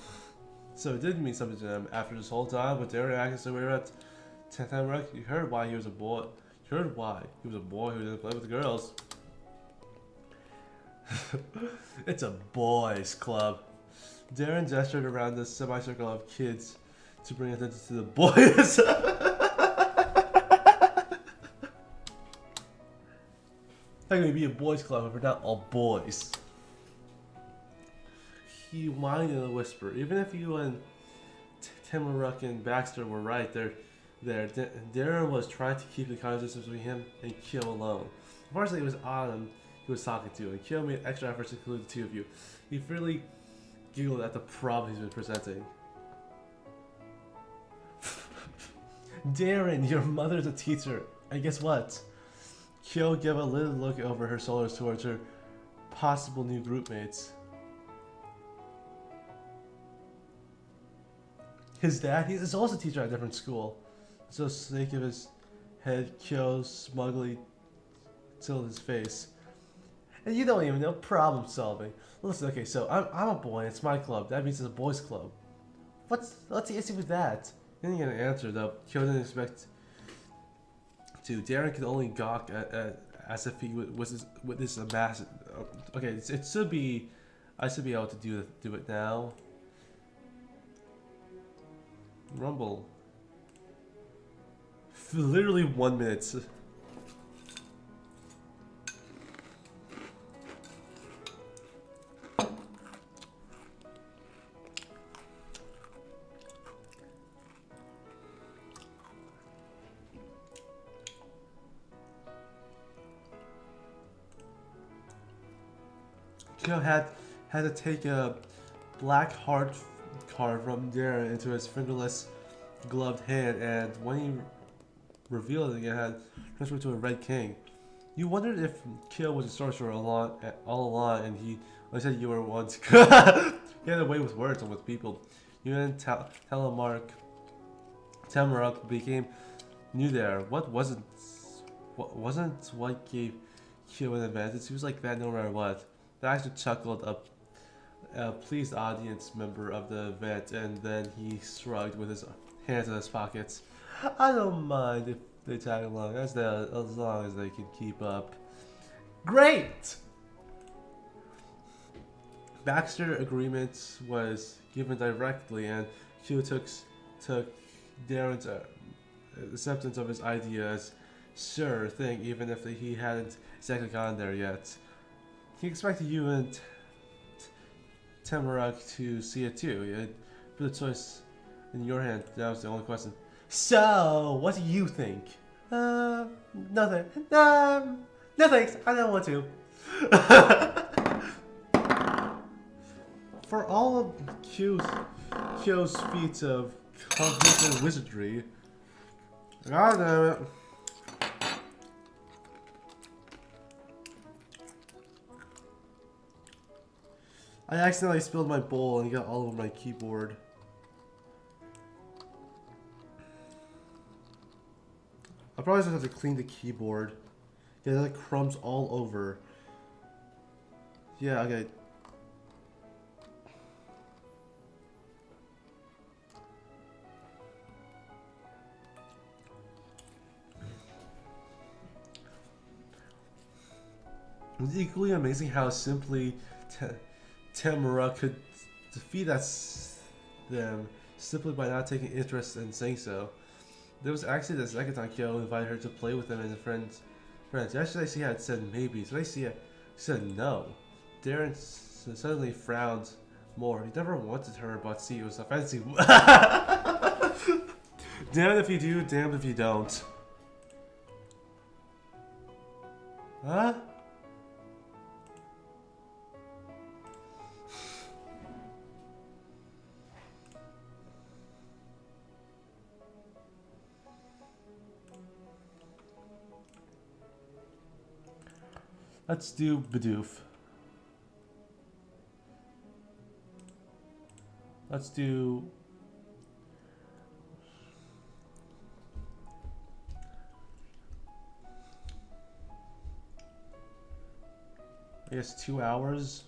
So it did mean something to him after this whole time, but Darren acted so we were at Tamarack. You heard why he was a boy. You heard why he was a boy who didn't play with girls. It's a boys' club. Darren gestured around the semicircle of kids to bring attention to the boys. How can we be a boys' club if we're not all boys? He whined in a whisper. Even if you and Tamarack and Baxter were right, Darren was trying to keep the conversation between him and Kyo alone. Unfortunately, it was Autumn he was talking to, and Kyo made extra efforts to include the two of you. He freely giggled at the problem he's been presenting. Darren, your mother's a teacher. And guess what? Kyo gave a little look over her shoulders towards her possible new group mates. His dad, he's also a teacher at a different school. So the sake of his head, Kyo smugly tilted his face. And you don't even know problem solving. Listen, okay, so I'm a boy, it's my club. That means it's a boys' club. What's the issue with that? He didn't get an answer though. Kyo didn't expect to. Darren could only gawk at as if he was with this massive. Okay, it should be. I should be able to do it now. Rumble. For literally 1 minute. Kyo had to take a black heart card from Darren into his fingerless gloved hand, and when he revealed it again, had transferred to a red king. You wondered if Kyo was a sorcerer all along, and he said you were once. He had a way with words and with people. You and Tamarack became new there. What wasn't what gave Kyo an advantage? He was like that no matter what. The actor chuckled, a pleased audience member of the event, and then he shrugged with his hands in his pockets. I don't mind if they tag along, as long as they can keep up. Great! Baxter's agreement was given directly, and Q took Darren's acceptance of his idea as sure thing, even if he hadn't exactly gone there yet. He expected you and Tamarack to see it too. He had put the choice in your hand. That was the only question. So, what do you think? Nothing. No thanks. I don't want to. For all of Kyo's feats of cognitive wizardry, God damn it. I accidentally spilled my bowl and got all over my keyboard. I probably just have to clean the keyboard. Yeah, there's like crumbs all over. Yeah, okay. It's equally amazing how simply Tamara could defeat them simply by not taking interest in saying so. There was actually the second time Kyo invited her to play with them and the friends. Yesterday she had said maybe, today she said no. Darren suddenly frowned more. He never wanted her, but see, it was offensive. Damned if you do, damned if you don't. Huh? Let's do Bidoof. Let's do... I guess 2 hours.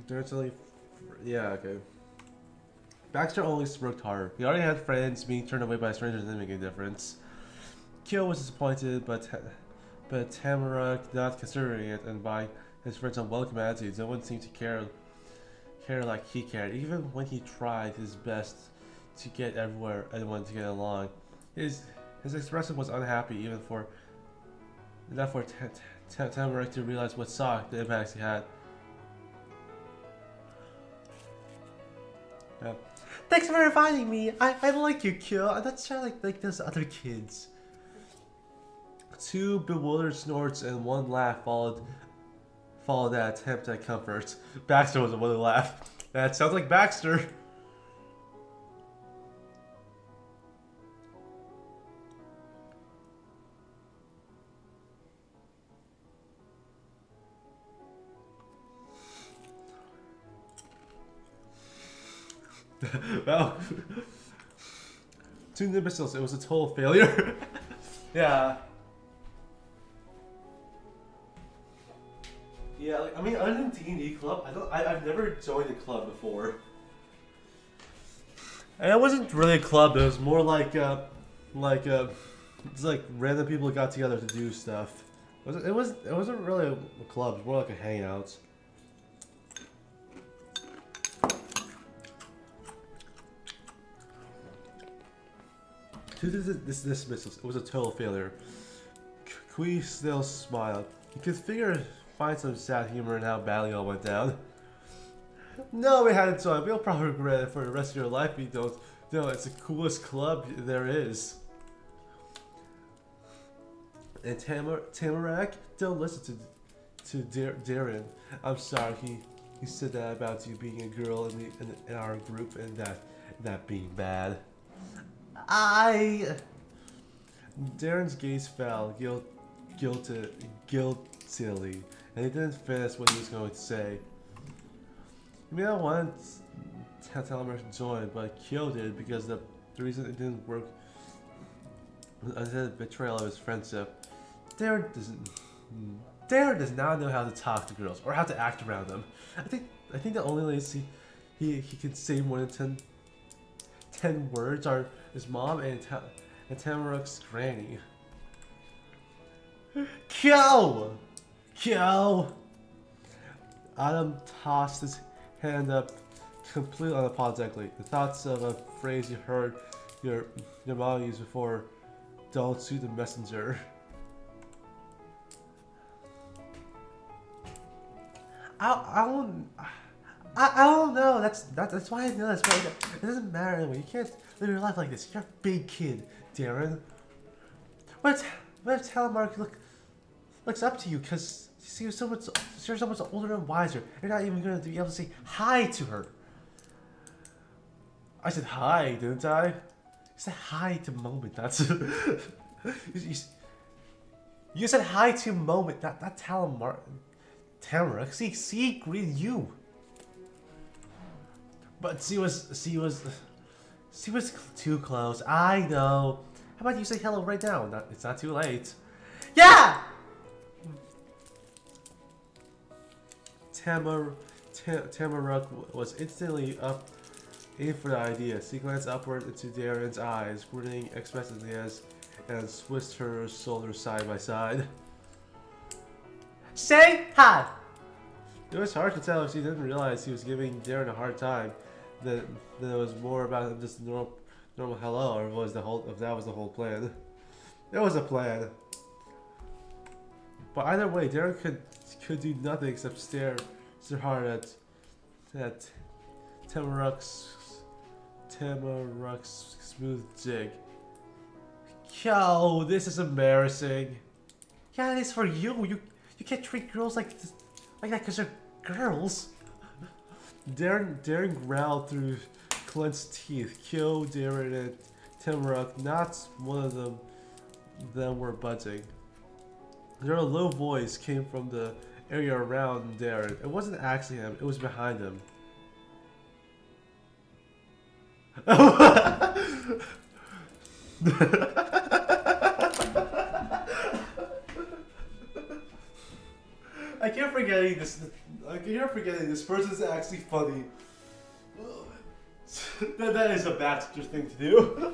There's only... Yeah, okay. Baxter only worked hard. He already had friends. Being turned away by strangers didn't make any difference. Kyo was disappointed, but Tamara not considering it, and by his friend's unwelcome attitudes, no one seemed to care like he cared. Even when he tried his best to get everyone to get along, his expression was unhappy, even for enough for Tamara to realize what the impacts he had. Yeah. Thanks for inviting me. I like you, Kyo. I'm not sure like those other kids. Two bewildered snorts and one laugh followed that attempt at comfort. Baxter was the one who laughed. That sounds like Baxter. Well, two imbeciles. It was a total failure. Yeah. Yeah, like, I mean, other than D&D club, I've never joined a club before. And it wasn't really a club. It was more like it's like random people got together to do stuff. It wasn't really a club. It was more like a hangout. To this dismissal, it was a total failure. Kui still smiled. He could find some sad humor in how badly it all went down. No, we had it so you'll probably regret it for the rest of your life. You don't. No, it's the coolest club there is. And Tamarak, don't listen to Darren. I'm sorry, he said that about you being a girl in our group and that being bad. Darren's gaze fell guiltily, and he didn't finish what he was going to say. You may not want Tamara to join, but Kyo did because the reason it didn't work was the betrayal of his friendship. Darren does not know how to talk to girls or how to act around them. I think the only ways he can say more than 10 words are his mom and Tamarak's granny. Kyo! Adam tossed his hand up completely unapologetically. The thoughts of a phrase you heard your mom use before don't suit the messenger. I don't know. That's why I know. That's why it doesn't matter anyway. You can't live your life like this. You're a big kid, Darren. What if Telemark looks up to you because you're so much older and wiser? You're not even going to be able to say hi to her. I said hi, didn't I? You said hi to Moment. That's you said hi to Moment. Not Telemark. Tamara, she greeted you. But she was too close. I know How about you say hello right now? It's not too late. Yeah! Tamaruk was instantly up in for the idea. She glanced upward into Darren's eyes, grinning expectantly and switched her shoulders side by side. Say hi! It was hard to tell if she didn't realize he was giving Darren a hard time. That it was more about just normal hello, or if that was the whole plan. It was a plan. But either way, Darren could do nothing except stare hard at Tamaruk's smooth jig. Yo, this is embarrassing. Yeah, it is for you. You can't treat girls like that because they're girls. Darren growled through clenched teeth. Kyo, Darren, and Tamaruk, not one of them were budging. Their low voice came from the area around Darren. It wasn't actually him, it was behind him. I keep forgetting this person's actually funny. That is a Baxter thing to do.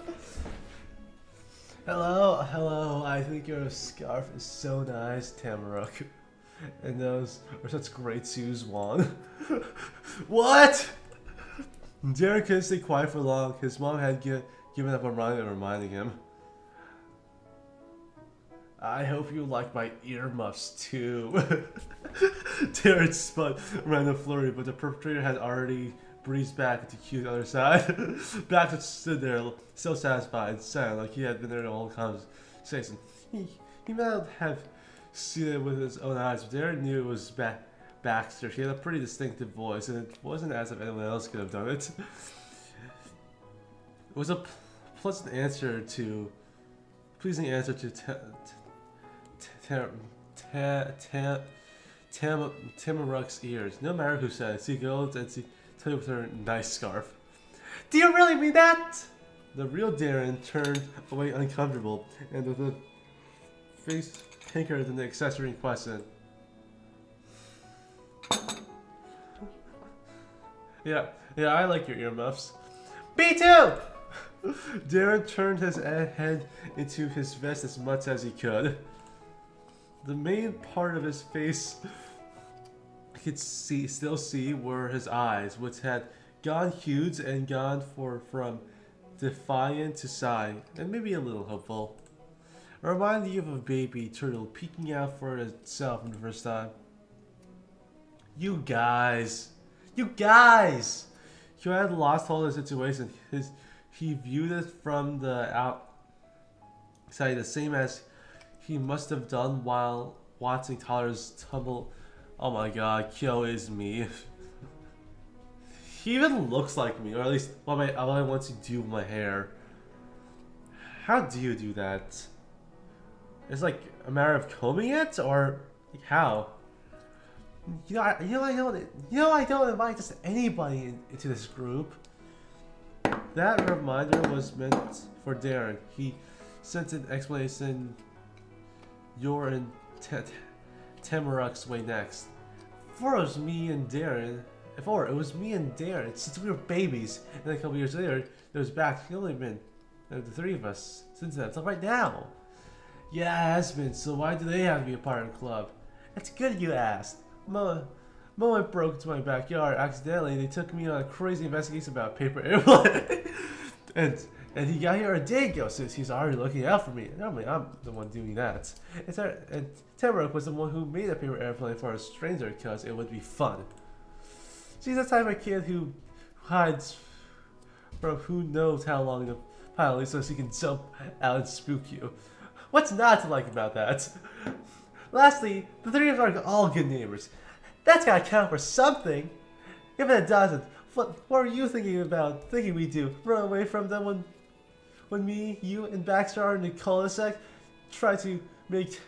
Hello, I think your scarf is so nice, Tamaruk. And those are such great shoes, Juan. What? Darren couldn't stay quiet for long. His mom had given up on reminding him. I hope you like my earmuffs too. Darren spun around the flurry, but the perpetrator had already breezed back to Q's other side. Baxter stood there, so satisfied and silent, like he had been there the whole conversation. He might not have seen it with his own eyes, but Darren knew it was Baxter. He had a pretty distinctive voice, and it wasn't as if anyone else could have done it. It was a pleasing answer to Tamaruk's ears. No matter who said it, she goes and she took it with her nice scarf. Do you really mean that? The real Darren turned away uncomfortable, and with a face pinker than the accessory in question. Yeah, I like your earmuffs. Me too! Darren turned his head into his vest as much as he could. The main part of his face he could still see were his eyes, which had gone huge and gone from defiant to shy, and maybe a little hopeful. It reminded you of a baby turtle peeking out for itself for the first time. You guys! You had lost hold of the situation. He viewed it from the outside the same as he must have done while watching toddlers tumble. Oh my god, Kyo is me. He even looks like me, or at least what I want to do with my hair. How do you do that? It's like a matter of combing it, or like how? I don't invite just anybody into this group. That reminder was meant for Darren. He sent an explanation. You're in Tamaruk's way next. Before it was me and Darren, since we were babies, and then a couple years later, there was back. It's only been the three of us since then, until right now. Yeah, it has been, so why do they have to be a part of the club? It's good you asked. Mo broke into my backyard accidentally. They took me on a crazy investigation about a paper airplane. and he got here a day ago, since he's already looking out for me. Normally I'm the one doing that. And Tamaruk was the one who made a paper airplane for a stranger because it would be fun. She's the type of kid who hides from who knows how long the pilot so she can jump out and spook you. What's not to like about that? Lastly, the three of us are all good neighbors. That's gotta count for something. If it doesn't, what are you thinking we do? Run away from them when me, you, and Baxter are in the cul-de-sac? Try to make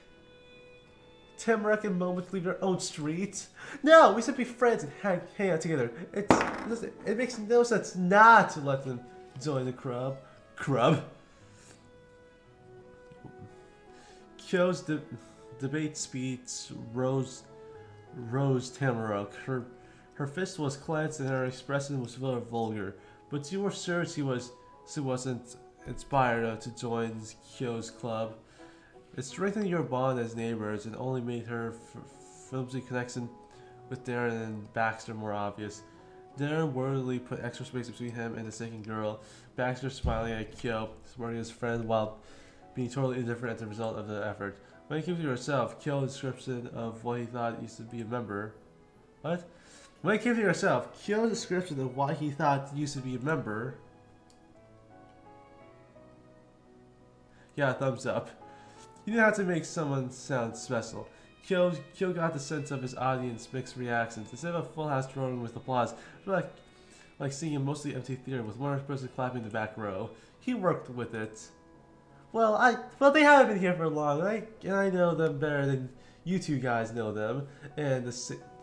Tamaruk and Moment leave their own streets? No, we should be friends and hang out together. It makes no sense not to let them join the club. Kyo's debate speech rose Tamara. Her fist was clenched and her expression was very vulgar, but you were sure she wasn't inspired to join Kyo's club. It strengthened your bond as neighbors and only made her flimsy connection with Darren and Baxter more obvious. Darren worriedly put extra space between him and the second girl, Baxter smiling at Kyo, supporting his friend while being totally indifferent as a result of the effort. When it came to yourself, Kyo's description of what he thought used to be a member. What? When it came to yourself, Kyo's description of what he thought used to be a member. Yeah, thumbs up. You didn't have to make someone sound special. Kyo got the sense of his audience mixed reactions. Instead of a full house roaring with applause, like seeing a mostly empty theater with one person clapping in the back row. He worked with it. Well, they haven't been here for long, and I know them better than you two guys know them. And the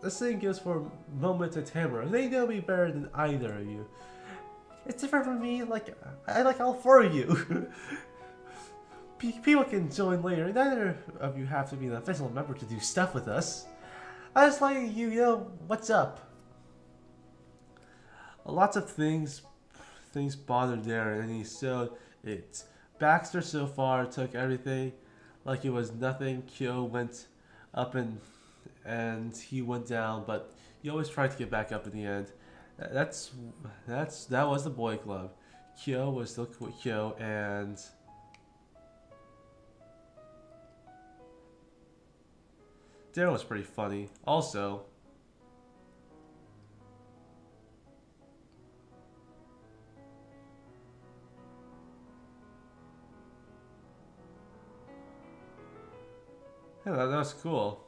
same goes for Moment and Tamara. They know me better than either of you. It's different from me. I like all four of you. People can join later. Neither of you have to be an official member to do stuff with us. I just like you know what's up. Lots of things bothered Darren, and he showed it. Baxter so far took everything like it was nothing. Kyo went up and he went down, but he always tried to get back up in the end. That was the boy club. Kyo was still Kyo, and Darren was pretty funny. Also, yeah, that was cool.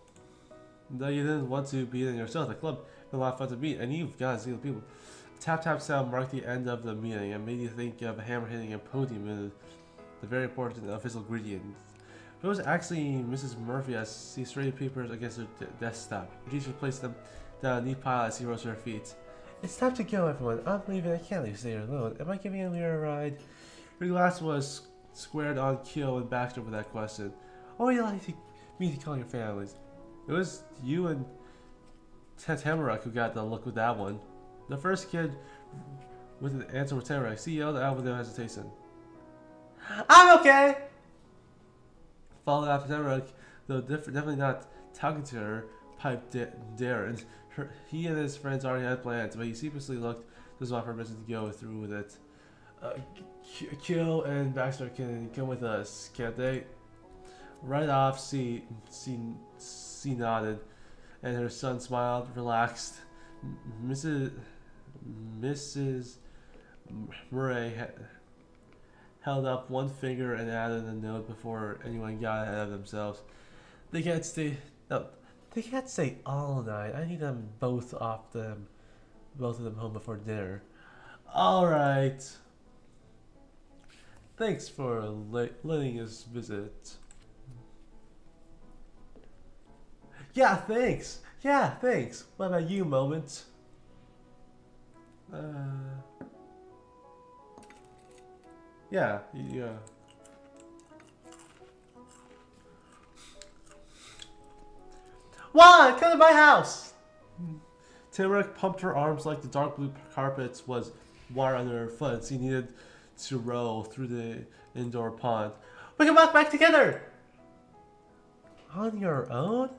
Though you didn't want to be in yourself, the club was a lot of fun to meet, and you've got to see the people. Tap tap sound marked the end of the meeting and made you think of a hammer hitting a podium in the very important official ingredient. It was actually Mrs. Murphy as she straightened papers against her desktop. Her teacher placed them down a neat pile as she rose to her feet. It's time to go, everyone. I'm leaving. I can't leave you here alone. Am I giving you a ride? Her glass was squared on Kyo and Baxter with that question. Oh, you like me to call your families? It was you and Tamara who got the look with that one. The first kid with an answer was Tamara. She yelled out with no hesitation. I'm okay! Followed after Tamara, though definitely not talking to her, piped Darren. He and his friends already had plans, but he secretly looked to offer permission to go through with it. Kyo and Baxter can come with us, can't they? Right off, she nodded, and her son smiled, relaxed. Mrs. Murray held up one finger and added a note before anyone got ahead of themselves. They can't stay all night. I need them both of them home before dinner. All right. Thanks for letting us visit. Yeah, thanks. What about you, Moment? Yeah. What? Come to my house! Tamara pumped her arms like the dark blue carpet was water under her foot. She needed to row through the indoor pond. We can walk back together! On your own?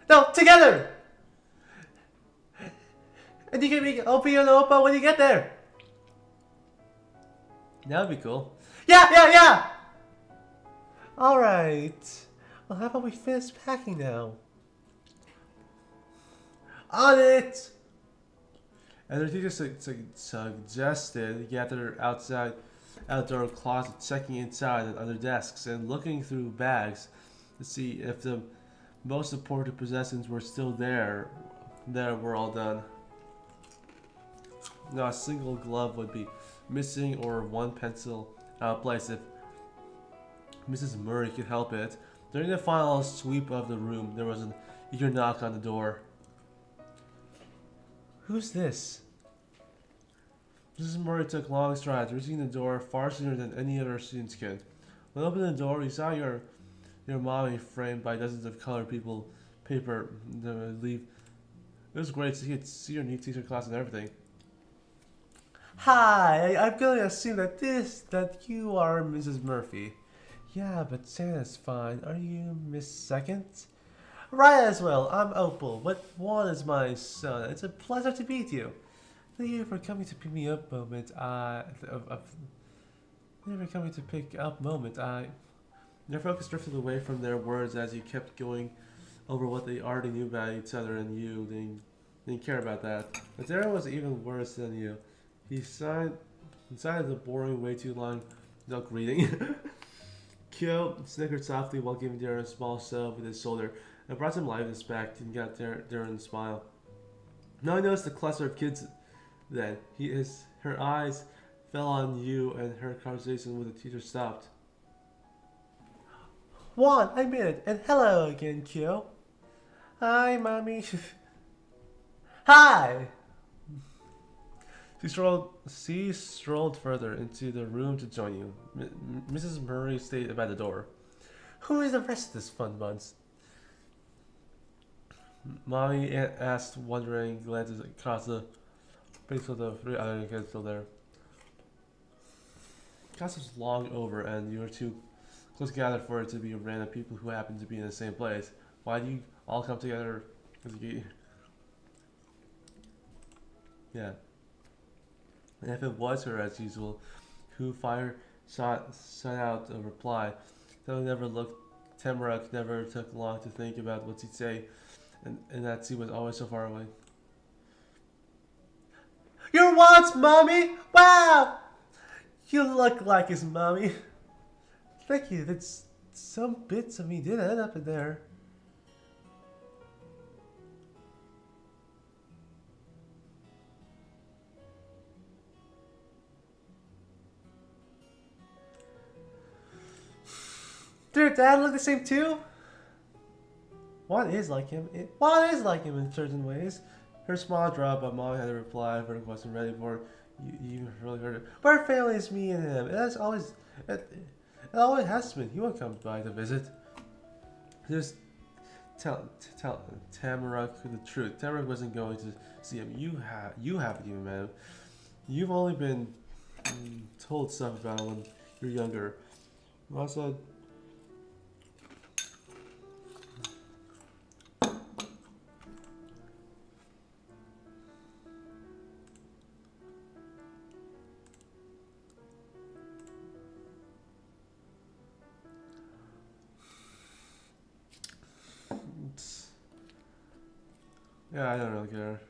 No, together! And you can be Opie and Opa when you get there. That would be cool. Yeah! Alright. Well, how about we finish packing now? On it! And their teacher suggested gather outdoor closet, checking inside and under desks and looking through bags to see if the most important possessions were still there. We're all done. Not a single glove would be missing or one pencil out of place if Mrs. Murray could help it. During the final sweep of the room, there was an eager knock on the door. Who's this? Mrs. Murray took long strides, reaching the door far sooner than any other students could. When opening the door, you saw your your mommy framed by dozens of colored people, paper, leave. It was great to see your new teacher class and everything. Hi, I'm going to assume that you are Mrs. Murphy. Yeah, but Santa's fine. Are you Miss Second? Right as well. I'm Opal, but Juan is my son. It's a pleasure to meet you. Thank you for coming to pick me up moment. Thank you for coming to pick up moment. Your focus drifted away from their words as you kept going over what they already knew about each other, and you didn't care about that. But Darren was even worse than you. He decided the boring, way too long milk reading. Kyo snickered softly while giving Darren a small shove with his shoulder and brought some lightness back and got Darren to smile. Now he noticed the cluster of kids then. Her eyes fell on you and her conversation with the teacher stopped. Juan, I made it, and hello again, Kyo. Hi, Mommy. Hi! She strolled further into the room to join you. Mrs. Murray stayed by the door. Who is the rest of this fun bunch? Mommy asked, wondering glances across the face of the three other kids still there. Class was long over, and you were too close together for it to be random people who happened to be in the same place. Why do you all come together? Yeah. And if it was her as usual, who shot out a reply, though never looked, Tamarack never took long to think about what she'd say, and that she was always so far away. Your Juan's mommy? Wow! You look like his mommy. Thank you. That's some bits of me did end up in there. Did your dad look the same too? Juan is like him. Juan is like him in certain ways. Her smile dropped, but Mom had a reply for the question ready before you really heard it. We're family is me and him. It always has been. He won't come by to visit. Just tell Tamarack the truth. Tamarack wasn't going to see him. You haven't even met him. You've only been told stuff about him when you're younger. Mom said. Yeah, I don't really care.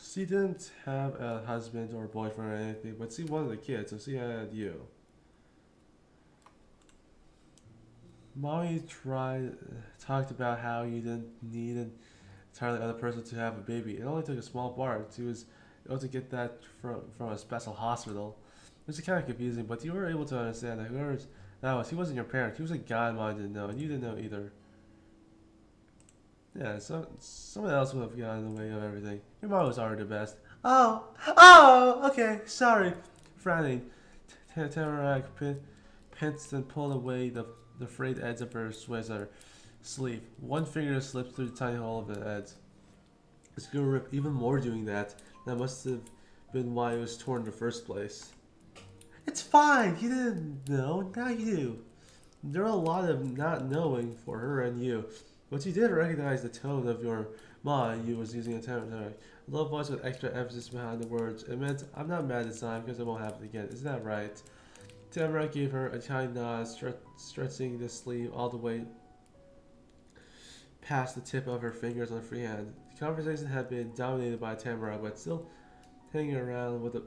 She didn't have a husband or boyfriend or anything, but she wanted a kid, so she had you. Mommy talked about how you didn't need an entirely other person to have a baby. It only took a small part. She was able to get that from a special hospital. Which is kind of confusing, but you were able to understand that whoever's that was, he wasn't your parent. He was a guy Mom didn't know, and you didn't know either. Yeah, so someone else would have gotten in the way of everything. Your mom was already the best. Oh, okay, sorry. Frowning, Tamarack pinched and pulled away the frayed edge of her sweater sleeve. One finger slipped through the tiny hole of the edge. It's gonna rip even more doing that. That must have been why it was torn in the first place. It's fine. You didn't know. Now you do. There are a lot of not knowing for her and you. But you did recognize the tone of your mom you was using a Tamarack. A low voice with extra emphasis behind the words. It meant, I'm not mad this time because it won't happen again. Isn't that right? Tamarack gave her a tiny nod, stretching the sleeve all the way past the tip of her fingers on her free hand. The conversation had been dominated by Tamarack, but still hanging around with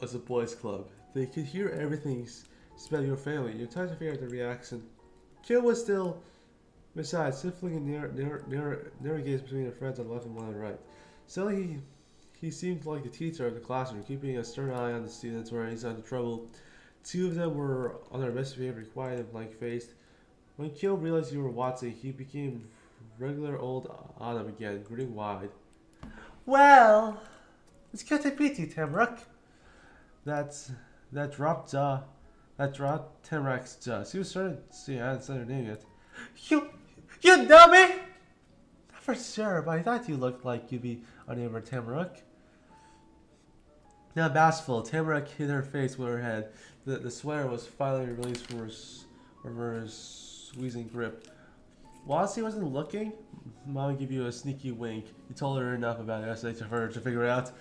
as a boys' club. They could hear everything about your family. You tried to figure out the reaction. Kyo was still beside, sniffling and narrow gaze between her friends on the left and one on the right. Still, he seemed like the teacher of the classroom, keeping a stern eye on the students where any signs of trouble. Two of them were on their best behavior, quiet and blank-faced. When Kyo realized you were watching, he became regular old Autumn again, grinning wide. Well, It's good to meet you, Tamrook. That dropped Tamrook's jaw. She was starting to see I hadn't said her name yet. You know me? Not for sure, but I thought you looked like you'd be our neighbor Tamrook. Now bashful, Tamrook hid her face with her head. The sweater was finally released from her squeezing grip. Whilst he wasn't looking, Mom gave you a sneaky wink. You told her enough about it yesterday for her to figure out.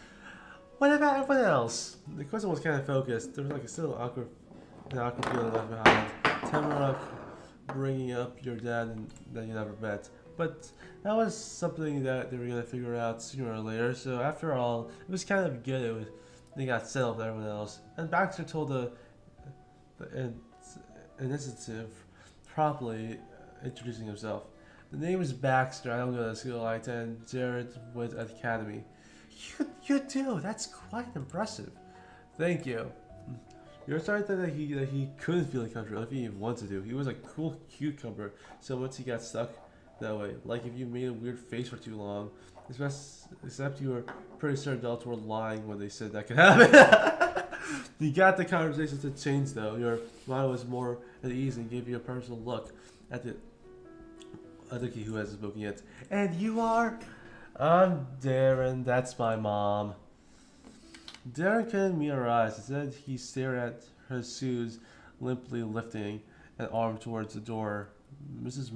What about everyone else? The question was kind of focused. There was like still an awkward feeling left behind. Tamrook bringing up your dad and that you never met. But that was something that they were going to figure out sooner or later. So after all, it was kind of good. They got settled with everyone else. And Baxter told the initiative properly introducing himself. The name is Baxter. I don't go to school. I attend Jared Wood Academy. You do. That's quite impressive. Thank you. You're starting to think that he couldn't feel uncomfortable if he even wanted to. He was a cool cucumber. So once he got stuck that way, like if you made a weird face for too long, except you were pretty sure adults were lying when they said that could happen. You got the conversation to change though. Your mind was more at ease and gave you a personal look at the other kid who hasn't spoken yet. And you are? I'm Darren. That's my mom. Darren couldn't meet her eyes. Instead, he stared at her shoes, limply lifting an arm towards the door. Mrs.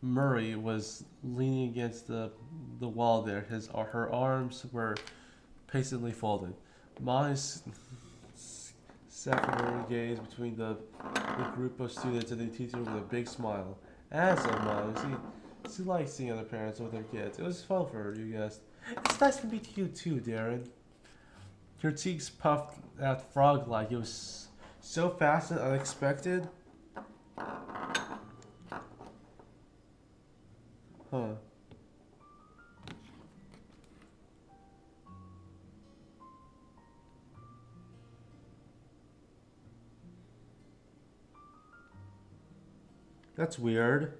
Murray was leaning against the wall there. Her arms were patiently folded. Molly sat her gaze between the group of students and the teacher with a big smile. As a mom, she likes seeing other parents with their kids. It was fun for her, you guessed. It's nice to meet you too, Darren. Her cheeks puffed out frog-like. It was so fast and unexpected. Huh. That's weird.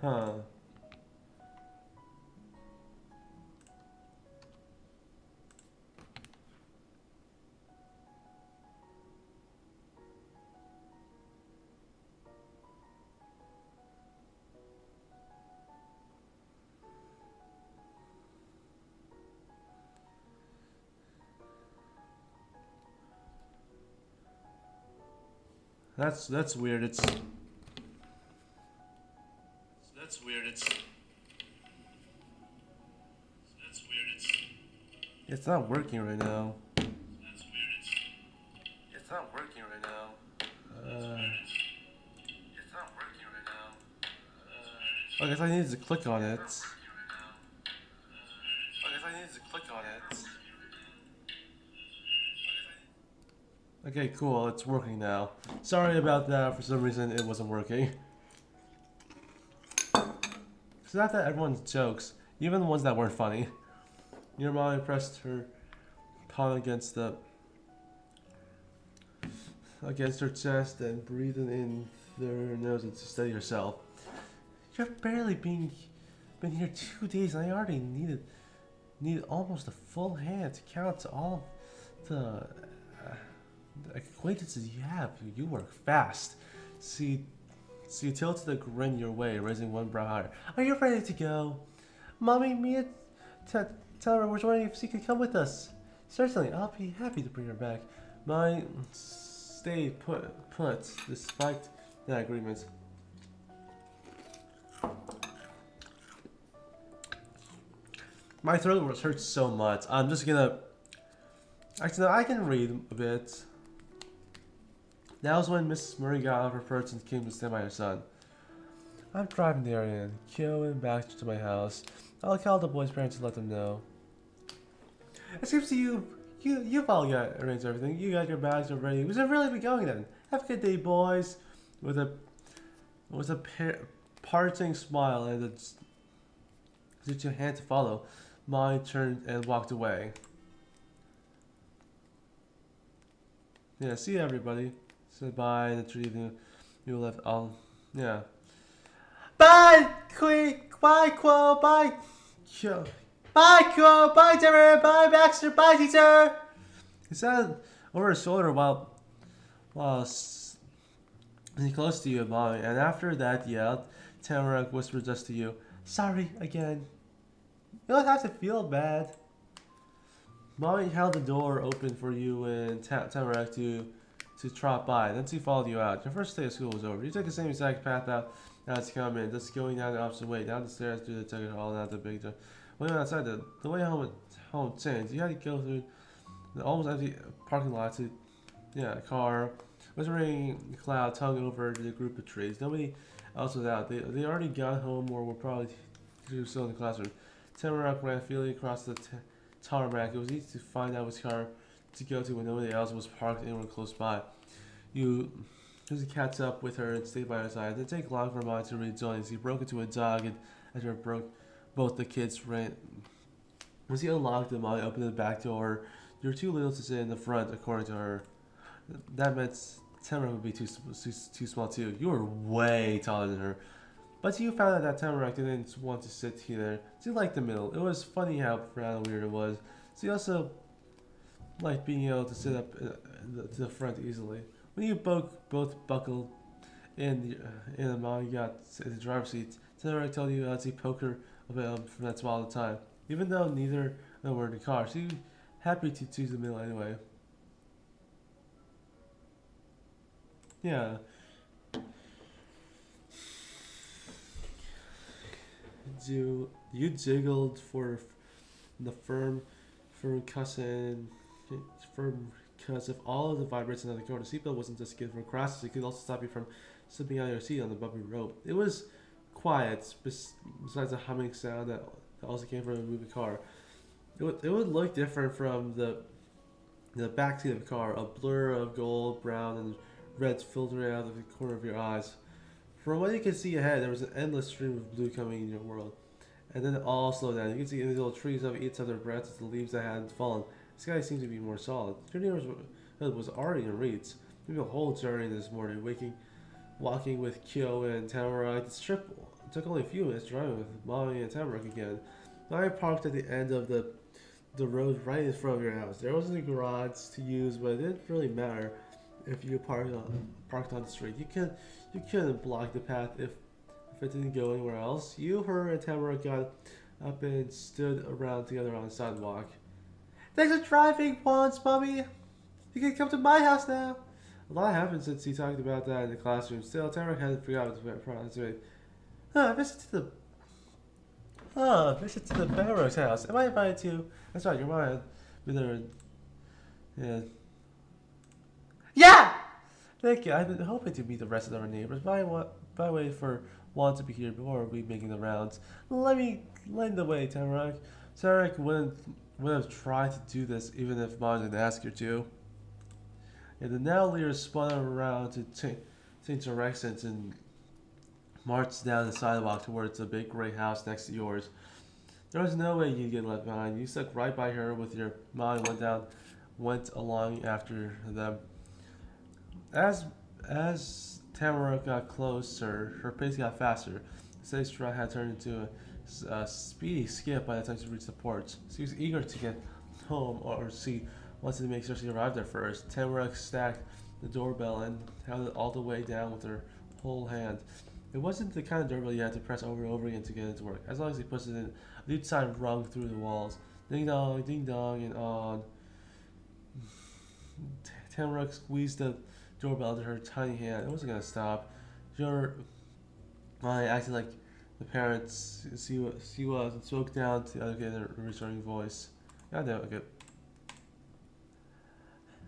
Huh. That's weird. It's It's not working right now. It's not working right now. I guess I needed to click on it. Okay, cool. It's working now. Sorry about that. For some reason, it wasn't working. It's not that everyone's jokes, even the ones that weren't funny. Your mom pressed her palm against her chest and breathed in through her nose to steady herself. You're barely been here 2 days, and I already needed almost a full hand to count all the acquaintances you have. You work fast. See, tilted a grin your way, raising one brow higher. Are you ready to go? Mommy, Mia, tell her we're wondering if she could come with us. Certainly, I'll be happy to bring her back. Mine stayed put despite the agreement. My throat hurts so much. I'm just gonna. Actually, no, I can read a bit. That was when Mrs. Murray got out of her perch and came to stand by her son. I'm driving Darien, Kyo and Baxter to my house. I'll call the boys' parents and let them know. It seems to you've all got arranged everything. You got your bags already. We should really be going then. Have a good day, boys. With a parting smile and a hand to follow, Molly turned and walked away. Yeah, see you, everybody. Said bye, and the three of you left all. Yeah. Bye, Queen. Bye, Quo. Bye. Yo. Bye, Quo. Bye, Deborah. Bye, Baxter. Bye, teacher. He said over his shoulder while he close to you, Molly, and after that yelled, Tamarack whispered just to you, "Sorry again." You don't have to feel bad. Molly held the door open for you and Tamarack to trot by. Then she followed you out. Your first day of school was over. You took the same exact path out as you come in, just going down the opposite way, down the stairs through the ticket hall, and out the big door. When you went outside, the way home changed. You had to go through the almost empty parking lot to a car. Whispering clouds hung over the group of trees. Nobody else was out. They already got home or were probably still in the classroom. Tamarack ran feebly across the tarmac. It was easy to find out which car to go to when nobody else was parked anywhere close by. You usually catch up with her and stay by her side. It didn't take long for Molly to rejoin. He broke into a jog, and after it broke, both the kids ran. Once he unlocked it, Molly opened the back door. You were too little to sit in the front, according to her. That meant Tamarack would be too small too. You were way taller than her. But you found out that Tamarack didn't want to sit here. She liked the middle. It was funny how proud and weird it was. She also liked being able to sit up to the front easily. When you both buckled in the Molly got in the driver's seat, Tamarack told you as he poked her a bit from that spot all the time. Even though neither of them were in the car, she was happy to choose the middle anyway. Yeah. You jiggled for the firm cousin because of all of the vibrations on the car. The seatbelt wasn't just good for crashes; it could also stop you from slipping out of your seat on the bumpy rope. It was quiet, besides the humming sound that also came from a moving car. It would look different from the back seat of the car, a blur of gold, brown, and red filtering out of the corner of your eyes. From what you could see ahead, there was an endless stream of blue coming in your world. And then it all slowed down. You could see individual trees of each of their branches, the leaves that hadn't fallen. The sky seemed to be more solid. Your neighborhood was already in reach. Maybe a whole journey this morning, walking with Kyo and Tamarack. This trip took only a few minutes driving with Molly and Tamarack again. Molly parked at the end of the road right in front of your house. There wasn't a garage to use, but it didn't really matter if you parked on the street. You couldn't block the path if it didn't go anywhere else. You, her, and Tamarack got up and stood around together on the sidewalk. Thanks for driving once, Mommy. You can come to my house now. A lot happened since he talked about that in the classroom. Still, Tamarack hadn't forgotten to pronounce it. Visit to the Barrow's house. Am I invited to? That's right, you're mine. Yeah! Thank you. I've been hoping to meet the rest of our neighbors, but I waited for one to be here before we making the rounds. Let me lend the way, Tamarack. Tamarack wouldn't have tried to do this even if Mom didn't ask her to. And the now leader spun around to change directions and marched down the sidewalk towards the big gray house next to yours. There was no way you'd get left behind. You stuck right by her with your mom and went along after them. As Tamarack got closer, her pace got faster. The steady stride had turned into a speedy skip by the time she reached the porch. She was eager to get home, or she wanted to make sure she arrived there first. Tamarack stacked the doorbell and held it all the way down with her whole hand. It wasn't the kind of doorbell you had to press over and over again to get it to work. As long as he pushed it in, each side rung through the walls. Ding dong, and on. Tamarack squeezed the doorbell into her tiny hand. It wasn't gonna stop. I acted like the parents she was and spoke down to the other kid in a reassuring voice. God damn it, good.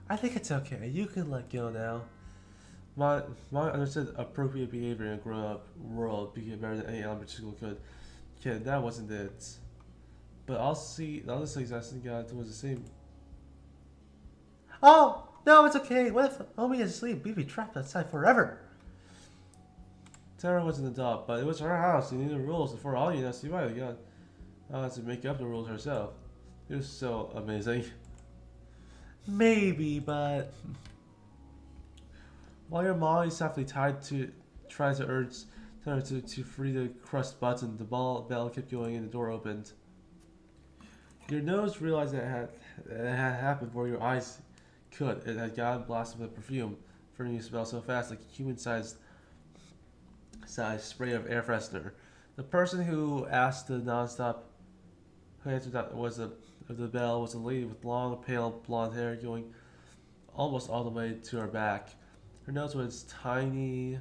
I think it's okay. You can let go now. Mom understood appropriate behavior in a grown-up world became better than any elementary school could. Kid, that wasn't it. But the other things I got was the same. Oh! No, it's okay. What if Omi is asleep? We'd be trapped outside forever. Tara was an adult, but it was her house. She knew the rules before all you know. See why you got to make up the rules herself. It was so amazing. Maybe, but while your mom is softly tries to urge Tara to free the crust button, the bell kept going and the door opened. Your nose realized that it had happened before your eyes could. It had gotten blasted with perfume, filling you smell so fast like a human-sized spray of air freshener. The person who asked the nonstop, who answered that was the bell was a lady with long, pale blonde hair going almost all the way to her back. Her nose was tiny.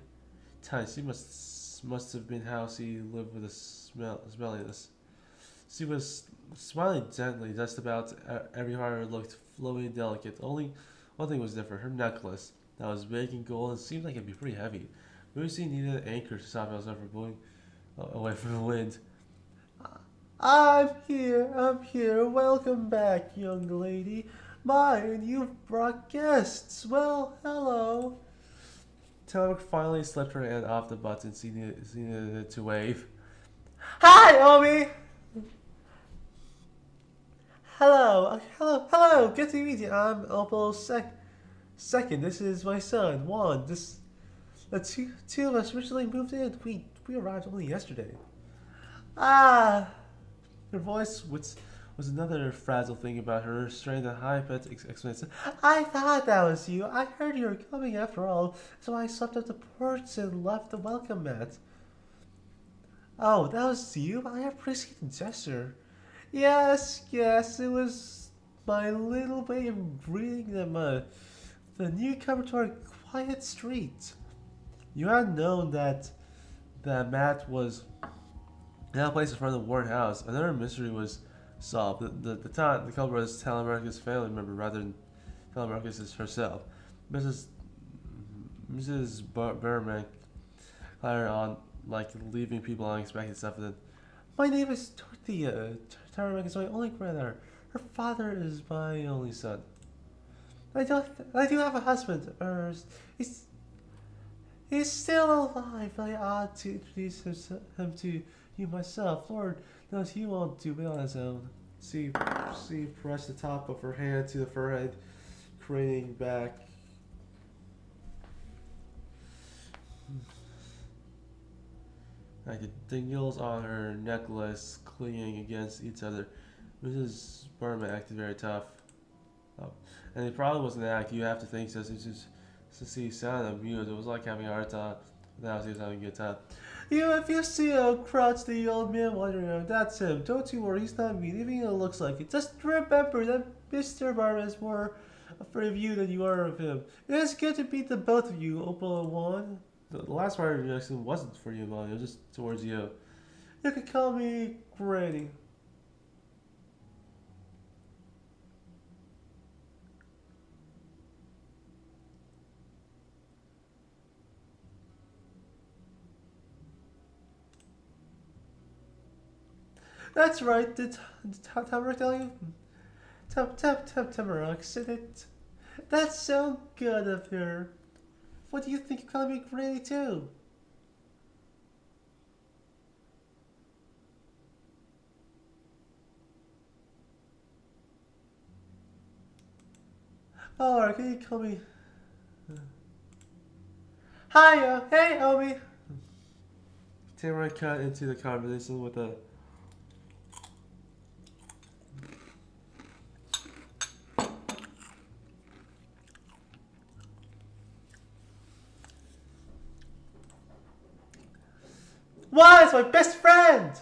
She must have been how she lived with the smelliness. She was smiling gently, just about every heart looked flowy and delicate. Only one thing was different. Her necklace, that was big and gold, and seemed like it'd be pretty heavy. Lucy needed an anchor to stop herself from blowing away from the wind. I'm here. Welcome back, young lady. And you've brought guests. Well, hello. Telemark finally slipped her hand off the button she needed to wave. Hi, Omi! Hello. Good to meet you. I'm Opal Second. This is my son, Juan. The two of us originally moved in. We arrived only yesterday. Ah! Her voice was another fragile thing about her, strained and high-pitched explanation. I thought that was you. I heard you were coming after all, so I swept up the porch and left the welcome mat. Oh, that was you? I appreciate the gesture. Yes, it was my little way of greeting them, the newcomer to our quiet street. You had known that Matt was now placed in front of the Warren house. Another mystery was solved. The culprit was Telemarcus' family member rather than Telemarcus herself. Mrs. Berman hired on like leaving people unexpected stuff. And then, my name is Dorothea. Telemarcus is my only granddaughter. Her father is my only son. I do have a husband. He's still alive. I ought to introduce him to you myself. Lord knows he won't do it on his own. She pressed the top of her hand to the forehead, craning back. Like the dingles on her necklace clinging against each other. Mrs. Berman acted very tough. Oh. And it probably wasn't an act. You have to think so. She sounded amused. It was like having a hard time. Now she was having a good time. If you see a crotchety old man wandering around, that's him. Don't you worry, he's not mean. Even though it looks like it. Just remember that Mr. Berman is more afraid of you than you are of him. It's good to meet the both of you, Opal and Juan. The last part of your accent wasn't for you, Mom. It was just towards you. You could call me Granny. That's right. Did Tamara tell you? Tamara said it. That's so good of her. What do you think of calling me Granny too? Or can you call me? Hiya, hey, Omi. Tamara cut into the conversation with a. Why? It's my best friend!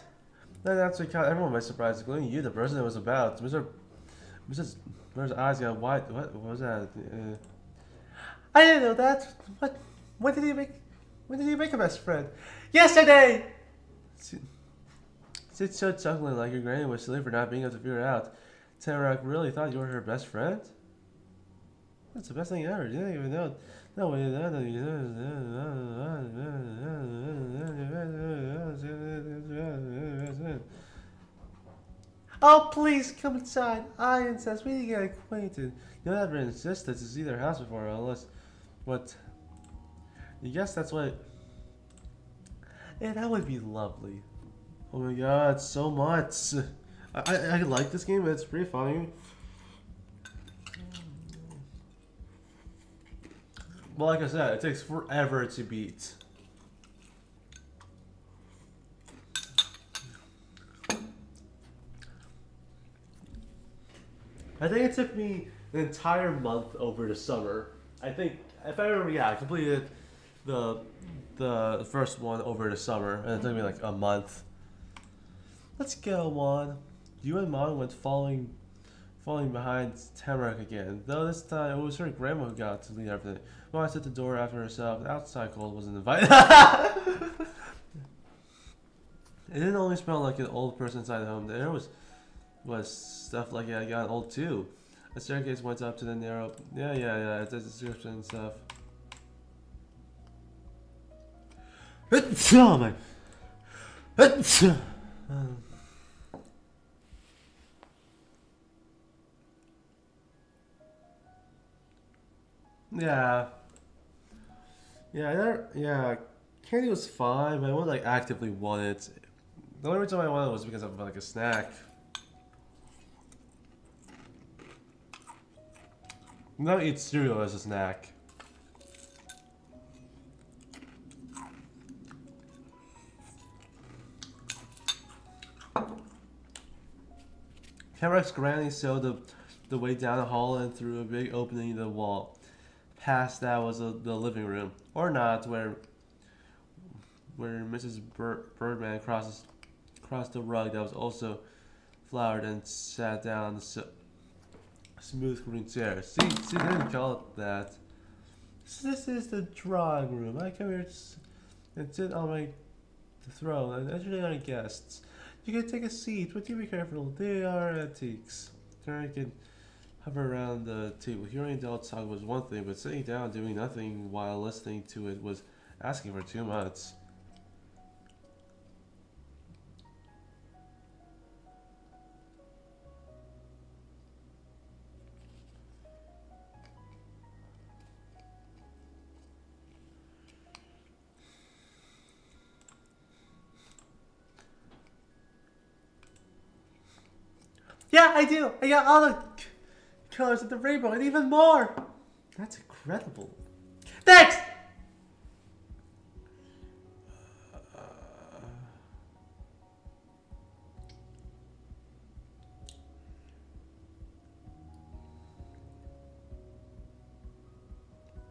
That actually caught everyone by surprise, including you, the person it was about. Mrs. Blair's eyes got wide. What was that? I didn't know that. When did you make a best friend? Yesterday! She's so chuckling like your granny was silly for not being able to figure it out. Tamara really thought you were her best friend? That's the best thing ever. You didn't even know. No, oh, please come inside. I insist. We need to get acquainted. You'll never insisted to see their house before, unless what? You guess that's what Yeah, that would be lovely. Oh my god, so much. I like this game, it's pretty funny. But like I said, it takes forever to beat. I think it took me an entire month over the summer. I think, if I remember, yeah, I completed the first one over the summer, and it took me like a month. Let's go, Mon. You and Mon went falling behind Tamarack again. Though this time it was her grandma who got to lead everything. Mon shut the door after herself. The outside cold wasn't invited. It didn't only smell like an old person inside the home. There was stuff like it got old too. A staircase went up to the narrow. Yeah. It's a description and stuff. Oh my. Yeah. Candy was fine, but I wouldn't like actively want it. The only reason I wanted it was because of like a snack. I don't eat cereal as a snack. Tamarack's granny showed the way down the hall and through a big opening in the wall. Past that was the living room, or not, where Mrs. Birdman crossed the rug that was also flowered and sat down on the smooth green chair. See, they didn't call it that. So this is the drawing room. I come here and sit on my throne and entertain our guests. You can take a seat, but you be careful. They are antiques. Karen can hover around the table. Hearing adults talk was one thing, but sitting down doing nothing while listening to it was asking for too much. Yeah, I do. I got all the colors of the rainbow and even more. That's incredible. Thanks.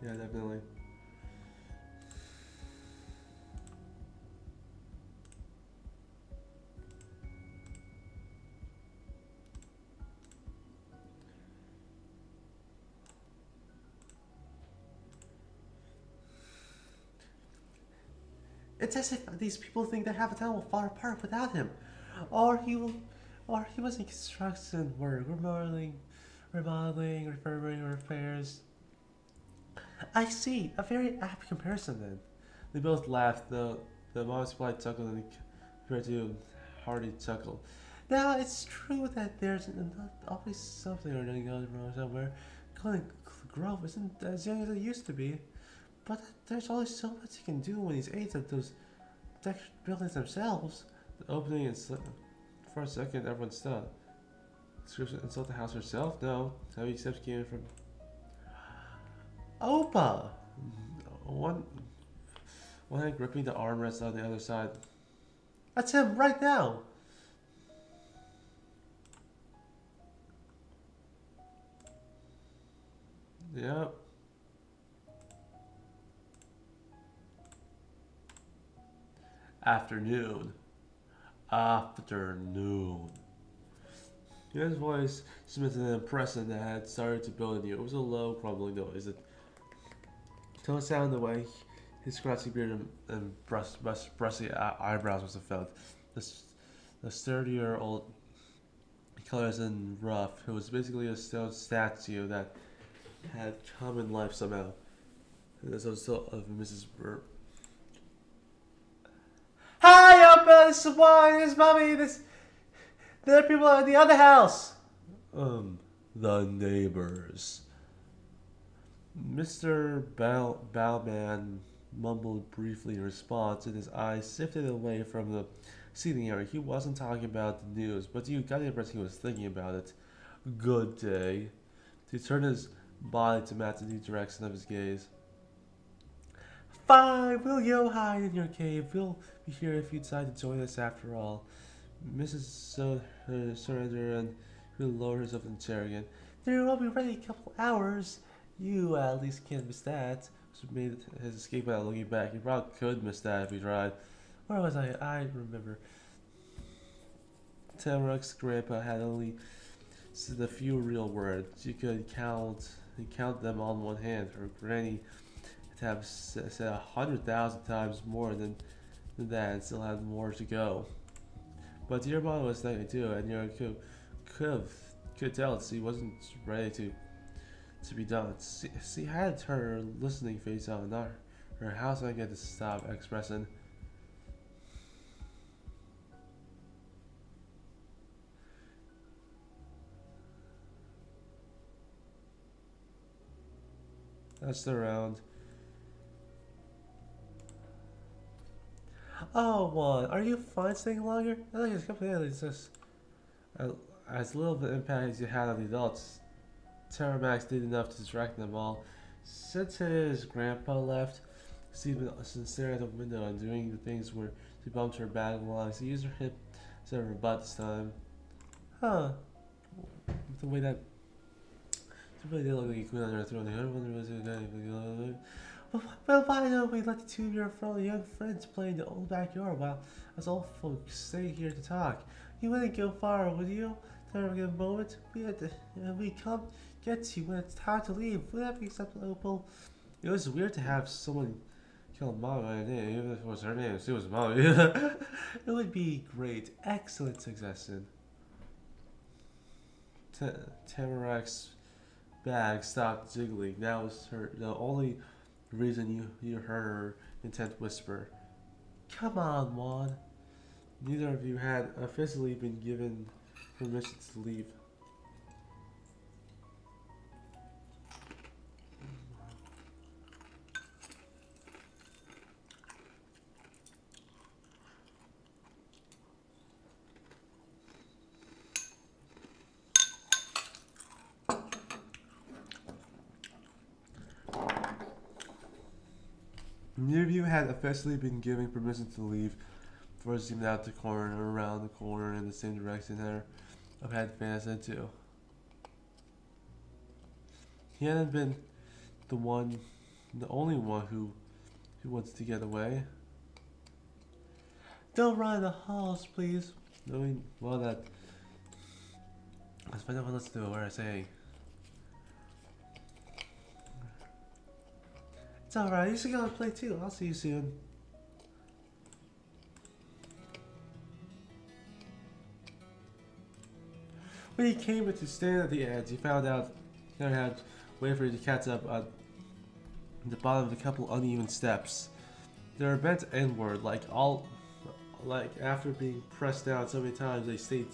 Yeah, definitely. It's as if these people think their Habitat will fall apart without him, or he was in construction work, remodeling, refurbishing, repairs. I see. A very apt comparison then. They both laughed. The mom's polite chuckle and compared to hearty chuckle. Now it's true that there's always something or another going wrong somewhere. Golden Grove isn't as young as it used to be. But there's only so much he can do when he's aides at those buildings themselves. The opening is for a second, everyone stopped. Description insult the house herself? No. Heavy steps came from Opa. One hand gripping the armrest on the other side. That's him right now. Yep. Afternoon. His voice cemented an impression that had started to build in you. It was a low, crumbling noise. It don't sound the way his scratchy beard and brushy eyebrows must have felt. The sturdier old colors and rough. It was basically a stone statue that had come in life somehow. And this was still of Mrs. Burr. Hi, Opa! This is Wine, this is Mommy, there are people in the other house! The neighbors. Mr. Bowman mumbled briefly in response, and his eyes sifted away from the seating area. He wasn't talking about the news, but you got the impression he was thinking about it. Good day. He turned his body to match the direction of his gaze. Fine, we'll go hide in your cave. We'll be here if you decide to join us after all. Mrs. Surrender and he lowered herself in the chair again. They will be ready in a couple hours. You at least can't miss that. So made his escape without looking back. He probably could miss that if he tried. Where was I? I remember. Tamarack's grandpa had only said a few real words. You could count them on one hand. Her granny had have said 100,000 times more than that and still had more to go. But your mom was nothing to do, and you could tell she wasn't ready to be done. She had her listening face on, not her house. I get to stop expressing. That's the round. Oh, Juan, are you fine staying longer? I think it's completely just as little of an impact as you had on the adults. Terramax did enough to distract them all. Since his grandpa left, Steve been staring at the window and doing the things where she bumped her bag along. She used her hip instead of her butt this time. Huh. The way that she really did look like a queen on her throne. I wonder was it well, why don't we let the two of your young friends play in the old backyard while us old folks stay here to talk? You wouldn't go far, would you? There a moment we come get you when it's time to leave. Would that be acceptable? It was weird to have someone kill Mom by name, even if it was her name. She was Mom. It would be great. Excellent suggestion. Tamarack's bag stopped jiggling. That was the only reason you heard her intent whisper. Come on, Juan. Neither of you had officially been given permission to leave. Neither of you had officially been given permission to leave before it seemed out the corner, around the corner in the same direction her had advanced into. He hadn't been the only one who wants to get away. Don't run in the halls, please. Knowing well that let's find out what let's do. What I say. It's alright, you should go and play too. I'll see you soon. When he came to stand at the edge, he found out there had waited for you to catch up on the bottom of a couple uneven steps. They were bent inward, like after being pressed down so many times they stayed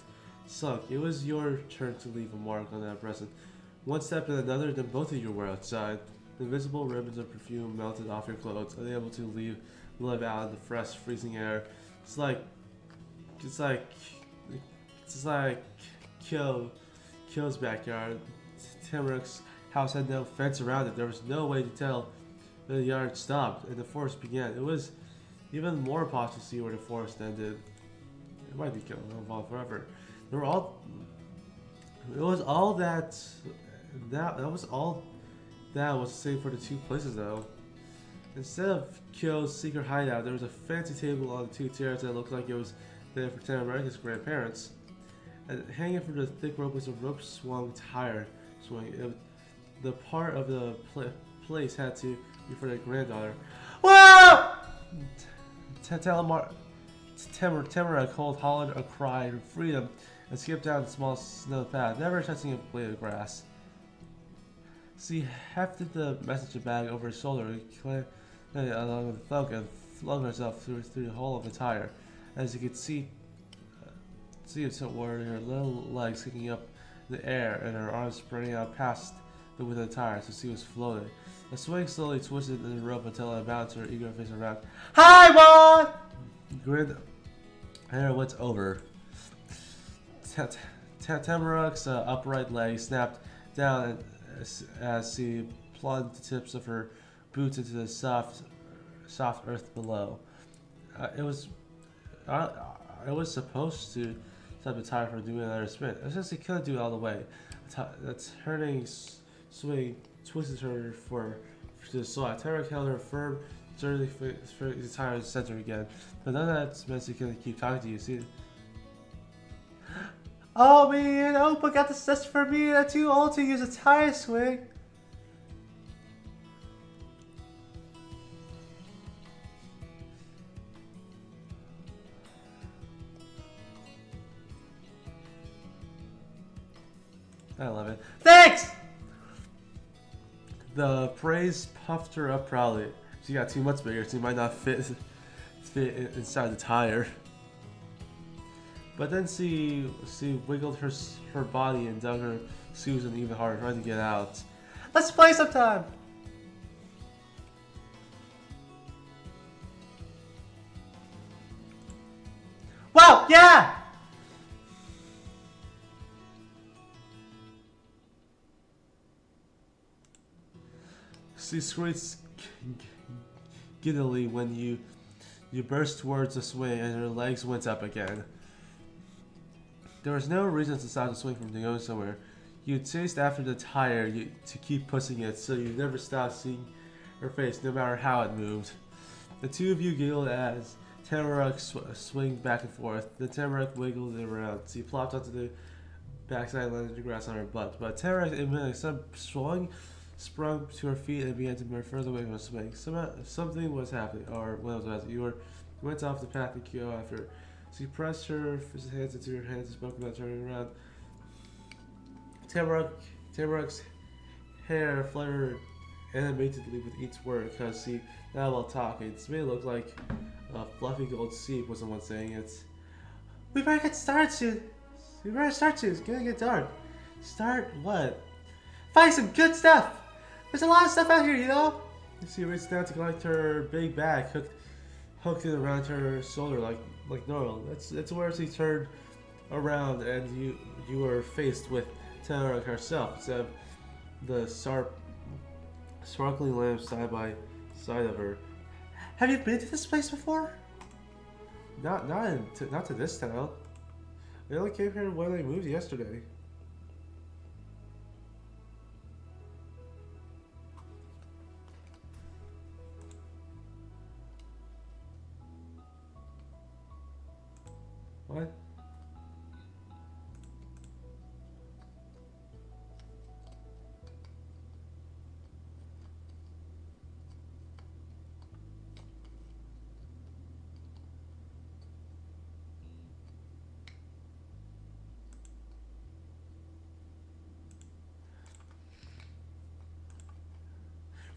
sunk. It was your turn to leave a mark on that present. One step and another, then both of you were outside. The invisible ribbons of perfume melted off your clothes, unable to live out in the fresh, freezing air. It's like Kyo's backyard. Tamarack's house had no fence around it. There was no way to tell when the yard stopped and the forest began. It was even more impossible to see where the forest ended. It might be going on forever. It was all that was all that was the same for the two places though. Instead of Kyo's secret hideout, there was a fancy table on the two chairs that looked like it was there for Tamarack's grandparents. And hanging from the thick rope was a rope swung tire swing. The part of the place had to be for their granddaughter. Whoa! Tamarack hollered a cry of freedom and skipped down the small snow path, never touching a blade of grass. She hefted the messenger bag over his shoulder, along with the cloak, and flung herself through the hole of the tire. As you could see it were her little legs kicking up in the air and her arms spreading out past the width of the tire, so she was floating. The swing slowly twisted in the rope until I bounced her eager face around. Hi, Juan! Grinned. Hair went over. Tamaruk's upright leg snapped down as she plugged the tips of her boots into the soft earth below. I was supposed to stop the tire from doing another spin. I just couldn't do it all the way. The turning swing twisted her to the side. Tamaruk held her firm, sturdily for the tire center again. But none of that meant she couldn't keep talking to you. See? Oh man, Opa got this just for me. I'm too old to use a tire swing. I love it. Thanks! The praise puffed her up proudly. She got too much bigger, so she might not fit inside the tire. But then she wiggled her body and dug her Susan even harder, trying to get out. Let's play sometime! Wow, yeah! She screeched giddily when you burst towards the swing and her legs went up again. There was no reason to stop the swing from going somewhere. You chased after the tire to keep pushing it, so you never stopped seeing her face, no matter how it moved. The two of you giggled as Tamaruk swung back and forth. The Tamaruk wiggled around. She plopped onto the backside and landed the grass on her butt. But Tamaruk immediately sprung to her feet and began to move further away from the swing. Something was happening, or what was happening? You went off the path to go after. She pressed her hands into her hands and spoke about turning around. Tamaruk's hair fluttered animatedly with each word because she now while talking. This made it look like a fluffy gold sheep was someone saying it. We better get started soon. It's gonna get dark. Start what? Find some good stuff. There's a lot of stuff out here, you know? She reached down to collect her big bag, hooked it around her shoulder like normal. That's where she turned around and you were faced with Tamaruk herself, instead of the sparkling lamp side by side of her. Have you been to this place before? Not to this town. I only came here when I moved yesterday. What?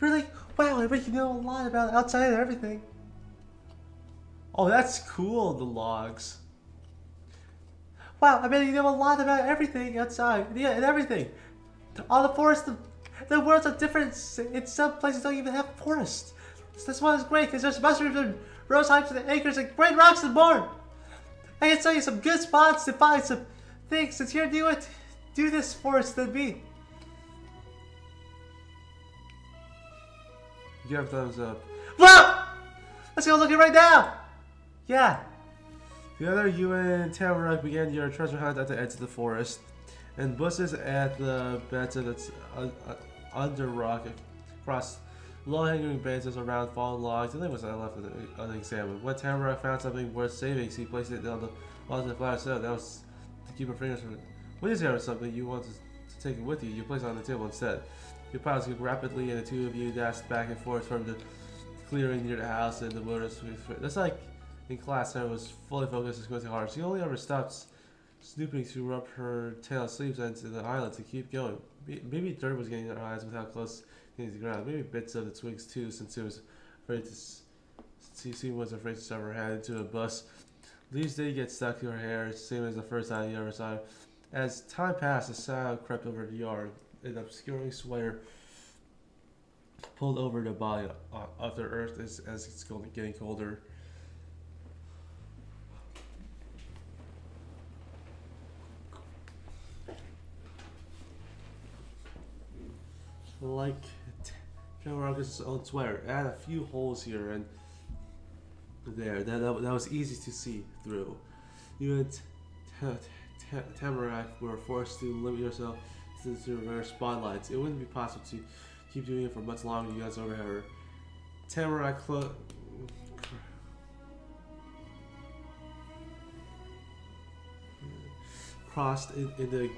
Really? Wow, I bet you know a lot about outside and everything. Oh, that's cool, the logs. Wow, I bet you know a lot about everything outside. Yeah, and everything. All the forests, the worlds are different. In some places don't even have forests. So this one is great because there's mushrooms and rose hives and acres and great rocks and more. I can tell you some good spots to find some things since you're do this for us than me. You have thumbs up. Whoa! Let's go looking right now! Yeah. Together, you and Tamaruk began your treasure hunt at the edge of the forest. And bushes at the beds of its under rock across low-hanging branches around fallen logs, and there was left unexamined. When Tamaruk found something worth saving, she placed it on the walls of the flower stone. That was to keep her fingers from it. When you discovered something you wanted to take it with you, you placed it on the table instead. Your pilots moved rapidly, and the two of you dashed back and forth from the clearing near the house and the wilderness. That's like in class, I was fully focused and squinting hard. She only ever stopped snooping to rub her tail and sleeves into the island to keep going. Maybe dirt was getting in her eyes with how close getting to the ground. Maybe bits of the twigs too, since she was afraid to shove her head into a bush. Leaves did get stuck to her hair, same as the first time you ever saw her. As time passed, a sound crept over the yard. An obscuring sweater pulled over the body of the earth as it's getting colder. Like Tamarack is on sweater. It had a few holes here and there that was easy to see through. You and Tamarack were forced to limit yourself to the rare spotlights. It wouldn't be possible to keep doing it for much longer. You guys overheard her. Tamarack crossed in the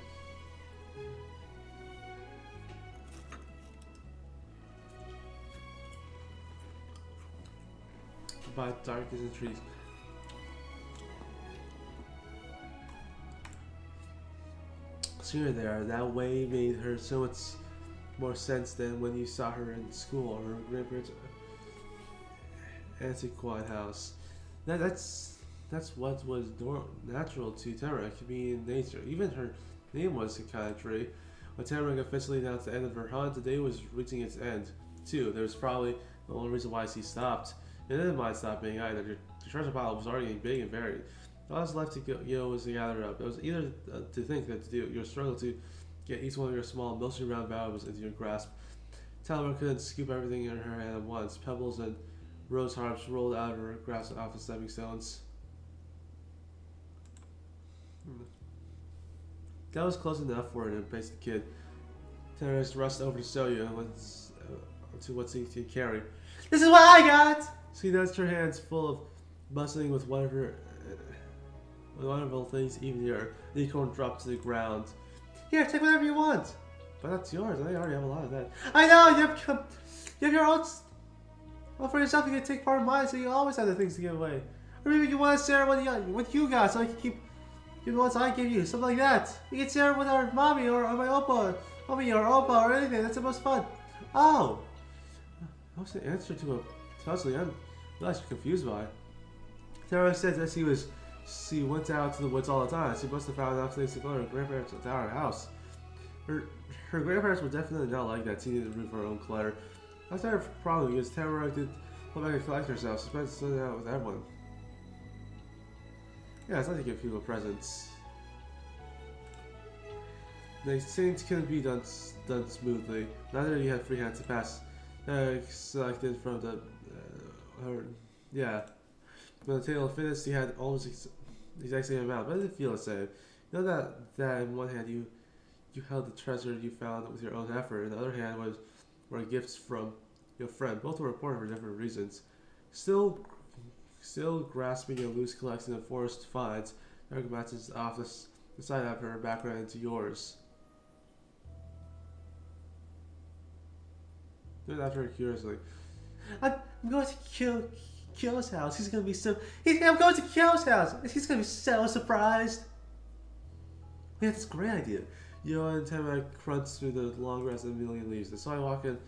by darkness and trees. Seeing her there, that way made her so much more sense than when you saw her in school or her grandparents' antiquated house. That's what was natural to Tamarack, being in nature. Even her name was kind of tree. When Tamarack officially announced the end of her hunt, the day was reaching its end, too. There was probably the only reason why she stopped. It didn't mind stopping either. The treasure pile was already getting big and varied. All that was left to go was to gather up. It was either to think that to do your struggle to get each one of your small, mostly round valuables into your grasp. Tamarack couldn't scoop everything in her hand at once. Pebbles and rose harps rolled out of her grasp off the stepping stones. That was close enough for her to embrace the kid. Tamarack rushed over to Soya and went to what she could carry. This is what I got! She nudged her hands full of bustling with wonderful things even here. The acorn dropped to the ground. Here, take whatever you want. But that's yours. I already have a lot of that. I know! You have your own. Well, for yourself, you can take part of mine, so you always have the things to give away. Or maybe you want to share what you got, so I can keep the ones I give you. Something like that. We can share it with our mommy or my oppa. Mommy or oppa or anything. That's the most fun. Oh! That was the answer to a puzzle I'm actually confused by. Tara said that she went out to the woods all the time. She must have found enough things to go to her grandparents' entire house. Her grandparents were definitely not like that. She needed room for her own clutter. That's not her problem because Tamara did come back and collect herself. She spent something out with everyone. Yeah, it's not to give people presents. The exchange couldn't be done smoothly. Neither you had free hands to pass. Selected from the When the tale finished, he had almost the exact same amount, but it didn't feel the same. You know that in one hand you held the treasure you found with your own effort, and the other hand were gifts from your friend. Both were important for different reasons. Still grasping a loose collection of forest finds, Eric matches off the side of her background into yours. Then after her curiously, I'm going to Kyo's house. I'm going to Kyo's house. He's gonna be so surprised. Yeah, that's a great idea. Yo and Tamarack crunched through the long grass and a million leaves. The sidewalk in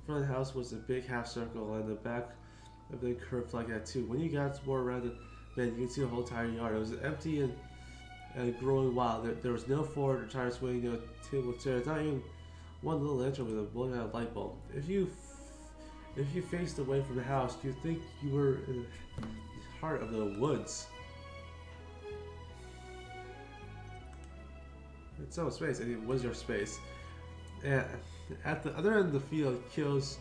front of the house was a big half circle, and the back of the curved like that too. When you got more around it, man, you could see the whole entire yard. It was empty and growing wild. There was no Ford or tire swing, no table chairs, not even one little lantern with a blown out light bulb. If you faced away from the house, you'd think you were in the heart of the woods. It's so space, and it was your space. And at the other end of the field, Kyo's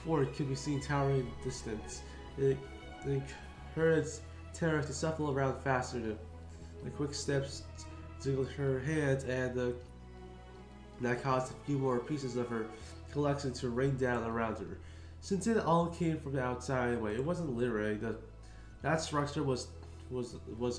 fort could be seen towering in the distance. It encouraged Tara to shuffle around faster. The quick steps jiggled her hands, and that caused a few more pieces of her collection to rain down around her. Since it all came from the outside anyway, it wasn't literary. That structure was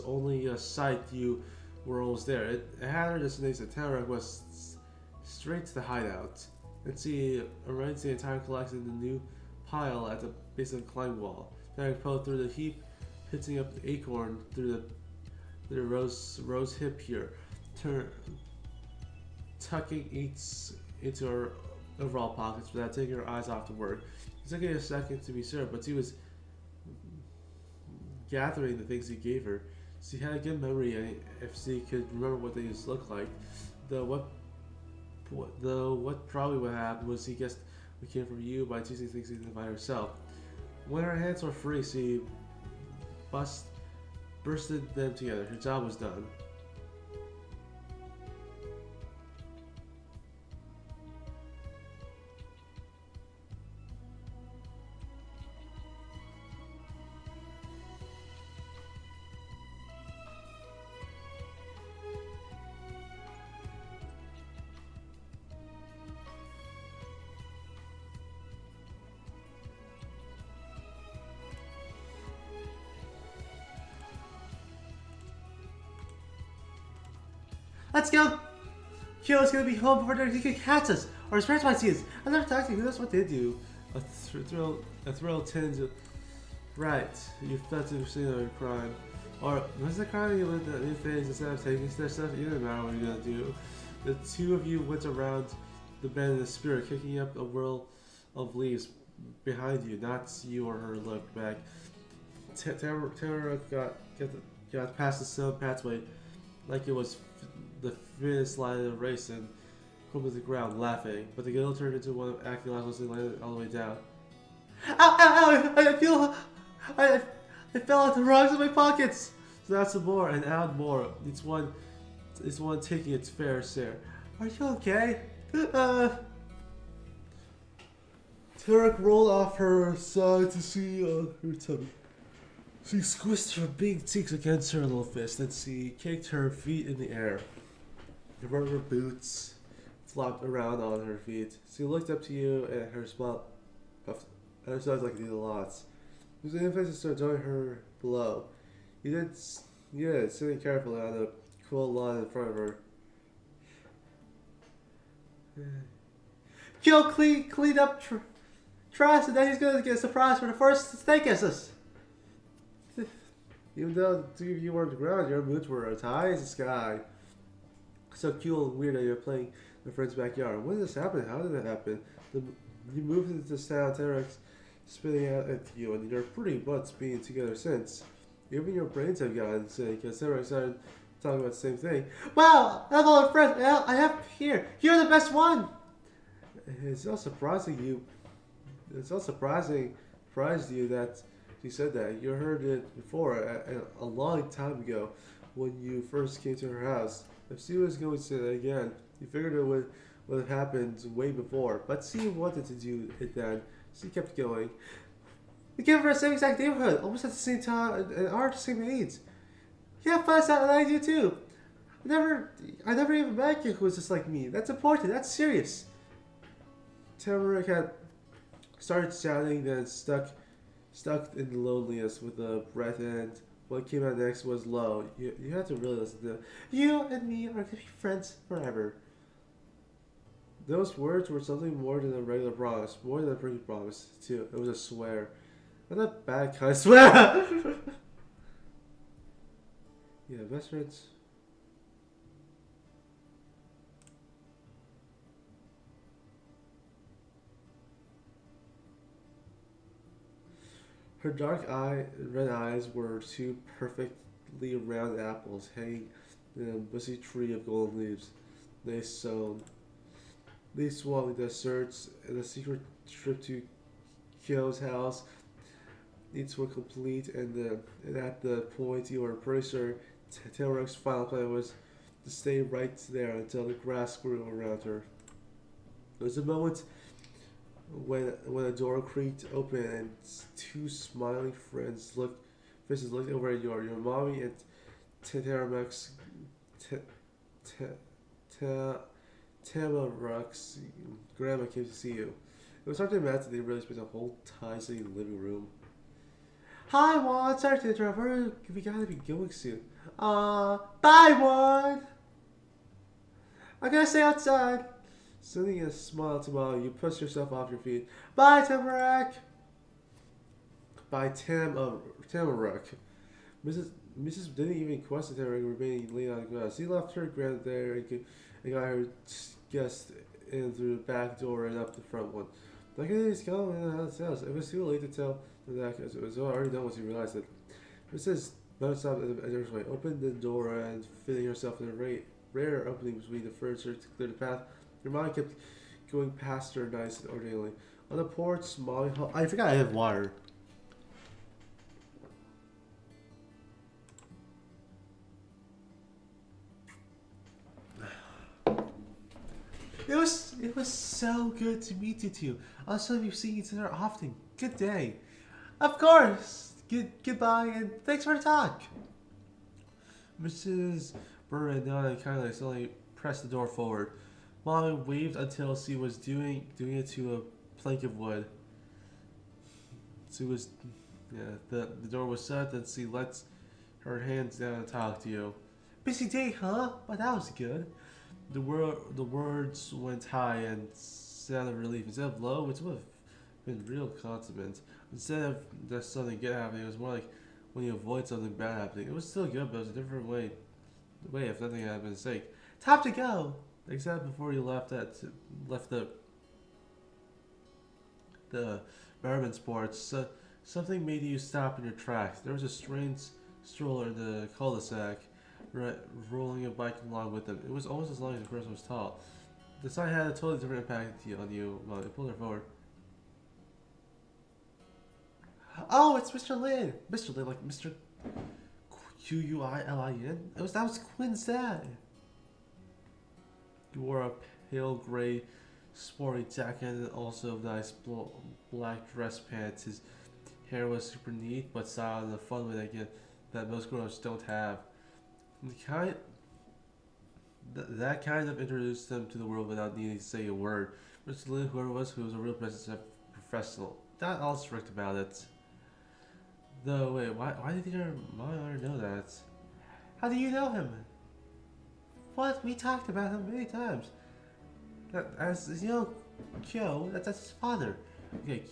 only a sight view were almost there. It had her destination. Tamarack was straight to the hideout, and she arranged the entire collection in the new pile at the base of the climb wall. Tamarack pulled through the heap, pitching up the acorn through the rose hip here, tucking each into her overall pockets without taking her eyes off the work. It took her a second to be sure, but she was gathering the things he gave her. She had a good memory, and if she could remember what they used to look like. Though what probably would happen was he guessed We came from you by choosing things by herself. When her hands were free, she bursted them together. Her job was done. Let's go! Kyo's gonna be home before he can catch us, or his parents might see us. I never talked to you. Who knows what they do? A thrill tends to. Right, you felt to see a crime. Or was the crime you lived at new phase instead of taking their stuff? It didn't matter what you're gonna do. The two of you went around the bend in the spirit, kicking up a whirl of leaves behind you. Not you or her looked back. Tamara got past the stone pathway like it was the finish line of the race and crumbled to the ground, laughing. But the girl turned into one of acting like was landed all the way down. Ow! Ow! Ow! I fell out the rocks in my pockets. So that's some more, and out more. It's one taking its fair share. Are you okay? Tarek rolled off her side to see her tummy. She squished her big cheeks against her little fist, and she kicked her feet in the air. The rubber boots flopped around on her feet. She looked up to you, and her smile sounds like it did a lot. There was an impulse to start joining her below. You did, sitting carefully on the cool lawn in front of her. Kyo cleaned up trash, and then he's gonna get a surprise for the first snake kisses. Even though the two of you were on the ground, your moods were as high as the sky. So cool and weird that you're playing in a friend's backyard. When did this happen? How did it happen? You moved into this town, Terex spitting out at you, and you're pretty butts being together since. Even your brains have gotten sick, because Terex started talking about the same thing. Wow! I have all the friends I have here. You're the best one! It's so surprising surprised you that she said that. You heard it before, a long time ago, when you first came to her house. If she was going to say that again, you figured it would have happened way before. But she wanted to do it then. She kept going. We came from the same exact neighborhood, almost at the same time, and are the same age. Yeah, plus I do too. I never even met you who was just like me. That's important. That's serious. Tamara had started shouting, then stuck in the loneliness with a breath, and what came out next was low. You had to really listen to it. You and me are going to be friends forever. Those words were something more than a regular promise, more than a pretty promise, too. It was a swear. Not that bad kind of swear! Yeah, best friends. Her red eyes were two perfectly round apples hanging in a bushy tree of golden leaves. They swung the search and the secret trip to Kyo's house. Each were complete, and at the point you were pretty sure Taylor's final plan was to stay right there until the grass grew around her. There was a moment when a door creaked open and two smiling faces looked over at your mommy and Tamaruk's grandma came to see you. It was hard to imagine they really spent a whole time sitting in the living room. Hi, Juan. Sorry to interrupt. We gotta be going soon. Bye, Juan. I'm gonna stay outside. Sending a smile to Molly, you push yourself off your feet. Bye, Tamaruk. By Tamaruk. Mrs. didn't even question Tamaruk remaining leaning on the grass. He left her grand there and got her guest in through the back door and up the front one. Like he's going in the house. It was too late to tell that it was already done once you realized it. Mrs. bounced up at the entrance, opened the door and fitting herself in a rare opening between the furniture to clear the path. Your mom kept going past her nice and orderly. On the porch, Molly. I forgot I have water. It was so good to meet you two. Also, we've seen each other often. Good day. Of course. Goodbye and thanks for the talk. Mrs. Burren nodded kindly, suddenly pressed the door forward. Molly waved until she was doing it to a plank of wood. The door was shut and she let her hands down and talked to you. Busy day, huh? But that was good. The words went high and sounded of relief. Instead of low, which would have been real compliment. Instead of just something good happening, it was more like when you avoid something bad happening. It was still good, but it was a different way if nothing had been mistake. Time to go! Except before you left the Merriman Sports, something made you stop in your tracks. There was a strange stroller in the cul-de-sac, rolling a bike along with them. It was almost as long as the person was tall. The sign had a totally different impact on you. Well, they pulled her forward. Oh, it's Mr. Lin! Mr. Lin, like Mr. Quilin? That was Quinn's dad. He wore a pale gray sporty jacket and also nice black dress pants. His hair was super neat, but styled in a fun way that most grown-ups don't have. That kind of introduced him to the world without needing to say a word. Mr. Lin, whoever was a real business professional. Not all strict about it. Though, wait, why did your mother know that? How do you know him? What? We talked about him many times. As you know, Kyo, that's his father. Okay,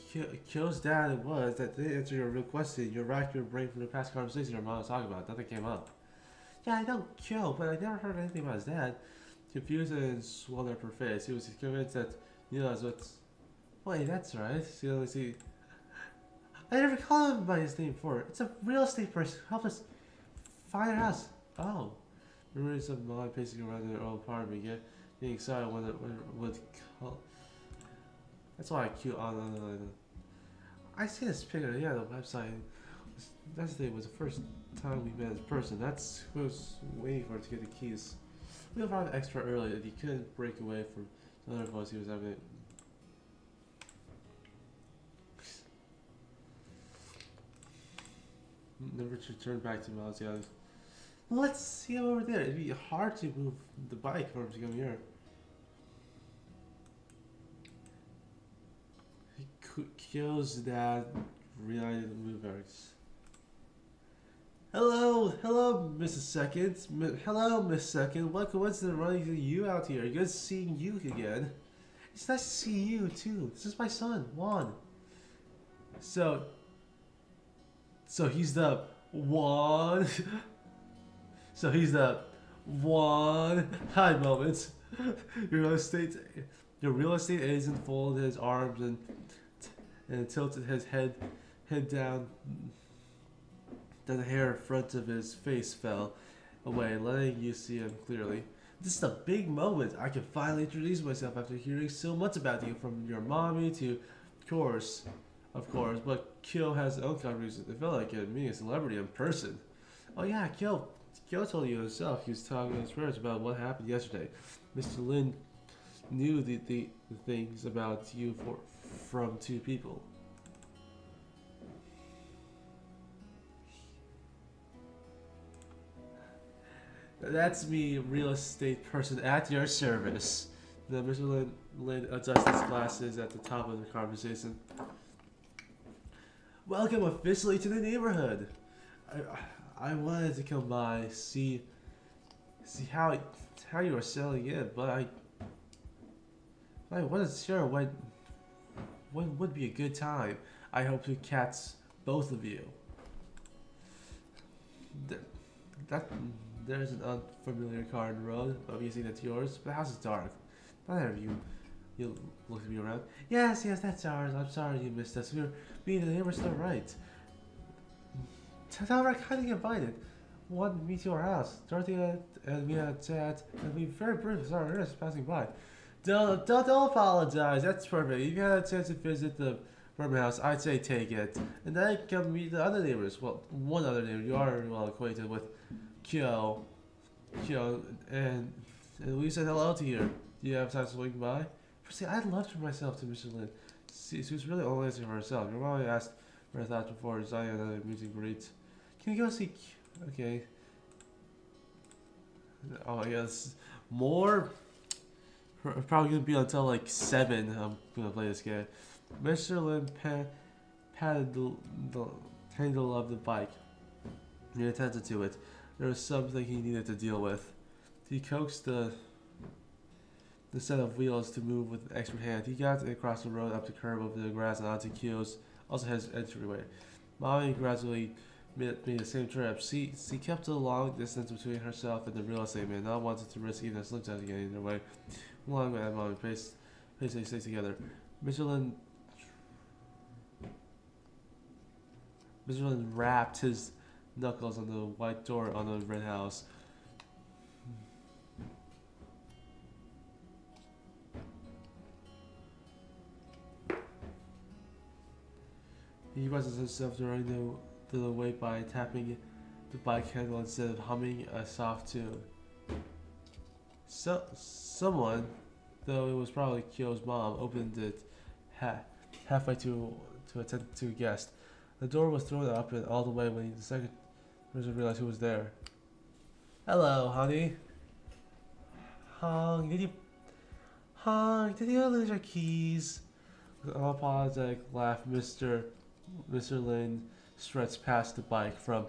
Kyo's dad it was. That didn't answer your real question. You racked your brain from the past conversation your mom was talking about. Nothing came up. Yeah, I know Kyo, but I never heard anything about his dad. Confused and swelled up her face. He was convinced that that's what's. Wait, that's right. See, I never called him by his name before. It's a real estate person who helped us find our house. Oh. Memories of Molly pacing around their old apartment, getting excited when it would call. That's why I cute on. I see this picture, yeah, the website. Yesterday was the first time we met in person. That's who I was waiting for to get the keys. We arrived extra early and he couldn't break away from the other voice he was having. Never to turn back to Miles. Yeah. Let's see him over there. It'd be hard to move the bike for him to come here. He kills dad. Reunited the move works. Hello, Mrs. Seconds. Hello, Miss Second. What coincidence running into you out here? Good seeing you again. It's nice to see you too. This is my son, Juan. So he's the one. So he's the one high moments. Your real estate agent folded his arms and tilted his head down. Then the hair in front of his face fell away, letting you see him clearly. This is a big moment. I can finally introduce myself after hearing so much about you from your mommy to, of course, but Kyo has his own contributions. It felt like meeting a celebrity in person. Oh yeah, Kyo told you himself. He was talking to his parents about what happened yesterday. Mr. Lin knew the things about you from two people. That's me, real estate person at your service. Then Mr. Lin adjusts his glasses at the top of the conversation. Welcome officially to the neighborhood. I wanted to come by, see how you are selling it, but I wasn't sure when would be a good time. I hope to catch both of you. There's an unfamiliar car in the road. Obviously that's yours. But the house is dark. Neither of you look at me around. Yes, that's ours. I'm sorry you missed us. Me and the neighbors still right. Tell we're kind of invited. Want to meet you at our house. Dorothy and me had chat and we very brief. Sorry, we're just passing by. Don't apologize. That's perfect. If you had a chance to visit the Burman house, I'd say take it. And then come meet the other neighbors. Well, one other neighbor you are well acquainted with, Kyo. Kyo, and we said hello to you. Do you have time to swing by? See, I'd love to myself to Mr. Lin. She was really only answering for herself. Your mom asked for her thoughts before designing another music greet. Can you go see? Okay. Oh my god, more. Probably gonna be until like 7. I'm gonna play this game. Mr. Lin patted the handle of the bike. He attended to it. There was something he needed to deal with. He coaxed the set of wheels to move with an expert hand. He got it across the road, up the curb, over the grass, and onto Kyo's, also his entryway. Mommy gradually made the same trip. She kept a long distance between herself and the real estate man, not wanting to risk even a slim chance of getting in their way. Long man and Mommy paced they stay together. Michelin rapped his knuckles on the white door on the red house. He buzzes himself during the wait by tapping the bike handle instead of humming a soft tune. Someone, though it was probably Kyo's mom, opened it halfway to attend to a guest. The door was thrown open all the way when the second person realized who was there. Hello, honey. Hong, did you lose your keys? With an apologetic laugh, Mr. Lin stretched past the bike from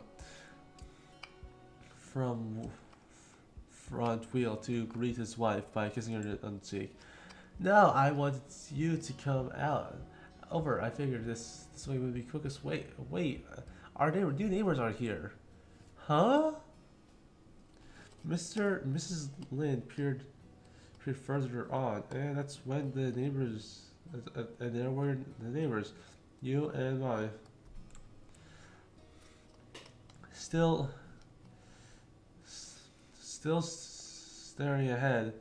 front wheel to greet his wife by kissing her on the cheek. No, I wanted you to come out. Over. I figured this way would be quickest. Wait. Our new neighbors are here. Huh? Mrs. Lin peered further on, and that's when the neighbors, and there were the neighbors, you and I. Still staring ahead,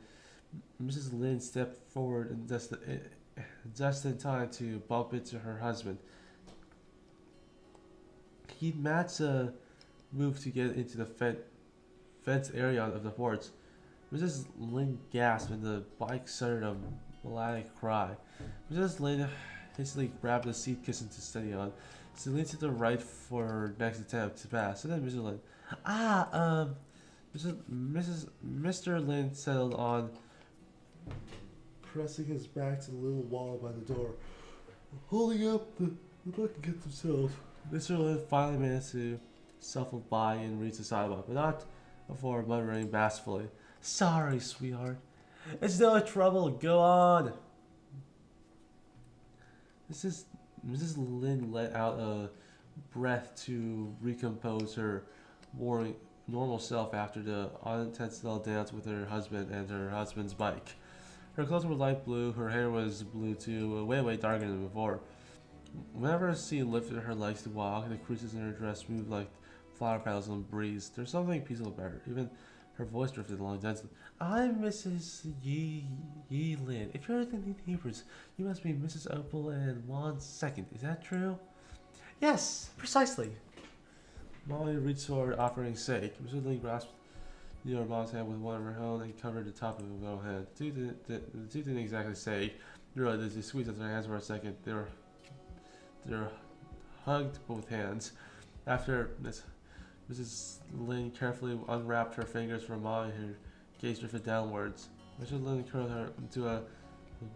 Mrs. Lin stepped forward and just in time to bump into her husband. He'd matched a move to get into the fence area of the porch. Mrs. Lin gasped and the bike uttered a melodic cry. Mrs. Lin hastily grabbed the seat cushion to steady on. She leaned to the right for her next attempt to pass. And then Mr. Lin, Mr. Lin settled on, pressing his back to the little wall by the door, holding up the bucket themselves. Mr. Lin finally managed to shuffle by and reach the sidewalk, but not before muttering bashfully, "Sorry, sweetheart. It's no trouble. Go on." Mrs. Lin let out a breath to recompose her normal self after the unintentional dance with her husband and her husband's bike. Her clothes were light blue, her hair was blue too, way darker than before. Whenever she lifted her legs to walk, the creases in her dress moved like flower petals in the breeze. There's something peaceful about her. Even her voice drifted along gently. "I'm Mrs. Yi Lin. If you're the neighbors, you must be Mrs. Opal and Juan Second. Is that true?" "Yes, precisely." Molly reached forward, offering sake. Mrs. Lin grasped her mom's hand with one of her own and covered the top of her own hand. The two didn't exactly say. Really, they squeezed their hands for a second. They were hugged both hands. After Mrs. Lin carefully unwrapped her fingers from Molly, her gaze drifted downwards. Mrs. Lin curled her into a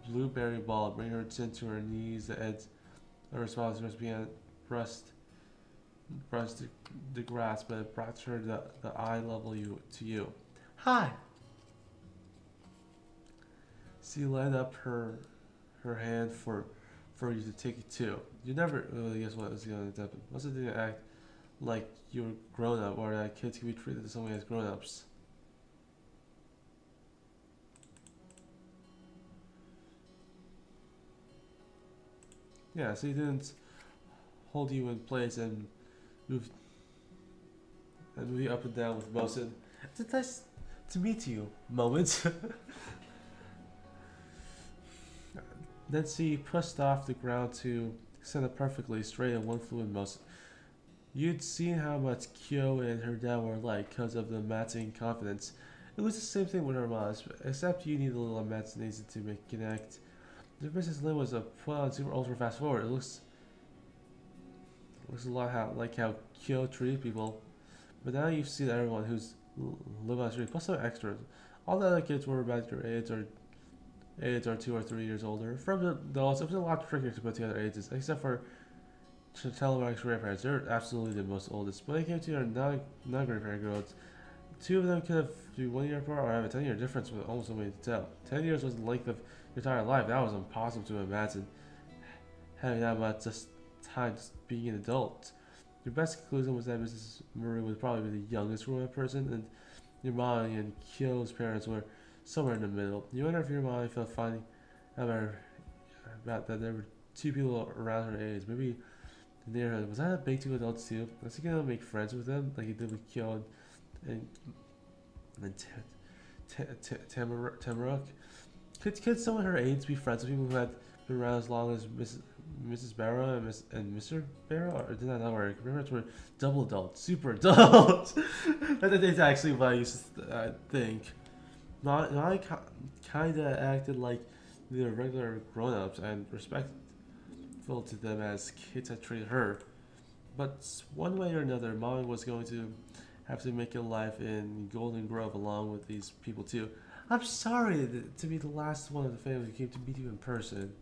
blueberry ball, bringing her chin to her knees. The edge of her smile began brushed the grass, but it brought her the eye level to you. "Hi." She led up her hand for you to take it too. You never really guess what was going to happen. Most of the act like you were grown up, or that kids can be treated the same way as grown ups. Yeah, so he didn't hold you in place and move you up and down with motion. It's a nice to meet you moment. Then she pushed off the ground to stand up perfectly straight in one fluid motion. You'd seen how much Kyo and her dad were like because of the matching confidence. It was the same thing with her mom, except you need a little imagination to make it connect. The Mrs. Lin was a full-on super ultra fast forward. Looks a lot like how Kyo treated people. But now you've seen everyone who's living on the street, plus some extras. All the other kids were about your age or 2 or 3 years older. From the adults, it was a lot trickier to put together ages, except for Telemark's grandparents. They're absolutely the most oldest. When it came to your non-grandparent girls, two of them could have been 1 year apart or have a 10-year difference with almost no way to tell. 10 years was the length of your entire life. That was impossible to imagine. Having that much just time just being an adult. Your best conclusion was that Mrs. Murray would probably be the youngest grown person, and your mom and Kyo's parents were somewhere in the middle. You wonder if your mom felt funny about that there were two people around her age. Maybe the neighborhood. Was that a big two adults too? Was he gonna make friends with them like he did with Kyo and Tamarack? Could someone her age be friends with people who had been around as long as Mrs. Barrow and Mr. Barrow? Or did that not work? Parents were double adults, super adults. That's actually what I used to think. I kind of acted like they were regular grown-ups and respectful to them as kids had treated her. But one way or another, Molly was going to have to make a life in Golden Grove along with these people too. I'm sorry to be the last one of the family who came to meet you in person.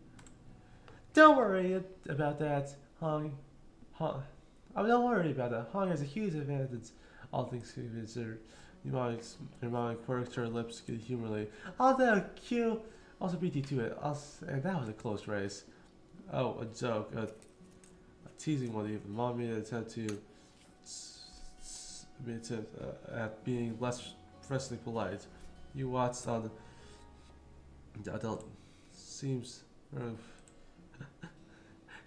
Don't worry about that, Hong. Oh, don't worry about that. Hong has a huge advantage, all things considered. Your mom quirked her lips good humorously. Although Q also beat you to it, and that was a close race. Oh, a joke, a teasing one even. Mom made an attempt at being less professionally polite. You watched on the adult seems.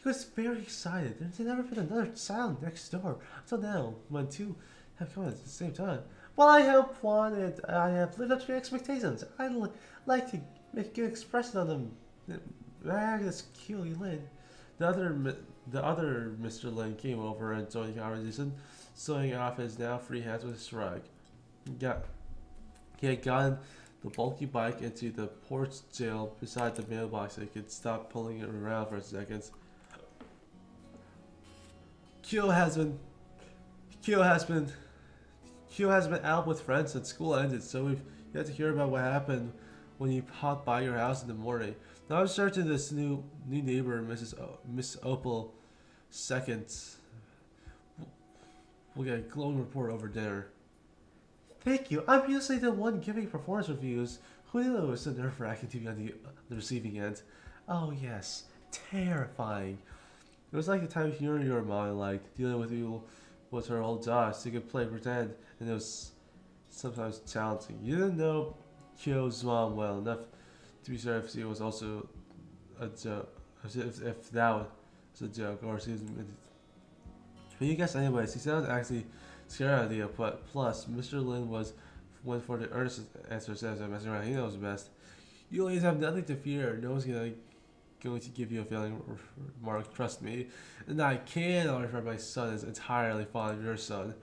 He was very excited. There's never been another child next door until now, when two have come at the same time. Well, I hope one and I have lived up to your expectations. I'd like to make a good expression on them. This Keely Lin. The other Mr. Lin came over and joined the conversation, showing off his now free hands with a shrug. He had gotten the bulky bike into the porch jail beside the mailbox so he could stop pulling it around for a second. Kyo has been out with friends since school ended, so we've yet to hear about what happened when he popped by your house in the morning. Now I'm certain this new neighbor, Miss Opal Second, will get a glowing report over dinner. Thank you. I'm usually the one giving performance reviews. Who knew it was so nerve-wracking to be on the receiving end? Oh yes, terrifying. It was like the time your mom liked. Dealing with you was her whole job. She could play pretend, and it was sometimes challenging. You didn't know Kyo's mom well enough to be sure if she was also a joke, if that was a joke, or she was. But you guess anyway. She sounded actually scared idea, but plus Mr. Lin went for the earnest answer. Says I'm messing around. He knows best. You always have nothing to fear. No one's going to give you a failing remark. Trust me. And I can offer my son is entirely fond of your son.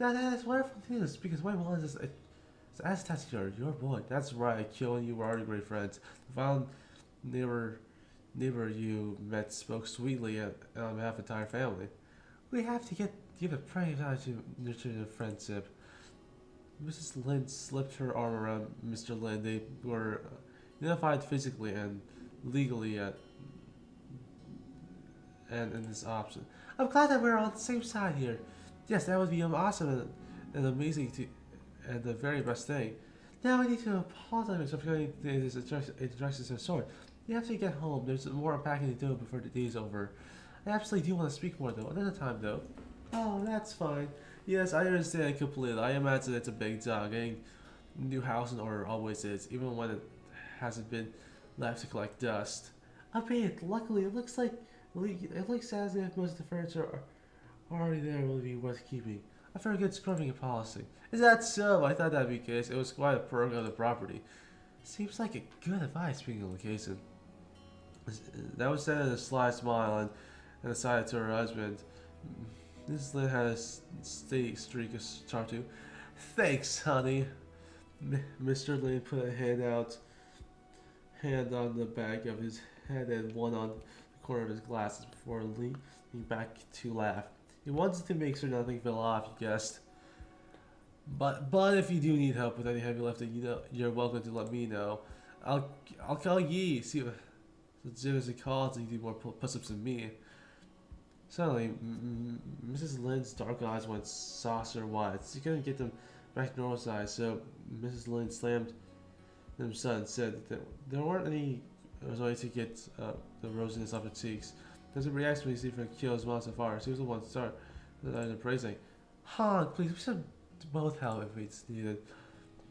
Now that is wonderful news because my mom is as attached to your boy. That's right. Kyo and you were already great friends. The final neighbor you met spoke sweetly on behalf of the entire family. We have to give a praying time to nurture the friendship. Mrs. Lin slipped her arm around Mr. Lin. They were unified physically and legally and in this option. I'm glad that we're on the same side here. Yes, that would be awesome and amazing and the very best thing. Now I need to apologize for forgetting this introductions of sort. You have to get home. There's more unpacking to do before the day's over. I absolutely do want to speak more though. Another time though. Oh, that's fine. Yes, I understand completely. I imagine it's a big job. Getting new house in order always is, even when it hasn't been left to collect dust. A bit. Luckily, it looks as if most of the furniture are already there will be worth keeping. A very good scrubbing policy. Is that so? I thought that'd be the case. It was quite a perk of the property. Seems like a good advice being on location. That was said with a sly smile and aside to her husband. Mrs. Lynn had a steady streak of charm too. Thanks, honey. Mr. Lynn put a hand on the back of his head and one on the corner of his glasses before leaning back to laugh. He wanted to make sure nothing fell off, he guessed. But if you do need help with any heavy lifting, you're welcome to let me know. I'll call Yi. See if there's a call to do more push-ups than me. Suddenly, Mrs. Lyn's dark eyes went saucer wide. She couldn't get them back to normal size, so Mrs. Lynn slammed them shut and said that there weren't any way to get the rosiness off her cheeks. There's a reaction when you see from Kyo's mouth so far. She was the one to start the praising. Han, please, we should both help if it's needed.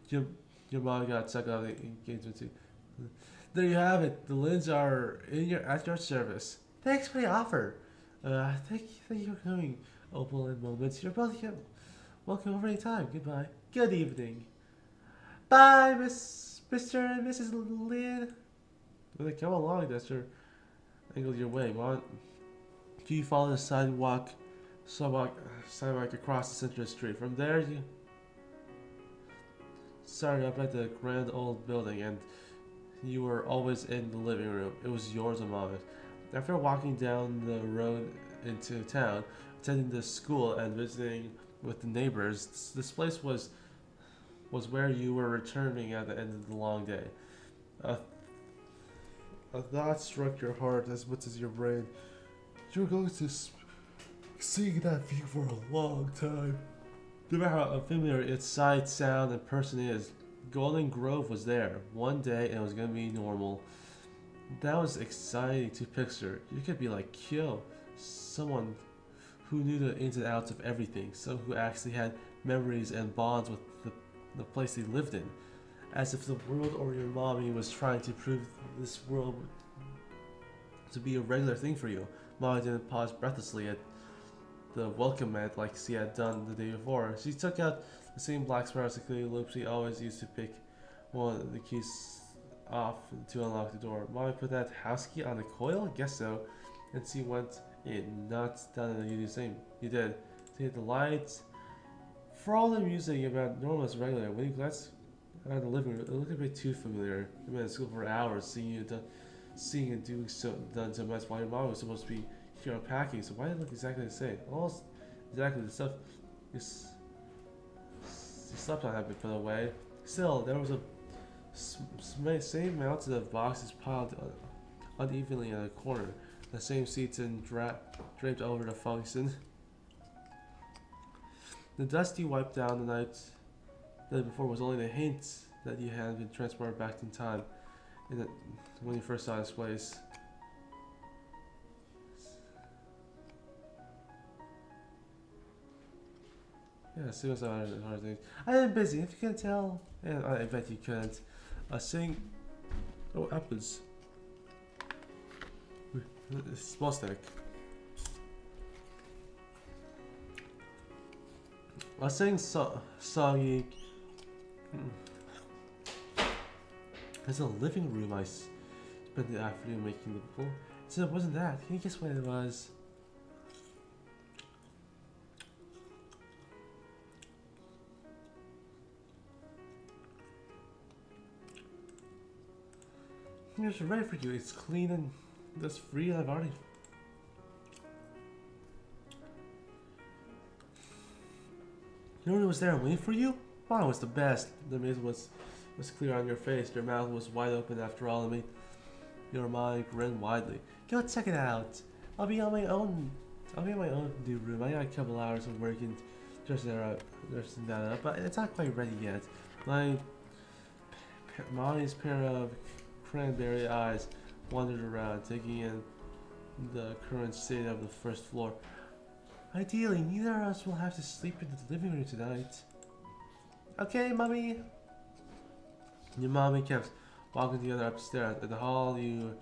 Your mom got sucked out of the engagement too. There you have it. The Lyns are at your service. Thanks for the offer. Thank you for coming, Opal and Moments. You're both welcome over any time. Goodbye. Good evening. Bye, Mr. and Mrs. Lynn. When they come along, Dexter angled your way. You follow the sidewalk across the center of the street. From there, you started up at the grand old building, and you were always in the living room. It was yours and Mama's. After walking down the road into town, attending the school and visiting with the neighbors, this place was where you were returning at the end of the long day. A thought struck your heart as much as your brain. You were going to seeing that view for a long time. No matter how unfamiliar its sight, sound, and person is, Golden Grove was there. One day and it was going to be normal. That was exciting to picture. You could be like Kyo, someone who knew the ins and outs of everything, someone who actually had memories and bonds with the place they lived in. As if the world or your mommy was trying to prove this world to be a regular thing for you. Mommy didn't pause breathlessly at the welcome mat like she had done the day before. She took out the same black spiral security loop she always used to pick one of the keys off to unlock the door. Mommy put that house key on the coil? Guess so. And she went in, not done and you do the same. You did. She hit the lights. For all the music about normal as regular, when you glanced out of the living room, it looked a bit too familiar. You've been in school for hours, seeing and doing done so much while your mom was supposed to be here unpacking, so why did it look exactly the same? Almost exactly the stuff you slept on had been put away. Still, there was a same amounts of boxes piled unevenly in a corner. The same seats and draped over the function. The dust you wiped down the night before was only the hint that you had been transported back in time when you first saw this place. Yeah, suicide and hard things. I am busy, if you can't tell. And I bet you couldn't. Oh, apples. Small stack. I was saying soggy. There's a living room I spent the afternoon making the pool. So it wasn't that. Can you guess what it was? It's ready for you. It's clean and that's free, and I've already. You know who was there waiting for you? Wow, it was the best. The amaze was clear on your face. Your mouth was wide open after all. It made your mind grin widely. Go check it out. I'll be on my own new room. I got a couple hours of work and dressing that up, but it's not quite ready yet. Molly's pair of cranberry eyes wandered around, taking in the current state of the first floor. Ideally, neither of us will have to sleep in the living room tonight. Okay, Mommy. Your mommy kept walking together upstairs. In the hall, your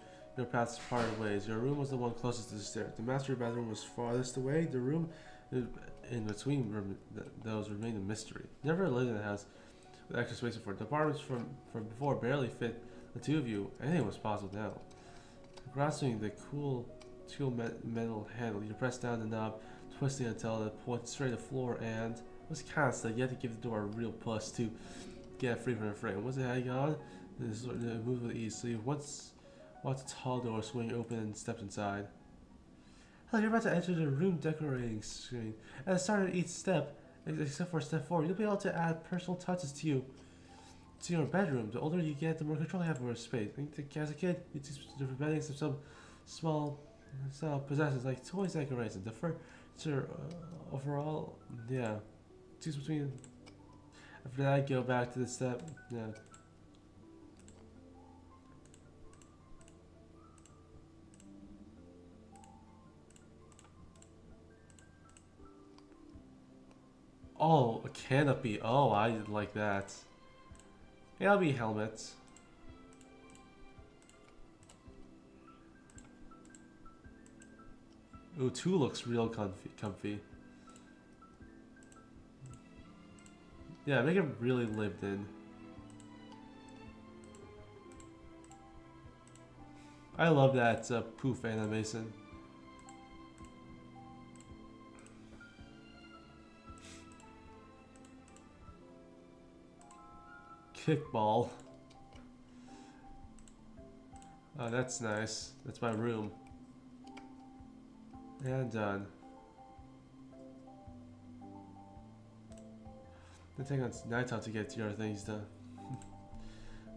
paths parted ways. Your room was the one closest to the stairs. The master bedroom was farthest away. The room in between those remained a mystery. Never lived in a house with extra space before. The apartments from before barely fit the two of you. Anything was possible now. Grasping the cool metal handle, you press down the knob, twisting until it points straight to the floor, and it was constant. You had to give the door a real push to get free from the frame. Once it had gone, it moved with ease. So you watched the tall door swing open and stepped inside. Hell, you're about to enter the room decorating screen. At the start of each step, except for step 4, you'll be able to add personal touches to your bedroom. The older you get, the more control you have over space. I think as a kid, you choose different beddings and some small possessions like toys decorations. The furniture overall, yeah. Choose between. After that, go back to the step. Yeah. Oh, a canopy. Oh, I like that. Yeah, it'll be helmets. Ooh, 2 looks real comfy. Yeah, make it really lived in. I love that poof animation. Kickball. Oh, that's nice. That's my room. And done. It takes night time to get your things done.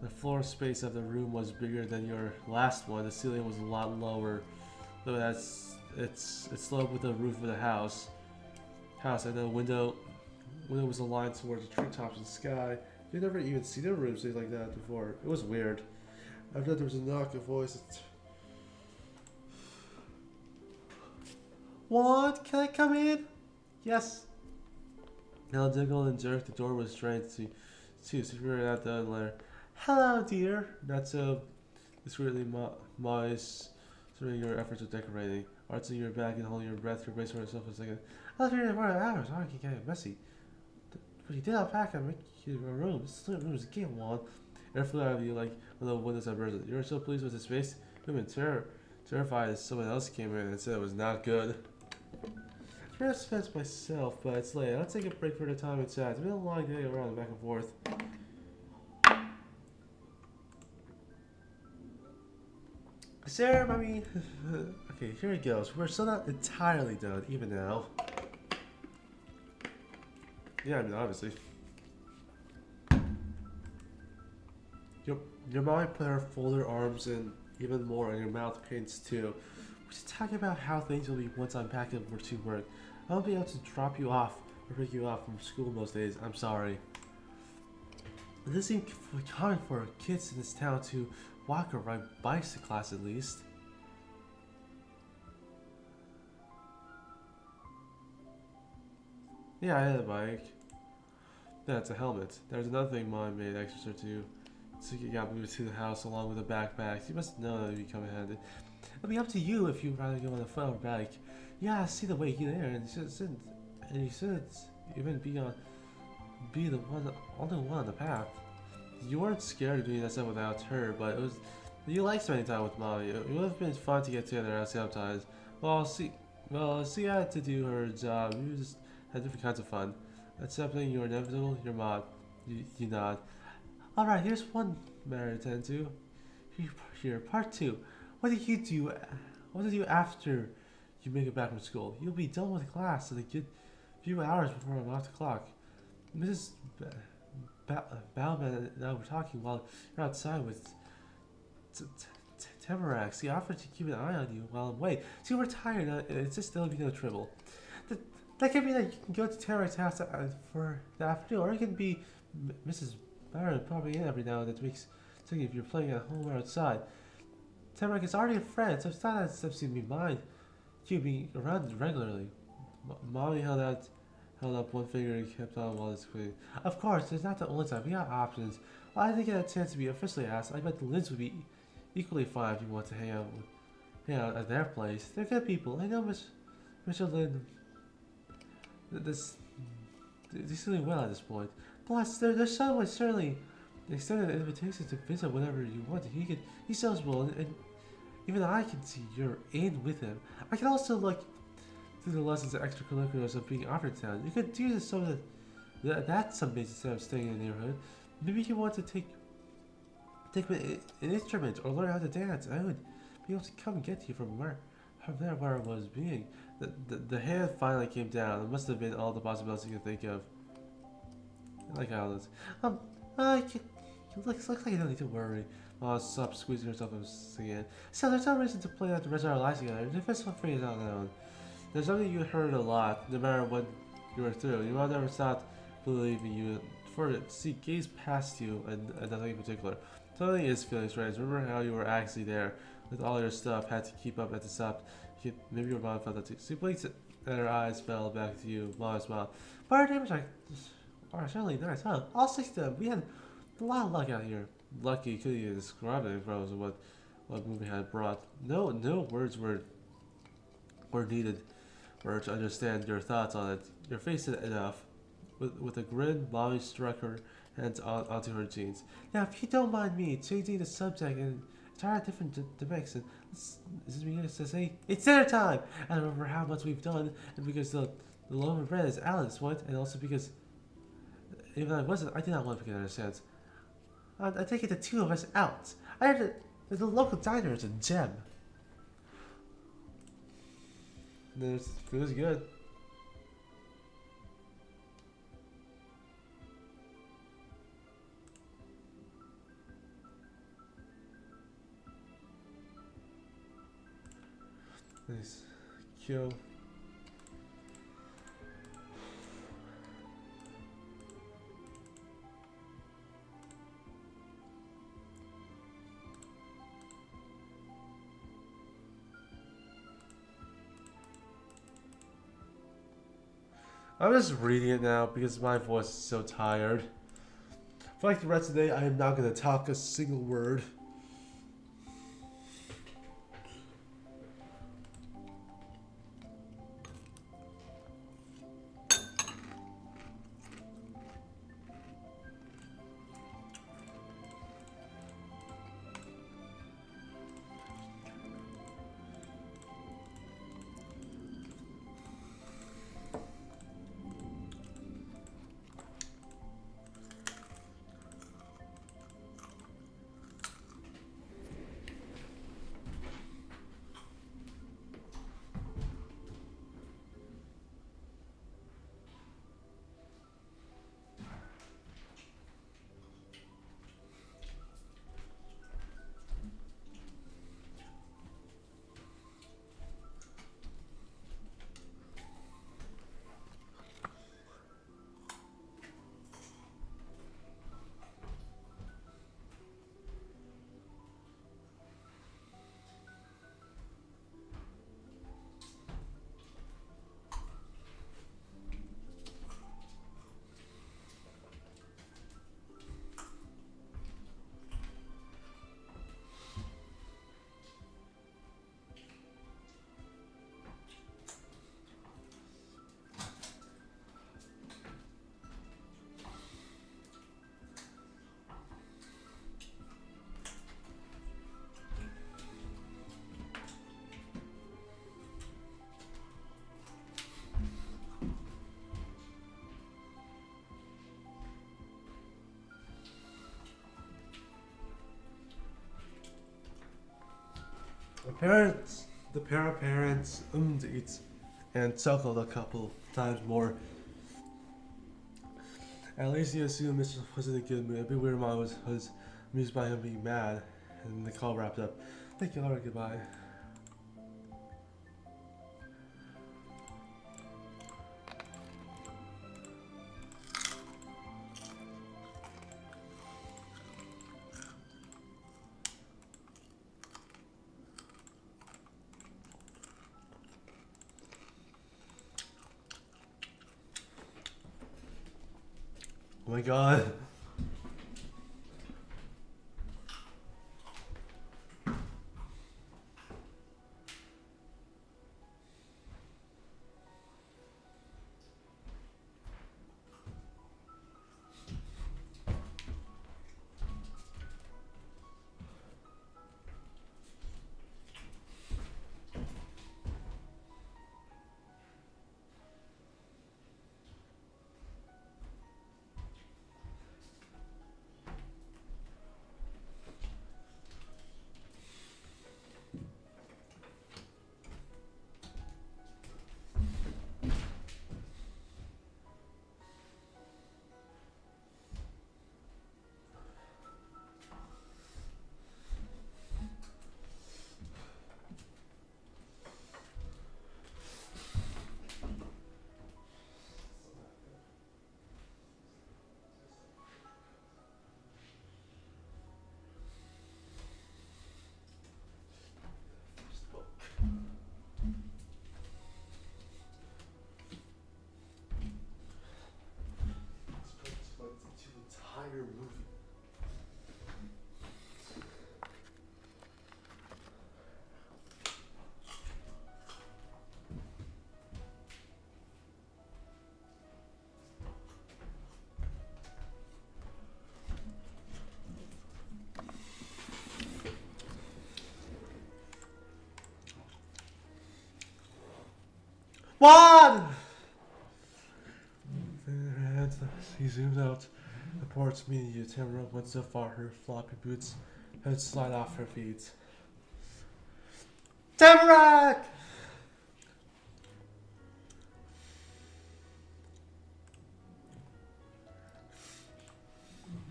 The floor space of the room was bigger than your last one. The ceiling was a lot lower. Though it's sloped with the roof of the house. And the window was aligned towards the treetops and sky. You never even seen a room like that before. It was weird. After that, there was a knock, a voice. What? Can I come in? Yes. Now Diggle and Jerk, the door was strained to secure out the lair. Hello, dear. Not so discreetly, Moise, during your efforts of decorating. Arching your back and holding your breath, your brace for yourself for a second. I was here for hours. I can get messy. But you did unpack and make your room. This room is a game one. Air flew out of you like one of the windows that bursted. You were so pleased with the space. You were terrified as someone else came in and said it was not good. I try to spend myself, but it's late. I'll take a break for the time inside. It's been a long day around back and forth. Sarah, mommy. Okay, here it goes. We're still not entirely done, even now. Yeah, I mean, obviously. Your mommy put her folded arms in even more, and your mouth paints too. We're just talking about how things will be once I'm back at work to work. I won't be able to drop you off or pick you up from school most days. I'm sorry. It doesn't seem common for kids in this town to walk or ride bikes to class at least. Yeah, I had a bike. That's a helmet. There's another thing Mom made extra to get moved to the house along with a backpack. You must know that would be coming handy. It'll be up to you if you'd rather go on a foot or bike. Yeah, see the way you there, and you shouldn't even be the only one on the path. You weren't scared of doing that stuff without her, but you like spending time with Mommy. It would have been fun to get together at sometimes. She had to do her job. You just had different kinds of fun. Accepting you're inevitable, your mom. You nod. Alright, here's one matter to attend to. Here, part 2. What did you do after you make it back from school? You'll be done with class in a good few hours before I'm off the clock. Mrs. Bauman and I were talking while you're outside with Tamarax. He offered to keep an eye on you while I'm away. See, we're tired. It's just there'll be no trouble. That can mean that you can go to Tamarax's house for the afternoon, or it can be Mrs. Barron popping in every now and then to make thinking if you're playing at home or outside. Tamarax is already a friend, so it's not that stuff seems to be mine. You being around regularly. Mommy held up one finger and kept on while it's cleaning. Of course, it's not the only time. We have options. Well, I didn't get a chance to be officially asked. I bet the Lynns would be equally fine if you want to hang out at their place. They're good people. I know Mr. Lynn. He's doing well at this point. Plus, there's someone certainly extended an invitation to visit whenever you want. He's sociable Even I can see you're in with him. I can also look through the lessons and extracurriculars of being offered town. You could do this so that's some days instead of staying in the neighborhood. Maybe you want to take an instrument or learn how to dance. I would be able to come and get you from there where I was being. The hand finally came down. It must have been all the possibilities you could think of. I like how this. It looks like you don't need to worry. Mom stopped squeezing herself again. So there's no reason to play out the rest of our lives together. The first one free is on their own. There's something you heard a lot, no matter what you were through. Your mother never stopped believing you. For it, see, gaze past you and nothing in particular. Totally is feeling strange. Remember how you were actually there with all your stuff, had to keep up at the stop. Maybe your mom felt that too. She blinked and her eyes fell back to you. Mom smiled. But our neighbors are certainly nice, huh? All 6 of them. We had a lot of luck out here. Lucky couldn't even describe it for what movie had brought. No words were needed or to understand your thoughts on it. Your face said enough. With a grin, Molly struck her hands onto her jeans. Now, if you don't mind me changing the subject in entirely different direction, this is me to say it's dinner time. I don't remember how much we've done, and because the loaf of bread is Alan's one, and also because even I wasn't, I did not want to forget our chance. I take it the 2 of us out. I heard that the local diner is a gem. It was good. Nice. Kill. I'm just reading it now because my voice is so tired. For like the rest of the day, I am not going to talk a single word. The pair of parents it and chuckled a couple times more. At least you assumed Mr. was in a good mood. A bit weird mom was amused by him being mad, and the call wrapped up. Thank you, alright, goodbye. Oh my god. Juan! And he zoomed out. The port's meeting you. Tamara went so far her floppy boots had slide off her feet. Tamarack!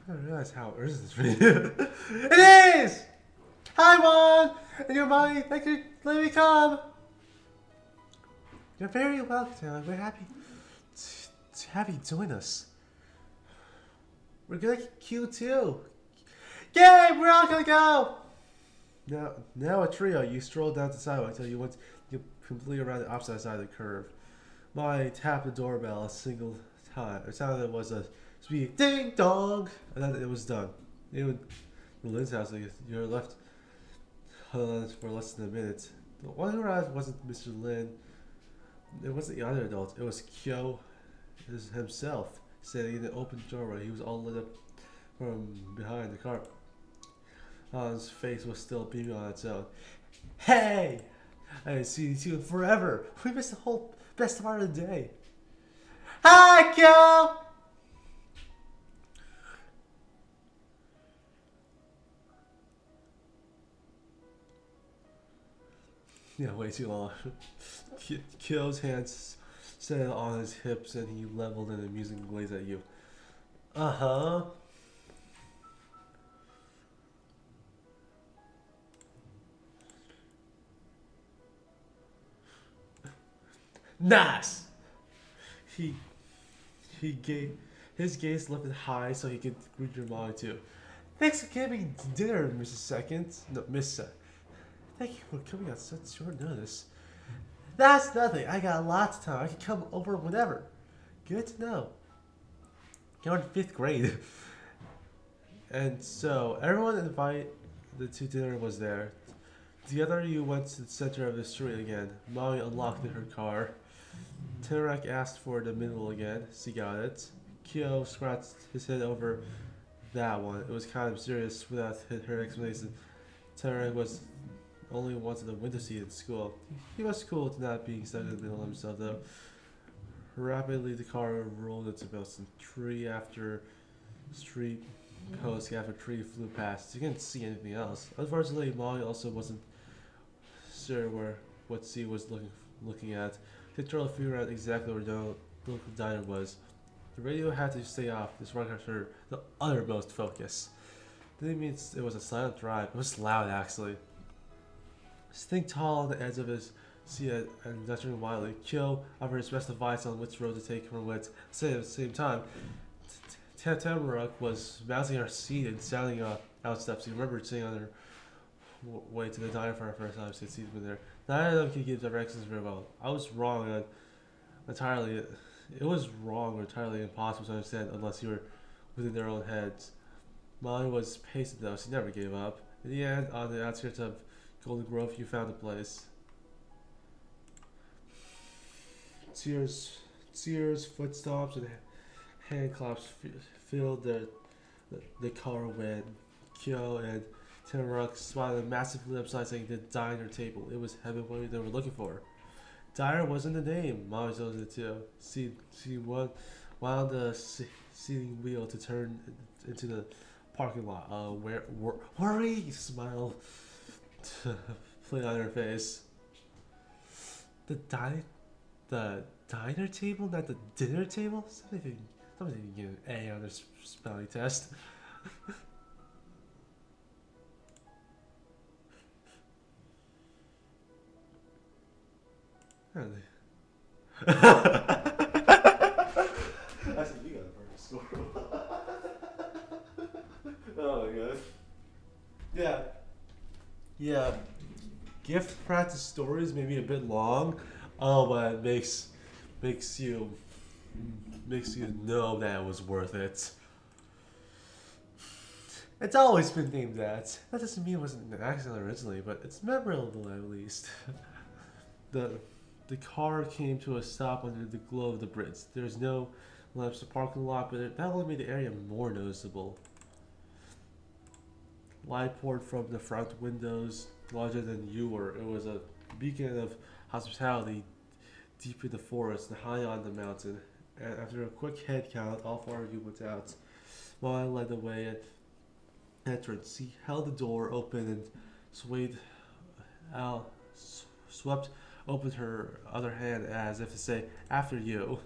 I don't realize how urgent this really is. It is! Hi, Juan! And your mommy, thank you, let me come! You're very welcome, Taylor. We're happy to have you join us. We're gonna queue too. Yay! We're all gonna go! Now a trio, you strolled down the sidewalk until you went completely around the opposite side of the curve. Molly tapped the doorbell a single time. It sounded like it was a speedy ding dong, and then it was done. Even in Lynn's house, you're left alone for less than a minute. The one who arrived wasn't Mr. Lin. It wasn't the other adult. It was Kyo himself, standing in the open doorway. He was all lit up from behind the car. His face was still beaming on its own. Hey! I haven't seen you in forever. We missed the whole best part of the day. Hi, Kyo! Yeah, way too long. Kyo's hands settled on his hips and he leveled an amusing gaze at you. Uh-huh. Nice! His gaze lifted high so he could greet your mom too. Thanks for giving dinner, Mrs. Second. No, Miss Thank you for coming on such short notice. That's nothing. I got lots of time. I can come over whenever. Good to know. You're in 5th grade. And so, everyone invited to dinner was there. Together you went to the center of the street again. Molly unlocked her car. Tarak asked for the middle again. She got it. Kyo scratched his head over that one. It was kind of serious without her explanation. Tarak was only wanted a window seat at school. He was cool to not being stuck in the middle of himself though. Rapidly the car rolled into Boston. Tree after street, post after tree flew past. You couldn't see anything else. Unfortunately, Molly also wasn't sure what she was looking at. She tried to figure out exactly where the local diner was. The radio had to stay off. This required her the uttermost focus. Didn't mean it was a silent drive. It was loud actually. Staying tall on the edge of his seat and gesturing wildly, Kyo offered his best advice on which road to take from wit. At the same time, Tamara was bouncing her seat and sounding out steps. He remembered sitting on her way to the diner for her first time since he'd been there. Neither of them could give directions very well. I was wrong entirely. It was wrong or entirely impossible to understand unless you were within their own heads. Molly was patient though. She never gave up. In the end, on the outskirts of Golden Grove, you found a place. Tears, footsteps, and hand claps filled the car when Kyo and Tamara smiled massively upside saying the diner table. It was heaven what they were looking for. Diner wasn't the name. Molly knows it too. She wound the seating wheel to turn into the parking lot. Worry smile played on her face. The diner table, not the dinner table. Somebody can get an A on their spelling test. I said you got a perfect score. Oh my god. Yeah. Gift practice stories may be a bit long. Oh, but it makes you know that it was worth it. It's always been named that. That doesn't mean it wasn't an accident originally, but it's memorable at least. The car came to a stop under the glow of the bridge. There's no lamps to parking lot, but that only made the area more noticeable. Light poured from the front windows larger than you were. It was a beacon of hospitality deep in the forest and high on the mountain. And after a quick head count, all four of you went out. While I led the way at entrance, he held the door open and swayed out, swept open her other hand as if to say, "After you."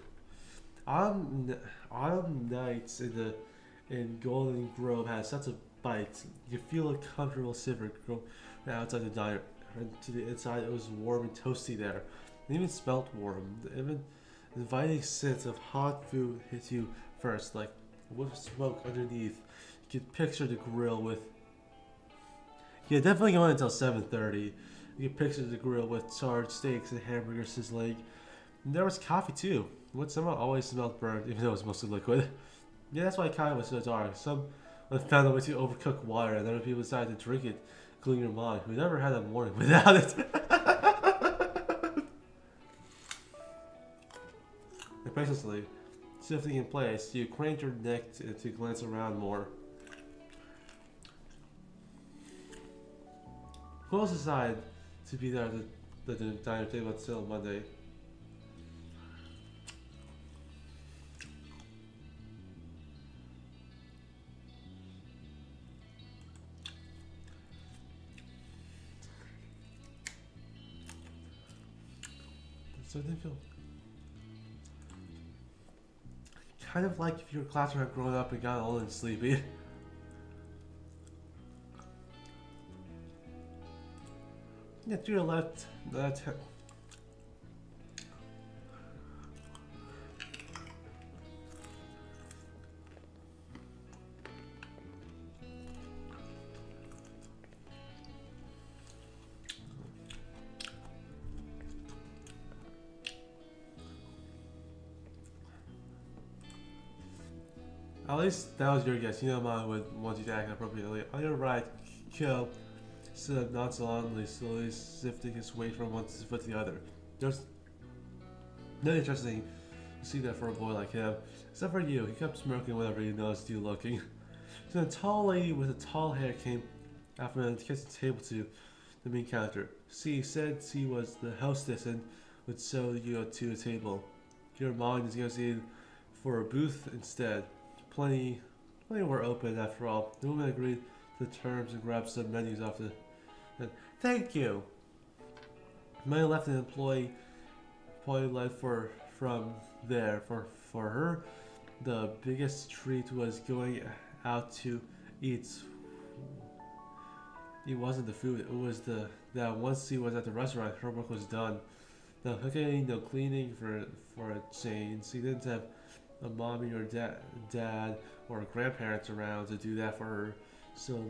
Autumn nights in Golden Grove had such a bite. You could feel a comfortable shiver go outside the diner. And to the inside, it was warm and toasty there. It even smelt warm. The even inviting scent of hot food hit you first, like with smoke underneath. You could picture the grill with. Yeah, definitely going until 7:30. You could picture the grill with charred steaks and hamburgers sizzling. And there was coffee too, which somehow always smelled burnt, even though it was mostly liquid. Yeah, that's why coffee was so dark. Some found a way to overcook water, and other people decided to drink it, including your mom, who never had a morning without it. Impatiently, shifting in place, you craned your neck to glance around more. Who else decided to be there at the diner table until Monday? So it didn't feel kind of like if your classroom had grown up and gotten old and sleepy. Yeah, to your left, at least that was your guess. You know mine would want you to act appropriately. On your right, Kill stood up nonchalantly, slowly shifting his weight from one foot to the other. There's nothing interesting to see that for a boy like him. Except for you, he kept smirking whenever he noticed you looking. So a tall lady with a tall hair came after the kitchen table to the main counter. She said she was the hostess and would show you to a table. Your mom is negotiating for a booth instead. Plenty were open after all. The woman agreed to the terms and grabbed some menus off the. Thank you. May left an employee led from there. For her, the biggest treat was going out to eat. It wasn't the food. It was that once she was at the restaurant, her work was done. No cooking, no cleaning for a change. She didn't have a mommy or dad or grandparents around to do that for her. So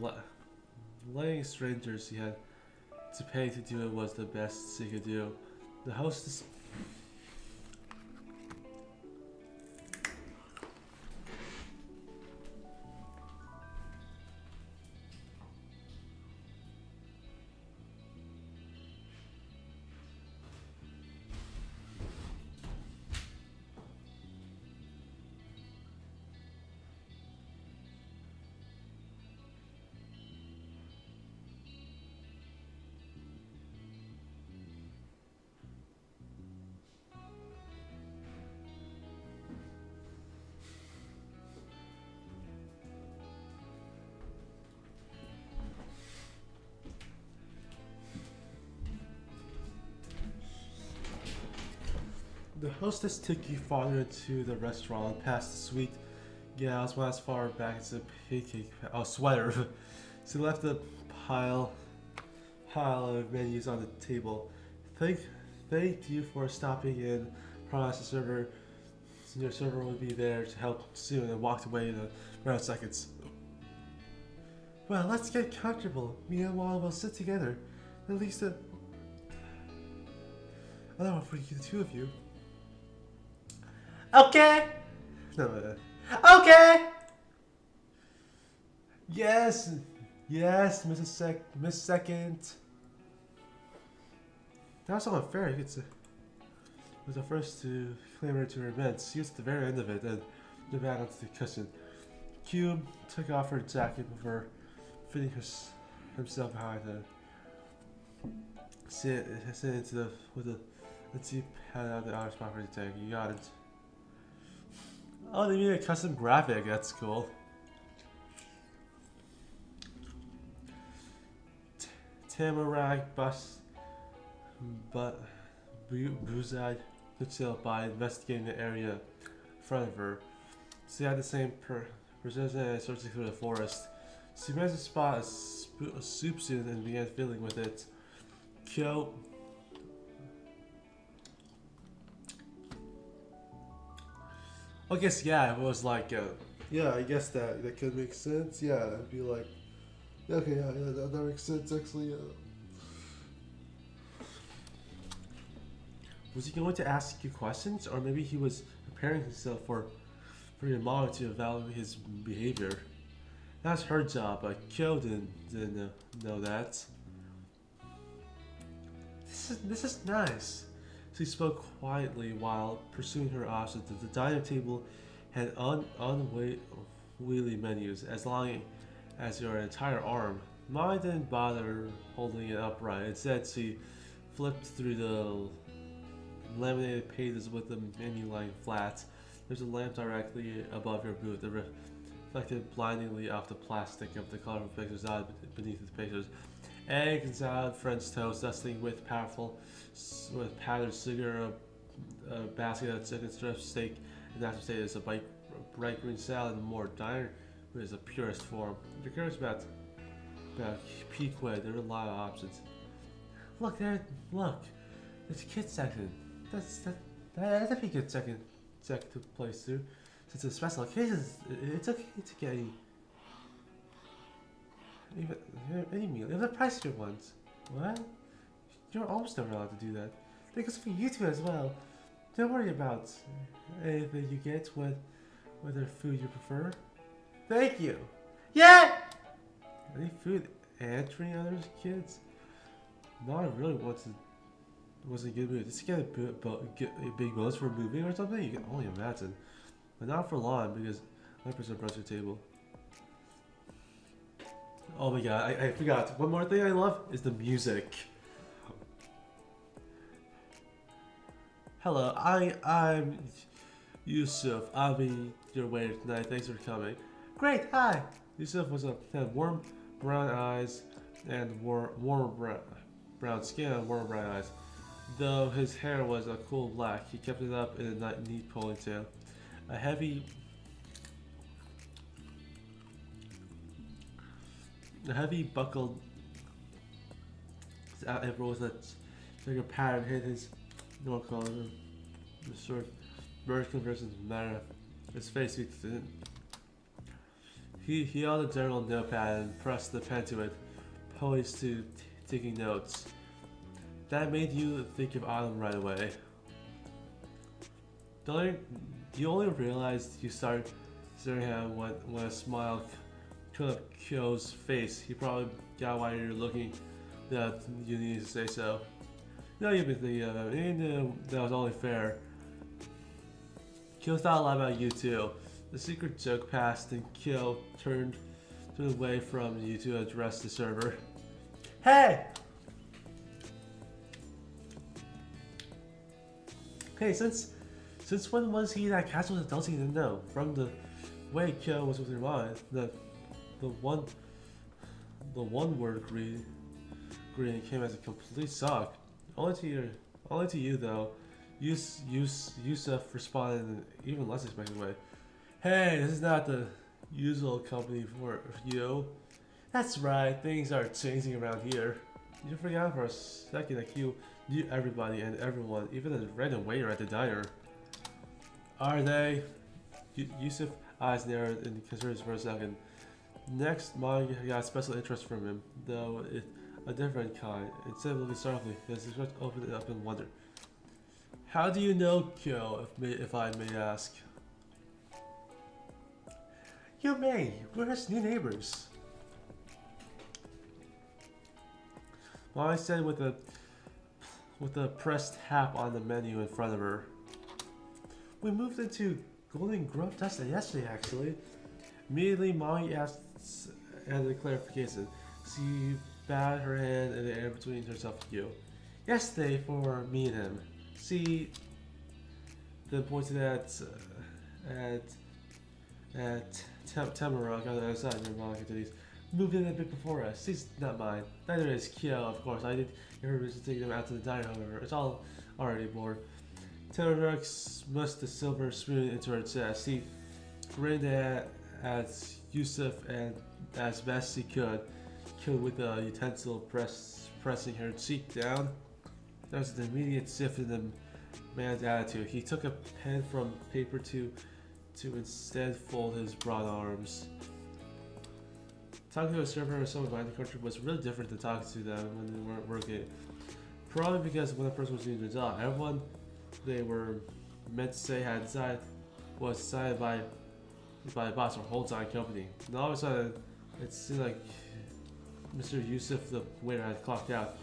letting strangers she had to pay to do it was the best she could do. The hostess. The hostess took you farther into the restaurant, past the sweet gals, went as far back as a pancake sweater. She left a pile of menus on the table. Thanked you for stopping in. Promised your server would be there to help soon, and walked away in around seconds. Well, let's get comfortable. Me and Wall will sit together. At least I don't want for the two of you. Okay. No. Okay. Yes, Miss Second. That was so unfair. He was the first to claim her to her bed. She was at the very end of it and the back onto the cushion. Cube took off her jacket before fitting himself behind her. Sit into with a Let's see, head out the outer spot for the tank. You got it. Oh, they made a custom graphic. That's cool. Tamarack bus, but Buzad could still by investigating the area in front of her. She had the same persistence and searching through the forest. She managed to spot a soup student and began fiddling with it. Kyo. I guess yeah, it was like yeah, I guess that could make sense. Yeah, it'd be like okay, yeah, that makes sense actually. Was he going to ask you questions, or maybe he was preparing himself for your mom to evaluate his behavior? That's her job, but Kyo didn't know that. This is nice. She spoke quietly while pursuing her options. The dining table had unwieldy menus as long as your entire arm. Molly didn't bother holding it upright. Instead, she flipped through the laminated pages with the menu lying flat. There's a lamp directly above your boot that reflected blindingly off the plastic of the colorful pictures out beneath the pictures. Eggs and salad, French toast, dusting with powdered sugar, a basket of chicken strips, steak, and natural potatoes, a bright green salad, and more. Diner is a purest form. If you're curious about Pequod, there are a lot of options. Look, there's a kids section. That's a pretty good second place too. Since it's a special occasion, it's okay to get any meal. Even the pricier ones. What? You're almost never allowed to do that. That goes for you two as well. Don't worry about anything you get with whether food you prefer. Thank you. Yeah. Any food answering other kids? No, I really wasn't a good mood. Just get a big bonus for moving or something. You can only imagine, but not for long because that person brought your table. Oh my god, I forgot. One more thing I love is the music. Hello, I'm Yusuf. I'll be your waiter tonight. Thanks for coming. Great, hi. Yusuf had warm brown eyes and warm brown skin and warm brown eyes. Though his hair was a cool black, he kept it up in a neat ponytail. A heavy buckled apron with a trigger pattern hit his collar. The short bird conversion matter. His face he held a general notepad and pressed the pen to it, poised to taking notes. That made you think of Autumn right away. You only realized you started staring at him when a smile came up Kyo's face. He probably got why you're looking that you needed to say so. No, you've been thinking of him. You knew that was only fair. Kyo thought a lot about you too. The secret joke passed and Kyo turned away from you to address the server. Hey! Hey, since when was he that casual adult he didn't know? From the way Kyo was with your mom, the one word greeting came as a complete shock. Only to you though. Yusuf responded in an even less expected way. Hey, this is not the usual company for you. That's right, things are changing around here. You forgot for a second that you knew everybody and everyone, even the random waiter at the diner. Are they? Yusuf's eyes narrowed and considered for a second. Next, Molly got a special interest from him, though a different kind. Instead of looking softly, his expression opened it up in wonder. How do you know Kyo, if I may ask? You may. We're his new neighbors. Molly said with a pressed tap on the menu in front of her. We moved into Golden Grove just yesterday, actually. Immediately, Molly asked a clarification. She bowed her hand in the air between herself and you. Yesterday for me and him. See, then pointed at Tamarok on the other side, and Monica continues, moved in a bit before us. He's not mine. Neither is Kyo, of course. I did hear her to take them out to the diner, however. It's all already aboard. Tamarok smushed the silver spoon into her chest. He grinned at Yusuf and as best he could, killed with the utensil pressing her cheek down. There was an immediate shift in the man's attitude. He took a pen from paper to instead fold his broad arms. Talking to a server or someone behind the country was really different than talking to them when they weren't working. Probably because when a person was doing their job, everyone they were meant to say was decided by the boss or whole time company. And all of a sudden, it seemed like Mr. Yusuf, the waiter, had clocked out.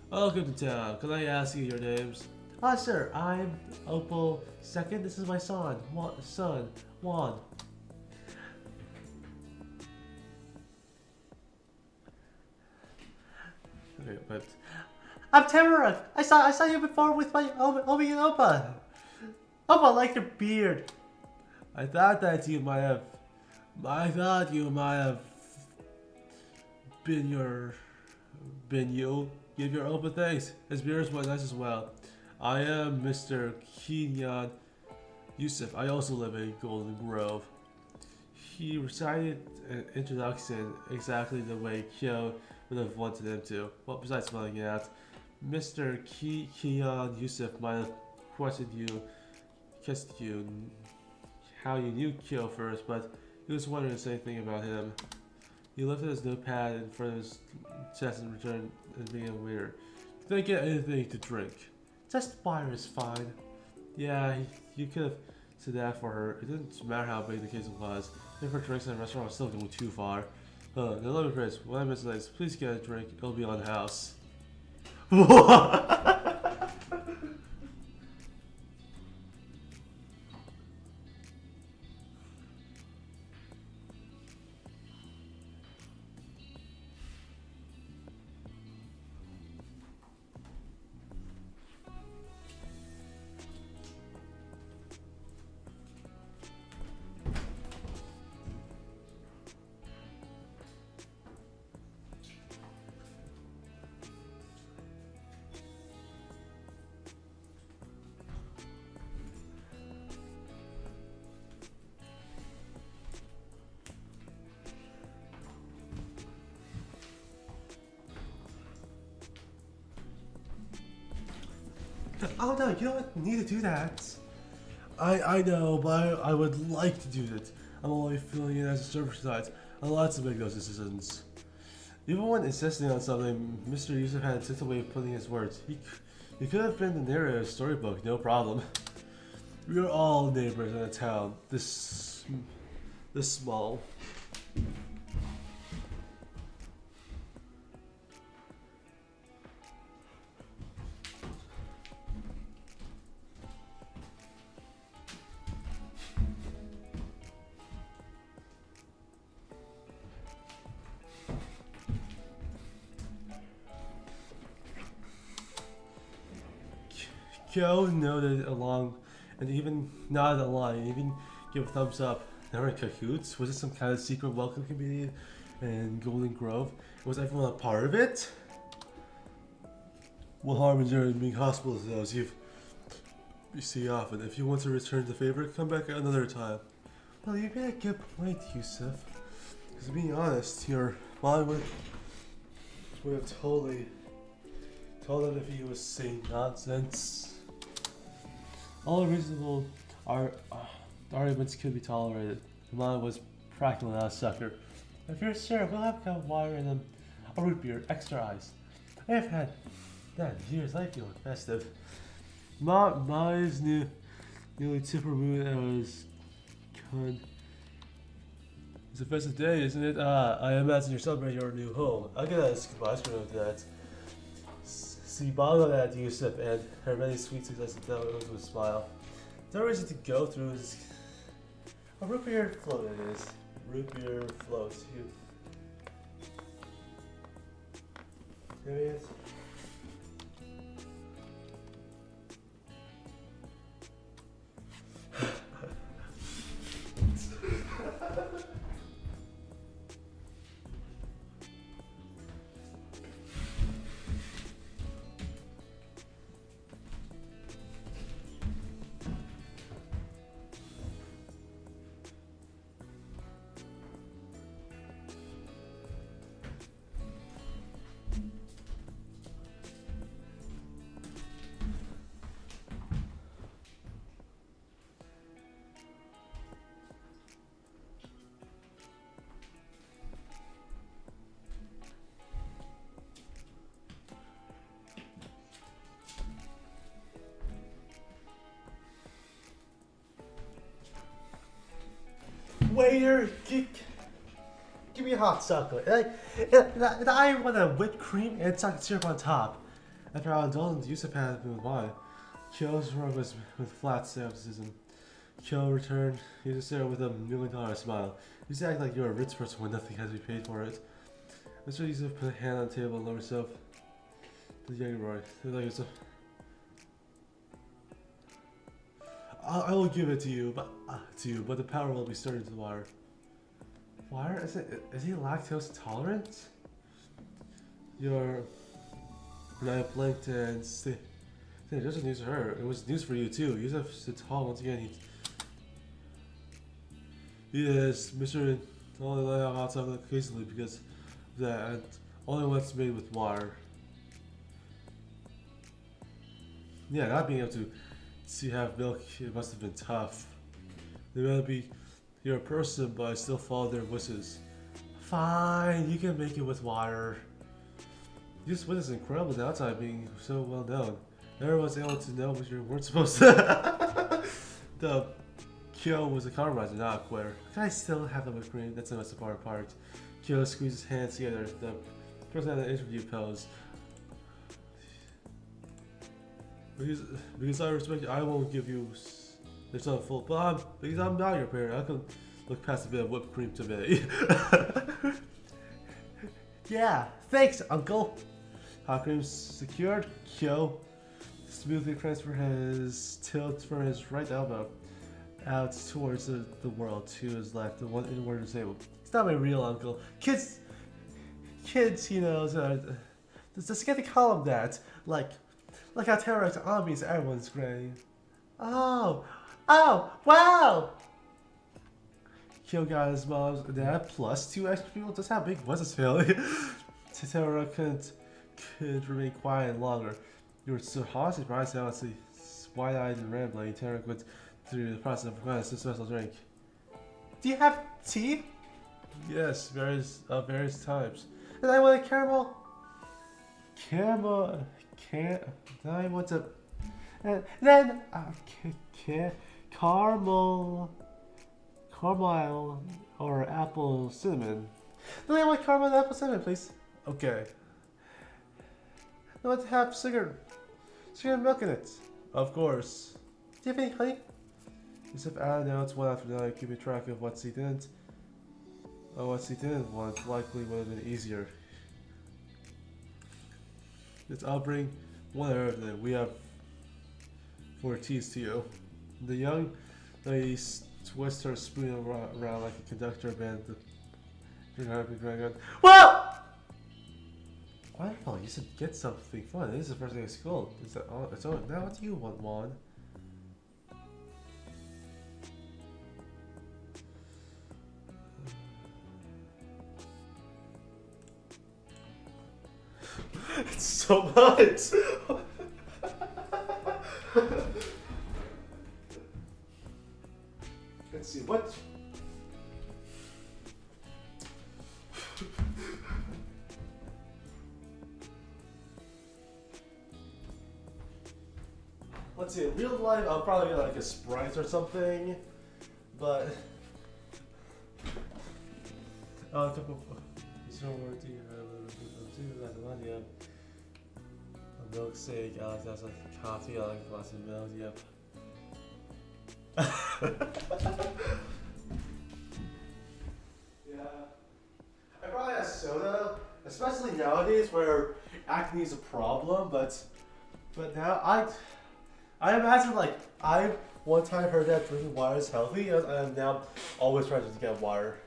Welcome to town. Can I ask you your names? Ah, sir, I'm Opal Second. This is my son, Juan. Okay, but I'm Tamarok. I saw you before with my Obi and Opa. Opa, I like your beard. I thought you might have been you. Give your Opa thanks. His beard is quite nice as well. I am Mr. Kenyan Yusuf. I also live in Golden Grove. He recited an introduction exactly the way Kyo would have wanted him to. Well, besides spelling it out, Mr. Kenyan Yusuf might have questioned you how you knew Kyo first, but he was wondering the same thing about him. He lifted his notepad in front of his chest and returned and began waiter. Can I get anything to drink? Just water is fine. Yeah, you could have said that for her. It didn't matter how big the case was. If her drinks in a restaurant was still going too far. Now let me phrase. When I miss nights, please get a drink. It'll be on the house. Oh no, you don't need to do that. I know, but I would like to do it. I'm only feeling it as a service side. I'm allowed to make those decisions. Even when insisting on something, Mr. Yusuf had a insistent way of putting his words. He could have been the narrator of a storybook, no problem. We are all neighbors in a town this small. Kyo nodded along and even nodded along and even gave a thumbs up. They were in cahoots? Was it some kind of secret welcome committee in Golden Grove? Was everyone a part of it? What harm is there in being hospitals as you see often? If you want to return the favor, come back another time. Well, you made a good point, Yusuf. Because being honest, your mom would have totally told him if he was saying nonsense. All reasonable arguments could be tolerated. Mom was practically not a sucker. If you're sure, we'll have a cup of water and a root beer, extra ice. I have had that in years. I feel festive. Ma is nearly super moon and was con. It's a festive day, isn't it? I imagine you're celebrating your new home. I'll get a scoop of ice cream with that. See, boggled at Yusuf and her many sweet successes with a smile. No reason to go through his. A root beer float it is. Root beer float. There he is. Waiter, give me a hot chocolate. And I want a whipped cream and chocolate syrup on top. After our indulgence, Yusuf had been with wine. Kyo's room was with flat skepticism. Kyo returned Yusuf's syrup with a $1 million smile. You used to act like you're a rich person when nothing has to be paid for it. Mr. Yusuf put a hand on the table and lowered himself. The younger boy. Like Yusuf. I will give it to you, but the powder will be stirred into the water. Water? Is he lactose intolerant? I blinked and it wasn't news for her. It was news for you too. Yusuf stood tall once again. Yes, Mr. only let out hot chocolate occasionally because of that, and only when it's made with water. Yeah, not being able to have milk, it must have been tough. They may you're a person, but I still follow their wishes. Fine, you can make it with water. You just witnessed incredible downtime being so well known. Everyone's able to know what you weren't supposed to. The Kyo was a compromiser, not a quitter. Can I still have the whipped cream? That's the most important part. Kyo squeezed his hands together. The person had an interview pose. Because I respect you, I won't give you there's not full. But because I'm not your parent, I can look past a bit of whipped cream to me. Yeah, thanks, Uncle. Hot cream secured. Kyo smoothly transferred his tilt from his right elbow out towards the world to his left, the one inward disabled. It's not my real uncle. Kids, you know, just get to call him that. Like how terrorized armies, everyone's gray. Oh, wow! Kyo got his mom's dad plus 2 extra people. Just how big was his family? Totoro couldn't remain quiet any longer. You were so hot, surprised how it's wide-eyed and rambling. Totoro went through the process of preparing a special drink. Do you have tea? Yes, various types. And I want a caramel. Then I want a. And then caramel or apple cinnamon. Then I want caramel and apple cinnamon, please. Okay. I want to have sugar and milk in it. Of course. Do you have any honey? Yusuf added notes one after another, keeping track of what he didn't. What he didn't want likely would have been easier. I'll bring one herb that we have for teas to you. The young lady twists her spoon around like a conductor band. Well! Wonderful, you should get something fun. This is the first day of school. Now what do you want, Juan? It's so much! Let's see, what? Let's see, in real life, I'll probably get like a Sprite or something, but... a milkshake, I like that, like coffee, I like lots of milk, yep. Yeah. I probably have soda, especially nowadays where acne is a problem, but now I imagine like I one time heard that drinking water is healthy, and I'm now always trying to get water.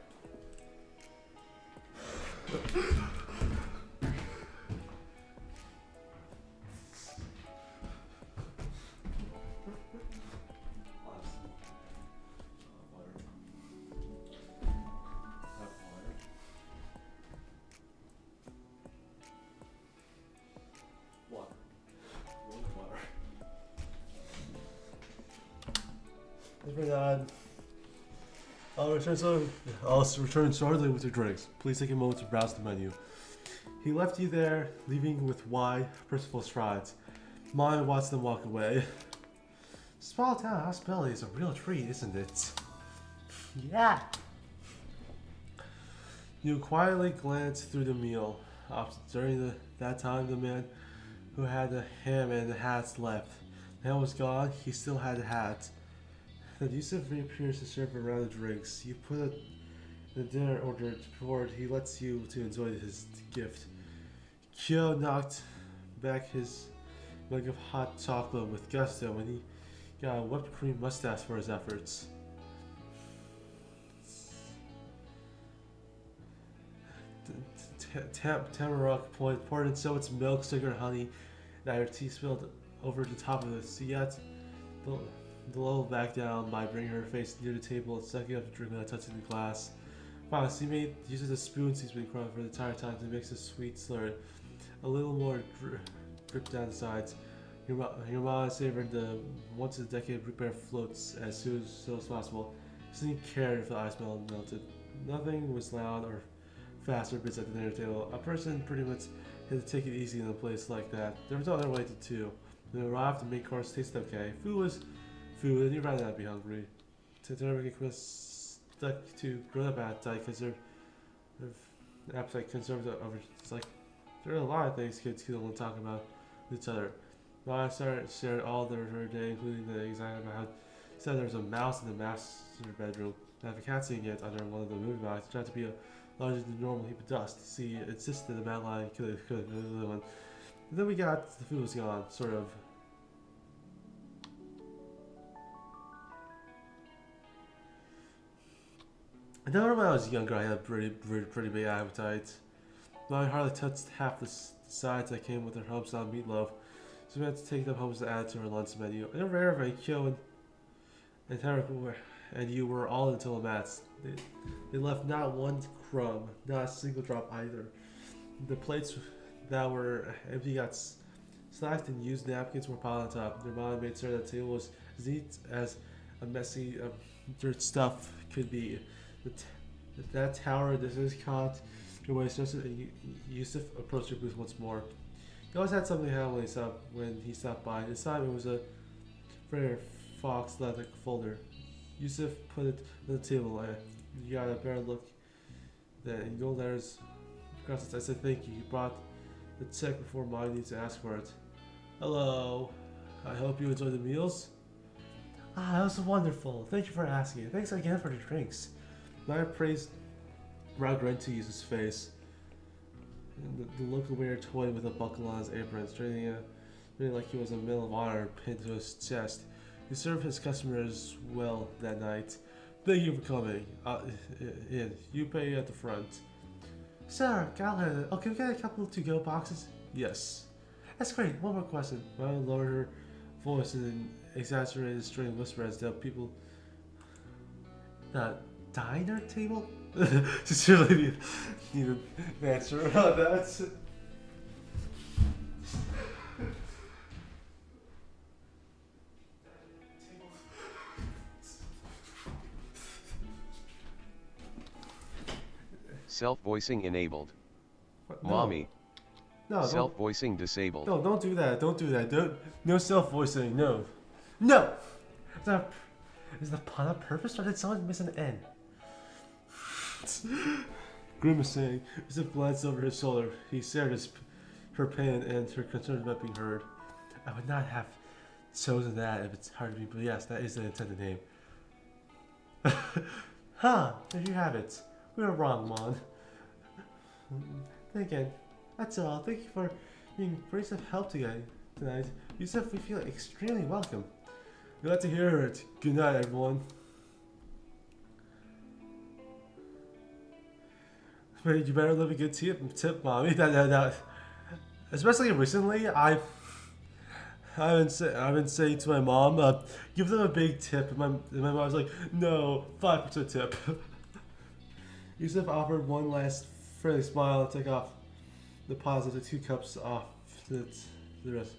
I'll return shortly with your drinks. Please take a moment to browse the menu. He left you there, leaving with wide, purposeful strides. Molly watched them walk away. Small town hospitality is a real treat, isn't it? Yeah. You quietly glance through the meal. During that time, the man who had the ham and the hats left. The ham was gone, he still had the hat. Then Yusuf reappears to serve a round of drinks. You put the dinner order forward, he lets you to enjoy his gift. Kyo knocked back his mug of hot chocolate with gusto when he got a whipped cream mustache for his efforts. Tamarok poured in so much milk, sugar, and honey that her tea spilled over the top of it. So yet, the little back down by bringing her face near the table and sucking up the drink without touching the glass. Finally, Seamate uses a spoon she's been crying for the entire time to mix a sweet slurry. A little more drip down the sides. Your mom savored the once-a-decade root beer floats as soon as possible. She didn't care if the ice melted. Nothing was loud or fast or bits at the dinner table. A person pretty much had to take it easy in a place like that. There was no other way to do. When it arrived, the main course tasted okay. Food was food, and you rather not be hungry. Totoro was stuck to grown-up appetite because their appetite conserved over. It's like there are a lot of things kids can only talk about with each other. Maya shared all her day, including the anxiety about how she said there was a mouse in the master bedroom. And if a cat seeing it under one of the movie boxes, it turned out to be a larger than normal heap of dust. She insisted the bad line could another one. And then we got the food was gone, sort of. I know when I was younger, I had a pretty big appetite. But I hardly touched half the sides that came with her homestyle meatloaf. So we had to take them home to add to her lunch menu. In a rare way, Kyo and Haruka and you were all until the mats. They left not one crumb, not a single drop either. The plates that were empty got slacked and used napkins were piled on top. Their mom made sure that the table was as neat as a messy dirt stuff could be. That tower, this is caught your way, and Yusuf approached your booth once more. He always had something to hand when he stopped by. This time it was a Firefox leather folder. Yusuf put it on the table and you got a better look then in gold letters across it. I said thank you. He brought the check before mine needs to ask for it. Hello. I hope you enjoy the meals. That was wonderful. Thank you for asking. Thanks again for the drinks. Maya praised Ragren to Yusuf's face. The local waiter toyed with a buckle on his apron, straightening like he was a medal of honor pinned to his chest. He served his customers well that night. Thank you for coming. In. You pay at the front. Sir, Galahad, can we get a couple of to-go boxes? Yes. That's great. One more question. Maya lowered her voice in an exaggerated string whisper as though people... The diner table? Sincerely need an answer about that. Self-voicing enabled. What? No. Mommy. No, Self-voicing disabled. no, don't do that. Don't do that. No self-voicing. No. No! Is the pun on purpose or did someone miss an N? Grimacing, as if glanced over his shoulder, he stared at her pain and her concern about being heard. I would not have chosen that if it's hard to be, but yes, that is the intended name. Huh, there you have it. We were wrong, Mon. Again, that's all. Thank you for being grace of help tonight. You said we feel extremely welcome. Glad to hear it. Good night, everyone. But you better leave a good tip, mommy. That. Especially recently, I've been saying to my mom, give them a big tip. And my mom's like, no, 5% tip. Yusuf offered one last friendly smile and took off the deposit of 2 cups off the rest.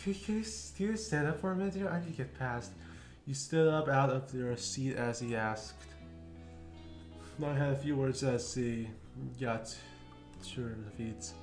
Can you stand up for a minute here? I need to get past. You stood up out of your seat as he asked. I had a few words as he got to the feet.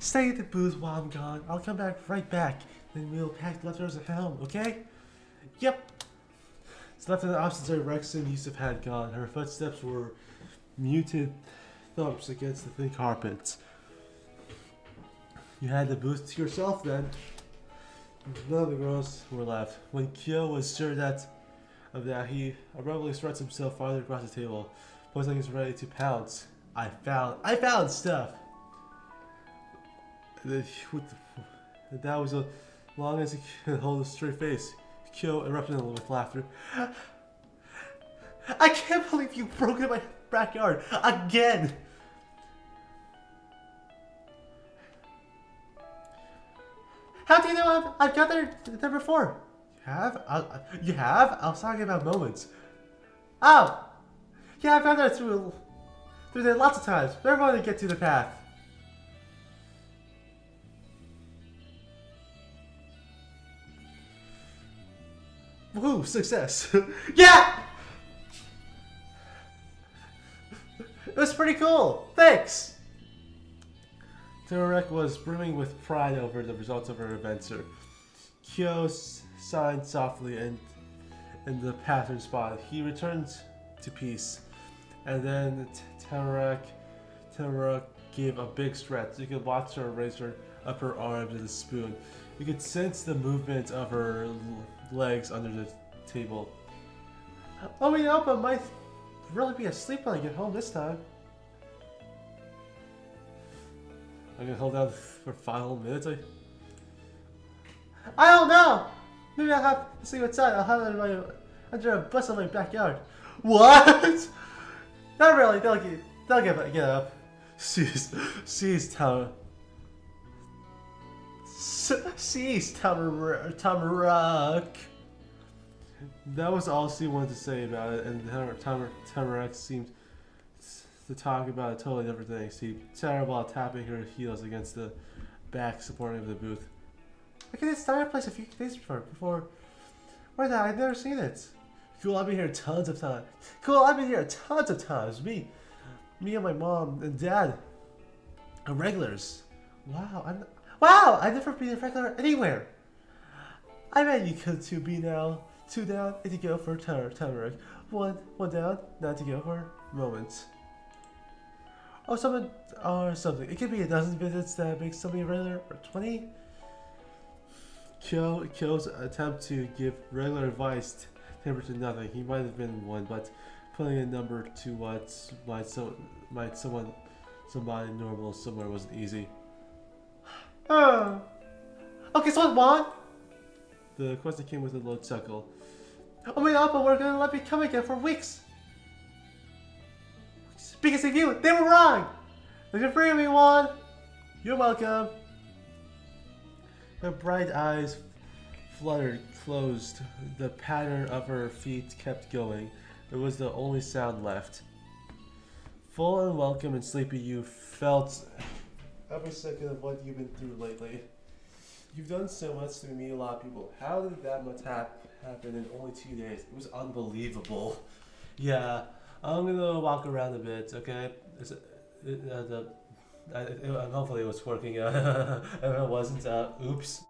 Stay at the booth while I'm gone. I'll come back right back. Then we'll pack the leftovers at home, okay? Yep. It's left in the officer Rex and Yusuf had gone. Her footsteps were muted thumps against the thin carpet. You had the booth to yourself then. None of the girls were left. When Kyo was sure of that, he abruptly stretched himself farther across the table, posing he's ready to pounce. I found stuff. That was as long as he could hold a straight face. Kyo erupted with laughter. I can't believe you broke into my backyard again! How do you know I've got there before? You have? You have? I was talking about moments. Oh! Yeah, I've gone there through there lots of times. Never want to get to the path. Woo! Success! Yeah! It was pretty cool! Thanks! Terek was brimming with pride over the results of her adventure. Kyo sighed softly and the pattern spot. He returned to peace. And then Terek gave a big stretch. You could watch her raise her upper arms with a spoon. You could sense the movement of her legs under the table. Oh, we know, but might really be asleep when I get home this time. I'm gonna hold out for 5 whole minutes. I don't know. Maybe I'll have to sleep outside. I'll have it under a bus in my backyard. What? Not really. They'll get up. Cease, Tamaruk. That was all she wanted to say about it, and Tamaruk seemed to talk about a totally different thing. She chattered while tapping her heels against the back supporting of the booth. Look at this time place a few days before. Where's that? I've never seen it. Cool, I've been here tons of times. Me and my mom and dad are regulars. Wow, I've never been a regular anywhere. I bet you could 2 now. 2 down, and to go for Tamaruk. One down, not to go for moments. Oh, someone or something. It could be a dozen visits that makes somebody regular, or 20. Kyo's attempt to give regular advice tempered to nothing. He might have been one, but putting a number to what somebody normal somewhere wasn't easy. Oh. Okay, so one. The question came with a low chuckle. Oh my god, but we're gonna let me come again for weeks. Because of you, they were wrong. Looking for everyone. You're welcome. Her bright eyes fluttered closed. The pattern of her feet kept going. It was the only sound left. Full and welcome and sleepy, you felt every second of what you've been through lately. You've done so much to meet a lot of people. How did that much happen in only 2 days? It was unbelievable. Yeah, I'm gonna walk around a bit, okay? Hopefully it was working. If it wasn't, oops.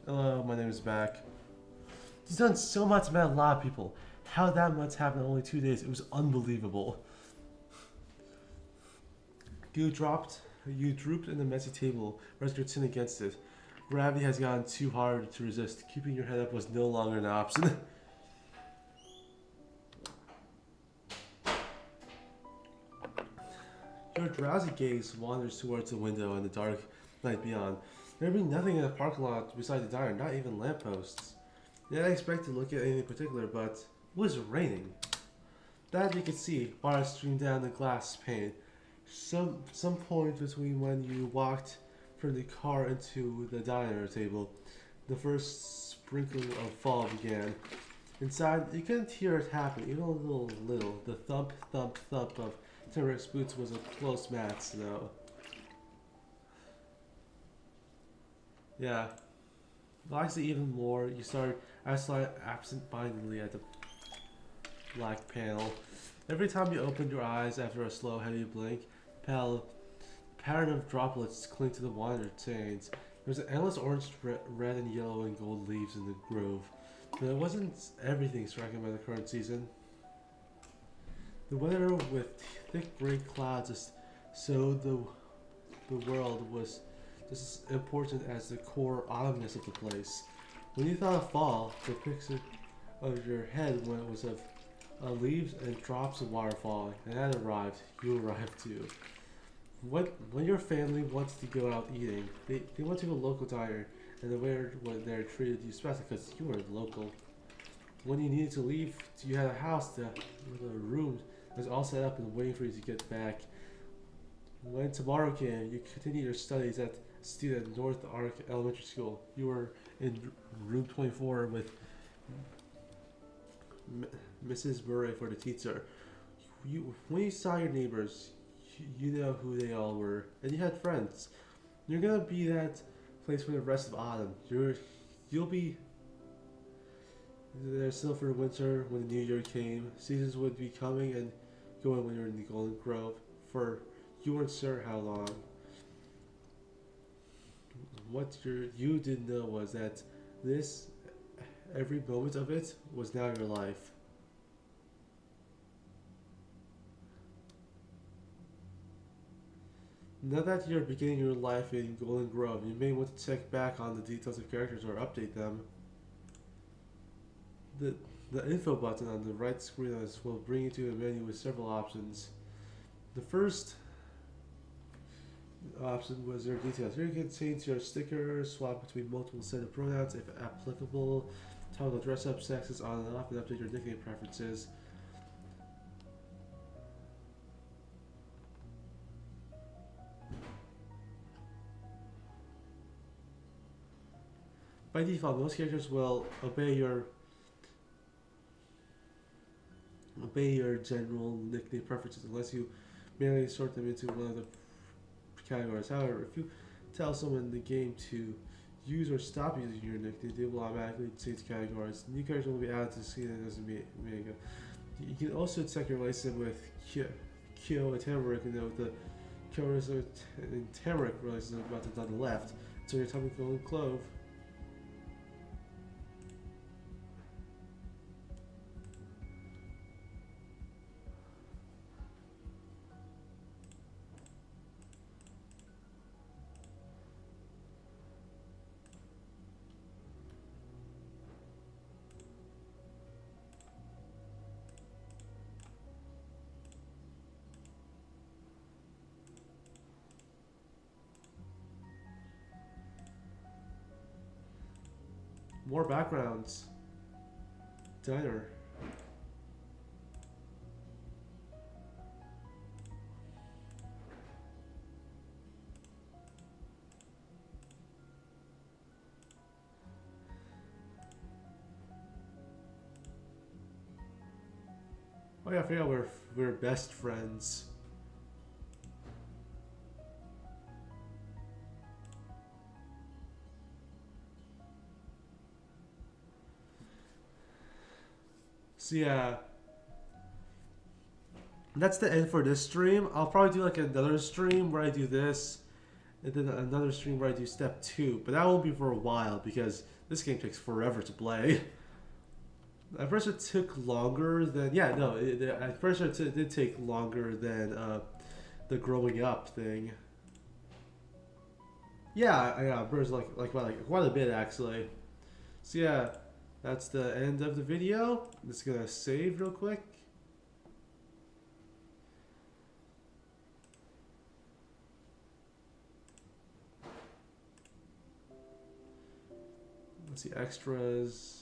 Hello, my name is back. He's done so much, met a lot of people. How that much happened in only 2 days? It was unbelievable. You drooped in the messy table, resting your chin against it. Gravity has gotten too hard to resist. Keeping your head up was no longer an option. Your drowsy gaze wanders towards the window and the dark night beyond. There being nothing in the parking lot beside the diner, not even lampposts. You didn't expect to look at anything particular, but it was raining. That you could see, water streamed down the glass pane. Some point between when you walked from the car into the diner table, the first sprinkling of fall began. Inside, you couldn't hear it happen, even a little. The thump, thump, thump of Timberrick's boots was a close match, though. Yeah. Actually, even more, you started absent-mindedly at the black panel. Every time you opened your eyes after a slow, heavy blink, pattern of droplets cling to the water stains. There was an endless orange, red, and yellow and gold leaves in the grove. But it wasn't everything striking by the current season. The weather with thick gray clouds just so the world was just as important as the core autumnness of the place. When you thought of fall, the picture of your head when it was of leaves and drops of water falling, and that arrived. You arrived too. When your family wants to go out eating, they went to a local diner, and the waiter there treated you special because you were local. When you needed to leave, you had a house with a room that was all set up and waiting for you to get back. When tomorrow came, you continued your studies at student North Ark Elementary School. You were in room 24 with Mrs. Murray for the teacher. When you saw your neighbors, you know who they all were, and you had friends. You're gonna be that place for the rest of autumn. You'll be there still for winter when the new year came. Seasons would be coming and going when you're in the Golden Grove, for you weren't sure how long. What you didn't know was that every moment of it was now your life. Now that you're beginning your life in Golden Grove, you may want to check back on the details of characters or update them. The info button on the right screen will bring you to a menu with several options. The first option was your details. Here you can change your sticker, swap between multiple set of pronouns if applicable, toggle dress up, sexes on and off, and update your nickname preferences. By default, most characters will obey your general nickname preferences unless you manually sort them into one of the categories. However, if you tell someone in the game to use or stop using your nickname, they will automatically change categories. New characters will be added to the scene as Omega. You can also check your relationship with Kyo and Tamarick and note the Kyo and Tamarick relationship buttons on the left. So your time with Golden Clove. More backgrounds. Diner. Oh yeah, I forgot we're best friends. So yeah, that's the end for this stream. I'll probably do like another stream where I do this, and then another stream where I do step 2. But that won't be for a while because This game takes forever to play. At first it took longer than at first it did take longer than the growing up thing. Yeah, there's like quite a bit actually. So yeah, that's the end of the video. I'm just gonna save real quick. Let's see extras.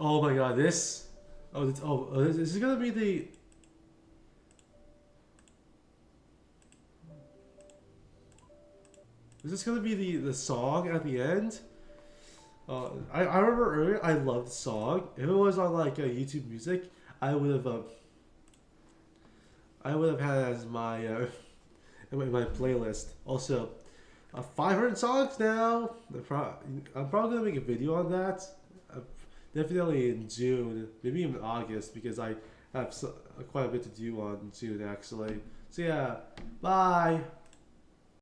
Oh my god, this. This is gonna be the. Is this gonna be the song at the end? I remember earlier I loved the song. If it was on like YouTube Music, I would have had it as my in my playlist. Also, 500 songs now. I'm probably gonna make a video on that. Definitely in June, maybe even August, because I have quite a bit to do on June actually. So yeah, bye.